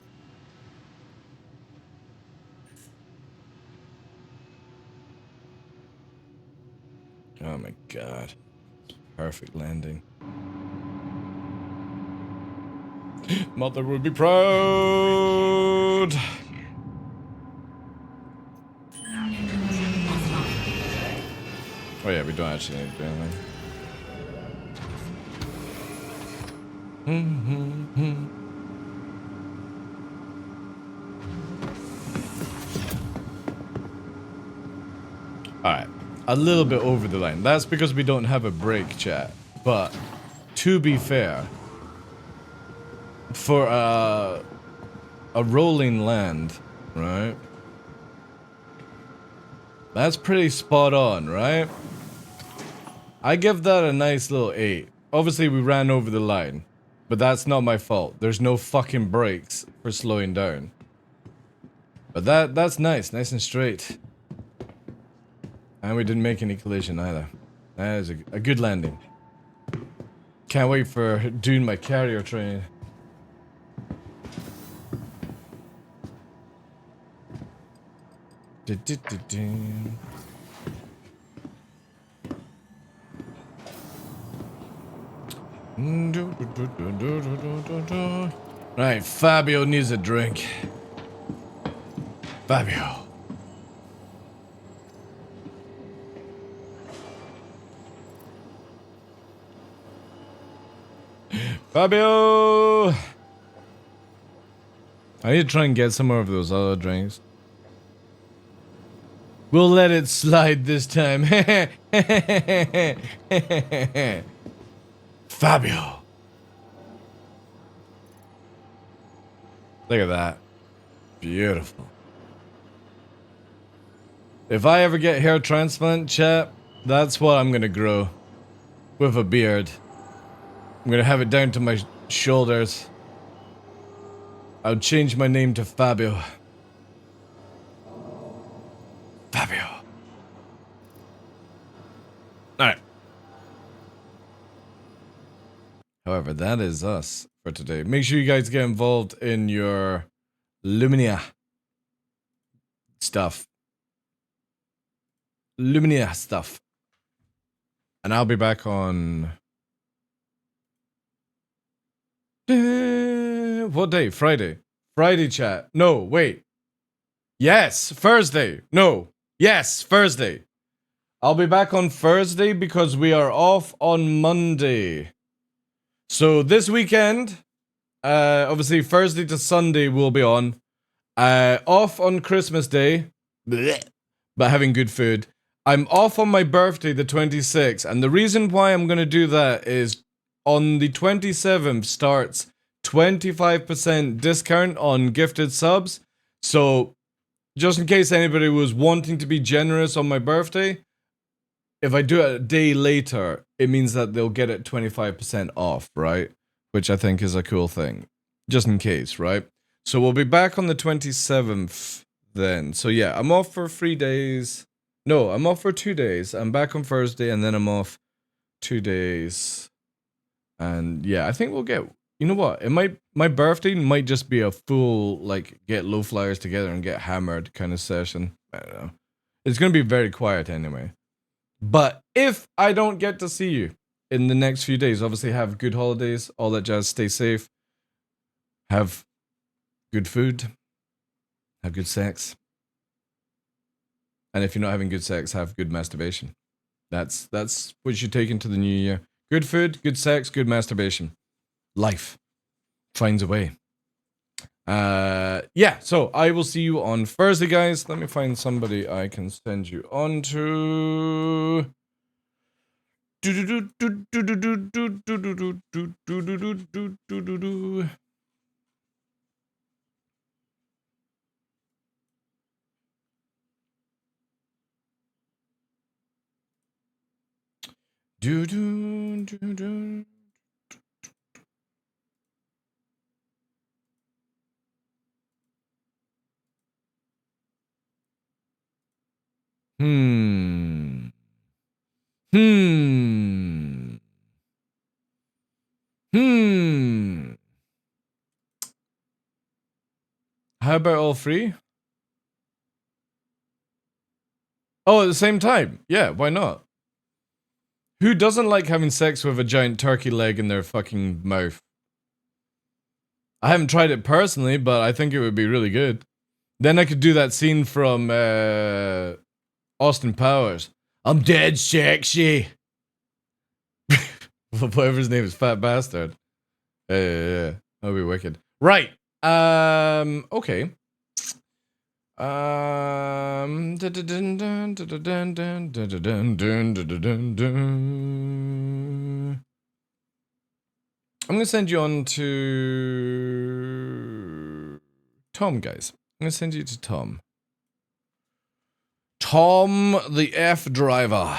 Oh my god. Perfect landing. Mother would be proud. Oh yeah, we don't actually need to do anything. Alright, a little bit over the line. That's because we don't have a break, chat. But, to be fair, for a rolling land, right? That's pretty spot on, right? I give that a nice little 8. Obviously, we ran over the line. But that's not my fault. There's no fucking brakes for slowing down. But that's nice and straight. And we didn't make any collision either. That is a good landing. Can't wait for doing my carrier training. Right, Fabio needs a drink. Fabio. Fabio! I need to try and get some more of those other drinks. We'll let it slide this time. Fabio. Look at that. Beautiful. If I ever get hair transplant, chat, that's what I'm gonna grow. With a beard. I'm gonna have it down to my shoulders. I'll change my name to Fabio. Fabio. Alright. However, that is us for today. Make sure you guys get involved in your Lumina stuff. Lumina stuff. And I'll be back on... what day? Friday. Friday, chat. No, wait. Yes, Thursday. No. Yes, Thursday. I'll be back on Thursday because we are off on Monday. So this weekend, obviously Thursday to Sunday we'll be on. Off on Christmas Day, but having good food. I'm off on my birthday, the 26th, and the reason why I'm going to do that is on the 27th starts 25% discount on gifted subs. So, just in case anybody was wanting to be generous on my birthday, if I do it a day later, it means that they'll get it 25% off, right? Which I think is a cool thing. Just in case, right? So we'll be back on the 27th then. So yeah, I'm off for 3 days. No, I'm off for 2 days. I'm back on Thursday and then I'm off 2 days. And yeah, I think we'll get you know what? My birthday might just be a full like get low flyers together and get hammered kind of session. I don't know. It's gonna be very quiet anyway. But if I don't get to see you in the next few days, obviously have good holidays, all that jazz. Stay safe. Have good food. Have good sex. And if you're not having good sex, have good masturbation. That's what you should take into the new year. Good food, good sex, good masturbation. Life finds a way. Yeah, so I will see you on Thursday, guys. Let me find somebody I can send you on to. Hmm. Hmm. Hmm. How about all three? Oh, at the same time? Yeah, why not? Who doesn't like having sex with a giant turkey leg in their fucking mouth? I haven't tried it personally, but I think it would be really good. Then I could do that scene from Austin Powers. I'm dead sexy. Whatever his name is, fat bastard. Yeah. That'll be wicked. Right. Okay. I'm gonna send you on to Tom, guys. I'm gonna send you to Tom. Tom the F driver.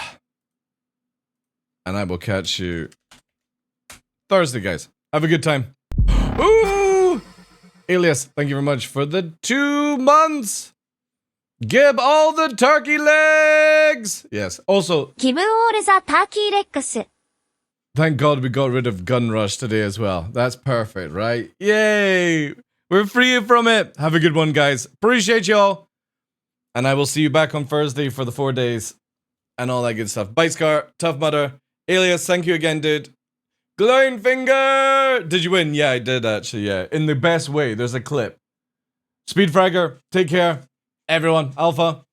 And I will catch you Thursday, guys. Have a good time. Ooh! Alias, thank you very much for the 2 months. Give all the turkey legs. Yes. Also, Give all the turkey legs. thank God we got rid of Gun Rush today as well. That's perfect, right? Yay! We're free from it. Have a good one, guys. Appreciate y'all. And I will see you back on Thursday for the 4 days and all that good stuff. Bye, Scar. Tough Mudder. Alias, thank you again, dude. Glowing Finger! Did you win? Yeah, I did actually, yeah. In the best way. There's a clip. Speedfragger, take care. Everyone, Alpha,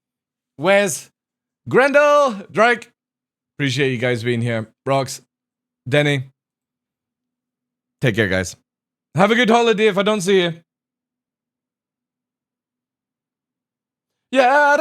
Wes, Grendel, Drake. Appreciate you guys being here. Rox, Denny. Take care, guys. Have a good holiday if I don't see you. Yeah.